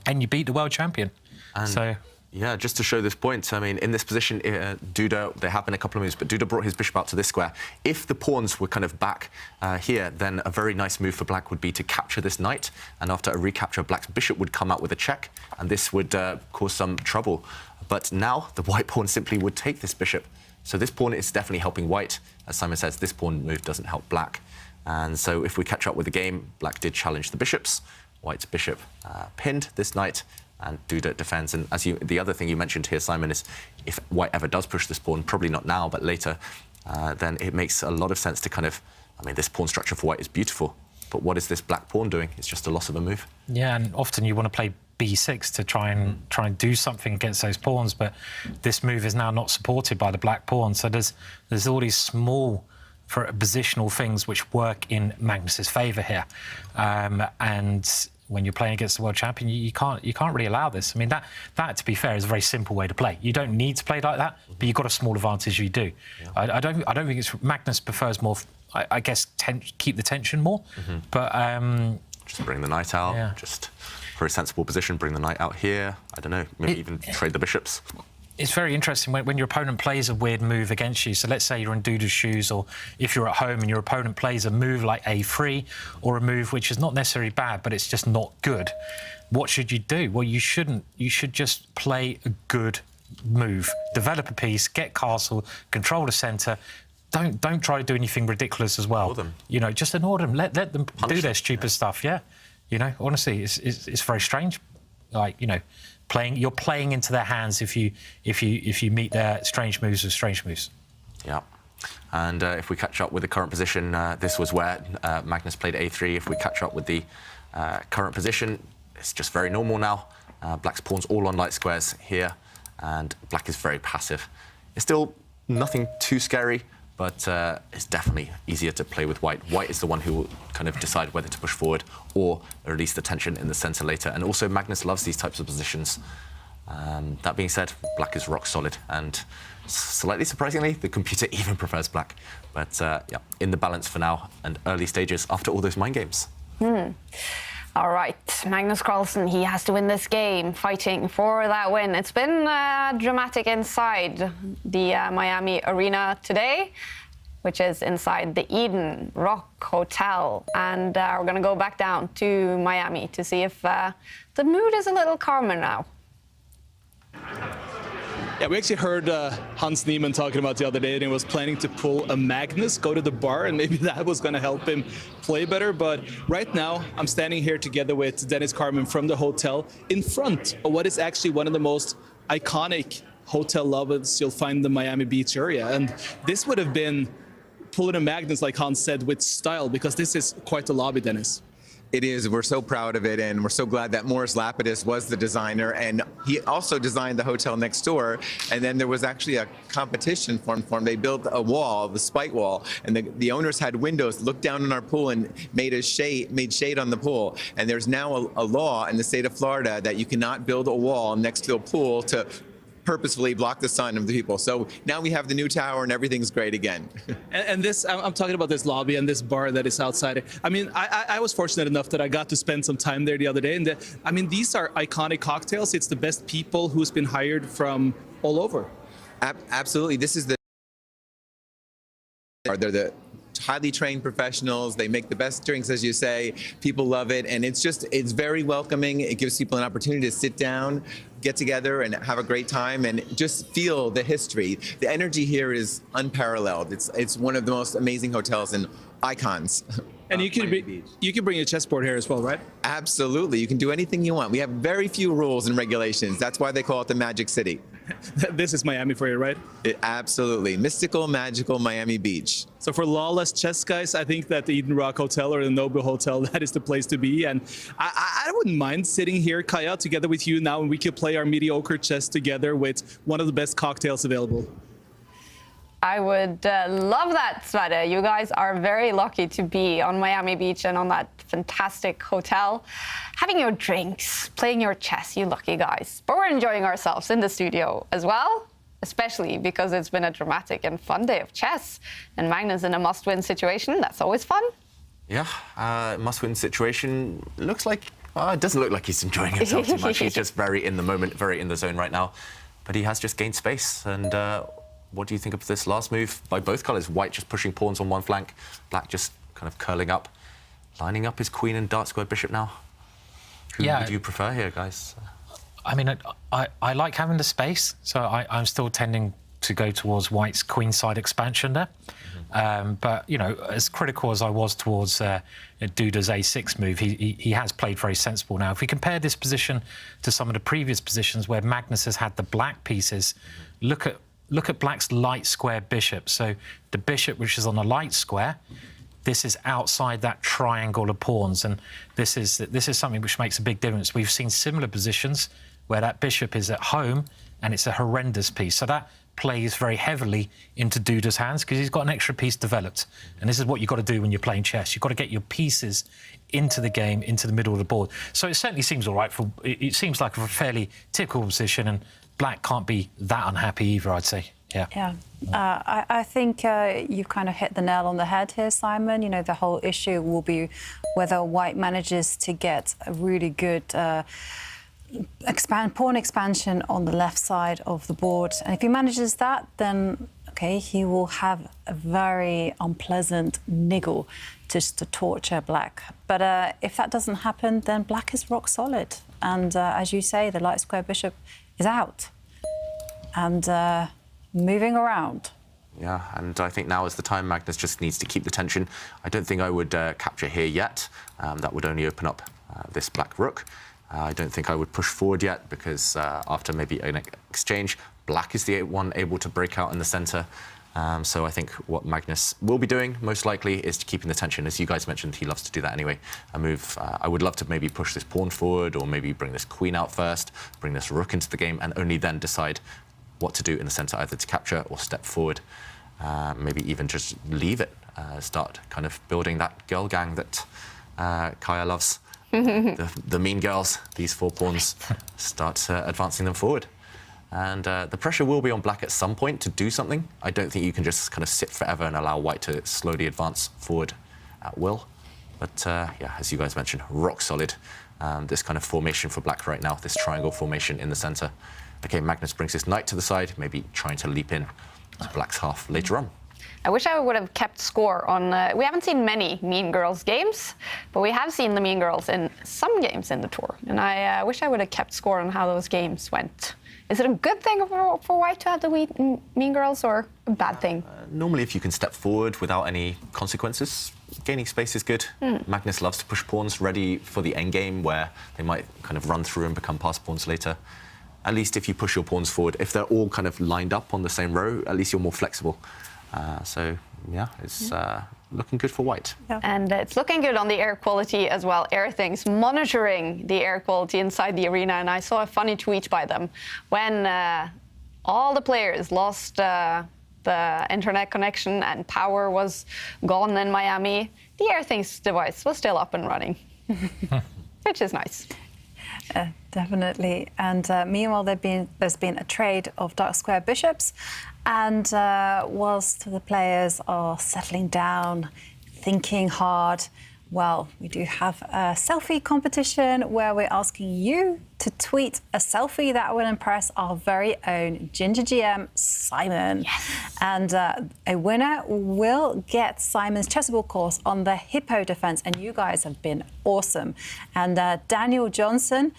Speaker 5: and you beat the world champion.
Speaker 4: And
Speaker 5: so.
Speaker 4: Yeah, just to show this point, I mean, in this position, Duda, there have been a couple of moves, but Duda brought his bishop out to this square. If the pawns were kind of back here, then a very nice move for Black would be to capture this knight, and after a recapture, Black's bishop would come out with a check, and this would cause some trouble. But now, the white pawn simply would take this bishop. So this pawn is definitely helping white. As Simon says, this pawn move doesn't help Black. And so if we catch up with the game, Black did challenge the bishops. White's bishop pinned this knight, and Duda defends. And the other thing you mentioned here, Simon, is if white ever does push this pawn, probably not now, but later, then it makes a lot of sense to kind of, I mean, this pawn structure for white is beautiful, but what is this black pawn doing? It's just a loss of a move. Yeah, and often you want to play b6 to try and do something against those pawns, but this move is now not supported by the black pawn. So there's all these small positional things which work in Magnus's favour here, and when you're playing against the world champion, you can't really allow this. I mean, that to be fair is a very simple way to play. You don't need to play like that, but you've got a small advantage. You do. Yeah. I don't think it's Magnus prefers more. I guess keep the tension more, but just bring the knight out. Yeah. Just for a sensible position, bring the knight out here. I don't know, maybe even trade the bishops. It's very interesting when your opponent plays a weird move against you. So let's say you're in Duda's shoes, or if you're at home and your opponent plays a move like a3, or a move which is not necessarily bad, but it's just not good. What should you do? Well, you shouldn't. You should just play a good
Speaker 5: move. Develop a piece, get castle, control the centre. Don't try to do anything ridiculous as well. You know, just ignore them. Let them do their stupid stuff. Yeah. You know, honestly, it's very strange. Like, you know, you're playing into their hands if you meet their strange moves with strange moves.
Speaker 4: Yeah. And if we catch up with the current position, this was where Magnus played a3. If we catch up with the current position, it's just very normal now. Black's pawns all on light squares here, and Black is very passive. It's still nothing too scary, but it's definitely easier to play with White. White is the one who will kind of decide whether to push forward or release the tension in the centre later. And also Magnus loves these types of positions. That being said, Black is rock solid, and slightly surprisingly, the computer even prefers Black. But yeah, in the balance for now, and early stages after all those mind games.
Speaker 2: All right, Magnus Carlsen, he has to win this game, fighting for that win. It's been dramatic inside the Miami arena today, which is inside the Eden Rock Hotel. And we're going to go back down to Miami to see if the mood is a little calmer now.
Speaker 1: Yeah, we actually heard Hans Niemann talking about the other day, and he was planning to pull a Magnus, go to the bar, and maybe that was going to help him play better. But right now, I'm standing here together with Dennis Carmen from the hotel in front of what is actually one of the most iconic hotel lobbies you'll find in the Miami Beach area. And this would have been pulling a Magnus, like Hans said, with style, because this is quite a lobby, Dennis.
Speaker 9: It is. We're so proud of it, and we're so glad that Morris Lapidus was the designer, and he also designed the hotel next door. And then there was actually a competition for him. They built a wall, the spike wall, and the owners had windows, looked down in our pool and made shade on the pool. And there's now a law in the state of Florida that you cannot build a wall next to a pool to purposefully block the sun of the people. So now we have the new tower and everything's great again.
Speaker 1: And this, I'm talking about this lobby and this bar that is outside. I mean, I was fortunate enough that I got to spend some time there the other day. And I mean, these are iconic cocktails. It's the best people who's been hired from all over.
Speaker 9: Absolutely. This is they're the highly trained professionals. They make the best drinks, as you say. People love it, and it's very welcoming. It gives people an opportunity to sit down, get together, and have a great time, and just feel the history. The energy here is unparalleled. It's one of the most amazing hotels and icons.
Speaker 1: And you can bring a chessboard here as well, right?
Speaker 9: Absolutely. You can do anything you want. We have very few rules and regulations. That's why they call it the Magic City.
Speaker 1: This is Miami for you, right?
Speaker 9: Absolutely. Mystical, magical Miami Beach.
Speaker 1: So for lawless chess guys, I think that the Eden Rock Hotel or the Nobu Hotel, that is the place to be. And I wouldn't mind sitting here, Kaja, together with you now, and we could play our mediocre chess together with one of the best cocktails available.
Speaker 2: I would love that, Sverre. You guys are very lucky to be on Miami Beach and on that fantastic hotel, having your drinks, playing your chess, you lucky guys. But we're enjoying ourselves in the studio as well, especially because it's been a dramatic and fun day of chess. And Magnus in a must-win situation, that's always fun.
Speaker 4: Yeah, must-win situation. Looks like, it doesn't look like he's enjoying himself too much. He's just very in the moment, very in the zone right now. But he has just gained space, and what do you think of this last move by both colours? White just pushing pawns on one flank, Black just kind of curling up, lining up his queen and dark square bishop now. Who would you prefer here, guys?
Speaker 5: I mean, I like having the space, so I'm still tending to go towards White's queenside expansion there. But, you know, as critical as I was towards Duda's a6 move, he has played very sensible now. If we compare this position to some of the previous positions where Magnus has had the black pieces, look at Black's light square bishop. So the bishop, which is on a light square, this is outside that triangle of pawns, and this is something which makes a big difference. We've seen similar positions where that bishop is at home, and it's a horrendous piece. So that plays very heavily into Duda's hands because he's got an extra piece developed. And this is what you've got to do when you're playing chess. You've got to get your pieces into the game, into the middle of the board. So it certainly seems all right. It seems like a fairly typical position, and Black can't be that unhappy either, I'd say. Yeah.
Speaker 3: I think you've kind of hit the nail on the head here, Simon. You know, the whole issue will be whether White manages to get a really good pawn expansion on the left side of the board. And if he manages that, then, OK, he will have a very unpleasant niggle just to torture Black. But if that doesn't happen, then Black is rock solid. And as you say, the light square bishop is out. and moving around.
Speaker 4: Yeah, and I think now is the time. Magnus just needs to keep the tension. I don't think I would capture here yet. That would only open up this black rook. I don't think I would push forward yet because after maybe an exchange, black is the one able to break out in the center. So I think what Magnus will be doing most likely is to keeping the tension. As you guys mentioned, he loves to do that anyway. A move, I would love to maybe push this pawn forward or maybe bring this queen out first, bring this rook into the game and only then decide what to do in the center, either to capture or step forward. Maybe even just leave it, start kind of building that girl gang that Kaja loves. The mean girls, these 4 pawns, start advancing them forward. And the pressure will be on black at some point to do something. I don't think you can just kind of sit forever and allow white to slowly advance forward at will. But yeah, as you guys mentioned, rock solid. This kind of formation for black right now, this triangle formation in the center. Okay, Magnus brings his knight to the side, maybe trying to leap in to black's half later on.
Speaker 2: I wish I would have kept score on... we haven't seen many Mean Girls games, but we have seen the Mean Girls in some games in the tour. And I wish I would have kept score on how those games went. Is it a good thing for white to have the Mean Girls or a bad thing?
Speaker 4: Normally, if you can step forward without any consequences, gaining space is good. Magnus loves to push pawns ready for the endgame where they might kind of run through and become pass pawns later. At least if you push your pawns forward, if they're all kind of lined up on the same row, at least you're more flexible. So, yeah, it's looking good for white.
Speaker 2: Yeah. And it's looking good on the air quality as well. Airthings monitoring the air quality inside the arena. And I saw a funny tweet by them when all the players lost the internet connection and power was gone in Miami. The Airthings device was still up and running, which is nice.
Speaker 3: Definitely. And meanwhile, there's been a trade of dark square bishops. And whilst the players are settling down, thinking hard, well, we do have a selfie competition where we're asking you to tweet a selfie that will impress our very own Ginger GM, Simon. Yes. And a winner will get Simon's chessable course on the hippo defense. And you guys have been awesome. And Daniel Johnson,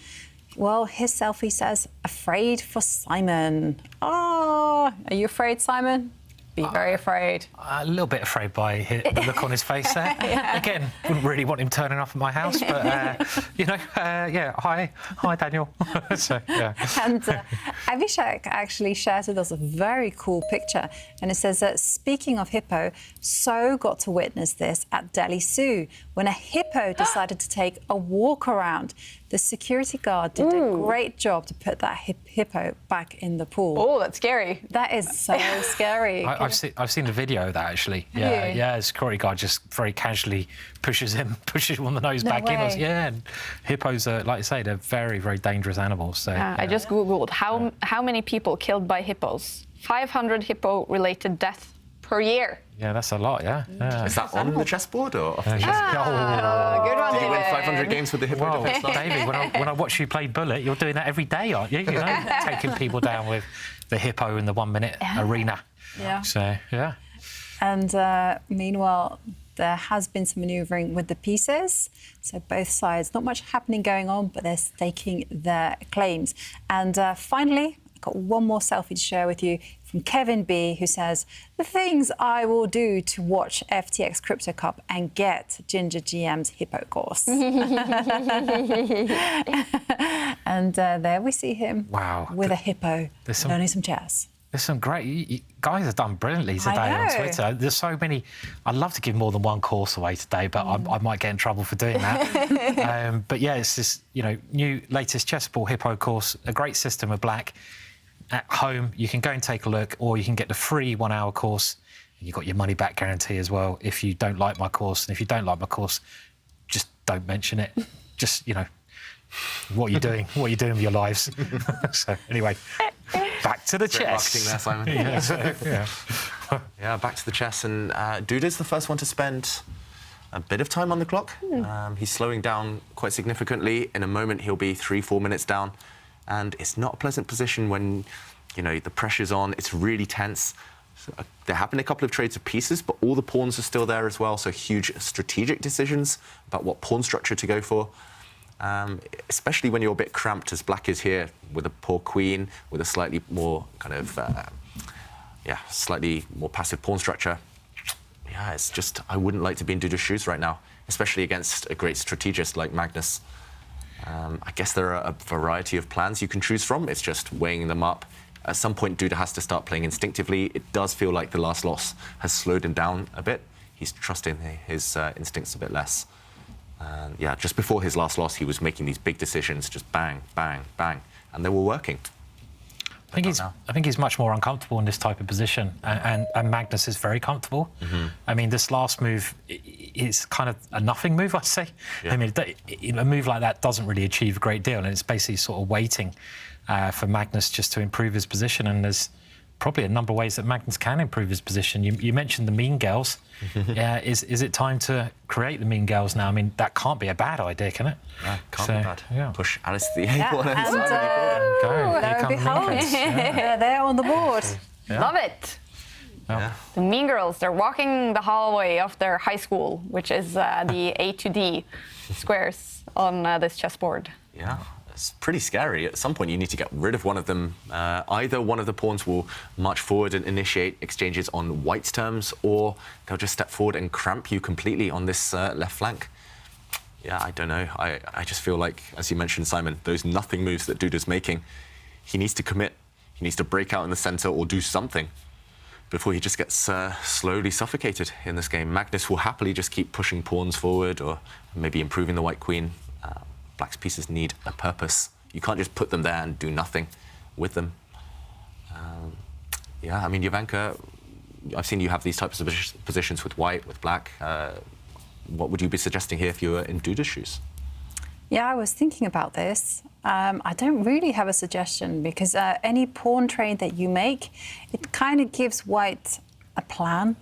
Speaker 3: well, his selfie says, afraid for Simon. Oh, are you afraid, Simon? Be very afraid.
Speaker 5: A little bit afraid by the look on his face there. Yeah. Again, wouldn't really want him turning up at my house, but, you know, yeah, hi, Daniel. So, yeah.
Speaker 3: And Avishek actually shared with us a very cool picture. And it says that, speaking of hippo, So got to witness this at Delhi Zoo when a hippo decided to take a walk around. The security guard did a great job to put that hippo back in the pool.
Speaker 2: Oh, that's scary.
Speaker 3: That is so scary.
Speaker 5: I've seen the video of that, actually. Yeah, the security guard just very casually pushes him on the nose back in. Yeah, and hippos are, like I say, they're very, very dangerous animals. So
Speaker 2: I just Googled how many people killed by hippos. 500 hippo-related deaths per year.
Speaker 5: Yeah, that's a lot, yeah.
Speaker 4: Is that on the chessboard or off the
Speaker 2: good one,
Speaker 4: Did you win
Speaker 2: David.
Speaker 4: 500 games with the hippo defense?
Speaker 5: David, when I watch you play Bullet, you're doing that every day, aren't you? You know, taking people down with the hippo in the 1 minute arena.
Speaker 3: Yeah.
Speaker 5: So, yeah.
Speaker 3: And meanwhile, there has been some manoeuvring with the pieces. So both sides, not much happening going on, but they're staking their claims. And finally, I've got one more selfie to share with you from Kevin B, who says, the things I will do to watch FTX Crypto Cup and get Ginger GM's hippo course. And there we see him with a hippo learning some chess.
Speaker 5: There's some great... You guys have done brilliantly today on Twitter. There's so many... I'd love to give more than one course away today, but I might get in trouble for doing that. But yeah, it's this, you know, new latest chessball hippo course, a great system of black. At home, you can go and take a look, or you can get the free 1 hour course. You've got your money back guarantee as well if you don't like my course. And if you don't like my course, just don't mention it. Just, you know, what are you doing? What are you doing with your lives? So, anyway, back to the chess.
Speaker 4: Marketing there, Simon. Yeah, back to the chess. And Duda's the first one to spend a bit of time on the clock. He's slowing down quite significantly. In a moment, he'll be 3-4 minutes down. And it's not a pleasant position when, you know, the pressure's on. It's really tense. So, there have been a couple of trades of pieces, but all the pawns are still there as well. So huge strategic decisions about what pawn structure to go for. especially when you're a bit cramped as black is here with a poor queen, with a slightly more kind of, slightly more passive pawn structure. Yeah, it's just, I wouldn't like to be in Duda's shoes right now, especially against a great strategist like Magnus. I guess there are a variety of plans you can choose from. It's just weighing them up. At some point, Duda has to start playing instinctively. It does feel like the last loss has slowed him down a bit. He's trusting his instincts a bit less. Yeah, just before his last loss, he was making these big decisions, just bang, bang, bang, and they were working.
Speaker 5: I think he's much more uncomfortable in this type of position, and Magnus is very comfortable. I mean, this last move is kind of a nothing move, I'd say. Yeah. I mean, a move like that doesn't really achieve a great deal, and it's basically sort of waiting for Magnus just to improve his position. And there's probably a number of ways that Magnus can improve his position. You mentioned the mean girls. Is it time to create the mean girls now? I mean, that can't be a bad idea, can it?
Speaker 4: Yeah, can't be bad. Yeah. Push Alice to the A1
Speaker 3: and behold, they're on the board.
Speaker 2: Yeah. Love it. Yeah. The mean girls, they're walking the hallway of their high school, which is the A to D squares on this chessboard.
Speaker 4: Yeah. It's pretty scary. At some point, you need to get rid of one of them. Either one of the pawns will march forward and initiate exchanges on white's terms, or they'll just step forward and cramp you completely on this left flank. Yeah, I don't know. I just feel like, as you mentioned, Simon, those nothing moves that Duda's making, he needs to commit. He needs to break out in the centre or do something before he just gets slowly suffocated in this game. Magnus will happily just keep pushing pawns forward or maybe improving the white queen. Black's pieces need a purpose. You can't just put them there and do nothing with them. Yeah, I mean, Jovanka, I've seen you have these types of positions with white, with black. What would you be suggesting here if you were in Duda's shoes?
Speaker 3: Yeah, I was thinking about this. I don't really have a suggestion because any pawn trade that you make, it kind of gives white a plan.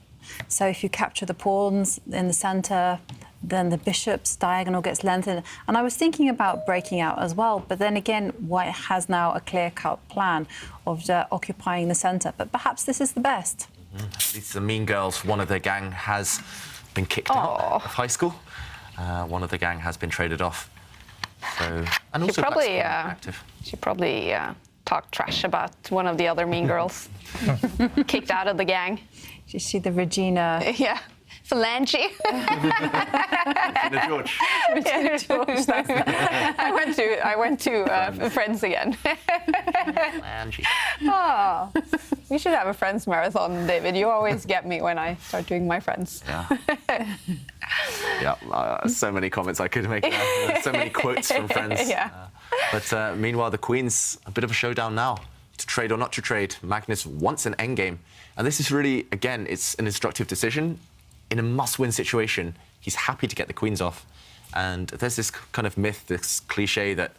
Speaker 3: So if you capture the pawns in the centre, then the bishop's diagonal gets lengthened. And I was thinking about breaking out as well, but then again, white has now a clear-cut plan of occupying the centre. But perhaps this is the best.
Speaker 4: At least the mean girls, one of their gang has been kicked out of high school. One of the gang has been traded off. So, and also
Speaker 2: she probably talked trash about one of the other mean girls. Kicked out of the gang.
Speaker 3: Did you see the Regina?
Speaker 2: Yeah. Phalange.
Speaker 4: Regina George.
Speaker 2: Regina George. I went to Friends again.
Speaker 4: Phalange.
Speaker 2: Oh, we should have a Friends marathon, David. You always get me when I start doing my Friends.
Speaker 4: Yeah. Yeah. So many comments I could make there. So many quotes from Friends.
Speaker 2: Yeah.
Speaker 4: But meanwhile, the Queen's a bit of a showdown now. To trade or not to trade. Magnus wants an endgame. And this is really, again, it's an instructive decision. In a must-win situation, he's happy to get the queens off. And there's this kind of myth, this cliche that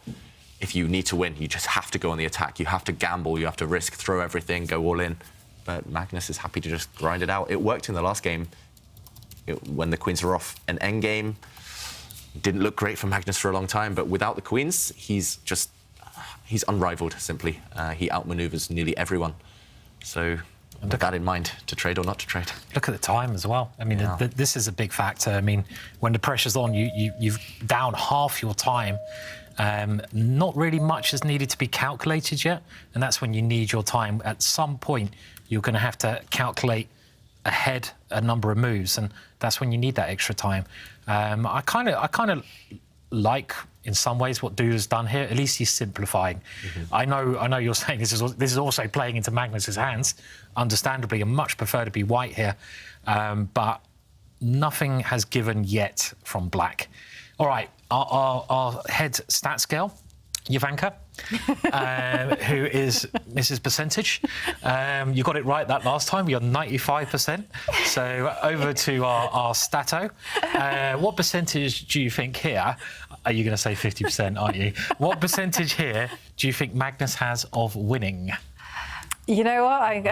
Speaker 4: if you need to win, you just have to go on the attack. You have to gamble, you have to risk, throw everything, go all in. But Magnus is happy to just grind it out. It worked in the last game when the queens were off. An endgame didn't look great for Magnus for a long time, but without the queens, he's unrivaled, simply. He outmaneuvers nearly everyone. So with that in mind, to trade or not to trade.
Speaker 5: Look at the time as well. I mean, this is a big factor. I mean, when the pressure's on, you've down half your time. Not really much is needed to be calculated yet, and that's when you need your time. At some point, you're going to have to calculate ahead a number of moves, and that's when you need that extra time. I kind of like, in some ways, what Duda's done here. At least he's simplifying. I know you're saying this is also playing into Magnus's hands. Understandably, I much prefer to be white here, but nothing has given yet from black. All right, our head stats girl, Jovanka, who is Mrs. Percentage. You got it right that last time. You're 95%. So over to our stato. What percentage do you think here? Are you going to say 50%, aren't you? What percentage here do you think Magnus has of winning?
Speaker 3: You know what?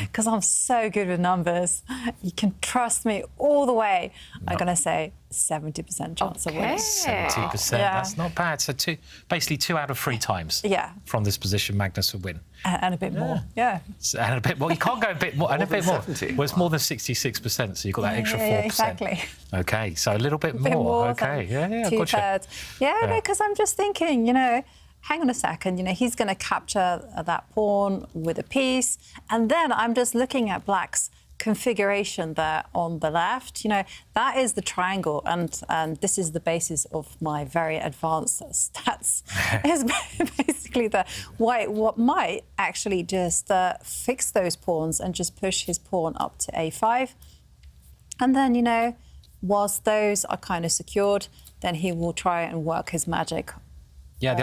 Speaker 3: Because I'm so good with numbers, you can trust me all the way. I'm going to say 70% chance of winning.
Speaker 5: 70%, that's not bad. So basically 2 out of 3 times from this position, Magnus would win.
Speaker 3: And a bit more,
Speaker 5: And a bit more. You can't go a bit more. And a bit more. Well, it's more than 66%, so you've got that extra 4%.
Speaker 3: Exactly.
Speaker 5: OK, so a little bit more. OK, yeah,
Speaker 3: two-thirds. Yeah, no, because I'm just thinking, you know, hang on a second, you know, he's going to capture that pawn with a piece. And then I'm just looking at Black's configuration there on the left. You know, that is the triangle, and this is the basis of my very advanced stats. Is basically the White what might actually just fix those pawns and just push his pawn up to a5. And then, you know, whilst those are kind of secured, then he will try and work his magic.
Speaker 5: Yeah,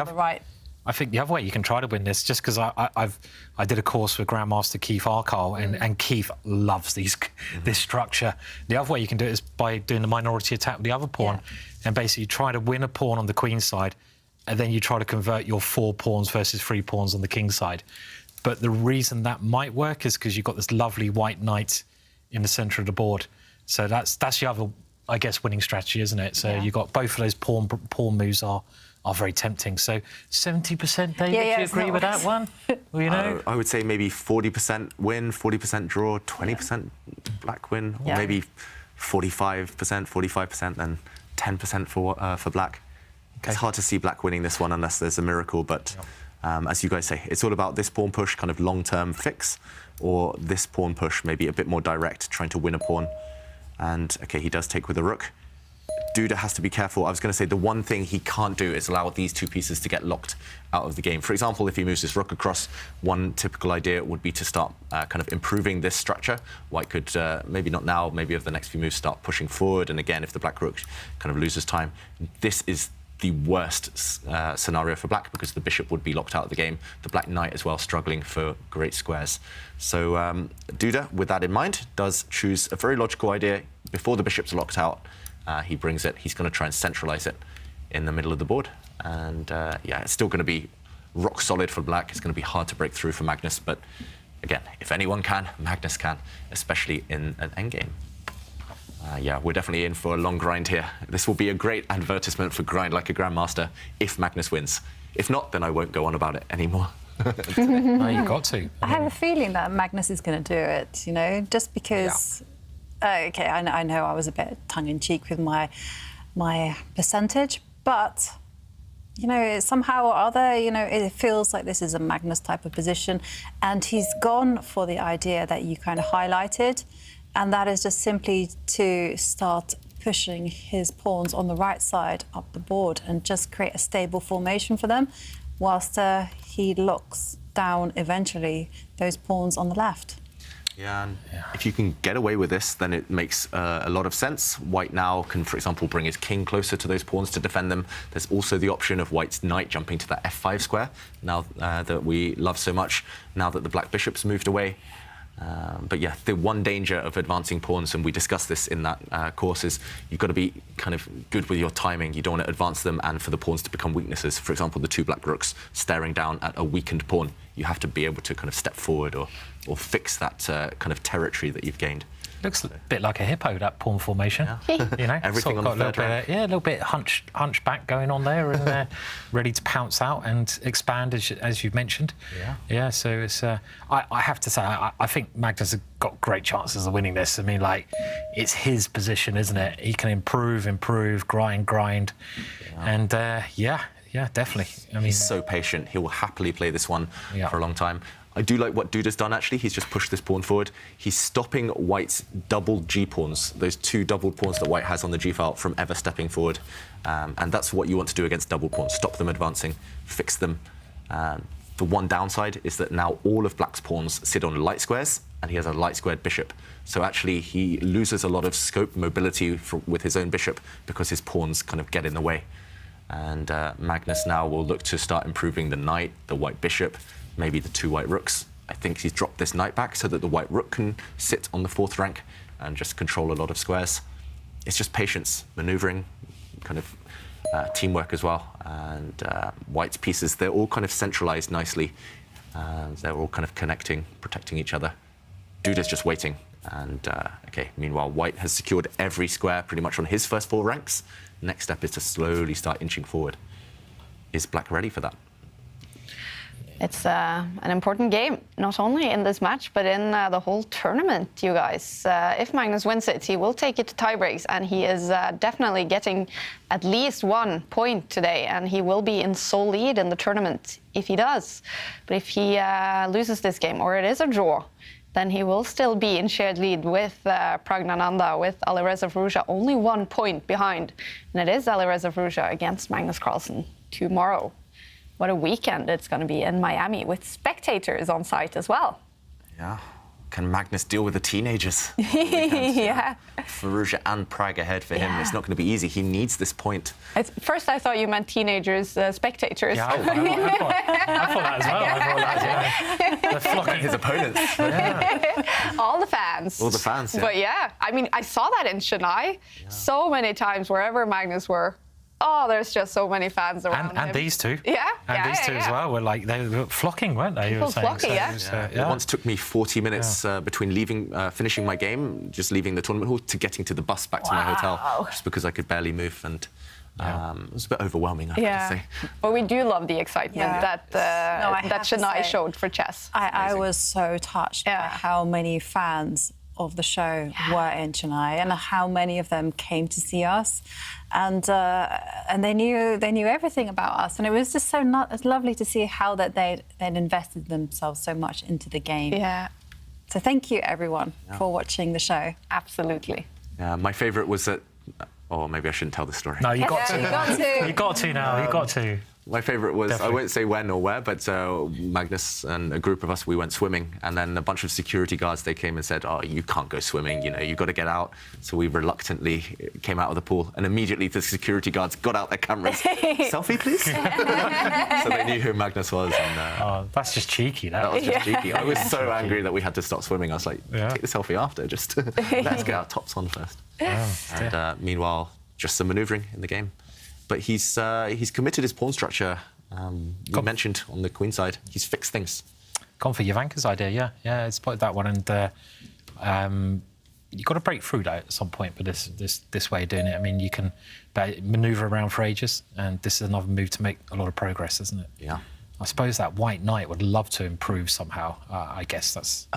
Speaker 5: I think the other way you can try to win this, just because I did a course with Grandmaster Keith Arkyle, and Keith loves this structure. The other way you can do it is by doing the minority attack with the other pawn, and basically try to win a pawn on the queen side, and then you try to convert your 4 pawns versus 3 pawns on the king side. But the reason that might work is because you've got this lovely white knight in the centre of the board. So that's the other, I guess, winning strategy, isn't it? So you've got both of those pawn moves are very tempting. So 70%, David, do you agree with that one? Well, you know,
Speaker 4: I would say maybe 40% win, 40% draw, 20% Black win, or maybe 45%, then 10% for Black. Okay. It's hard to see Black winning this one unless there's a miracle, but as you guys say, it's all about this pawn push, kind of long-term fix, or this pawn push, maybe a bit more direct, trying to win a pawn. And, OK, he does take with a rook. Duda has to be careful. I was going to say the one thing he can't do is allow these 2 pieces to get locked out of the game. For example, if he moves his rook across, one typical idea would be to start kind of improving this structure. White could, maybe not now, maybe over the next few moves, start pushing forward. And again, if the Black rook kind of loses time, this is the worst scenario for Black, because the bishop would be locked out of the game. The Black knight as well, struggling for great squares. So Duda, with that in mind, does choose a very logical idea. Before the bishop's locked out, he brings it. He's going to try and centralise it in the middle of the board. And yeah, it's still going to be rock solid for Black. It's going to be hard to break through for Magnus. But again, if anyone can, Magnus can, especially in an endgame. Yeah, we're definitely in for a long grind here. This will be a great advertisement for Grind Like a Grandmaster if Magnus wins. If not, then I won't go on about it anymore.
Speaker 5: No, you've got to.
Speaker 3: I have a feeling that Magnus is going to do it, you know, just because... OK, I know I was a bit tongue-in-cheek with my percentage, but, you know, somehow or other, you know, it feels like this is a Magnus type of position, and he's gone for the idea that you kind of highlighted, and that is just simply to start pushing his pawns on the right side up the board and just create a stable formation for them, whilst he locks down eventually those pawns on the left.
Speaker 4: Yeah, and if you can get away with this, then it makes a lot of sense. White now can, for example, bring his king closer to those pawns to defend them. There's also the option of White's knight jumping to that f5 square, now that we love so much, now that the Black bishop's moved away. But yeah, the one danger of advancing pawns, and we discussed this in that course, is you've got to be kind of good with your timing. You don't want to advance them and for the pawns to become weaknesses. For example, the 2 Black rooks staring down at a weakened pawn. You have to be able to kind of step forward or fix that kind of territory that you've gained.
Speaker 5: Looks a bit like a hippo, that pawn formation. Yeah. You know,
Speaker 4: everything on the third rank.
Speaker 5: Yeah, a little bit hunchback going on there, and ready to pounce out and expand, as you've mentioned. Yeah. So it's. I have to say, I think Magnus has got great chances of winning this. I mean, like, it's his position, isn't it? He can improve, grind, and yeah, definitely. I mean,
Speaker 4: he's so patient. He will happily play this one for a long time. I do like what Duda's done, actually. He's just pushed this pawn forward. He's stopping White's double G-pawns, those 2 doubled pawns that White has on the G-file, from ever stepping forward. And that's what you want to do against double pawns. Stop them advancing, fix them. The one downside is that now all of Black's pawns sit on light squares, and he has a light-squared bishop. So actually, he loses a lot of scope, mobility with his own bishop, because his pawns kind of get in the way. And Magnus now will look to start improving the knight, the white bishop, maybe the 2 white rooks. I think he's dropped this knight back so that the white rook can sit on the 4th rank and just control a lot of squares. It's just patience, manoeuvring, kind of teamwork as well. And White's pieces, they're all kind of centralized nicely. They're all kind of connecting, protecting each other. Duda's just waiting. And, OK, meanwhile, White has secured every square pretty much on his first 4 ranks. Next step is to slowly start inching forward. Is Black ready for that?
Speaker 2: It's an important game, not only in this match, but in the whole tournament, you guys. If Magnus wins it, he will take it to tiebreaks, and he is definitely getting at least 1 point today, and he will be in sole lead in the tournament if he does. But if he loses this game, or it is a draw, then he will still be in shared lead with Praggnanandhaa, with Alireza Firouzja only 1 point behind. And it is Alireza Firouzja against Magnus Carlsen tomorrow. What a weekend it's going to be in Miami with spectators on site as well.
Speaker 4: Yeah. Can Magnus deal with the teenagers?
Speaker 2: Yeah.
Speaker 4: Firouzja and Pragg ahead for him. It's not going to be easy. He needs this point.
Speaker 2: First, I thought you meant teenagers, spectators.
Speaker 5: Yeah, I thought that as well. I thought that, yeah. They're flocking
Speaker 4: his opponents.
Speaker 2: All the fans.
Speaker 4: All the fans, yeah.
Speaker 2: But yeah, I mean, I saw that in Chennai so many times, wherever Magnus were. Oh, there's just so many fans around him.
Speaker 5: And these two.
Speaker 2: Yeah.
Speaker 5: And these two as well were like, they were flocking, weren't they?
Speaker 2: People flocking,
Speaker 4: It once took me 40 minutes between finishing my game, just leaving the tournament hall, to getting to the bus back to my hotel, just because I could barely move. And it was a bit overwhelming, I have to say.
Speaker 2: But we do love the excitement that Chennai showed for chess.
Speaker 3: I was so touched by how many fans of the show were in Chennai, and how many of them came to see us, and they knew everything about us, and it was just it's lovely to see how that they'd invested themselves so much into the game.
Speaker 2: Yeah.
Speaker 3: So thank you everyone for watching the show.
Speaker 2: Absolutely.
Speaker 4: My favourite was that. Or maybe I shouldn't tell the story.
Speaker 5: No, you got to.
Speaker 2: You got to.
Speaker 5: You got to now. You got to.
Speaker 4: My favourite was,
Speaker 5: Definitely.
Speaker 4: I won't say when or where, but Magnus and a group of us, we went swimming, and then a bunch of security guards, they came and said, oh, you can't go swimming, you've got to get out. So we reluctantly came out of the pool, and immediately the security guards got out their cameras. Selfie, please? So they knew who Magnus was. And,
Speaker 5: that's just cheeky, that.
Speaker 4: That was just cheeky. I was so angry that we had to stop swimming. I was like, take the selfie after, just let's get our tops on first. And meanwhile, just some manoeuvring in the game. But he's committed his pawn structure. You mentioned on the queen side, he's fixed things.
Speaker 5: Gone for Jovanka's idea, yeah. It's spotted that one, and you've got to break through that at some point. But this way of doing it, I mean, you can manoeuvre around for ages, and this is another move to make a lot of progress, isn't it?
Speaker 4: Yeah.
Speaker 5: I suppose that white knight would love to improve somehow. I guess that's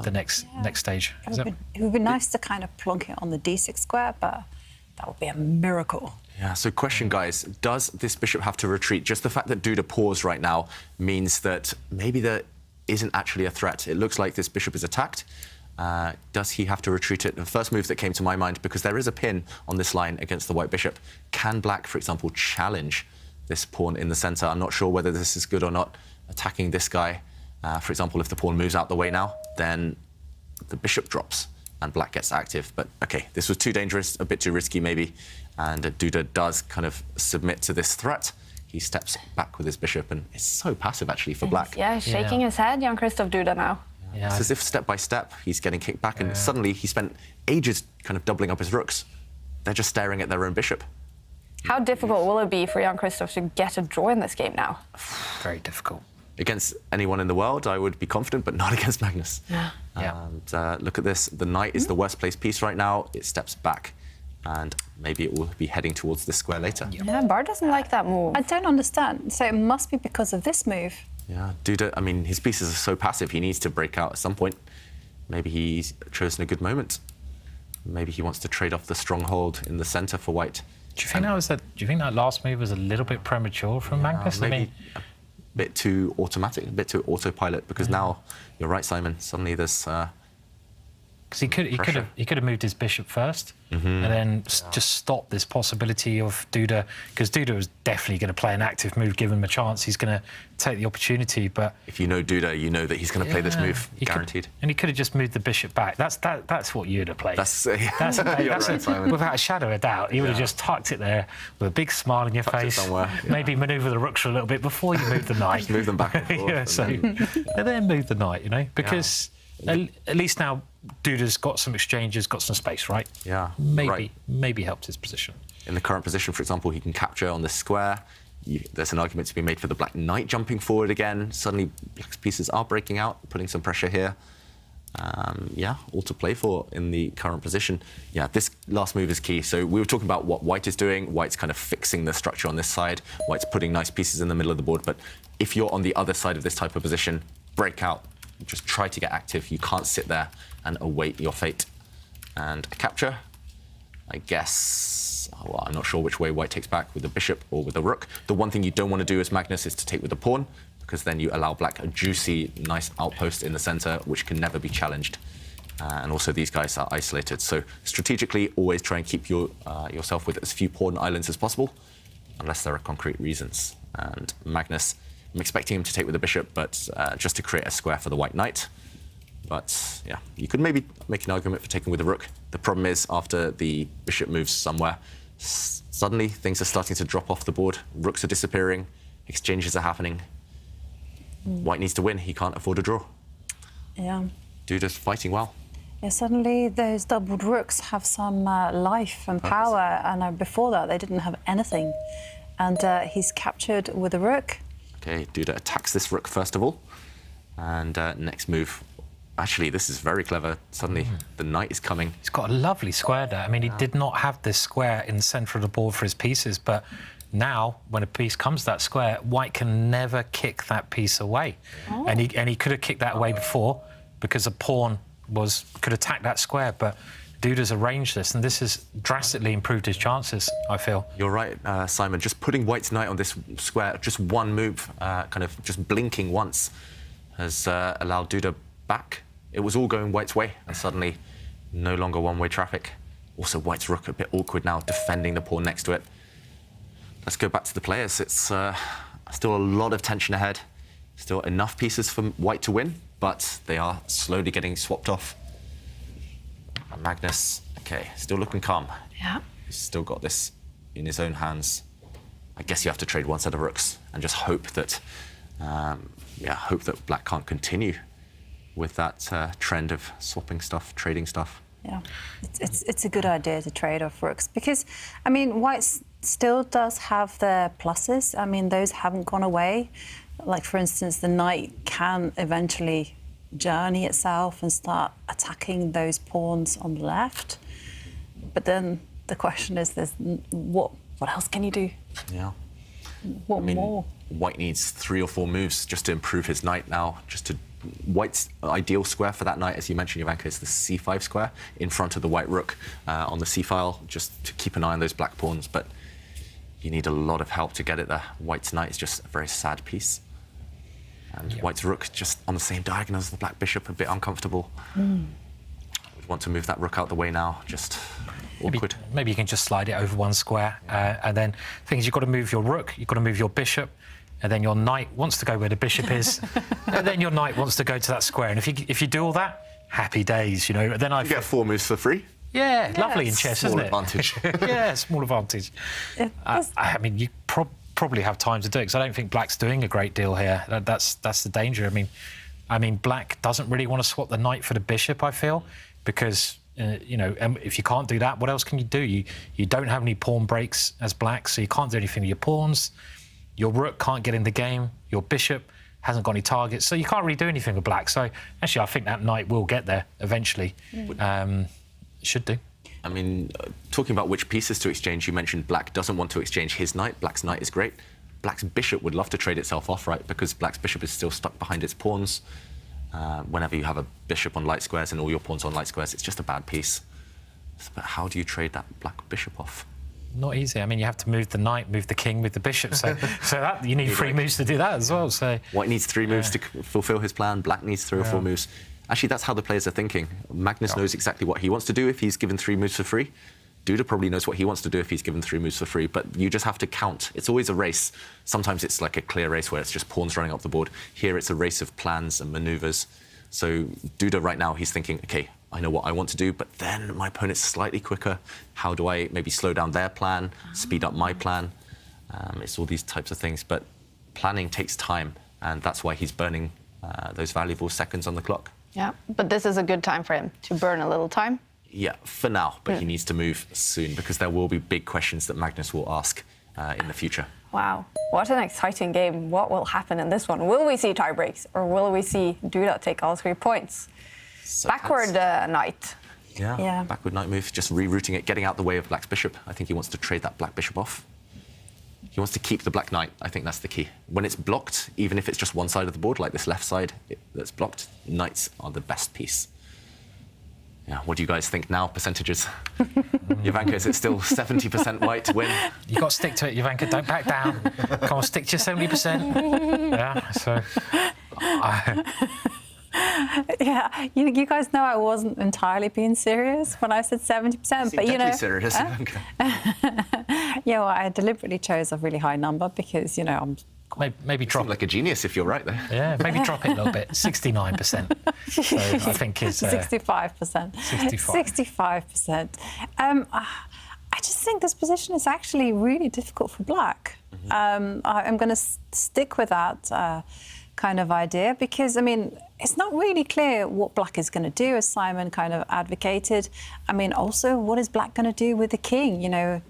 Speaker 5: the next stage.
Speaker 3: It would be nice to kind of plonk it on the d6 square, but that would be a miracle.
Speaker 4: Yeah, so question, guys, does this bishop have to retreat? Just the fact that Duda paused right now means that maybe there isn't actually a threat. It looks like this bishop is attacked. Does he have to retreat it? The first move that came to my mind, because there is a pin on this line against the white bishop, can Black, for example, challenge this pawn in the centre? I'm not sure whether this is good or not, attacking this guy. For example, if the pawn moves out the way now, then the bishop drops and Black gets active. But OK, this was too dangerous, a bit too risky maybe. And Duda does kind of submit to this threat. He steps back with his bishop, and it's so passive actually for Black.
Speaker 2: Yeah, shaking his head, Jan-Krzysztof Duda now.
Speaker 4: Yeah. It's as if step by step he's getting kicked back, and suddenly he spent ages kind of doubling up his rooks. They're just staring at their own bishop.
Speaker 2: How difficult will it be for Jan-Krzysztof to get a draw in this game now?
Speaker 5: Very difficult.
Speaker 4: Against anyone in the world, I would be confident, but not against Magnus.
Speaker 2: Yeah.
Speaker 4: And look at this. The knight is the worst placed piece right now. It steps back, and maybe it will be heading towards this square later.
Speaker 2: Yeah, Bar doesn't like that move.
Speaker 3: I don't understand. So it must be because of this move.
Speaker 4: Yeah, Duda, I mean, his pieces are so passive. He needs to break out at some point. Maybe he's chosen a good moment. Maybe he wants to trade off the stronghold in the centre for white.
Speaker 5: Do you think that last move was a little bit premature from Magnus?
Speaker 4: Maybe a bit too automatic, a bit too autopilot, because now you're right, Simon. Suddenly there's
Speaker 5: because he could have moved his bishop first, and then just stop this possibility of Duda, because Duda was definitely going to play an active move. Given him a chance, he's going to take the opportunity. But
Speaker 4: if you know Duda, you know that he's going to play this move, guaranteed.
Speaker 5: And he could have just moved the bishop back. That's what you'd have played.
Speaker 4: That's right, Simon.
Speaker 5: Without a shadow of doubt. He would have just tucked it there with a big smile on your face. Maybe manoeuvre the rooks for a little bit before you move the knight.
Speaker 4: Just move them back and forth.
Speaker 5: And then move the knight, because at least now Duda's got some exchanges, got some space, right?
Speaker 4: Yeah.
Speaker 5: Maybe helped his position.
Speaker 4: In the current position, for example, he can capture on this square. there's an argument to be made for the black knight jumping forward again. Suddenly, black's pieces are breaking out, putting some pressure here. Yeah, all to play for in the current position. Yeah, this last move is key. So we were talking about what white is doing. White's kind of fixing the structure on this side. White's putting nice pieces in the middle of the board. But if you're on the other side of this type of position, break out. Just try to get active. You can't sit there and await your fate. And a capture, I guess. Well, I'm not sure which way white takes back, with the bishop or with the rook. The one thing you don't want to do as Magnus is to take with the pawn, because then you allow black a juicy, nice outpost in the center, which can never be challenged. And also these guys are isolated. So strategically, always try and keep yourself with as few pawn islands as possible, unless there are concrete reasons. And Magnus, I'm expecting him to take with the bishop, but just to create a square for the white knight. But yeah, you could maybe make an argument for taking with the rook. The problem is, after the bishop moves somewhere, suddenly things are starting to drop off the board. Rooks are disappearing, exchanges are happening. White needs to win. He can't afford a draw.
Speaker 3: Yeah.
Speaker 4: Duda's fighting well.
Speaker 3: Yeah, suddenly those doubled rooks have some life and power, and before that they didn't have anything. And he's captured with a rook.
Speaker 4: Okay, Duda attacks this rook first of all. And next move, actually, this is very clever. Suddenly the knight is coming.
Speaker 5: He's got a lovely square there. I mean, he did not have this square in the centre of the board for his pieces, but now, when a piece comes to that square, white can never kick that piece away. Oh. And he could have kicked that away before, because a pawn could attack that square, but Duda's arranged this, and this has drastically improved his chances, I feel.
Speaker 4: You're right, Simon. Just putting white's knight on this square, just one move, kind of just blinking once, has allowed Duda back. It was all going white's way, and suddenly no longer one-way traffic. Also, white's rook a bit awkward now, defending the pawn next to it. Let's go back to the players. It's still a lot of tension ahead. Still enough pieces for white to win, but they are slowly getting swapped off. And Magnus, okay, still looking calm.
Speaker 3: Yeah.
Speaker 4: He's still got this in his own hands. I guess you have to trade one set of rooks and just hope that, hope that black can't continue with that trend of swapping stuff, trading stuff.
Speaker 3: Yeah, it's a good idea to trade off rooks, because, I mean, white still does have their pluses. I mean, those haven't gone away. Like, for instance, the knight can eventually journey itself and start attacking those pawns on the left. But then the question is, what else can you do?
Speaker 4: Yeah.
Speaker 3: What more?
Speaker 4: White needs 3 or 4 moves just to improve his knight now, White's ideal square for that knight, as you mentioned, Jovanka, is the c5 square in front of the white rook on the c-file, just to keep an eye on those black pawns. But you need a lot of help to get it there. White's knight is just a very sad piece. And white's rook just on the same diagonal as the black bishop, a bit uncomfortable. Would want to move that rook out the way now, just awkward.
Speaker 5: Maybe you can just slide it over one square. And then the thing is, you've got to move your rook, you've got to move your bishop, and then your knight wants to go where the bishop is, and then your knight wants to go to that square. And if you do all that, happy days, you know. Then you
Speaker 4: get 4 moves for free.
Speaker 5: Yeah, lovely in chess, isn't it?
Speaker 4: Small advantage.
Speaker 5: Yeah, small advantage. I mean, you probably have time to do it, because I don't think black's doing a great deal here. That's the danger. I mean, black doesn't really want to swap the knight for the bishop, I feel, because you know, if you can't do that, what else can you do? You don't have any pawn breaks as black, so you can't do anything with your pawns. Your rook can't get in the game. Your bishop hasn't got any targets, so you can't really do anything with black. So actually, I think that knight will get there eventually. Should do.
Speaker 4: I mean, talking about which pieces to exchange, you mentioned black doesn't want to exchange his knight. Black's knight is great. Black's bishop would love to trade itself off, right? Because black's bishop is still stuck behind its pawns. Whenever you have a bishop on light squares and all your pawns on light squares, it's just a bad piece. But how do you trade that black bishop off?
Speaker 5: Not easy. I mean, you have to move the knight, move the king, move the bishop. So that you need 3 moves to do that as well. So
Speaker 4: white needs 3 moves to fulfill his plan. Black needs 3 or 4 moves. Actually, that's how the players are thinking. Magnus knows exactly what he wants to do if he's given 3 moves for free. Duda probably knows what he wants to do if he's given 3 moves for free. But you just have to count. It's always a race. Sometimes it's like a clear race where it's just pawns running up the board. Here, it's a race of plans and maneuvers. So Duda right now, he's thinking, OK, I know what I want to do, but then my opponent's slightly quicker. How do I maybe slow down their plan, speed up my plan? It's all these types of things. But planning takes time, and that's why he's burning those valuable seconds on the clock.
Speaker 2: Yeah, but this is a good time for him to burn a little time.
Speaker 4: Yeah, for now, but he needs to move soon, because there will be big questions that Magnus will ask in the future.
Speaker 2: Wow, what an exciting game. What will happen in this one? Will we see tie breaks or will we see Duda take all 3 points?
Speaker 4: So
Speaker 2: Backward knight.
Speaker 4: Yeah, backward knight move, just rerouting it, getting out the way of black's bishop. I think he wants to trade that black bishop off. He wants to keep the black knight. I think that's the key. When it's blocked, even if it's just one side of the board, like this left side that's blocked, knights are the best piece. Yeah, what do you guys think now, percentages? Jovanka, is it still 70% white to win?
Speaker 5: You got to stick to it, Jovanka. Don't back down. Come on, stick to your 70%. Yeah, so...
Speaker 3: Yeah, you guys know I wasn't entirely being serious when I said 70%, but you know...
Speaker 4: serious.
Speaker 3: Yeah, well, I deliberately chose a really high number because, you know, I'm...
Speaker 5: Maybe drop
Speaker 4: like a genius if you're right there.
Speaker 5: Yeah, maybe drop it a little bit. 69%. So I think is
Speaker 3: 65%. 65%. I just think this position is actually really difficult for black. I'm going to stick with that kind of idea because, I mean, it's not really clear what black is going to do, as Simon kind of advocated. I mean, also, what is black going to do with the king? You know,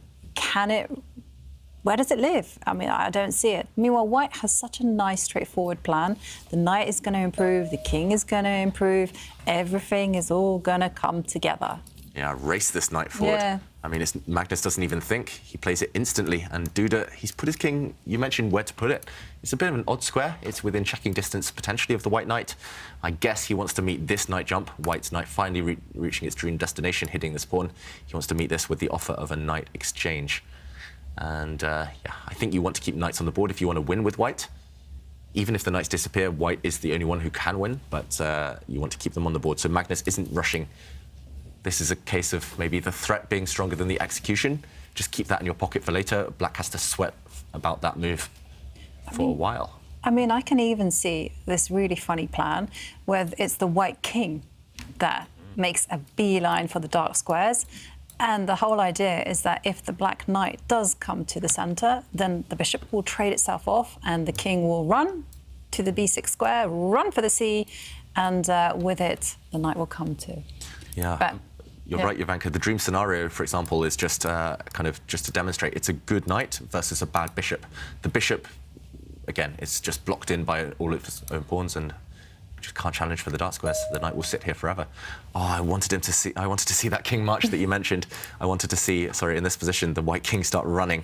Speaker 3: where does it live? I mean, I don't see it. Meanwhile, white has such a nice, straightforward plan. The knight is going to improve, the king is going to improve, everything is all going to come together.
Speaker 4: Yeah, race this knight forward.
Speaker 3: Yeah.
Speaker 4: I mean, Magnus doesn't even think. He plays it instantly. And Duda, he's put his king, you mentioned where to put it. It's a bit of an odd square. It's within checking distance, potentially, of the white knight. I guess he wants to meet this knight jump. White's knight finally reaching its dream destination, hitting this pawn. He wants to meet this with the offer of a knight exchange. And, yeah, I think you want to keep knights on the board if you want to win with white. Even if the knights disappear, white is the only one who can win, but you want to keep them on the board. So Magnus isn't rushing. This is a case of maybe the threat being stronger than the execution. Just keep that in your pocket for later. Black has to sweat about that move for a while.
Speaker 3: I mean, I can even see this really funny plan where it's the white king that makes a beeline for the dark squares. And the whole idea is that if the black knight does come to the centre, then the bishop will trade itself off and the king will run to the b6 square, run for the c, and with it, the knight will come to.
Speaker 4: Yeah.
Speaker 3: But,
Speaker 4: You're right, Jovanka. The dream scenario, for example, is just kind of just to demonstrate it's a good knight versus a bad bishop. The bishop, again, it's just blocked in by all of its own pawns and just can't challenge for the dark squares. The knight will sit here forever. Oh, I wanted to see that king march that you mentioned. I wanted to see, sorry, in this position, the white king start running.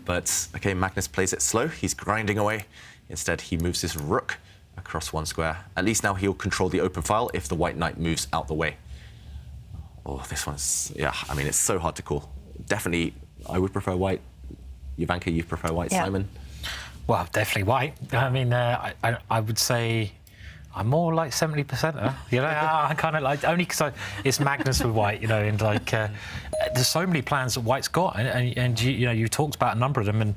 Speaker 4: But okay, Magnus plays it slow. He's grinding away. Instead, he moves his rook across one square. At least now he'll control the open file if the white knight moves out the way. Oh, this one's, yeah, I mean, it's so hard to call. Definitely, I would prefer white. Jovanka, you prefer white, yeah. Simon?
Speaker 5: Well, definitely white. I mean, I would say I'm more like 70%. You know, I kind of like, only because it's Magnus with white, you know, and like, there's so many plans that white's got, and you know, you talked about a number of them, and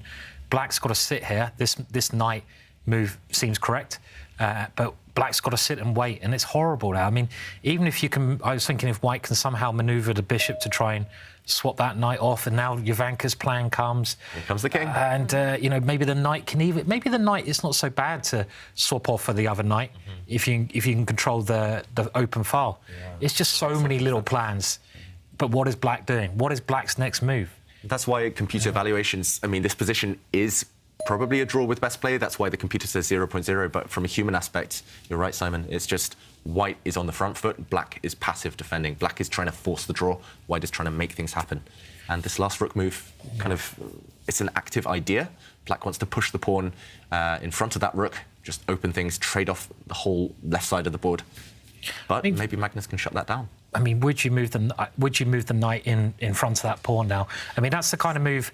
Speaker 5: black's got to sit here. This knight move seems correct, but black's got to sit and wait, and it's horrible now. I mean, even if you can, I was thinking if white can somehow manoeuvre the bishop to try and swap that knight off, and now Jovanka's plan comes.
Speaker 4: Here comes the king.
Speaker 5: And, you know, maybe the knight can even... Maybe the knight is not so bad to swap off for the other knight if you can control the open file. Yeah. It's just so many little plans. But what is black doing? What is black's next move?
Speaker 4: That's why computer evaluations... I mean, this position is probably a draw with best play. That's why the computer says 0.0. But from a human aspect, you're right, Simon. It's just white is on the front foot, black is passive defending. Black is trying to force the draw, white is trying to make things happen. And this last rook move, kind of, it's an active idea. Black wants to push the pawn in front of that rook, just open things, trade off the whole left side of the board. But maybe Magnus can shut that down.
Speaker 5: I mean, would you move the knight in front of that pawn now? I mean, that's the kind of move.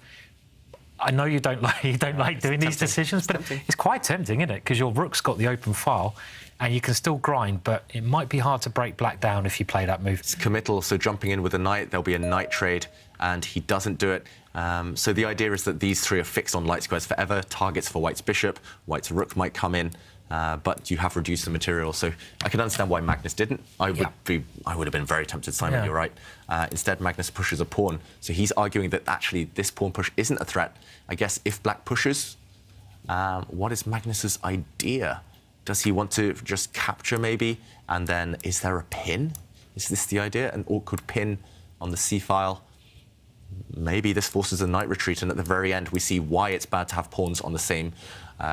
Speaker 5: I know you don't like doing these decisions, but it's quite tempting, isn't it? Because your rook's got the open file, and you can still grind, but it might be hard to break black down if you play that move.
Speaker 4: It's committal, so jumping in with a knight, there'll be a knight trade, and he doesn't do it. So the idea is that these three are fixed on light squares forever. Targets for white's bishop, white's rook might come in, but you have reduced the material. So I can understand why Magnus didn't. I would have been very tempted, Simon, you're right. Instead, Magnus pushes a pawn. So he's arguing that actually this pawn push isn't a threat. I guess if black pushes, what is Magnus's idea? Does he want to just capture maybe? And then is there a pin? Is this the idea? An awkward pin on the c file? maybe this forces a knight retreat, and at the very end we see why it's bad to have pawns on the same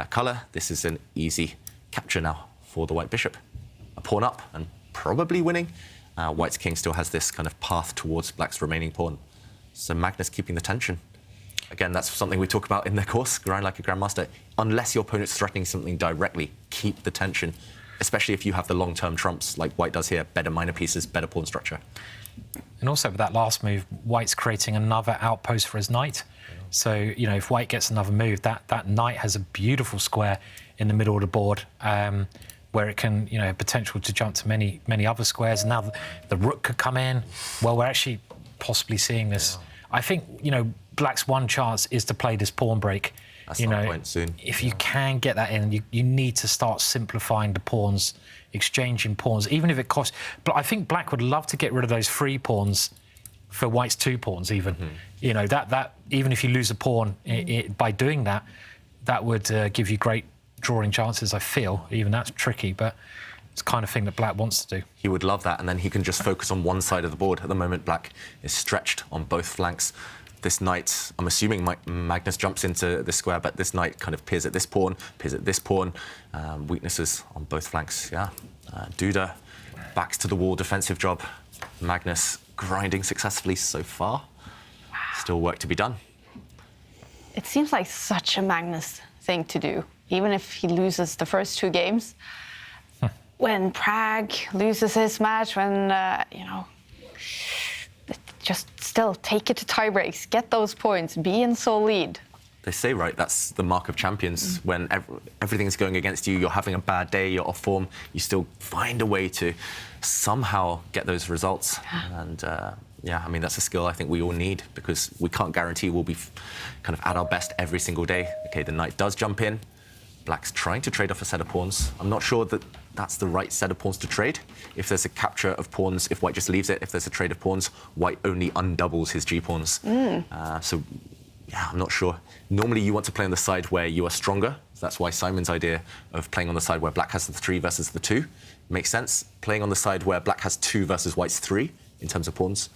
Speaker 4: colour. This is an easy capture now for the white bishop. A pawn up and probably winning. White's king still has this kind of path towards black's remaining pawn. So Magnus keeping the tension. Again, that's something we talk about in the course, grind like a grandmaster. Unless your opponent's threatening something directly, keep the tension, especially if you have the long-term trumps like White does here, better minor pieces, better pawn structure.
Speaker 5: And also with that last move, White's creating another outpost for his knight. So, you know, if White gets another move, that knight has a beautiful square in the middle of the board where it can, you know, potential to jump to many other squares. And now the rook could come in. Well, we're actually possibly seeing this. Yeah. I think, you know, black's one chance is to play this pawn break.
Speaker 4: That's
Speaker 5: you know,
Speaker 4: point soon.
Speaker 5: If you can get that in, you need to start simplifying the pawns, exchanging pawns, even if it costs. But I think black would love to get rid of those 3 pawns for white's 2 pawns even. You know, that even if you lose a pawn by doing that, that would give you great drawing chances, I feel. Even that's tricky, but it's the kind of thing that black wants to do.
Speaker 4: He would love that, and then he can just focus on one side of the board. At the moment, black is stretched on both flanks. This knight, I'm assuming Magnus jumps into this square, but this knight kind of peers at this pawn, peers at this pawn. Weaknesses on both flanks, yeah. Duda, backs to the wall, defensive job. Magnus grinding successfully so far. Still work to be done.
Speaker 2: It seems like such a Magnus thing to do, even if he loses the first 2 games. When Pragg loses his match, when, you know, just still take it to tiebreaks, get those points, be in sole lead.
Speaker 4: They say, right, that's the mark of champions. When everything's going against you, you're having a bad day, you're off form, you still find a way to somehow get those results. And yeah, I mean, that's a skill I think we all need, because we can't guarantee we'll be kind of at our best every single day. Okay, the knight does jump in. Black's trying to trade off a set of pawns. I'm not sure that that's the right set of pawns to trade. If there's a capture of pawns, if White just leaves it, if there's a trade of pawns, White only undoubles his G-pawns. So, yeah, I'm not sure. Normally, you want to play on the side where you are stronger. So that's why Simon's idea of playing on the side where Black has the 3 versus the 2 makes sense. Playing on the side where Black has 2 versus White's 3 in terms of pawns,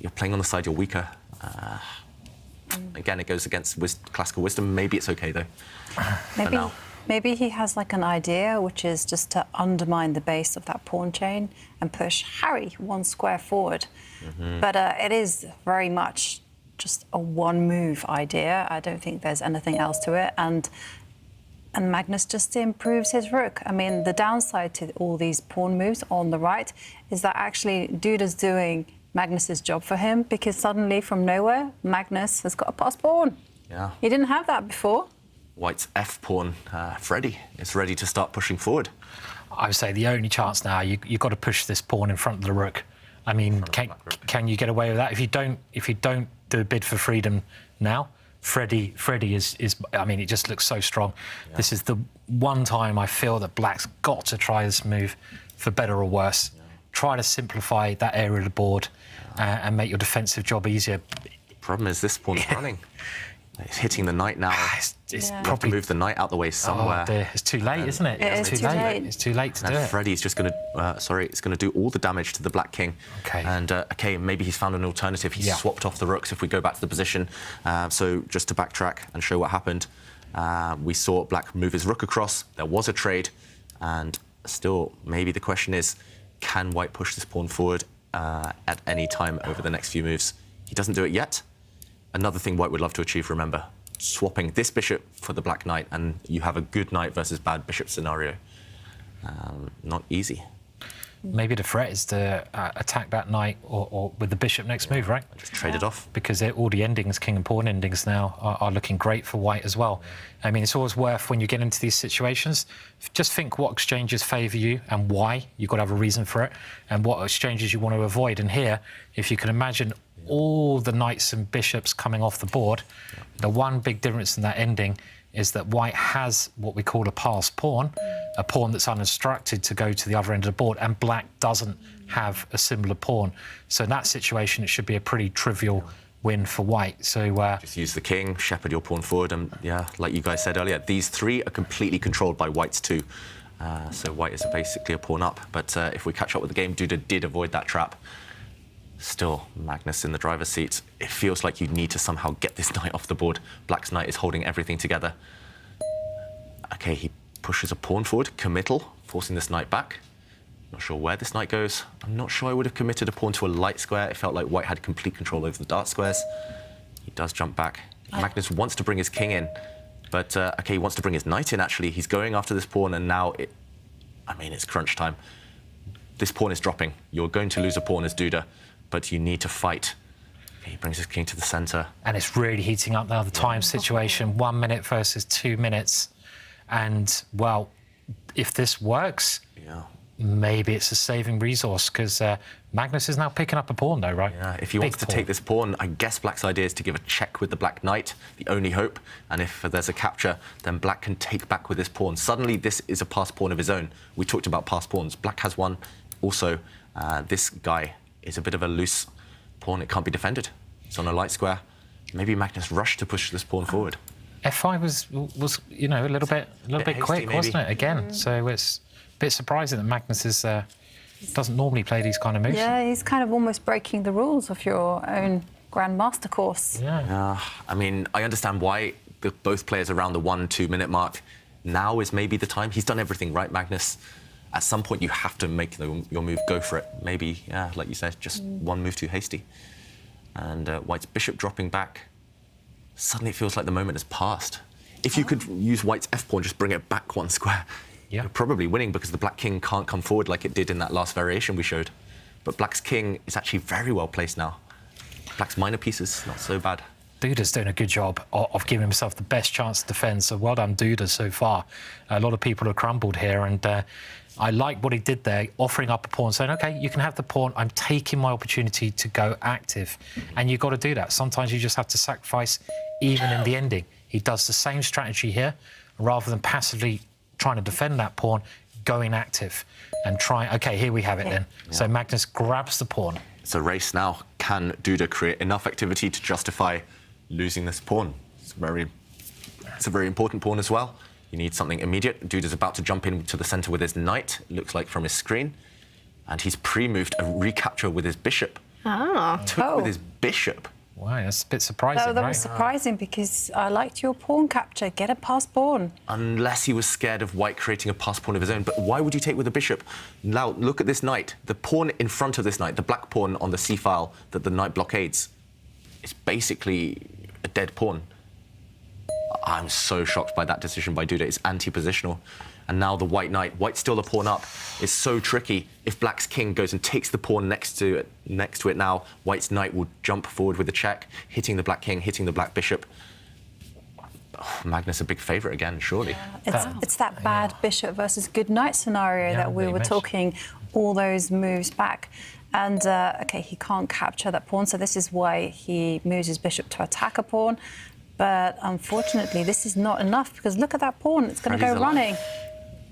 Speaker 4: you're playing on the side you're weaker. Again, it goes against classical wisdom. Maybe it's okay, though.
Speaker 3: Maybe he has like an idea, which is just to undermine the base of that pawn chain and push Harry 1 square forward. But it is very much just a one-move idea. I don't think there's anything else to it. And Magnus just improves his rook. I mean, the downside to all these pawn moves on the right is that actually Duda's doing Magnus's job for him, because suddenly from nowhere, Magnus has got a pass pawn.
Speaker 4: Yeah.
Speaker 3: He didn't have that before.
Speaker 4: White's F pawn, Freddie, is ready to start pushing forward.
Speaker 5: I would say the only chance now, you've got to push this pawn in front of the rook. I mean, can you get away with that? If you don't do a bid for freedom now, Freddie is I mean, it just looks so strong. Yeah. This is the one time I feel that Black's got to try this move, for better or worse. Yeah. Try to simplify that area of the board and make your defensive job easier.
Speaker 4: Problem is this pawn's running. It's hitting the knight now. It's probably move the knight out the way somewhere.
Speaker 5: Oh dear. It's too late, isn't it?
Speaker 3: It's too late.
Speaker 5: It's too late to do it.
Speaker 4: Freddie's just going to, it's going to do all the damage to the black king.
Speaker 5: Okay.
Speaker 4: And okay, maybe he's found an alternative. He's swapped off the rooks. If we go back to the position, so just to backtrack and show what happened, we saw black move his rook across. There was a trade, and still, maybe the question is, can white push this pawn forward at any time over the next few moves? He doesn't do it yet. Another thing white would love to achieve, remember, swapping this bishop for the black knight, and you have a good knight versus bad bishop scenario. Not easy.
Speaker 5: Maybe the threat is to attack that knight or with the bishop next move, right?
Speaker 4: Just trade it off.
Speaker 5: Because all the endings, king and pawn endings now, are looking great for white as well. I mean, it's always worth, when you get into these situations, just think what exchanges favour you and why. You've got to have a reason for it, and what exchanges you want to avoid. And here, if you can imagine all the knights and bishops coming off the board, the one big difference in that ending is that white has what we call a pass pawn, a pawn that's uninstructed to go to the other end of the board, and black doesn't have a similar pawn. So in that situation, it should be a pretty trivial win for white. So
Speaker 4: just use the king, shepherd your pawn forward, and yeah, like you guys said earlier, these three are completely controlled by white's two. So white is basically a pawn up. But if we catch up with the game, Duda did avoid that trap. Still, Magnus in the driver's seat. It feels like you need to somehow get this knight off the board. Black's knight is holding everything together. Okay, he pushes a pawn forward, committal, forcing this knight back. Not sure where this knight goes. I'm not sure I would have committed a pawn to a light square. It felt like white had complete control over the dark squares. He does jump back. Magnus wants to bring his king in, but okay, he wants to bring his knight in, actually. He's going after this pawn, and now, it's crunch time. This pawn is dropping. You're going to lose a pawn as Duda, but you need to fight. He brings his king to the center.
Speaker 5: And it's really heating up now, the time situation, 1 minute versus 2 minutes. And, well, if this works, maybe it's a saving resource, because Magnus is now picking up a pawn, though, right?
Speaker 4: Yeah, if he wants to take this pawn, I guess Black's idea is to give a check with the black knight, the only hope. And if there's a capture, then Black can take back with this pawn. Suddenly, this is a passed pawn of his own. We talked about passed pawns. Black has one. Also, this guy is a bit of a loose pawn. It can't be defended. It's on a light square. Maybe Magnus rushed to push this pawn forward.
Speaker 5: F5 was a little bit quick,
Speaker 4: maybe.
Speaker 5: wasn't it? Again, so it's a bit surprising that Magnus doesn't normally play these kind of moves.
Speaker 3: Yeah, he's kind of almost breaking the rules of your own Grandmaster course.
Speaker 5: Yeah.
Speaker 4: I understand why both players around the 1-2 minute mark. Now is maybe the time. He's done everything right, Magnus. At some point, you have to make your move, go for it. Maybe, like you said, just one move too hasty. And White's bishop dropping back. Suddenly it feels like the moment has passed. If you could use White's f-pawn, just bring it back one square, you're probably winning, because the black king can't come forward like it did in that last variation we showed. But Black's king is actually very well placed now. Black's minor pieces, not so bad.
Speaker 5: Duda's doing a good job of giving himself the best chance to defend, so well done, Duda, so far. A lot of people have crumbled here, and I like what he did there, offering up a pawn, saying, OK, you can have the pawn, I'm taking my opportunity to go active. And you've got to do that. Sometimes you just have to sacrifice, even in the ending. He does the same strategy here, rather than passively trying to defend that pawn, going active and trying... OK, here we have it then. So Magnus grabs the pawn.
Speaker 4: It's a race now. Can Duda create enough activity to justify losing this pawn? It's a very important pawn as well. You need something immediate. Duda's about to jump into the center with his knight, it looks like from his screen. And he's pre-moved a recapture with his bishop. Took with his bishop.
Speaker 5: Wow, that's a bit surprising,
Speaker 3: That was surprising, because I liked your pawn capture. Get a passed pawn.
Speaker 4: Unless he was scared of White creating a passed pawn of his own. But why would you take with the bishop? Now, look at this knight. The pawn in front of this knight, the black pawn on the c-file that the knight blockades, is basically a dead pawn. I'm so shocked by that decision by Duda. It's anti-positional. And now the white knight, White's still the pawn up. It's so tricky. If Black's king goes and takes the pawn next to it now, White's knight will jump forward with a check, hitting the black king, hitting the black bishop. Oh, Magnus a big favourite again, surely.
Speaker 3: It's that bad bishop versus good knight scenario that we were talking all those moves back. And, OK, he can't capture that pawn, so this is why he moves his bishop to attack a pawn. But unfortunately, this is not enough, because look at that pawn. It's going to go running.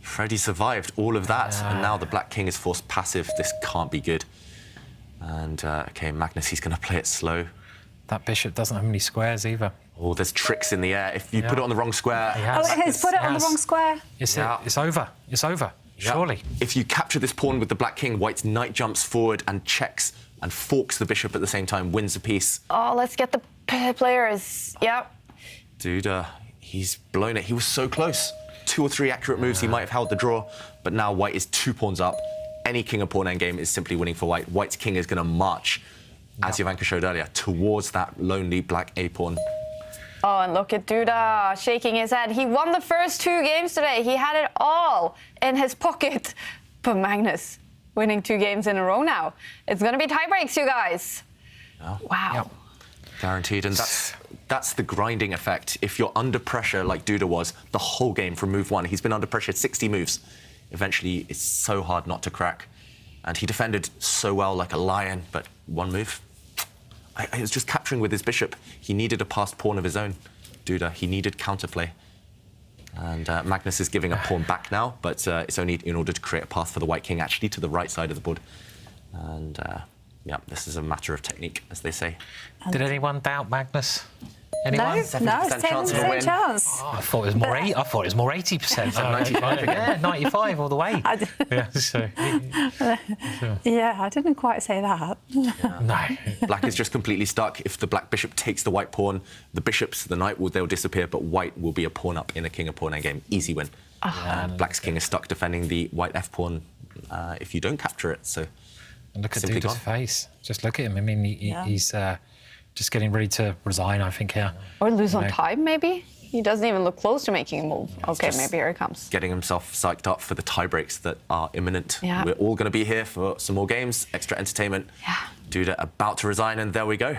Speaker 4: Freddie survived all of that, and now the black king is forced passive. This can't be good. And, OK, Magnus, he's going to play it slow.
Speaker 5: That bishop doesn't have many squares either.
Speaker 4: Oh, there's tricks in the air. If you put it on the wrong square...
Speaker 3: He's put it on the wrong square.
Speaker 5: It's over. It's over. Surely.
Speaker 4: If you capture this pawn with the black king, White's knight jumps forward and checks and forks the bishop at the same time, wins the piece.
Speaker 2: Oh, let's get the players. Yep.
Speaker 4: Duda, he's blown it. He was so close. 2 or 3 accurate moves, he might have held the draw, but now White is 2 pawns up. Any king or pawn endgame is simply winning for White. White's king is going to march, as Jovanka showed earlier, towards that lonely black a-pawn.
Speaker 2: Oh, and look at Duda shaking his head. He won the first 2 games today. He had it all in his pocket. But Magnus winning 2 games in a row now. It's going to be tie breaks, you guys.
Speaker 4: Oh.
Speaker 2: Wow.
Speaker 4: Yep. Guaranteed, and that's the grinding effect. If you're under pressure like Duda was the whole game from move 1, he's been under pressure 60 moves. Eventually, it's so hard not to crack. And he defended so well like a lion, but one move. I was just capturing with his bishop. He needed a passed pawn of his own, Duda. He needed counterplay. And Magnus is giving a pawn back now, but it's only in order to create a path for the white king, actually, to the right side of the board. And, yeah, this is a matter of technique, as they say.
Speaker 5: Did anyone doubt Magnus? Anyone?
Speaker 3: No,
Speaker 4: 70% chance of a win.
Speaker 3: chance.
Speaker 5: Oh, I thought it was more. I thought it was more 80%.
Speaker 4: 95 again.
Speaker 5: Yeah, 95 all the way. Yeah, so.
Speaker 3: Yeah, I didn't quite say that.
Speaker 5: No.
Speaker 4: Black is just completely stuck. If the black bishop takes the white pawn, the bishops, the knight, they'll disappear, but white will be a pawn up in a king of pawn endgame. Easy win. Black's king is stuck defending the white f pawn if you don't capture it. So
Speaker 5: and look at Duda's face. Just look at him. I mean, he's just getting ready to resign, I think, here.
Speaker 2: Or lose on time, maybe? He doesn't even look close to making a move. Okay, maybe here it comes.
Speaker 4: Getting himself psyched up for the tie breaks that are imminent.
Speaker 2: Yeah.
Speaker 4: We're all going to be here for some more games, extra entertainment. Yeah. Duda about to resign, and there we go.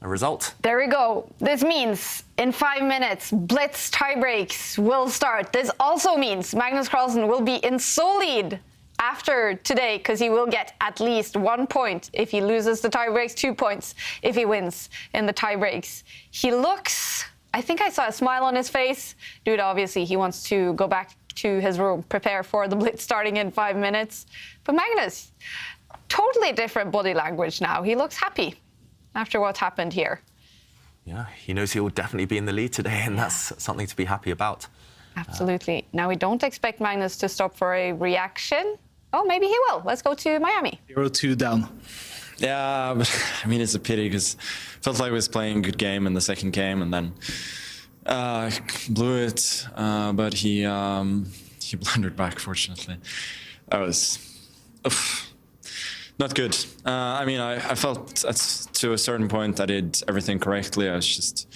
Speaker 4: A result.
Speaker 2: There we go. This means in 5 minutes, Blitz tie breaks will start. This also means Magnus Carlsen will be in sole lead after today, because he will get at least 1 point if he loses the tie breaks, 2 points if he wins in the tie breaks. He looks, I think I saw a smile on his face. Duda, obviously, he wants to go back to his room, prepare for the Blitz starting in 5 minutes. But Magnus, totally different body language now. He looks happy after what's happened here.
Speaker 4: Yeah, he knows he will definitely be in the lead today, and that's something to be happy about.
Speaker 2: Absolutely. Now, we don't expect Magnus to stop for a reaction. Oh, maybe he will. Let's go to Miami.
Speaker 1: 0-2 down.
Speaker 15: Yeah, but I mean, it's a pity because felt like he was playing a good game in the second game and then blew it. But he blundered back, fortunately. That was not good. I mean, I felt to a certain point I did everything correctly. I was just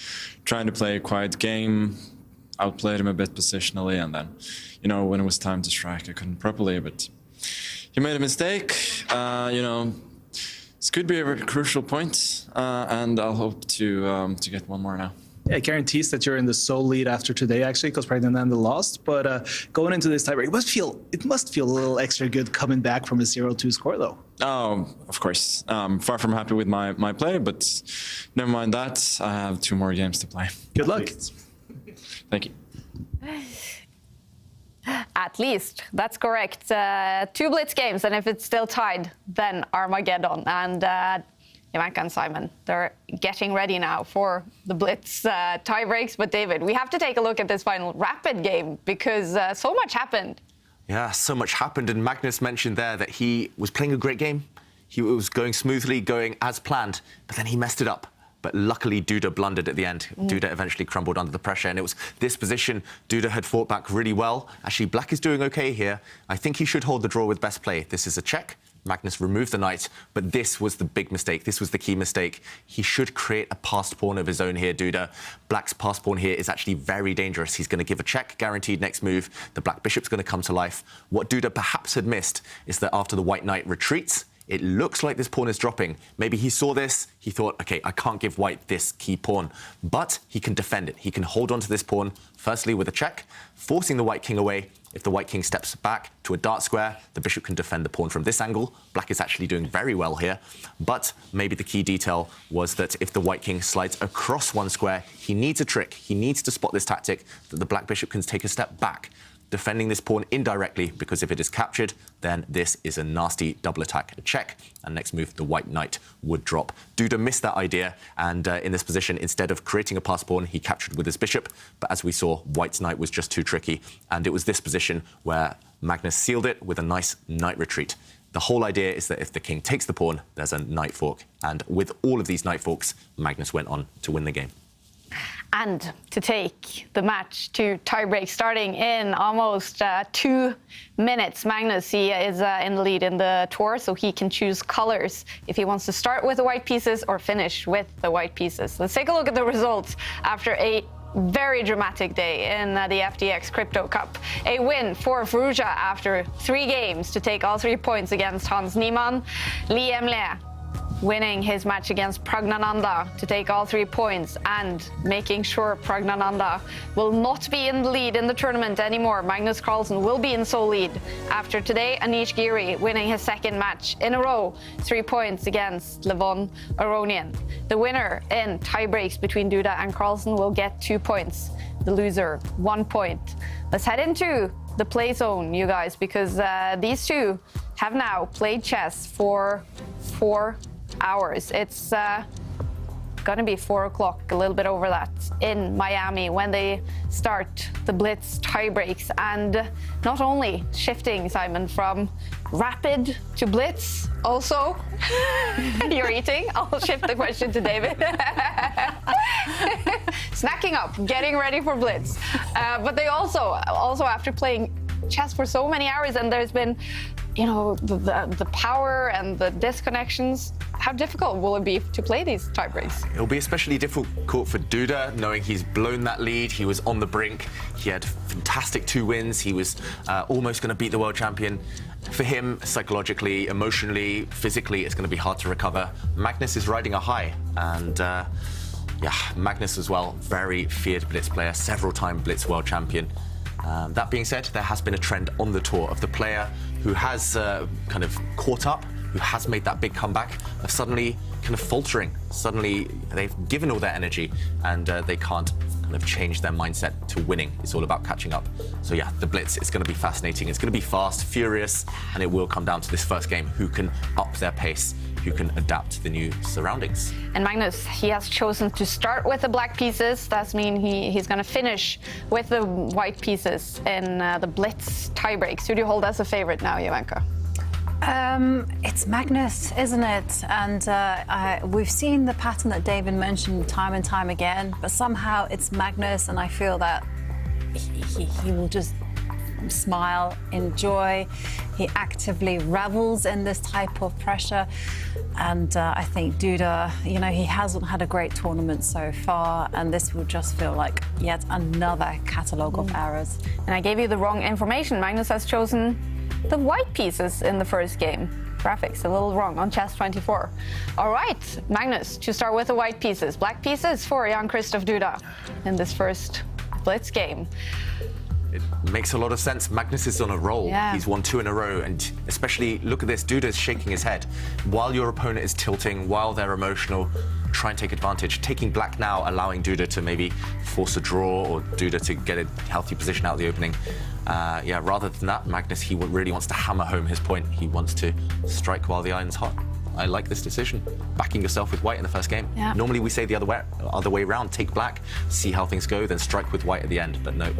Speaker 15: trying to play a quiet game, outplayed him a bit positionally, and then, you know, when it was time to strike, I couldn't properly, but he made a mistake. You know, this could be a very crucial point, and I'll hope to get one more now.
Speaker 1: Yeah, it guarantees that you're in the sole lead after today, actually, because Praggnanandhaa lost. But going into this tiebreak, it must feel a little extra good coming back from a 0-2 score, though.
Speaker 15: Oh, of course. Far from happy with my play, but never mind that. I have 2 more games to play.
Speaker 1: Good luck.
Speaker 15: Thank you.
Speaker 2: At least, that's correct. 2 Blitz games, and if it's still tied, then Armageddon. And Jovanka and Simon, they're getting ready now for the Blitz tie breaks. But David, we have to take a look at this final rapid game because so much happened.
Speaker 4: Yeah, so much happened, and Magnus mentioned there that he was playing a great game. He was going smoothly, going as planned, but then he messed it up. But luckily, Duda blundered at the end. Duda eventually crumbled under the pressure, and it was this position Duda had fought back really well. Actually, Black is doing OK here. I think he should hold the draw with best play. This is a check. Magnus removed the knight, but this was the big mistake. This was the key mistake. He should create a passed pawn of his own here, Duda. Black's passed pawn here is actually very dangerous. He's going to give a check, guaranteed next move. The black bishop's going to come to life. What Duda perhaps had missed is that after the white knight retreats, it looks like this pawn is dropping. Maybe he saw this, he thought, OK, I can't give white this key pawn. But he can defend it. He can hold on to this pawn, firstly with a check, forcing the white king away. If the white king steps back to a dart square, the bishop can defend the pawn from this angle. Black is actually doing very well here. But maybe the key detail was that if the white king slides across one square, he needs a trick. He needs to spot this tactic that the black bishop can take a step back, defending this pawn indirectly, because if it is captured, then this is a nasty double attack, a check, and next move, the white knight would drop. Duda missed that idea, and in this position, instead of creating a passed pawn, he captured with his bishop, but as we saw, white's knight was just too tricky, and it was this position where Magnus sealed it with a nice knight retreat. The whole idea is that if the king takes the pawn, there's a knight fork, and with all of these knight forks, Magnus went on to win the game.
Speaker 2: And to take the match to tiebreak starting in almost 2 minutes. Magnus, he is in the lead in the tour, so he can choose colors if he wants to start with the white pieces or finish with the white pieces. Let's take a look at the results after a very dramatic day in the FTX Crypto Cup. A win for Veruja after 3 games to take all 3 points against Hans Niemann. Lee Emle winning his match against Praggnanandhaa to take all 3 points and making sure Praggnanandhaa will not be in the lead in the tournament anymore. Magnus Carlsen will be in sole lead after today. Giri winning his 2nd match in a row, 3 points against Levon Aronian. The winner in tiebreaks between Duda and Carlsen will get 2 points. The loser, 1 point. Let's head into the play zone, you guys, because these two have now played chess for 4 hours. It's gonna be 4 o'clock, a little bit over that, in Miami when they start the Blitz tiebreaks. And not only shifting, Simon, from rapid to Blitz, also, you're eating. I'll shift the question to David. Snacking up, getting ready for Blitz. But they also after playing chess for so many hours, and there's been, you know, the power and the disconnections. How difficult will it be to play these tiebreaks?
Speaker 4: It'll be especially difficult for Duda, knowing he's blown that lead. He was on the brink. He had fantastic 2 wins. He was almost going to beat the world champion. For him, psychologically, emotionally, physically, it's going to be hard to recover. Magnus is riding a high, and yeah, Magnus as well, very feared Blitz player, several-time Blitz world champion. That being said, there has been a trend on the tour of the player who has kind of caught up, who has made that big comeback, of suddenly kind of faltering. Suddenly they've given all their energy and they can't kind of change their mindset to winning. It's all about catching up. So yeah, the Blitz is going to be fascinating. It's going to be fast, furious, and it will come down to this first game, who can up their pace, who can adapt to the new surroundings.
Speaker 2: And Magnus, he has chosen to start with the black pieces. That means he's going to finish with the white pieces in the Blitz tiebreaks. Who do you hold as a favorite now, Jovanka?
Speaker 3: It's Magnus, isn't it? And we've seen the pattern that David mentioned time and time again, but somehow it's Magnus, and I feel that he will just smile, enjoy. He actively revels in this type of pressure. And I think Duda, you know, he hasn't had a great tournament so far, and this will just feel like yet another catalogue of errors.
Speaker 2: And I gave you the wrong information. Magnus has chosen the white pieces in the first game. Graphics a little wrong on Chess24. All right, Magnus, to start with the white pieces. Black pieces for Jan-Krzysztof Duda in this first Blitz game.
Speaker 4: It makes a lot of sense. Magnus is on a roll.
Speaker 2: Yeah.
Speaker 4: He's won 2 in a row, and especially look at this. Duda's shaking his head while your opponent is tilting, while they're emotional. Try and take advantage. Taking black now, allowing Duda to maybe force a draw, or Duda to get a healthy position out of the opening. Yeah, rather than that, Magnus, he really wants to hammer home his point. He wants to strike while the iron's hot. I like this decision. Backing yourself with white in the first game.
Speaker 2: Yeah.
Speaker 4: Normally we say the other way around. Take black, see how things go, then strike with white at the end. But no.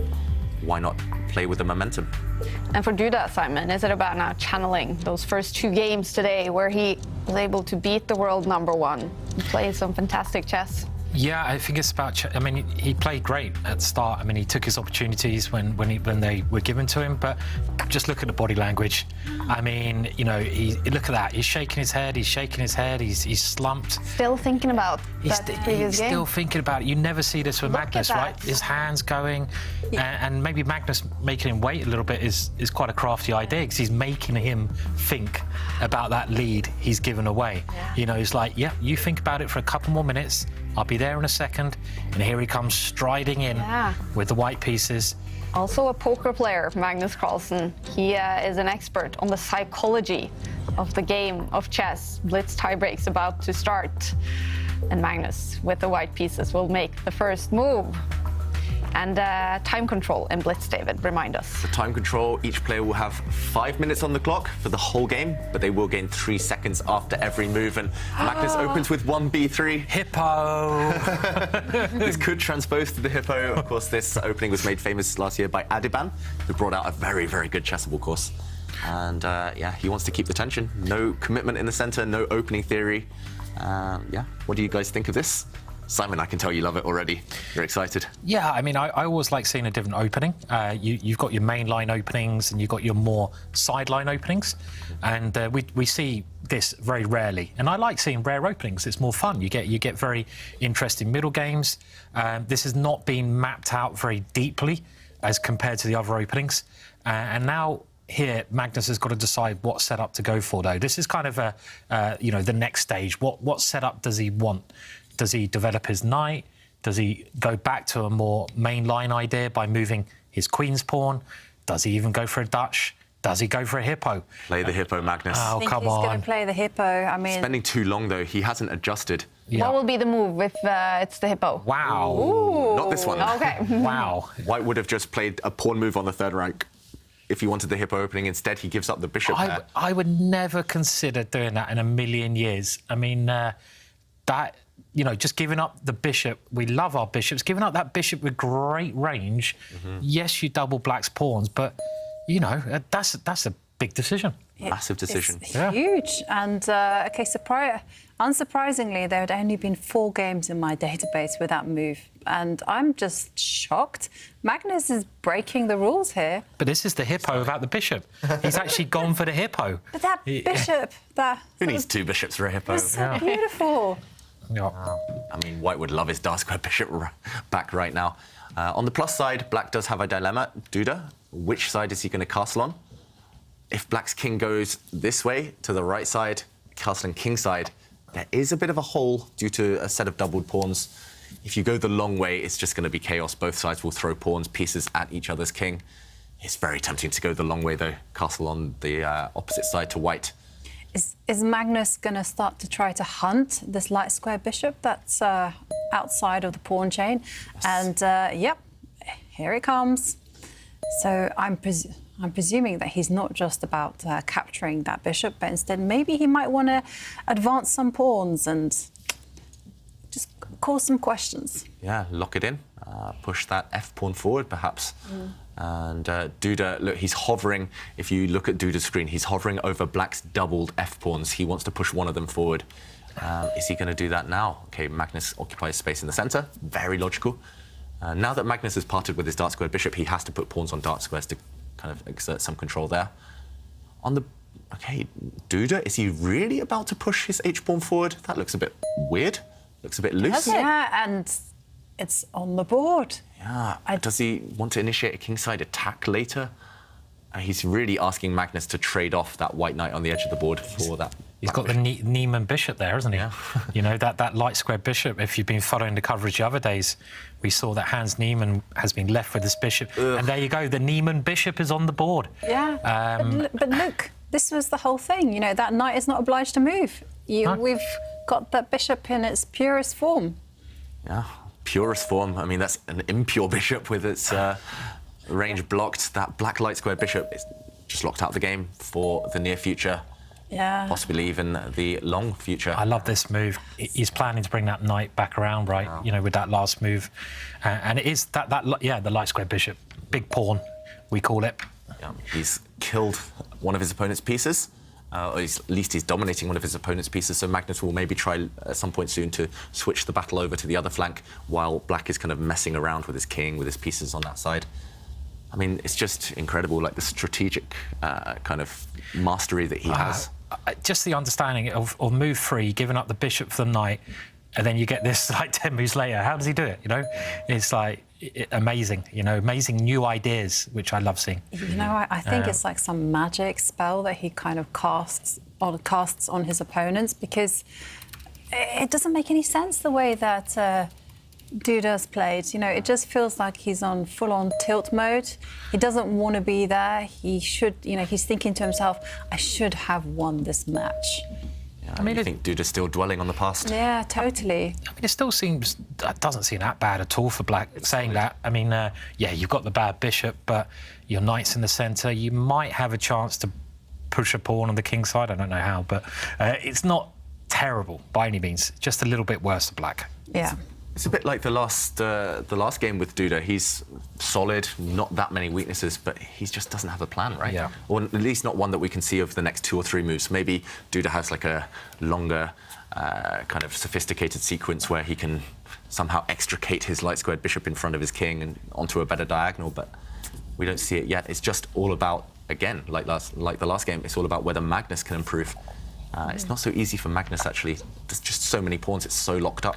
Speaker 4: Why not play with the momentum?
Speaker 2: And for Duda, Simon, is it about now channeling those first 2 games today where he was able to beat the world #1 and play some fantastic chess?
Speaker 5: Yeah, I think it's about. I mean, he played great at the start. I mean, he took his opportunities when they were given to him. But just look at the body language. I mean, you know, look at that. He's shaking his head. He's shaking his head. He's slumped.
Speaker 2: Still thinking about that previous game.
Speaker 5: Still thinking about it. You never see this with Magnus, right? His hands going, and maybe Magnus making him wait a little bit is quite a crafty idea, because he's making him think about that lead he's given away. Yeah. You know, he's like, yeah, you think about it for a couple more minutes. I'll be there in a second. And here he comes striding in with the white pieces.
Speaker 2: Also a poker player, Magnus Carlsen. He is an expert on the psychology of the game of chess. Blitz tiebreaks about to start. And Magnus, with the white pieces, will make the first move. And time control in Blitz, David, remind us.
Speaker 4: The time control, each player will have 5 minutes on the clock for the whole game, but they will gain 3 seconds after every move. And Magnus opens with 1b3.
Speaker 5: Hippo!
Speaker 4: This could transpose to the hippo. Of course, this opening was made famous last year by Adiban, who brought out a very, very good chessable course. And yeah, he wants to keep the tension. No commitment in the center, no opening theory. Yeah, what do you guys think of this? Simon, I can tell you love it already. You're excited.
Speaker 5: Yeah, I mean, I always like seeing a different opening. You've got your main line openings and you've got your more sideline openings. And we see this very rarely. And I like seeing rare openings. It's more fun. You get very interesting middle games. This has not been mapped out very deeply as compared to the other openings. And now here, Magnus has got to decide what setup to go for, though. This is kind of you know, the next stage. What setup does he want? Does he develop his knight? Does he go back to a more mainline idea by moving his queen's pawn? Does he even go for a Dutch? Does he go for a hippo?
Speaker 4: Play the hippo, Magnus.
Speaker 5: Oh, come on.
Speaker 3: He's going to play the hippo. I mean,
Speaker 4: spending too long, though. He hasn't adjusted.
Speaker 2: Yeah. What will be the move if it's the hippo?
Speaker 5: Wow.
Speaker 2: Ooh.
Speaker 4: Not this one.
Speaker 2: Okay.
Speaker 5: Wow.
Speaker 4: White would have just played a pawn move on the 3rd rank if he wanted the hippo opening. Instead, he gives up the bishop there.
Speaker 5: I would never consider doing that in a million years. I mean, you know, just giving up the bishop. We love our bishops. Giving up that bishop with great range. Yes, you double black's pawns, but, you know, that's a big decision.
Speaker 4: Massive decision.
Speaker 3: It's huge. And, OK, unsurprisingly, there had only been 4 games in my database with that move. And I'm just shocked. Magnus is breaking the rules here.
Speaker 5: But this is the hippo without the bishop. He's actually gone for the hippo.
Speaker 3: But that bishop,
Speaker 4: Who needs 2 bishops for a hippo?
Speaker 3: was so beautiful.
Speaker 5: Yeah.
Speaker 4: I mean, white would love his dark square bishop back right now. On the plus side, black does have a dilemma. Duda, which side is he going to castle on? If black's king goes this way, to the right side, castle and king side, there is a bit of a hole due to a set of doubled pawns. If you go the long way, it's just going to be chaos. Both sides will throw pawns, pieces at each other's king. It's very tempting to go the long way, though. Castle on the opposite side to white.
Speaker 3: Is Magnus going to start to try to hunt this light square bishop that's outside of the pawn chain? Yes. And, yep, here it comes. So I'm presuming that he's not just about capturing that bishop, but instead maybe he might want to advance some pawns and just cause some questions.
Speaker 4: Yeah, lock it in. Push that f-pawn forward, perhaps. And Duda, look, he's hovering. If you look at Duda's screen, he's hovering over black's doubled f-pawns. He wants to push one of them forward. Is he going to do that now? OK, Magnus occupies space in the centre. Very logical. Now that Magnus has parted with his dark square bishop, he has to put pawns on dark squares to kind of exert some control there. On the... OK, Duda, is he really about to push his h-pawn forward? That looks a bit weird. Looks a bit loose.
Speaker 3: Yeah, and it's on the board.
Speaker 4: Yeah. Does he want to initiate a kingside attack later? He's really asking Magnus to trade off that white knight on the edge of the board for that.
Speaker 5: He's got the Niemann bishop there, hasn't he? Yeah. You know, that light square bishop, if you've been following the coverage the other days, we saw that Hans Niemann has been left with this bishop. And there you go, the Niemann bishop is on the board.
Speaker 3: Yeah, but look, this was the whole thing. You know, that knight is not obliged to move. We've got that bishop in its purest form.
Speaker 4: Yeah, purest form. I mean, that's an impure bishop with its range blocked. That black light square bishop is just locked out of the game for the near future.
Speaker 3: Yeah.
Speaker 4: Possibly even the long future.
Speaker 5: I love this move. He's planning to bring that knight back around, right? Wow. You know, with that last move. And it is the light square bishop. Big pawn, we call it.
Speaker 4: Yeah, he's killed one of his opponent's pieces. Or at least he's dominating one of his opponent's pieces, so Magnus will maybe try at some point soon to switch the battle over to the other flank while black is kind of messing around with his king, with his pieces on that side. I mean, it's just incredible, like the strategic kind of mastery that he has.
Speaker 5: Just the understanding of move 3, giving up the bishop for the knight, and then you get this like 10 moves later. How does he do it, you know? It's like amazing, you know, amazing new ideas, which I love seeing.
Speaker 3: You know, I think it's like some magic spell that he kind of casts on his opponents, because it doesn't make any sense the way that Duda's played. You know, it just feels like he's on full-on tilt mode. He doesn't want to be there. He should, you know, he's thinking to himself, I should have won this match.
Speaker 4: Yeah, I mean, I think Duda's still dwelling on the past.
Speaker 3: Yeah, totally.
Speaker 5: I mean, it still seems, it doesn't seem that bad at all for black saying that. I mean, yeah, you've got the bad bishop, but your knight's in the centre. You might have a chance to push a pawn on the king side. I don't know how, but it's not terrible by any means. Just a little bit worse for black.
Speaker 3: Yeah.
Speaker 4: It's a bit like the last game with Duda. He's solid, not that many weaknesses, but he just doesn't have a plan, right?
Speaker 5: Yeah.
Speaker 4: Or at least not one that we can see over the next 2 or 3 moves. Maybe Duda has like a longer, kind of sophisticated sequence where he can somehow extricate his light squared bishop in front of his king and onto a better diagonal, but we don't see it yet. It's just all about, again, like the last game, it's all about whether Magnus can improve. It's not so easy for Magnus, actually. There's just so many pawns, it's so locked up.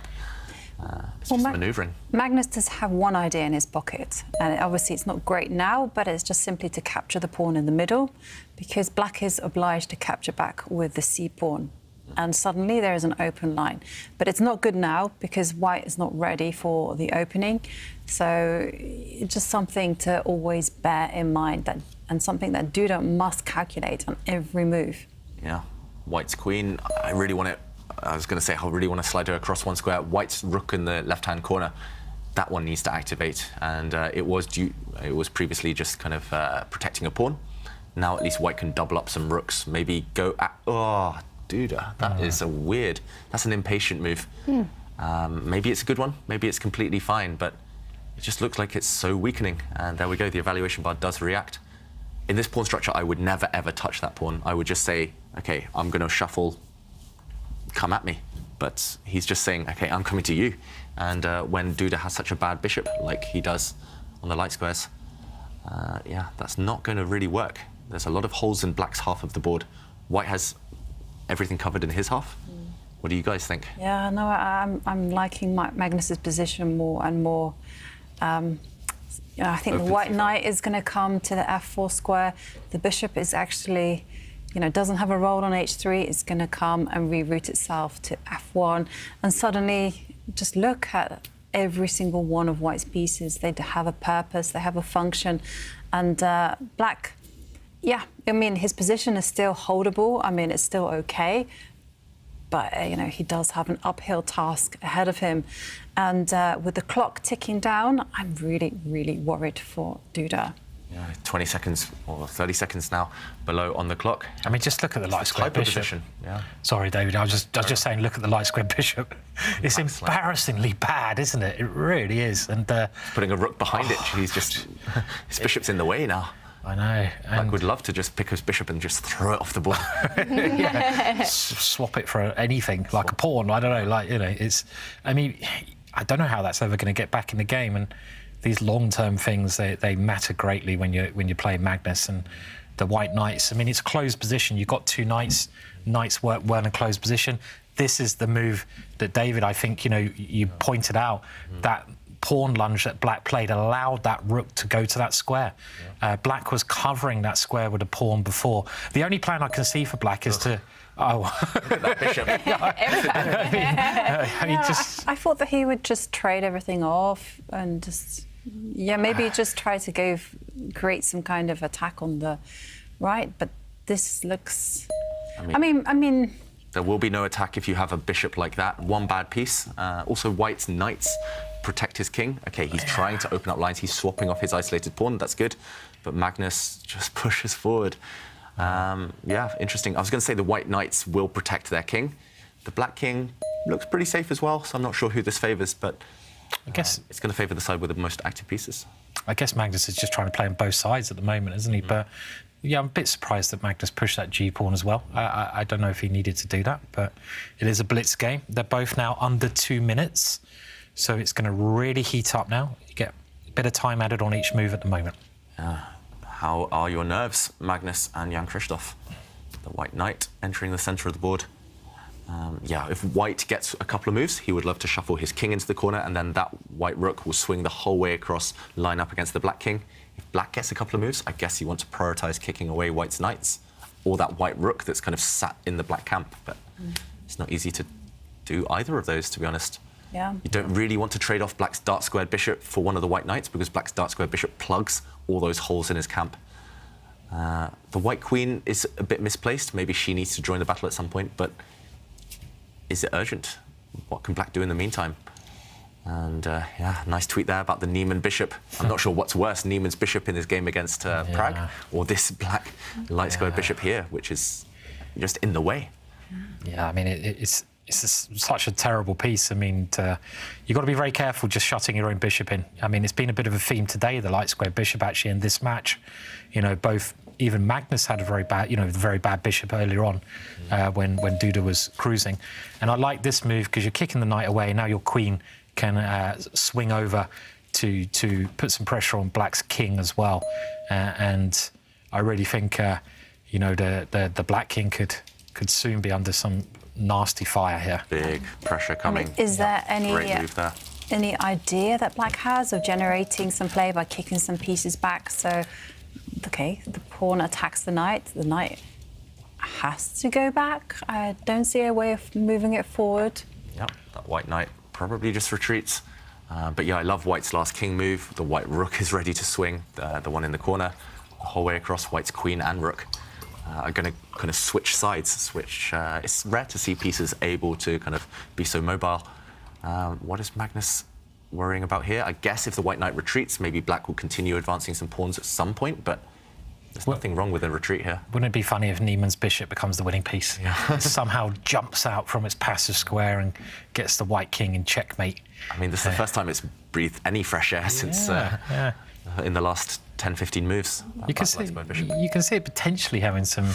Speaker 4: It's just manoeuvring.
Speaker 3: Magnus does have one idea in his pocket, and obviously it's not great now, but it's just simply to capture the pawn in the middle, because black is obliged to capture back with the c-pawn, and suddenly there is an open line. But it's not good now, because white is not ready for the opening, so it's just something to always bear in mind, that, and something that Duda must calculate on every move.
Speaker 4: Yeah, white's queen, I was going to say, I really want to slide her across one square. White's rook in the left-hand corner, that one needs to activate. And it was previously just kind of protecting a pawn. Now at least white can double up some rooks, maybe go at... Oh, Duda, that is a weird... That's an impatient move. Maybe it's a good one, maybe it's completely fine, but it just looks like it's so weakening. And there we go, the evaluation bar does react. In this pawn structure, I would never ever touch that pawn. I would just say, okay, I'm going to shuffle, come at me. But he's just saying, okay, I'm coming to you. And when Duda has such a bad bishop, like he does on the light squares, yeah, that's not going to really work. There's a lot of holes in black's half of the board. White has everything covered in his half. What do you guys think?
Speaker 3: Yeah, no, I'm liking Magnus's position more and more. I think the white knight is going to come to the f4 square. The bishop is actually, doesn't have a role on h3. It's going to come and reroute itself to f1. And suddenly, just look at every single one of white's pieces. They have a purpose, they have a function. And black, yeah, I mean, his position is still holdable. I mean, it's still okay. But, he does have an uphill task ahead of him. And with the clock ticking down, I'm really, really worried for Duda.
Speaker 4: Yeah, 20 seconds or 30 seconds now below on the clock.
Speaker 5: I mean, just look at the light square bishop.
Speaker 4: Position. Yeah.
Speaker 5: Sorry, David, I was just saying, look at the light square bishop. It's embarrassingly bad, isn't it? It really is. And
Speaker 4: putting a rook behind it, he's just his bishop's in the way now.
Speaker 5: I know.
Speaker 4: Black would love to just pick his bishop and just throw it off the board.
Speaker 5: Swap it for anything, like a pawn. I don't know, it's. I mean, I don't know how that's ever going to get back in the game. And these long-term things, they matter greatly when you're playing Magnus and the white knights. I mean, it's a closed position. You've got two knights. Knights weren't in a closed position. This is the move that David, I think, you pointed out that pawn lunge that black played allowed that rook to go to that square. Black was covering that square with a pawn before. The only plan I can see for black is to... Oh,
Speaker 4: that bishop.
Speaker 3: I thought that he would just trade everything off and just... Yeah, maybe just try to create some kind of attack on the right, but this looks... I mean...
Speaker 4: There will be no attack if you have a bishop like that. One bad piece. Also, white's knights protect his king. Okay, he's trying to open up lines. He's swapping off his isolated pawn. That's good. But Magnus just pushes forward. Yeah, interesting. I was going to say the white knights will protect their king. The black king looks pretty safe as well, so I'm not sure who this favours, but I guess it's going to favour the side with the most active pieces.
Speaker 5: I guess Magnus is just trying to play on both sides at the moment, isn't he? But yeah, I'm a bit surprised that Magnus pushed that G-pawn as well. I don't know if he needed to do that, but it is a blitz game. They're both now under 2 minutes, so it's going to really heat up now. You get a bit of time added on each move at the moment.
Speaker 4: How are your nerves, Magnus and Jan-Krzysztof? The white knight entering the centre of the board. Yeah, if white gets a couple of moves, he would love to shuffle his king into the corner, and then that white rook will swing the whole way across, line up against the black king. If black gets a couple of moves, I guess you want to prioritise kicking away white's knights, or that white rook that's kind of sat in the black camp. But it's not easy to do either of those, to be honest.
Speaker 3: Yeah.
Speaker 4: You don't really want to trade off black's dark squared bishop for one of the white knights, because black's dark squared bishop plugs all those holes in his camp. The white queen is a bit misplaced. Maybe she needs to join the battle at some point, but is it urgent? What can black do in the meantime? And yeah, nice tweet there about the Niemann bishop. I'm not sure what's worse, Niemann's bishop in this game against Pragg, or this black light squared bishop here, which is just in the way.
Speaker 5: Yeah, I mean, it's such a terrible piece. I mean, you've got to be very careful just shutting your own bishop in. I mean, it's been a bit of a theme today, the light square bishop, actually, in this match. Even Magnus had a very bad bishop earlier on when Duda was cruising. And I like this move because you're kicking the knight away. Now your queen can swing over to put some pressure on black's king as well. And I really think, the black king could soon be under some nasty fire here.
Speaker 4: Big pressure coming.
Speaker 3: Is there
Speaker 4: Great move there.
Speaker 3: any idea that black has of generating some play by kicking some pieces back? So, okay, the pawn attacks the knight has to go back. I don't see a way of moving it forward.
Speaker 4: Yep, that white knight probably just retreats. But yeah, I love white's last king move. The white rook is ready to swing, the one in the corner, the whole way across. White's queen and rook are going to kind of switch sides, it's rare to see pieces able to kind of be so mobile. What is Magnus worrying about here? I guess if the white knight retreats, maybe black will continue advancing some pawns at some point, but There's nothing wrong with a retreat here.
Speaker 5: Wouldn't it be funny if Niemann's bishop becomes the winning piece? Yeah. Somehow jumps out from its passive square and gets the white king in checkmate.
Speaker 4: I mean, this is the first time it's breathed any fresh air since in the last 10, 15 moves.
Speaker 5: You can see it potentially having some...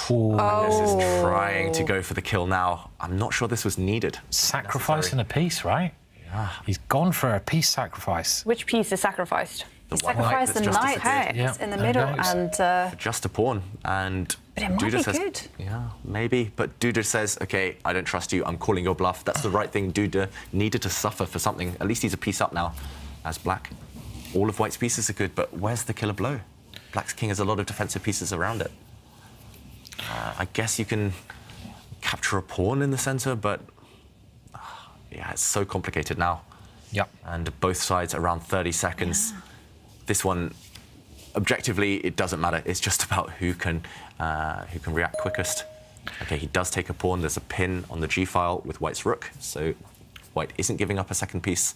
Speaker 4: Magnus is trying to go for the kill now. I'm not sure this was needed.
Speaker 5: Sacrificing a piece, right?
Speaker 4: Yeah.
Speaker 5: He's gone for a piece sacrifice.
Speaker 2: Which piece is sacrificed?
Speaker 3: He sacrificed the knight in the middle and...
Speaker 4: just a pawn, and
Speaker 3: but it might
Speaker 4: Duda
Speaker 3: be
Speaker 4: says,
Speaker 3: good.
Speaker 4: Yeah, maybe. But Duda says, OK, I don't trust you. I'm calling your bluff. That's the right thing. Duda needed to suffer for something. At least he's a piece up now as black. All of white's pieces are good, but where's the killer blow? Black's king has a lot of defensive pieces around it. I guess you can capture a pawn in the center, but yeah, it's so complicated now.
Speaker 5: Yep.
Speaker 4: And both sides around 30 seconds. Yeah. This one, objectively, it doesn't matter. It's just about who can react quickest. OK, he does take a pawn. There's a pin on the g-file with white's rook, so white isn't giving up a second piece.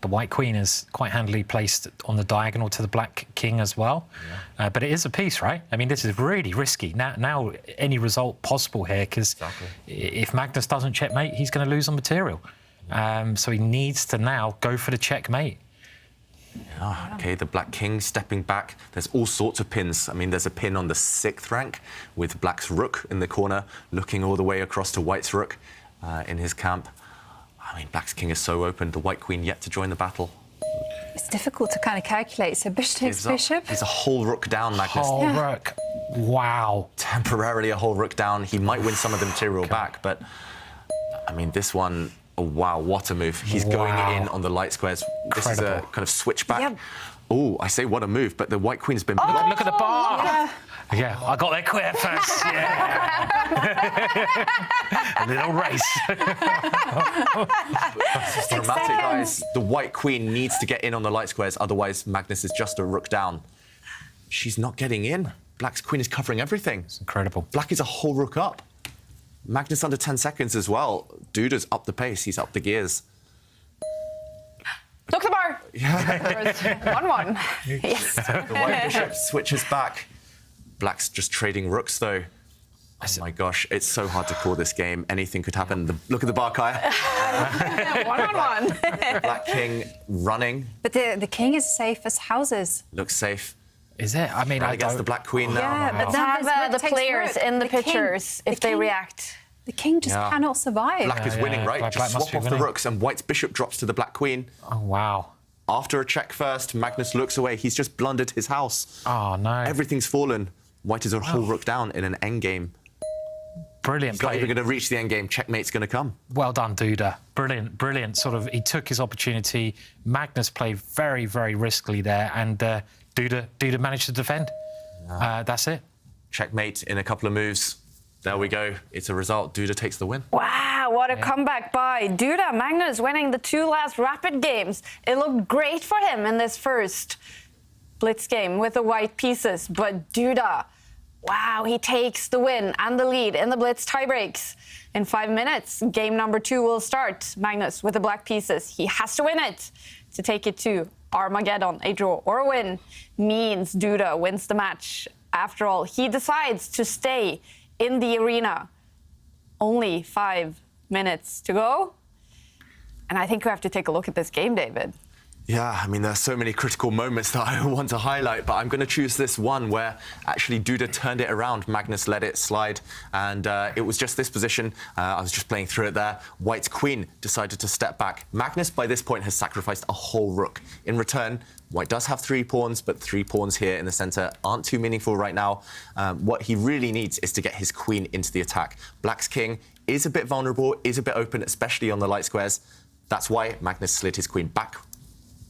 Speaker 5: The white queen is quite handily placed on the diagonal to the black king as well. Yeah. But it is a piece, right? I mean, this is really risky. Now any result possible here, because if Magnus doesn't checkmate, he's going to lose on material. So he needs to now go for the checkmate.
Speaker 4: Yeah, OK, the black king stepping back. There's all sorts of pins. I mean, there's a pin on the 6th rank with black's rook in the corner, looking all the way across to white's rook in his camp. I mean, black's king is so open. The white queen yet to join the battle.
Speaker 3: It's difficult to kind of calculate. So bishop takes bishop.
Speaker 4: He's a whole rook down, Magnus.
Speaker 5: Whole rook. Wow.
Speaker 4: Temporarily a whole rook down. He might win some of the material back, but I mean, this one, oh, wow, what a move. He's going in on the light squares. This is a kind of switchback. Yep. Oh, I say what a move, but the white queen's been...
Speaker 5: Oh, look at the bar! Yeah, I got there quick first. Yeah. A little race.
Speaker 4: This is dramatic, guys. The white queen needs to get in on the light squares, otherwise Magnus is just a rook down. She's not getting in. Black's queen is covering everything.
Speaker 5: It's incredible.
Speaker 4: Black is a whole rook up. Magnus under 10 seconds as well. Duda's up the pace. He's up the gears.
Speaker 2: Look at the bar.
Speaker 4: Yeah.
Speaker 2: 1-1. Yes.
Speaker 4: The white bishop switches back. Black's just trading rooks, though. Oh, my gosh. It's so hard to call this game. Anything could happen. Look at the bar, Kaja.
Speaker 2: 1-on-1.
Speaker 4: Black king running.
Speaker 3: But the king is safe as houses.
Speaker 4: Looks safe.
Speaker 5: Is it? I mean,
Speaker 4: I guess the black queen now.
Speaker 3: Yeah, but
Speaker 2: have the players in the pictures if they react.
Speaker 3: The king just cannot survive.
Speaker 4: Black is winning, right? Just swap off the rooks, and white's bishop drops to the black queen.
Speaker 5: Oh, wow.
Speaker 4: After a check first, Magnus looks away. He's just blundered his house.
Speaker 5: Oh, no.
Speaker 4: Everything's fallen. White is a whole rook down in an endgame.
Speaker 5: Brilliant
Speaker 4: play.
Speaker 5: play.
Speaker 4: He's not even going to reach the endgame. Checkmate's going to come.
Speaker 5: Well done, Duda. Brilliant, brilliant. Sort of, he took his opportunity. Magnus played very, very riskily there, and Duda managed to defend. That's it.
Speaker 4: Checkmate in a couple of moves. There we go. It's a result. Duda takes the win.
Speaker 2: Wow, what a comeback by Duda. Magnus winning the 2 last rapid games. It looked great for him in this first Blitz game with the white pieces. But Duda, wow, he takes the win and the lead in the Blitz tiebreaks. In 5 minutes, game number 2 will start. Magnus with the black pieces. He has to win it to take it to Armageddon. A draw or a win means Duda wins the match. After all, he decides to stay in the arena. Only 5 minutes to go. And I think we have to take a look at this game, David.
Speaker 4: Yeah, I mean, there's so many critical moments that I want to highlight, but I'm going to choose this one where actually Duda turned it around. Magnus let it slide, and it was just this position. I was just playing through it there. White's queen decided to step back. Magnus, by this point, has sacrificed a whole rook. In return, White does have 3 pawns, but 3 pawns here in the centre aren't too meaningful right now. What he really needs is to get his queen into the attack. Black's king is a bit vulnerable, is a bit open, especially on the light squares. That's why Magnus slid his queen back,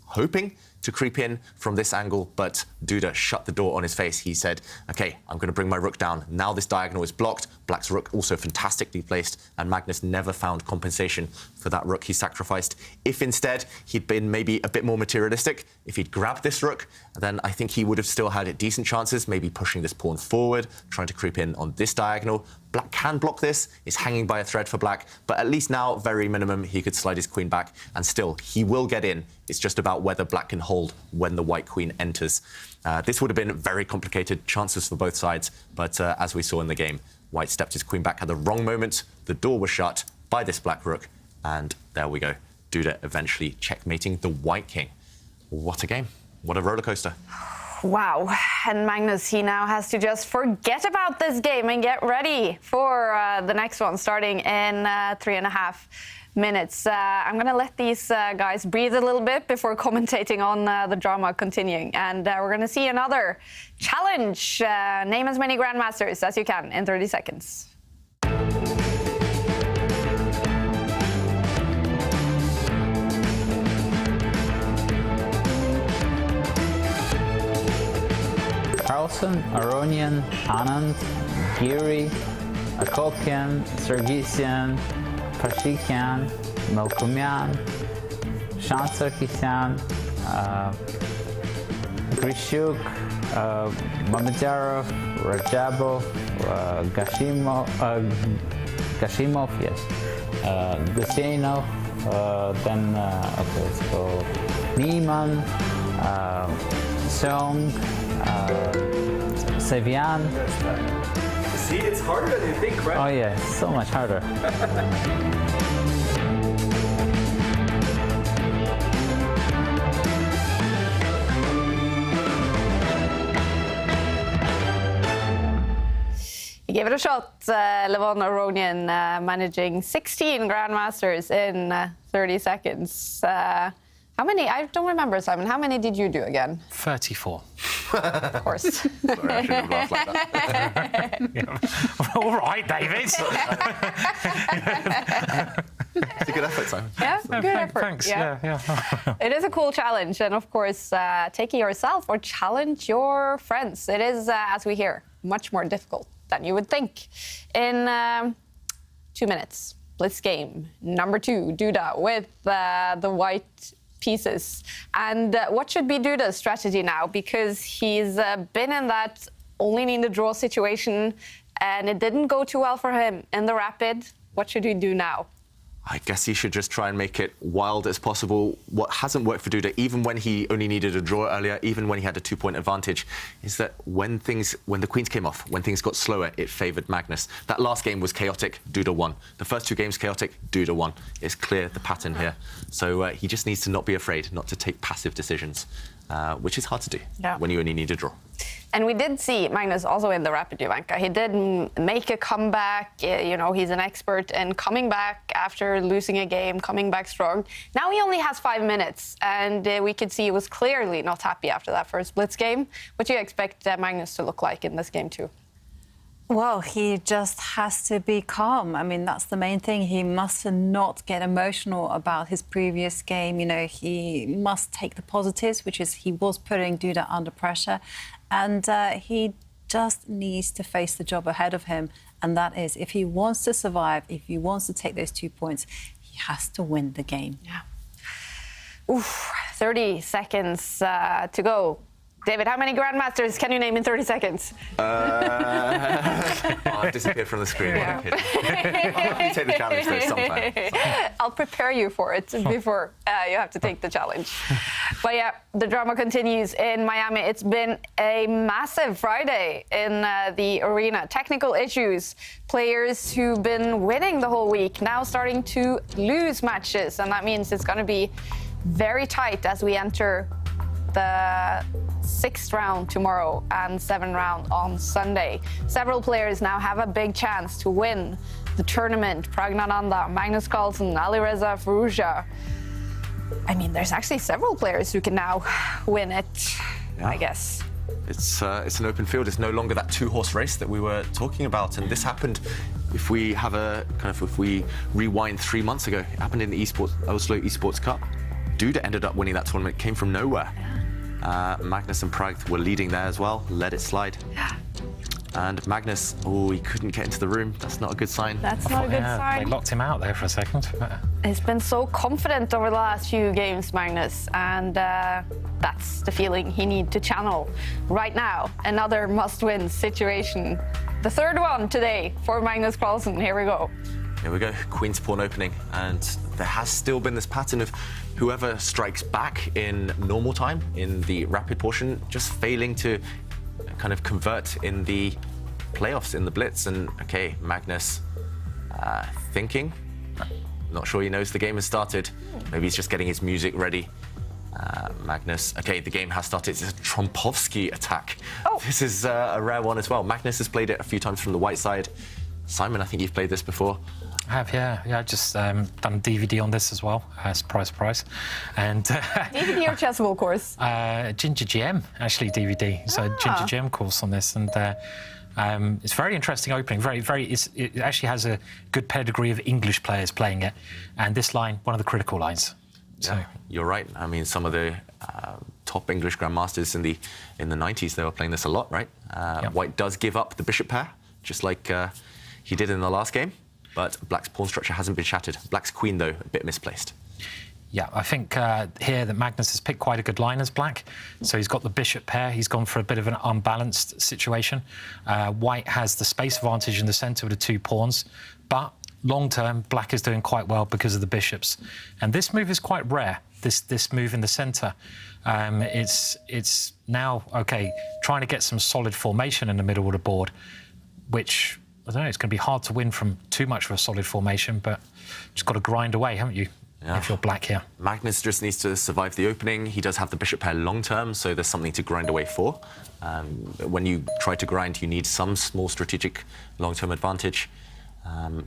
Speaker 4: hoping to creep in from this angle, but Duda shut the door on his face. He said, OK, I'm going to bring my rook down. Now this diagonal is blocked. Black's rook also fantastically placed, and Magnus never found compensation for that rook he sacrificed. If instead he'd been maybe a bit more materialistic, if he'd grabbed this rook, then I think he would have still had decent chances, maybe pushing this pawn forward, trying to creep in on this diagonal. Black can block this, it's hanging by a thread for Black, but at least now, very minimum, he could slide his queen back, and still, he will get in. It's just about whether Black can hold hold when the white queen enters. This would have been very complicated, chances for both sides, but as we saw in the game, white stepped his queen back at the wrong moment, the door was shut by this black rook, and there we go. Duda eventually checkmating the white king. What a game. What a roller coaster.
Speaker 2: Wow. And Magnus, he now has to just forget about this game and get ready for the next one starting in 3.5 minutes. I'm going to let these guys breathe a little bit before commentating on the drama continuing. And we're going to see another challenge. Name as many grandmasters as you can in 30 seconds.
Speaker 11: Carlsen, Aronian, Anand, Giri, Akopian, Sargsyan, Pashikian, Melkumian, Shansarkisyan, Grishuk, Mamedyarov, Rajabov, Gashimov, yes, Gusenov, then okay, let's go Niemann, Song, Sevian.
Speaker 4: See, it's harder than you think, right?
Speaker 11: Oh yeah, so much harder.
Speaker 2: He gave it a shot, Levon Aronian, managing 16 grandmasters in 30 seconds. How many? I don't remember, Simon. How many did you do again?
Speaker 5: 34.
Speaker 2: Of course.
Speaker 4: Sorry, I shouldn't have laughed like that.
Speaker 5: Yeah. All right, David.
Speaker 4: It's a good effort, Simon.
Speaker 2: Yeah, good effort.
Speaker 5: Thanks. Yeah.
Speaker 2: It is a cool challenge, and of course, take it yourself or challenge your friends. It is, as we hear, much more difficult than you would think. In 2 minutes, Blitz game number 2, Duda with the white pieces. And what should be Duda's strategy now? Because he's been in that only need a draw situation, and it didn't go too well for him in the rapid. What should he do now?
Speaker 4: I guess he should just try and make it wild as possible. What hasn't worked for Duda, even when he only needed a draw earlier, even when he had a 2-point advantage, is that when the queens came off, when things got slower, it favoured Magnus. That last game was chaotic, Duda won. The first 2 games chaotic, Duda won. It's clear the pattern here. So he just needs to not be afraid, not to take passive decisions, which is hard to do when you only need a draw.
Speaker 2: And we did see Magnus also in the rapid Jovanka. He did make a comeback. You know, he's an expert in coming back after losing a game, coming back strong. Now he only has 5 minutes, and we could see he was clearly not happy after that first Blitz game. What do you expect Magnus to look like in this game too?
Speaker 3: Well, he just has to be calm. I mean, that's the main thing. He must not get emotional about his previous game. You know, he must take the positives, which is he was putting Duda under pressure. And he just needs to face the job ahead of him. And that is, if he wants to survive, if he wants to take those 2 points, he has to win the game.
Speaker 2: Yeah. Oof, 30 seconds to go. David, how many grandmasters can you name in 30 seconds?
Speaker 4: I've disappeared from the screen.
Speaker 2: Yeah.
Speaker 4: I'll have to take the challenge though sometime.
Speaker 2: I'll prepare you for it before you have to take the challenge. But yeah, the drama continues in Miami. It's been a massive Friday in the arena. Technical issues, players who've been winning the whole week now starting to lose matches, and that means it's going to be very tight as we enter the 6th round tomorrow and 7th round on Sunday. Several players now have a big chance to win the tournament. Praggnanandhaa, Magnus Carlsen, Alireza Firouzja. I mean, there's actually several players who can now win it, I guess.
Speaker 4: It's an open field. It's no longer that 2-horse race that we were talking about. And this happened, if we have if we rewind 3 months ago, it happened in the Oslo Esports Cup. Duda ended up winning that tournament, came from nowhere. Magnus and Pragg were leading there as well, let it slide. Yeah. And Magnus, he couldn't get into the room. That's not a good sign.
Speaker 2: That's not a good sign.
Speaker 5: They locked him out there for a second.
Speaker 2: He's been so confident over the last few games, Magnus, and that's the feeling he needs to channel right now. Another must-win situation. The 3rd one today for Magnus Carlsen. Here we go.
Speaker 4: Here we go, Queen's Pawn opening, and there has still been this pattern of whoever strikes back in normal time, in the rapid portion, just failing to kind of convert in the playoffs, in the Blitz. And, okay, Magnus thinking. Not sure he knows the game has started. Maybe he's just getting his music ready. Magnus, okay, the game has started. It's a Trompovsky attack. Oh. This is a rare one as well. Magnus has played it a few times from the white side. Simon, I think you've played this before.
Speaker 5: I have, yeah. I just done DVD on this as well. Surprise, surprise. And
Speaker 2: DVD or Chessable course?
Speaker 5: Ginger GM, actually, DVD. So Ginger GM course on this. And it's very interesting opening. It actually has a good pedigree of English players playing it. And this line, one of the critical lines. So.
Speaker 4: Yeah, you're right. I mean, some of the top English grandmasters in the 90s, they were playing this a lot, right? White does give up the bishop pair, just like he did in the last game. But Black's pawn structure hasn't been shattered. Black's queen, though, a bit misplaced.
Speaker 5: Yeah, I think here that Magnus has picked quite a good line as Black. So he's got the bishop pair. He's gone for a bit of an unbalanced situation. White has the space advantage in the centre with the 2 pawns. But long-term, Black is doing quite well because of the bishops. And this move is quite rare, this move in the centre. It's now, OK, trying to get some solid formation in the middle of the board, which... I don't know, it's going to be hard to win from too much of a solid formation, but just got to grind away, haven't you, if you're Black here?
Speaker 4: Magnus just needs to survive the opening. He does have the bishop pair long-term, so there's something to grind away for. When you try to grind, you need some small strategic long-term advantage.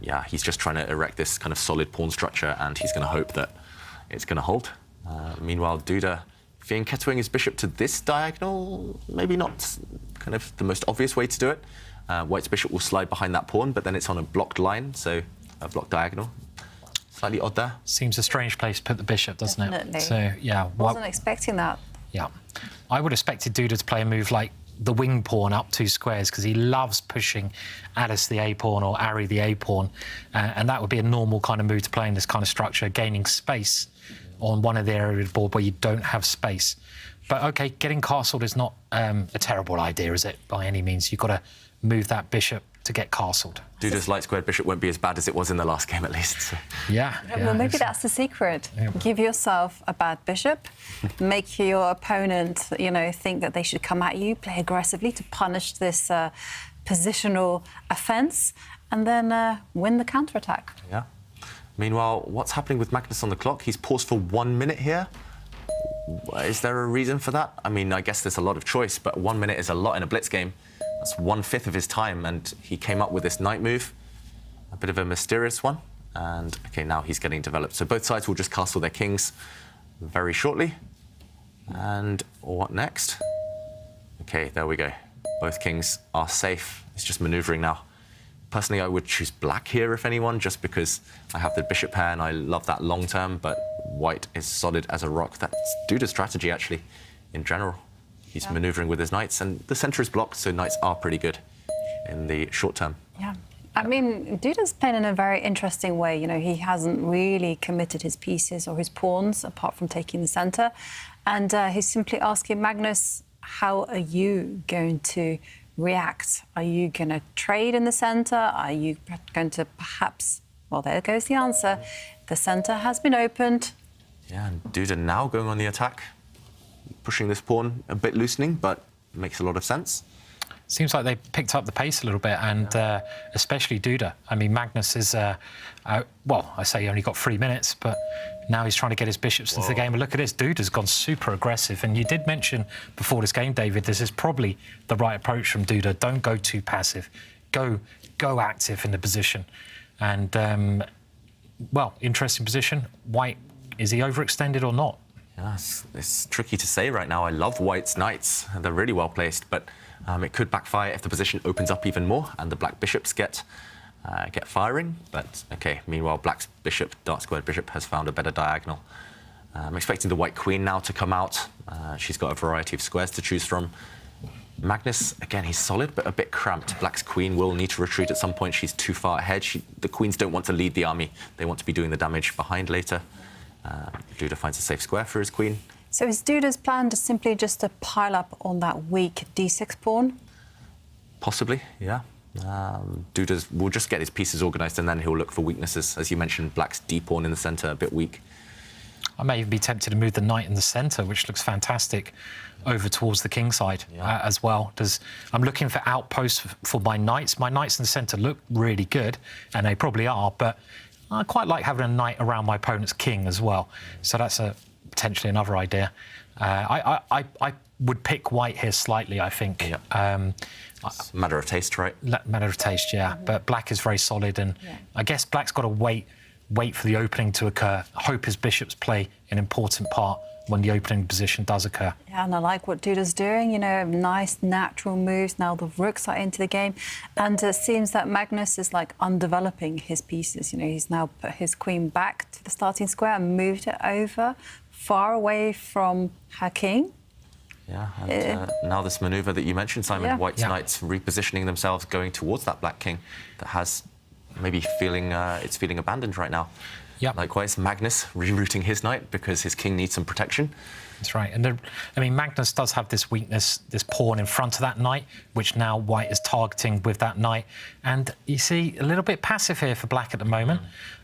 Speaker 4: Yeah, he's just trying to erect this kind of solid pawn structure, and he's going to hope that it's going to hold. Meanwhile, Duda fianchettoing his bishop to this diagonal, maybe not kind of the most obvious way to do it. White's bishop will slide behind that pawn, but then it's on a blocked line, so a blocked diagonal. Slightly odd there.
Speaker 5: Seems a strange place to put the bishop, doesn't
Speaker 3: Definitely.
Speaker 5: it? So, yeah.
Speaker 3: Wasn't expecting that.
Speaker 5: Yeah. I would have expected Duda to play a move like the wing pawn up 2 squares, because he loves pushing Alice the A pawn or Ari the A pawn, and that would be a normal kind of move to play in this kind of structure, gaining space on one of the area of the board where you don't have space. But, OK, getting castled is not a terrible idea, is it, by any means? You've got to move that bishop to get castled.
Speaker 4: Duda's light squared bishop won't be as bad as it was in the last game, at least. So.
Speaker 5: Yeah.
Speaker 3: Well, maybe that's the secret. Yeah. Give yourself a bad bishop, make your opponent, think that they should come at you, play aggressively to punish this positional offence, and then win the counterattack.
Speaker 4: Yeah. Meanwhile, what's happening with Magnus on the clock? He's paused for 1 minute here. Is there a reason for that? I mean, I guess there's a lot of choice, but 1 minute is a lot in a Blitz game. That's 1/5 of his time, and he came up with this knight move, a bit of a mysterious one. And, OK, now he's getting developed. So both sides will just castle their kings very shortly. And what next? OK, there we go. Both kings are safe. It's just manoeuvring now. Personally, I would choose Black here, if anyone, just because I have the bishop pair and I love that long term, but White is solid as a rock. That's Duda's strategy, actually, in general. He's manoeuvring with his knights, and the centre is blocked, so knights are pretty good in the short term.
Speaker 3: Yeah. I mean, Duda's playing in a very interesting way. He hasn't really committed his pieces or his pawns, apart from taking the centre. And he's simply asking Magnus, how are you going to react? Are you going to trade in the centre? Are you going to perhaps... Well, there goes the answer. The centre has been opened.
Speaker 4: Yeah, and Duda now going on the attack. Pushing this pawn a bit loosening, but makes a lot of sense.
Speaker 5: Seems like they picked up the pace a little bit, and especially Duda. I mean, Magnus is, well, I say he only got 3 minutes, but now he's trying to get his bishops into the game. And look at this, Duda's gone super aggressive. And you did mention before this game, David, this is probably the right approach from Duda. Don't go too passive. Go active in the position. And, well, interesting position. White, is he overextended or not?
Speaker 4: Yeah, it's tricky to say right now. I love White's knights. They're really well placed, but it could backfire if the position opens up even more and the Black bishops get firing. But, OK, meanwhile, Black's bishop, dark squared bishop, has found a better diagonal. I'm expecting the White queen now to come out. She's got a variety of squares to choose from. Magnus, again, he's solid, but a bit cramped. Black's queen will need to retreat at some point. She's too far ahead. The queens don't want to lead the army. They want to be doing the damage behind later. Duda finds a safe square for his queen.
Speaker 3: So is Duda's plan simply just to pile up on that weak d6 pawn?
Speaker 4: Possibly, yeah. Duda will just get his pieces organised and then he'll look for weaknesses. As you mentioned, Black's d pawn in the centre, a bit weak.
Speaker 5: I may even be tempted to move the knight in the centre, which looks fantastic, over towards the king side as well. I'm looking for outposts for my knights. My knights in the centre look really good, and they probably are, but I quite like having a knight around my opponent's king as well. So that's potentially another idea. I would pick white here slightly, I think.
Speaker 4: It's a matter of taste, right?
Speaker 5: Matter of taste, yeah. But black is very solid, and I guess black's got to wait for the opening to occur. Hope his bishops play an important part when the opening position does occur.
Speaker 3: Yeah, and I like what Duda's doing, you know, nice natural moves. Now the rooks are into the game, and it seems that Magnus is like undeveloping his pieces. You know, he's now put his queen back to the starting square and moved it over far away from her king.
Speaker 4: Yeah, and now this manoeuvre that you mentioned, Simon, White's knights repositioning themselves, going towards that black king that has maybe feeling abandoned right now.
Speaker 5: Yeah.
Speaker 4: Likewise, Magnus rerouting his knight because his king needs some protection.
Speaker 5: That's right. And I mean, Magnus does have this weakness, this pawn in front of that knight, which now White is targeting with that knight. And you see a little bit passive here for black at the moment,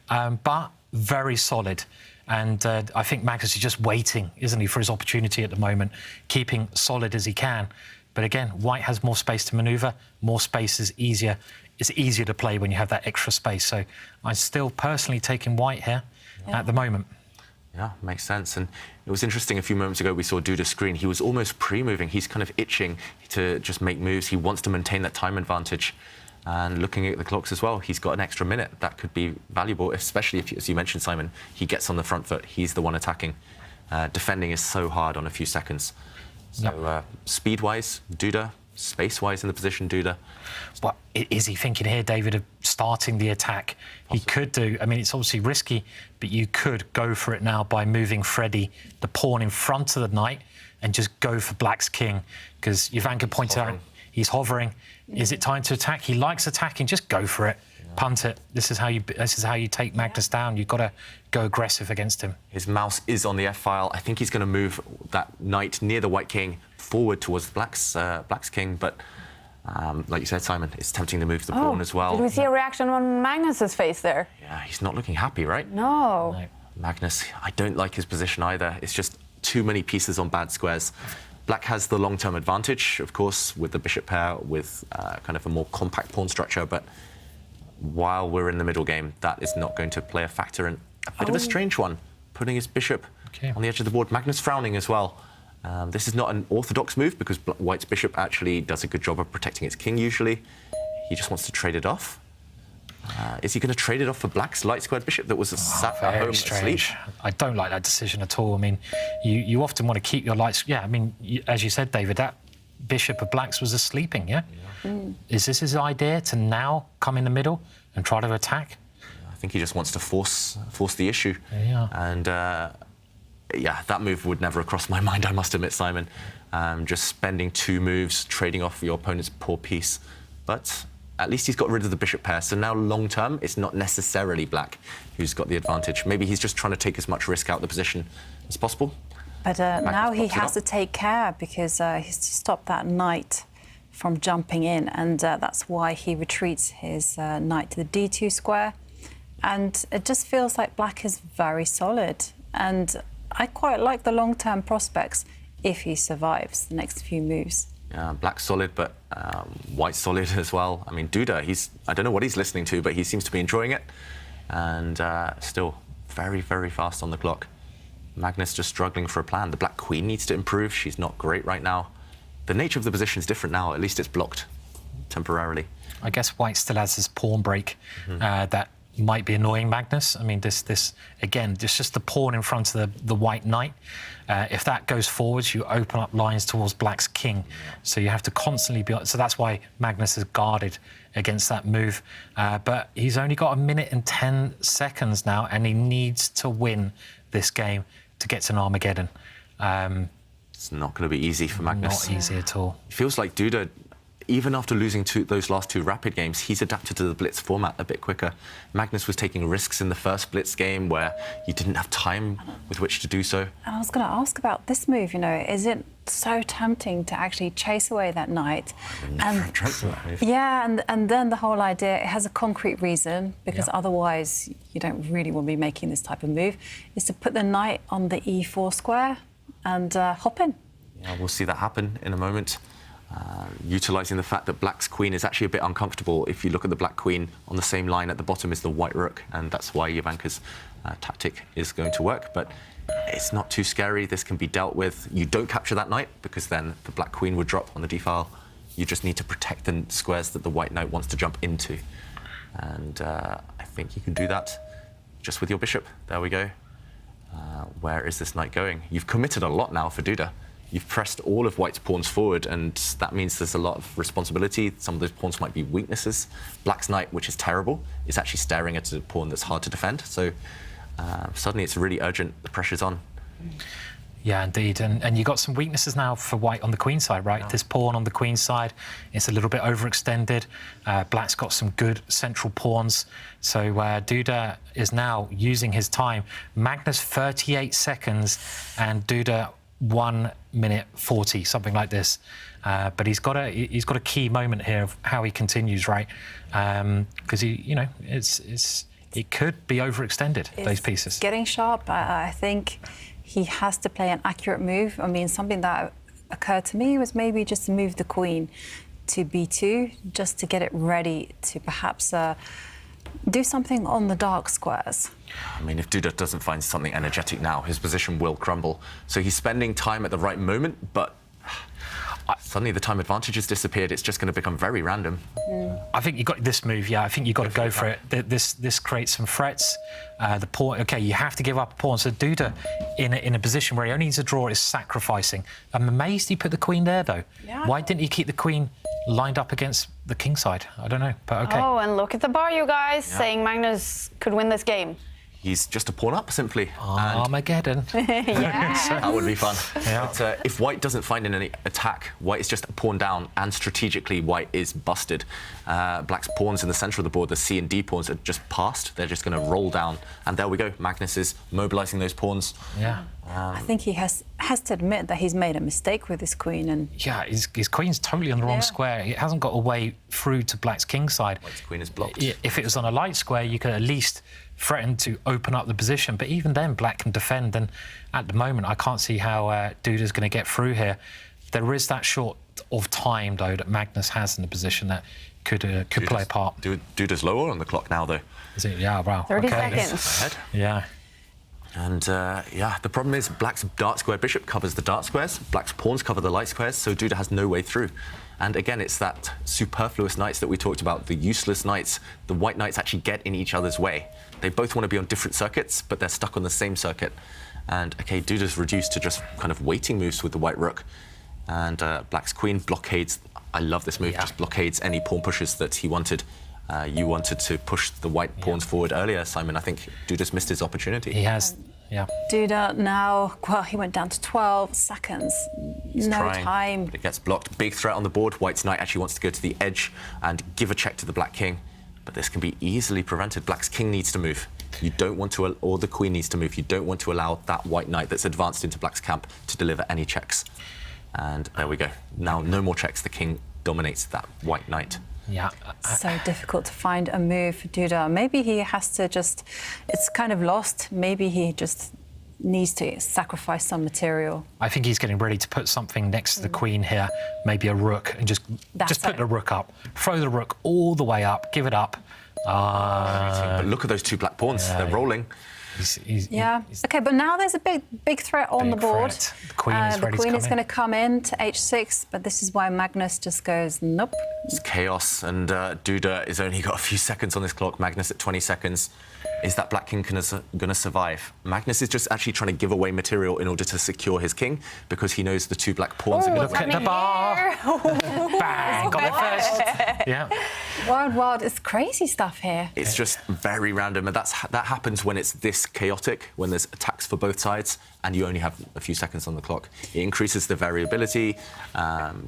Speaker 5: but very solid. And I think Magnus is just waiting, isn't he, for his opportunity at the moment, keeping solid as he can. But again, White has more space to manoeuvre, more space is easier. It's easier to play when you have that extra space. So I'm still personally taking White here at the moment.
Speaker 4: Yeah, makes sense. And it was interesting, a few moments ago we saw Duda screen. He was almost pre-moving. He's kind of itching to just make moves. He wants to maintain that time advantage. And looking at the clocks as well, he's got an extra minute. That could be valuable, especially if, as you mentioned, Simon, he gets on the front foot. He's the one attacking. Defending is so hard on a few seconds. So speed-wise, Duda. Space-wise in the position, Duda.
Speaker 5: What is he thinking here, David, of starting the attack? He could do. I mean, it's obviously risky, but you could go for it now by moving Freddie, the pawn in front of the knight, and just go for black's king. Because Jovanka pointed out he's hovering. Is it time to attack? He likes attacking. Just go for it. Punt it. This is how you take Magnus down. You've got to go aggressive against him.
Speaker 4: His mouse is on the F file. I think he's going to move that knight near the white king forward towards black's king, but like you said, Simon, it's tempting to move the pawn as well.
Speaker 2: Did we see a reaction on Magnus's face there?
Speaker 4: Yeah, he's not looking happy, right?
Speaker 2: No.
Speaker 4: Magnus, I don't like his position either. It's just too many pieces on bad squares. Black has the long-term advantage, of course, with the bishop pair, with kind of a more compact pawn structure, but while we're in the middle game, that is not going to play a factor, and a bit of a strange one, putting his bishop on the edge of the board. Magnus frowning as well. This is not an orthodox move because White's bishop actually does a good job of protecting its king usually. He just wants to trade it off. Is he going to trade it off for Black's light-squared bishop that was sat at home asleep?
Speaker 5: I don't like that decision at all. I mean, you often want to keep your lights... Yeah, I mean, as you said, David, that bishop of Black's was sleeping, yeah? Is this his idea to now come in the middle and try to attack?
Speaker 4: I think he just wants to force the issue. And, yeah, that move would never have crossed my mind, I must admit, Simon. Just spending 2 moves, trading off your opponent's poor piece. But at least he's got rid of the bishop pair, so now long-term, it's not necessarily Black who's got the advantage. Maybe he's just trying to take as much risk out of the position as possible.
Speaker 3: But now he has to take care because he's to stop that knight from jumping in, and that's why he retreats his knight to the d2 square. And it just feels like Black is very solid, and I quite like the long-term prospects if he survives the next few moves.
Speaker 4: Yeah, Black's solid, but White's solid as well. I mean, Duda, I don't know what he's listening to, but he seems to be enjoying it. And still very, very fast on the clock. Magnus just struggling for a plan. The Black Queen needs to improve. She's not great right now. The nature of the position is different now. At least it's blocked temporarily.
Speaker 5: I guess White still has this pawn break that might be annoying Magnus. I mean, this again, it's just the pawn in front of the white knight. If that goes forwards, you open up lines towards Black's king. So you have to constantly be... So that's why Magnus is guarded against that move. But he's only got 1 minute and 10 seconds now, and he needs to win this game to get to an Armageddon.
Speaker 4: It's not going to be easy for Magnus.
Speaker 5: Not easy at all.
Speaker 4: It feels like Duda even after losing those last 2 rapid games, he's adapted to the Blitz format a bit quicker. Magnus was taking risks in the first Blitz game where you didn't have time with which to do so.
Speaker 3: And I was going to ask about this move, you know, is it so tempting to actually chase away that knight? Yeah, and then the whole idea, it has a concrete reason, because otherwise you don't really want to be making this type of move, is to put the knight on the e4 square and hop in.
Speaker 4: Yeah, we'll see that happen in a moment. Utilising the fact that black's queen is actually a bit uncomfortable. If you look at the black queen, on the same line at the bottom is the white rook, and that's why Jovanka's tactic is going to work. But it's not too scary. This can be dealt with. You don't capture that knight, because then the black queen would drop on the d-file. You just need to protect the squares that the white knight wants to jump into. And I think you can do that just with your bishop. There we go. Where is this knight going? You've committed a lot now for Duda. You've pressed all of white's pawns forward, and that means there's a lot of responsibility. Some of those pawns might be weaknesses. Black's knight, which is terrible, is actually staring at a pawn that's hard to defend. So suddenly it's really urgent. The pressure's on.
Speaker 5: Yeah, indeed. And you got some weaknesses now for white on the queen side, right? This pawn on the queen side, it's a little bit overextended. Black's got some good central pawns. So Duda is now using his time. Magnus 38 seconds and Duda 1 minute 40, something like this. But he's got a key moment here of how he continues, right? Because it could be overextended, those pieces.
Speaker 3: Getting sharp, I think he has to play an accurate move. I mean, something that occurred to me was maybe just to move the queen to b2, just to get it ready to perhaps do something on the dark squares.
Speaker 4: I mean, if Duda doesn't find something energetic now, his position will crumble. So he's spending time at the right moment, but suddenly the time advantage has disappeared. It's just going to become very random.
Speaker 5: I think you got this move, yeah. I think you've got to go for it. This creates some threats. The pawn, OK, you have to give up a pawn. So Duda, in a position where he only needs a draw, is sacrificing. I'm amazed he put the queen there, though.
Speaker 2: Yeah.
Speaker 5: Why didn't he keep the queen lined up against the king side? I don't know, but OK.
Speaker 2: Oh, and look at the bar, you guys, saying Magnus could win this game.
Speaker 4: He's just a pawn up, simply.
Speaker 5: Armageddon.
Speaker 4: That would be fun.
Speaker 5: Yeah.
Speaker 4: But if white doesn't find any attack, white is just a pawn down, and strategically white is busted. Black's pawns in the centre of the board, the C and D pawns, are just passed. They're just going to roll down. And there we go. Magnus is mobilising those pawns.
Speaker 5: Yeah.
Speaker 3: I think he has to admit that he's made a mistake with his queen. And
Speaker 5: yeah, his queen's totally on the wrong square. It hasn't got a way through to black's king side.
Speaker 4: White's queen is blocked.
Speaker 5: If it was on a light square, you could at least threaten to open up the position. But even then, black can defend. And at the moment, I can't see how Duda's going to get through here. There is that short of time, though, that Magnus has in the position that could play a part.
Speaker 4: Duda's lower on the clock now, though.
Speaker 5: Is it? Yeah, wow.
Speaker 2: 30 seconds.
Speaker 4: Ahead.
Speaker 5: Yeah.
Speaker 4: And yeah, the problem is black's dark square bishop covers the dark squares, black's pawns cover the light squares, so Duda has no way through. And again, it's that superfluous knights that we talked about, the useless knights. The white knights actually get in each other's way. They both want to be on different circuits, but they're stuck on the same circuit. And OK, Duda's reduced to just kind of waiting moves with the white rook. And black's queen blockades. I love this move, just blockades any pawn pushes that he wanted. You wanted to push the white pawns forward earlier, Simon. I think Duda's missed his opportunity.
Speaker 5: He has, yeah.
Speaker 3: Duda now, well, he went down to 12 seconds.
Speaker 4: He's
Speaker 3: no
Speaker 4: trying.
Speaker 3: time.
Speaker 4: It gets blocked. Big threat on the board. White's knight actually wants to go to the edge and give a check to the black king. But this can be easily prevented. Black's king needs to move. You don't want to, or the queen needs to move. You don't want to allow that white knight that's advanced into black's camp to deliver any checks. And there we go. Now, no more checks. The king dominates that white knight.
Speaker 5: Yeah.
Speaker 3: So difficult to find a move for Duda. Maybe he has to just, it's kind of lost. Maybe he just needs to sacrifice some material.
Speaker 5: I think he's getting ready to put something next to the queen here, maybe a rook, and just put the rook up. Throw the rook all the way up, give it up.
Speaker 4: But look at those two black pawns. They're rolling.
Speaker 3: OK, but now there's a big threat on the board.
Speaker 5: The queen is ready to come in.
Speaker 3: The queen is going to come in to h6, but this is why Magnus just goes, nope.
Speaker 4: It's chaos, and Duda has only got a few seconds on this clock. Magnus at 20 seconds. Is that black king going to survive? Magnus is just actually trying to give away material in order to secure his king because he knows the 2 black pawns are going to
Speaker 5: Look at the bar. Bang, got it first. Yeah.
Speaker 3: Wild, it's crazy stuff here.
Speaker 4: It's just very random, and that happens when it's this chaotic, when there's attacks for both sides, and you only have a few seconds on the clock. It increases the variability,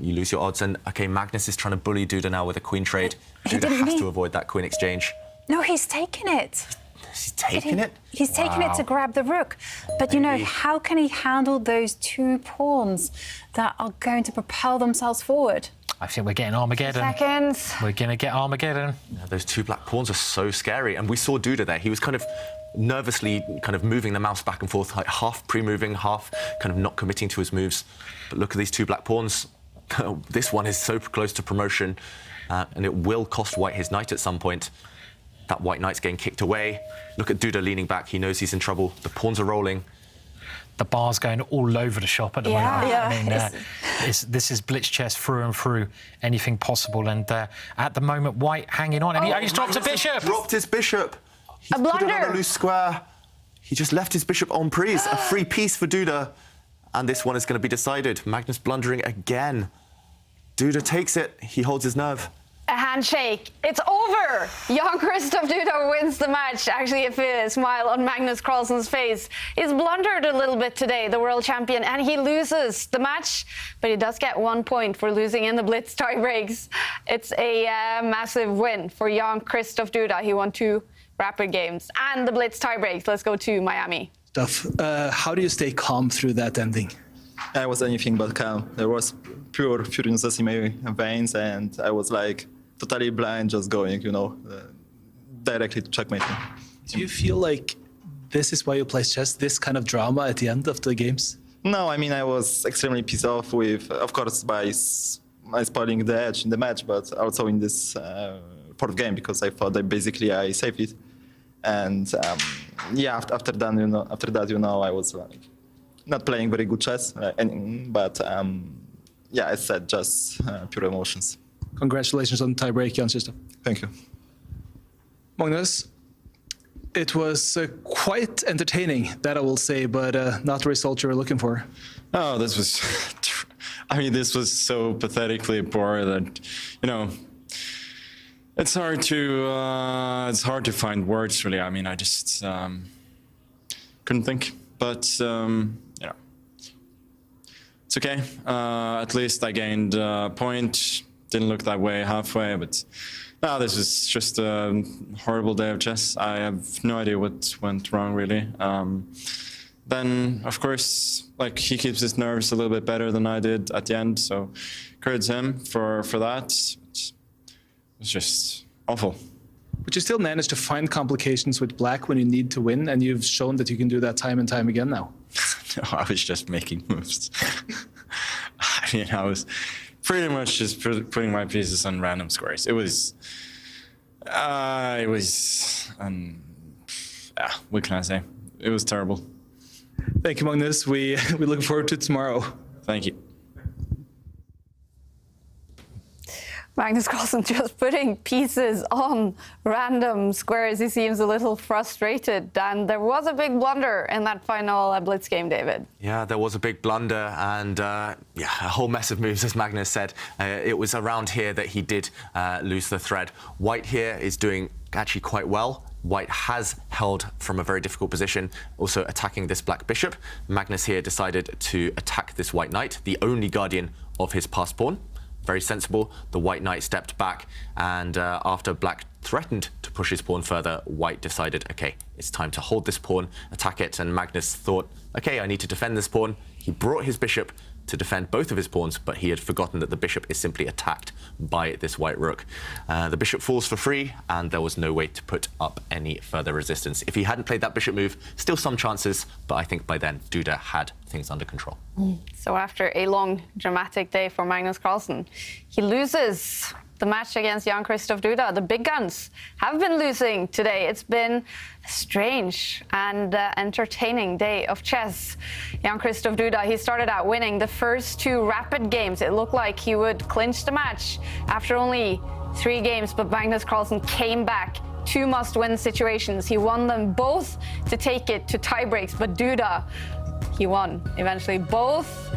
Speaker 4: you lose your odds, and OK, Magnus is trying to bully Duda now with a queen trade. Duda has to avoid that queen exchange.
Speaker 3: No, he's taken it.
Speaker 4: He's taken it?
Speaker 3: He's taken it to grab the rook. But, you know, how can he handle those 2 pawns that are going to propel themselves forward?
Speaker 5: I think we're getting Armageddon.
Speaker 2: Seconds.
Speaker 5: We're going to get Armageddon.
Speaker 4: Yeah, those 2 black pawns are so scary. And we saw Duda there. He was kind of nervously kind of moving the mouse back and forth, like half pre-moving, half kind of not committing to his moves. But look at these 2 black pawns. This one is so close to promotion, and it will cost white his knight at some point. That white knight's getting kicked away. Look at Duda leaning back. He knows he's in trouble. The pawns are rolling.
Speaker 5: The bar's going all over the shop at the moment.
Speaker 3: Yeah.
Speaker 5: I mean, this is Blitz chess through and through. Anything possible. And at the moment, white hanging on. And he's dropped a bishop.
Speaker 4: Dropped his bishop.
Speaker 2: A blunder.
Speaker 4: Put it on a loose square. He just left his bishop en prise. A free piece for Duda. And this one is going to be decided. Magnus blundering again. Duda takes it. He holds his nerve.
Speaker 2: A handshake. It's over. Jan-Krzysztof Duda wins the match. Actually, a smile on Magnus Carlsen's face. He's blundered a little bit today, the world champion, and he loses the match. But he does get 1 point for losing in the Blitz tiebreaks. It's a massive win for Jan-Krzysztof Duda. He won 2 rapid games and the Blitz tiebreaks. Let's go to Miami.
Speaker 12: How do you stay calm through that ending?
Speaker 10: I was anything but calm. There was pure furiousness in my veins, and I was like totally blind, just going, you know, directly to checkmate.
Speaker 12: Do you feel like this is why you play chess, this kind of drama at the end of the games?
Speaker 10: No, I mean, I was extremely pissed off with, of course, by spoiling the edge in the match, but also in this 4th game, because I thought that basically I saved it. And yeah, after that, you know, I was like not playing very good chess, but yeah, I said just pure emotions.
Speaker 12: Congratulations on the tiebreak, Jan-Krzysztof.
Speaker 10: Thank you.
Speaker 12: Magnus, it was quite entertaining, that I will say, but not the result you were looking for.
Speaker 15: Oh, this was... I mean, this was so pathetically poor that, you know, it's hard to find words, really. I mean, I just couldn't think. But, you know, it's okay. At least I gained a point. Didn't look that way halfway, but no, this is just a horrible day of chess. I have no idea what went wrong, really. Then, of course, like, he keeps his nerves a little bit better than I did at the end, so encourage him for that. It was just awful.
Speaker 12: But you still managed to find complications with black when you need to win, and you've shown that you can do that time and time again now.
Speaker 15: No, I was just making moves. I mean, I was pretty much just putting my pieces on random squares. It was, yeah, what can I say? It was terrible.
Speaker 12: Thank you, Magnus. We look forward to tomorrow.
Speaker 15: Thank you.
Speaker 2: Magnus Carlsen just putting pieces on random squares. He seems a little frustrated, and there was a big blunder in that final Blitz game, David.
Speaker 4: Yeah, there was a big blunder, and yeah, a whole mess of moves, as Magnus said. It was around here that he did lose the thread. White here is doing actually quite well. White has held from a very difficult position, also attacking this black bishop. Magnus here decided to attack this white knight, the only guardian of his passed pawn. Very sensible. The white knight stepped back, and after black threatened to push his pawn further, white decided, okay, it's time to hold this pawn, attack it, and Magnus thought, okay, I need to defend this pawn. He brought his bishop to defend both of his pawns, but he had forgotten that the bishop is simply attacked by this white rook. The bishop falls for free, and there was no way to put up any further resistance. If he hadn't played that bishop move, still some chances, but I think by then Duda had things under control.
Speaker 2: So after a long, dramatic day for Magnus Carlsen, he loses the match against Jan-Krzysztof Duda. The big guns have been losing today. It's been a strange and entertaining day of chess. Jan-Krzysztof Duda, he started out winning the first 2 rapid games. It looked like he would clinch the match after only 3 games, but Magnus Carlsen came back two must-win situations. He won them both to take it to tie-breaks, but Duda, he won eventually both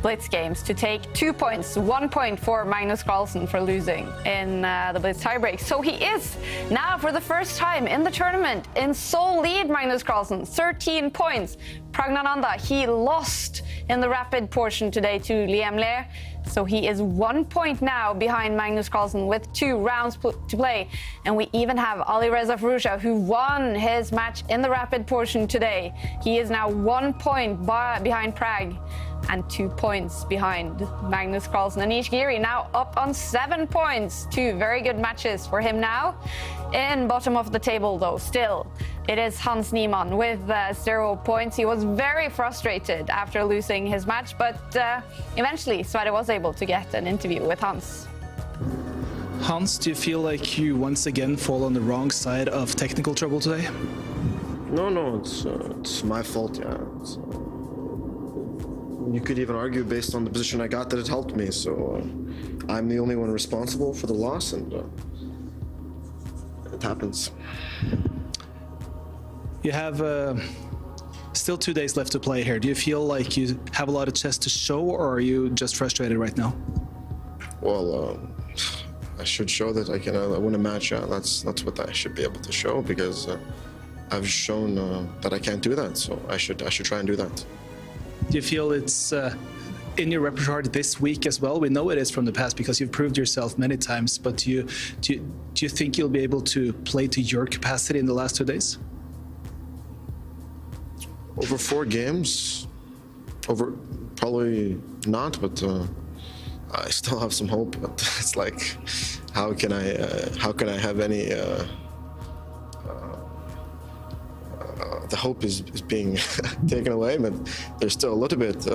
Speaker 2: Blitz games to take 2 points, 1 point for Magnus Carlsen for losing in the Blitz tiebreak. So he is now, for the first time in the tournament, in sole lead. Magnus Carlsen, 13 points. Praggnanandhaa, he lost in the rapid portion today to Liam Le. So he is 1 point now behind Magnus Carlsen with 2 rounds to play. And we even have Alireza Firouzja, who won his match in the rapid portion today. He is now 1 point behind Pragg and 2 points behind Magnus Carlsen. Anish Giri now up on 7 points. 2 very good matches for him now. In bottom of the table, though, still, it is Hans Niemann with 0 points. He was very frustrated after losing his match, but eventually Sverre was able to get an interview with Hans.
Speaker 1: Hans, do you feel like you once again fall on the wrong side of technical trouble today?
Speaker 16: No, it's my fault, yeah. You could even argue based on the position I got that it helped me, so I'm the only one responsible for the loss, and it happens.
Speaker 1: You have still 2 days left to play here. Do you feel like you have a lot of chess to show, or are you just frustrated right now?
Speaker 16: Well, I should show that I can win a match. That's what I should be able to show, because I've shown that I can't do that. So I should try and do that.
Speaker 1: Do you feel it's in your repertoire this week as well? We know it is from the past because you've proved yourself many times. But do you think you'll be able to play to your capacity in the last 2 days?
Speaker 16: Over 4 games, probably not, but I still have some hope. But it's like, how can I have any? The hope is being taken away, but there's still a little bit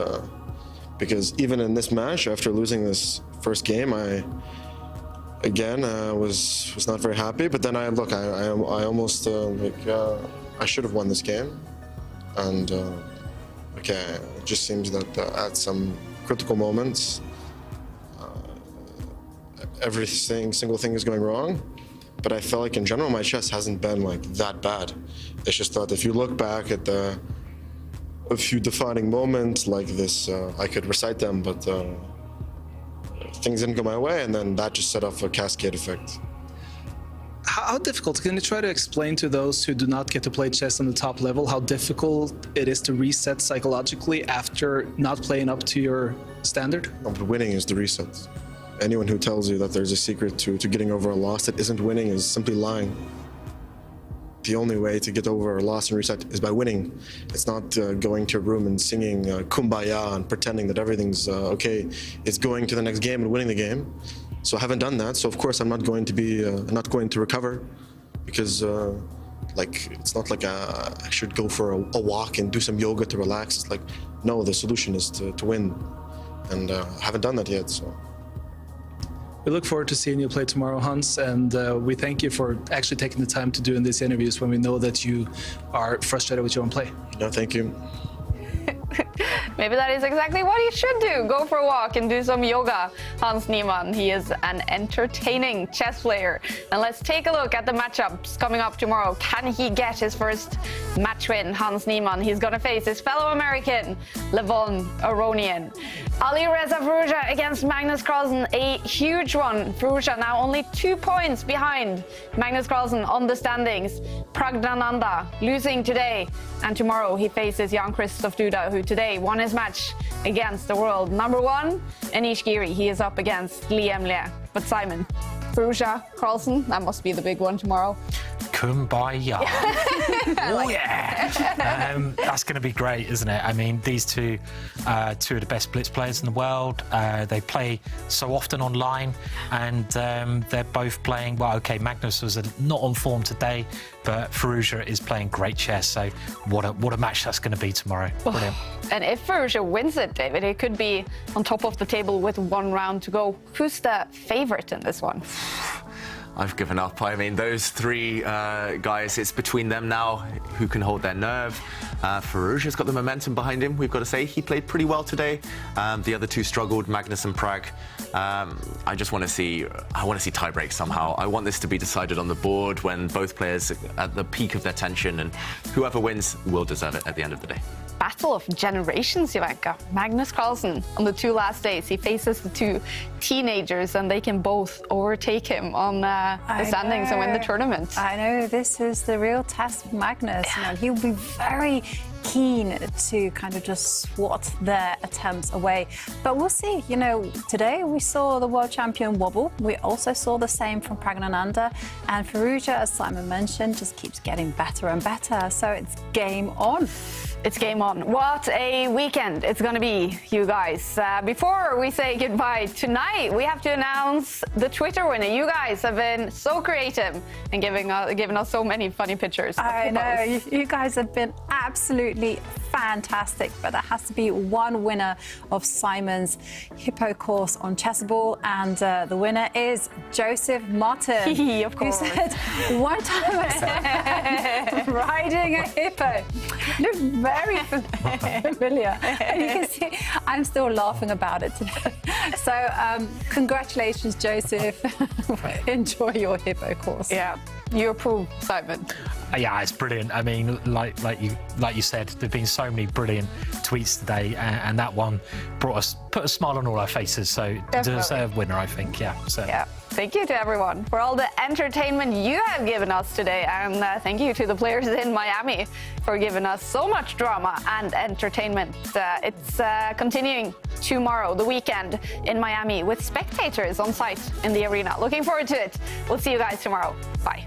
Speaker 16: because even in this match, after losing this first game, I again was not very happy. But then I almost I should have won this game. And it just seems that at some critical moments, single thing is going wrong. But I felt like in general, my chess hasn't been like that bad. It's just that if you look back at a few defining moments like this, I could recite them, but things didn't go my way, and then that just set off a cascade effect.
Speaker 1: How difficult, can you try to explain to those who do not get to play chess on the top level how difficult it is to reset psychologically after not playing up to your standard?
Speaker 16: No, but winning is the reset. Anyone who tells you that there's a secret to getting over a loss that isn't winning is simply lying. The only way to get over a loss and reset is by winning. It's not going to a room and singing Kumbaya and pretending that everything's okay. It's going to the next game and winning the game. So I haven't done that, so of course I'm not going to be not going to recover, because it's not like I should go for a walk and do some yoga to relax. It's like, no, the solution is to win, and I haven't done that yet. So
Speaker 1: we look forward to seeing you play tomorrow, Hans, and we thank you for actually taking the time to doing these interviews when we know that you are frustrated with your own play.
Speaker 16: No, thank you.
Speaker 2: Maybe that is exactly what he should do. Go for a walk and do some yoga. Hans Niemann, he is an entertaining chess player. And let's take a look at the matchups coming up tomorrow. Can he get his first match win? Hans Niemann, he's going to face his fellow American, Levon Aronian. Alireza Firouzja against Magnus Carlsen, a huge one. Firouzja now only 2 points behind Magnus Carlsen on the standings. Praggnanandhaa losing today, and tomorrow he faces Jan-Krzysztof Duda, who today won his match against the world number 1, Anish Giri. He is up against Liam Le. But Simon, Firouzja, Carlsen, that must be the big one tomorrow.
Speaker 5: Kumbaya. Oh yeah. That's going to be great, isn't it? I mean, these two of the best Blitz players in the world. They play so often online, and they're both playing well. Okay, Magnus was not on form today, but Firouzja is playing great chess. So what a match that's going to be tomorrow. Brilliant.
Speaker 2: And if Firouzja wins it, David, it could be on top of the table with 1 round to go. Who's the favorite in this one?
Speaker 4: I've given up. I mean, those three guys, it's between them now who can hold their nerve. Firouzja's got the momentum behind him, we've got to say. He played pretty well today. The other two struggled, Magnus and Pragg. I just want to see tiebreak somehow. I want this to be decided on the board when both players are at the peak of their tension, and whoever wins will deserve it at the end of the day.
Speaker 2: Battle of generations, Jovanka. Magnus Carlsen, on the two last days, he faces the two teenagers and they can both overtake him on the standings and win the tournament.
Speaker 3: I know, this is the real test for Magnus. You know, he'll be very keen to kind of just swat their attempts away. But we'll see. You know, today we saw the world champion wobble. We also saw the same from Praggnanandhaa. And Firouzja, as Simon mentioned, just keeps getting better and better. So it's game on.
Speaker 2: It's game on. What a weekend it's going to be, you guys. Before we say goodbye tonight, we have to announce the Twitter winner. You guys have been so creative and giving us so many funny pictures.
Speaker 3: I know. You guys have been absolutely fantastic, but there has to be one winner of Simon's Hippo course on Chessable, and the winner is Joseph Martin.
Speaker 2: Of course.
Speaker 3: Who said, one time I saw riding a hippo. Looked very familiar. And you can see I'm still laughing about it today. So congratulations, Joseph. Enjoy your hippo course.
Speaker 2: Yeah. You approve, Simon?
Speaker 5: Yeah, it's brilliant. I mean, like you said, there've been so many brilliant tweets today, and that one put a smile on all our faces. So deserved winner, I think. Yeah. So.
Speaker 2: Yeah. Thank you to everyone for all the entertainment you have given us today, and thank you to the players in Miami for giving us so much drama and entertainment. It's continuing tomorrow, the weekend in Miami, with spectators on site in the arena. Looking forward to it. We'll see you guys tomorrow. Bye.